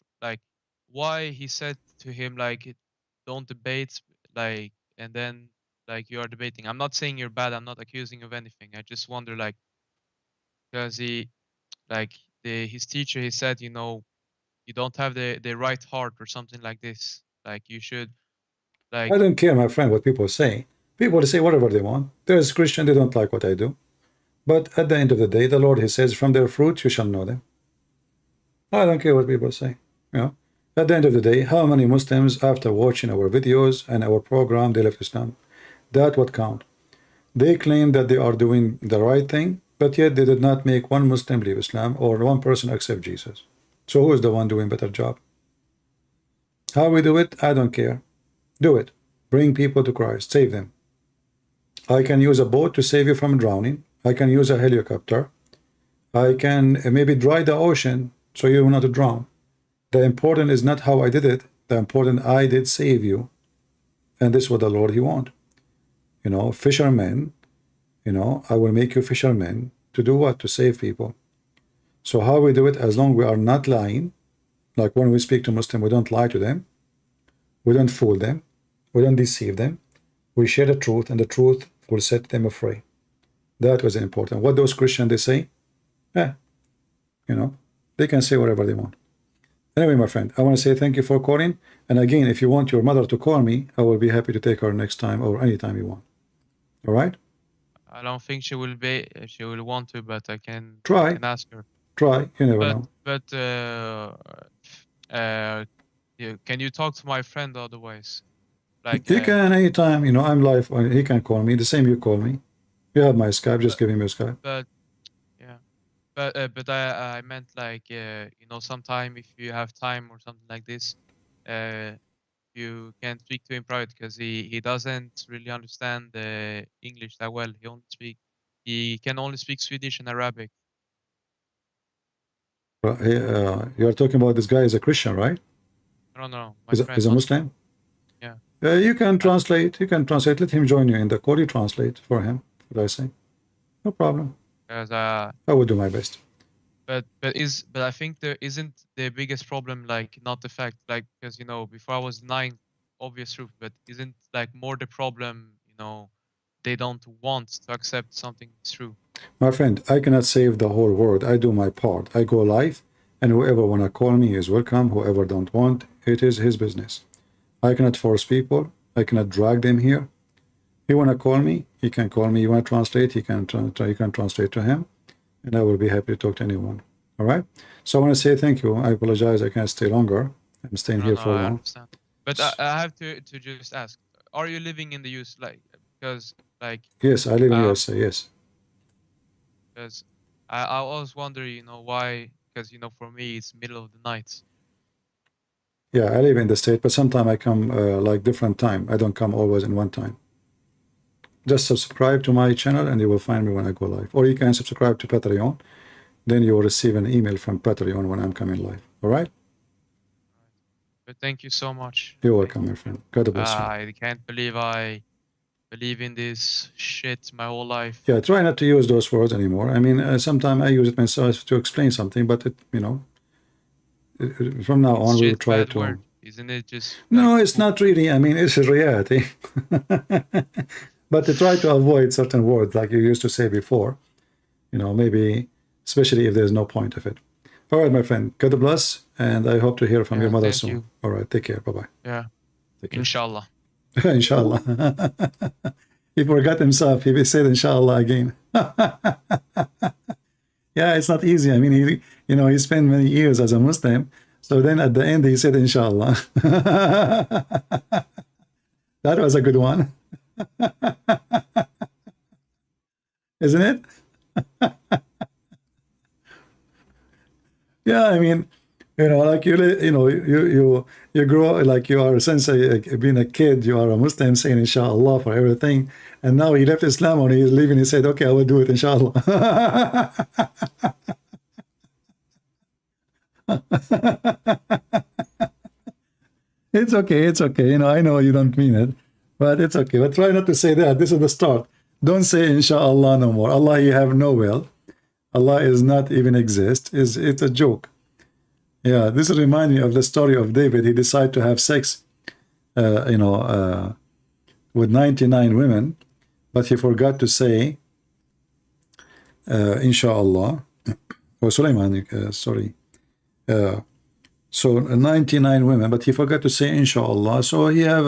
why he said to him like don't debate like and then like you are debating. I'm not saying you're bad. I'm not accusing you of anything. I just wonder like because he like his teacher he said you don't have the right heart or something like this. Like you should like I don't care, my friend, what people say. People say whatever they want. There's Christian, they don't like what I do. But at the end of the day, the Lord, he says, from their fruit you shall know them. I don't care what people say. At the end of the day, how many Muslims, after watching our videos and our program, they left Islam? That what count. They claim that they are doing the right thing, but yet they did not make one Muslim leave Islam or one person accept Jesus. So who is the one doing better job? How we do it, I don't care. Do it. Bring people to Christ. Save them. I can use a boat to save you from drowning. I can use a helicopter. I can maybe dry the ocean so you will not drown. The important is not how I did it. The important I did save you. And this is what the Lord, he want. Fishermen, I will make you fishermen to do what? To save people. So how we do it, as long as we are not lying, like when we speak to Muslims, we don't lie to them. We don't fool them. We don't deceive them. We share the truth, and the truth will set them free. That was important. What those Christians, they say, they can say whatever they want. Anyway, my friend, I want to say thank you for calling. And again, if you want your mother to call me, I will be happy to take her next time or anytime you want. All right? I don't think she will be. She will want to, but I can Try, ask her. try. You never know. But can you talk to my friend otherwise? Like You can anytime. You know, I'm live. He can call me. The same you call me. You have my Skype. Just give him your Skype. but yeah, but I meant like you know, sometime if you have time or something like this, you can speak to him private, because he doesn't really understand English that well. He can only speak Swedish and Arabic. You're talking about this guy is a Christian, right? No, my Is friend. a Muslim? Yeah. You can translate. You can translate. Let him join you in the call. You translate for him. What I say? No problem. Because I will do my best. but I think there isn't the biggest problem, like not the fact, like, because you know, before I was denying obvious truth, but isn't like more the problem, you know, they don't want to accept something is true. My friend, I cannot save the whole world. I do my part. I go live, and whoever wanna call me is welcome. Whoever don't want, it is his business. I cannot force people. I cannot drag them here. He wanna call me, he can call me. You wanna translate, you can translate to him, and I will be happy to talk to anyone. All right. So I want to say thank you. I apologize. I can't stay longer. I'm staying here for I long. understand. But I have to just ask: are you living in the US? Like, because like Yes, I live in USA. Yes. because I always wonder, you know, why? Because you know, for me, it's middle of the night. Yeah, I live in the state, but sometimes I come like different time. I don't come always in one time. Just subscribe to my channel, and you will find me when I go live. Or you can subscribe to Patreon. Then you will receive an email from Patreon when I'm coming live. All right? But thank you so much. You're welcome, my friend. God bless you. I can't believe I believe in this shit my whole life. Yeah, try not to use those words anymore. I mean, sometimes I use it myself to explain something, but it, you know, from now on we will try to. Word, isn't it? Just no, like, it's not really. I mean, it's a reality. But to try to avoid certain words like you used to say before, you know, maybe, especially if there's no point of it. All right, my friend. God bless, and I hope to hear from your mother soon. you. All right, take care. Bye-bye. Yeah. Take care. Inshallah. Inshallah. He forgot himself. He said inshallah again. Yeah, it's not easy. I mean, he spent many years as a Muslim. So then at the end, he said inshallah. That was a good one. Isn't it? Yeah, I mean, like you grow like you are, since being a kid, you are a Muslim saying inshallah for everything, and now he left Islam and he's leaving. He said, "Okay, I will do it inshallah." It's okay. It's okay. I know you don't mean it, but it's okay. But try not to say that. This is the start. Don't say inshallah no more. Allah, you have no will. Allah is not even exist. It's a joke. Yeah, this reminds me of the story of David. He decided to have sex, with 99 women, but he forgot to say, inshallah. Oh, Sulaiman, sorry. So 99 women, but he forgot to say inshallah. So he have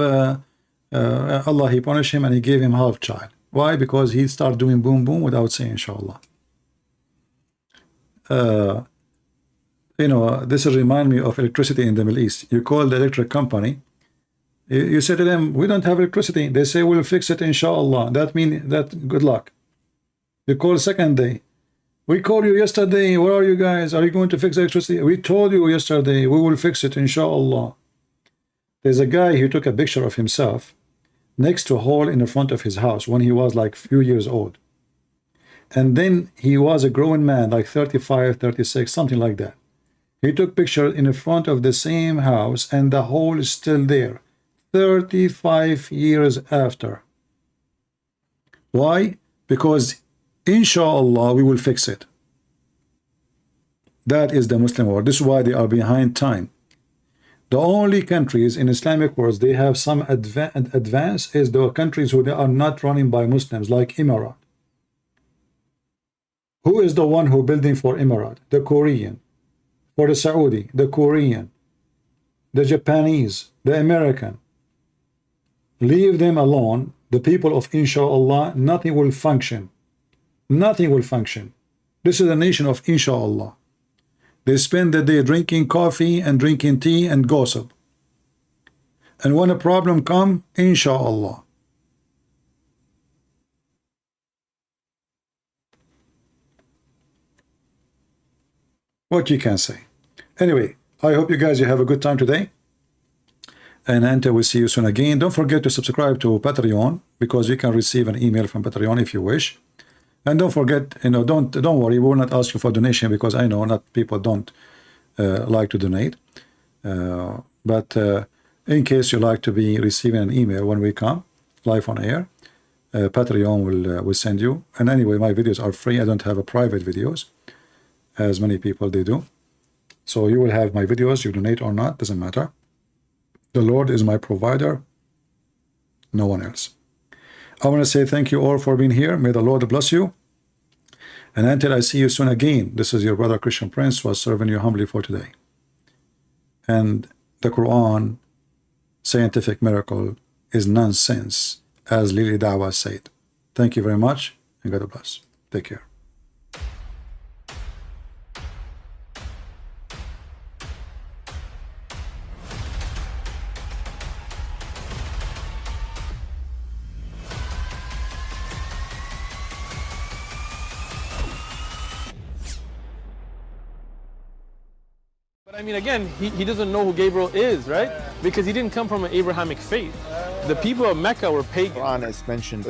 Allah, he punished him and he gave him half child. Why? Because he started doing boom boom without saying inshallah. This remind me of electricity in the Middle East. You call the electric company, you say to them, we don't have electricity. They say, we'll fix it inshallah. That means that good luck. You call second day, we called you yesterday, where are you guys? Are you going to fix electricity? We told you yesterday, we will fix it inshallah. There's a guy who took a picture of himself next to a hole in the front of his house when he was like few years old. And then he was a grown man, like 35, 36, something like that. He took picture in the front of the same house and the hole is still there, 35 years after. Why? Because inshallah we will fix it. That is the Muslim world. This is why they are behind time. The only countries in Islamic world they have some advance is the countries who they are not running by Muslims, like Emirat. Who is the one who building for Emirat? The Korean. For the Saudi, the Korean. The Japanese, the American. Leave them alone. the people of inshallah, nothing will function. Nothing will function. This is a nation of inshallah. They spend the day drinking coffee and drinking tea and gossip. And when a problem comes, inshallah. What you can say. Anyway, I hope you guys have a good time today. And until we see you soon again, don't forget to subscribe to Patreon, because you can receive an email from Patreon if you wish. And don't forget, don't worry, we will not ask you for donation, because I know not people don't like to donate. But in case you like to be receiving an email when we come live on air, Patreon will send you. And anyway, my videos are free. I don't have a private videos, as many people they do. So you will have my videos, you donate or not, doesn't matter. The Lord is my provider, no one else. I want to say thank you all for being here. May the Lord bless you. And until I see you soon again, this is your brother Christian Prince, was serving you humbly for today. And the Quran, scientific miracle, is nonsense, as Lily Dawah said. Thank you very much, and God bless. Take care. But I mean, again, he doesn't know who Gabriel is, right? Because he didn't come from an Abrahamic faith. The people of Mecca were pagan. Quran is mentioned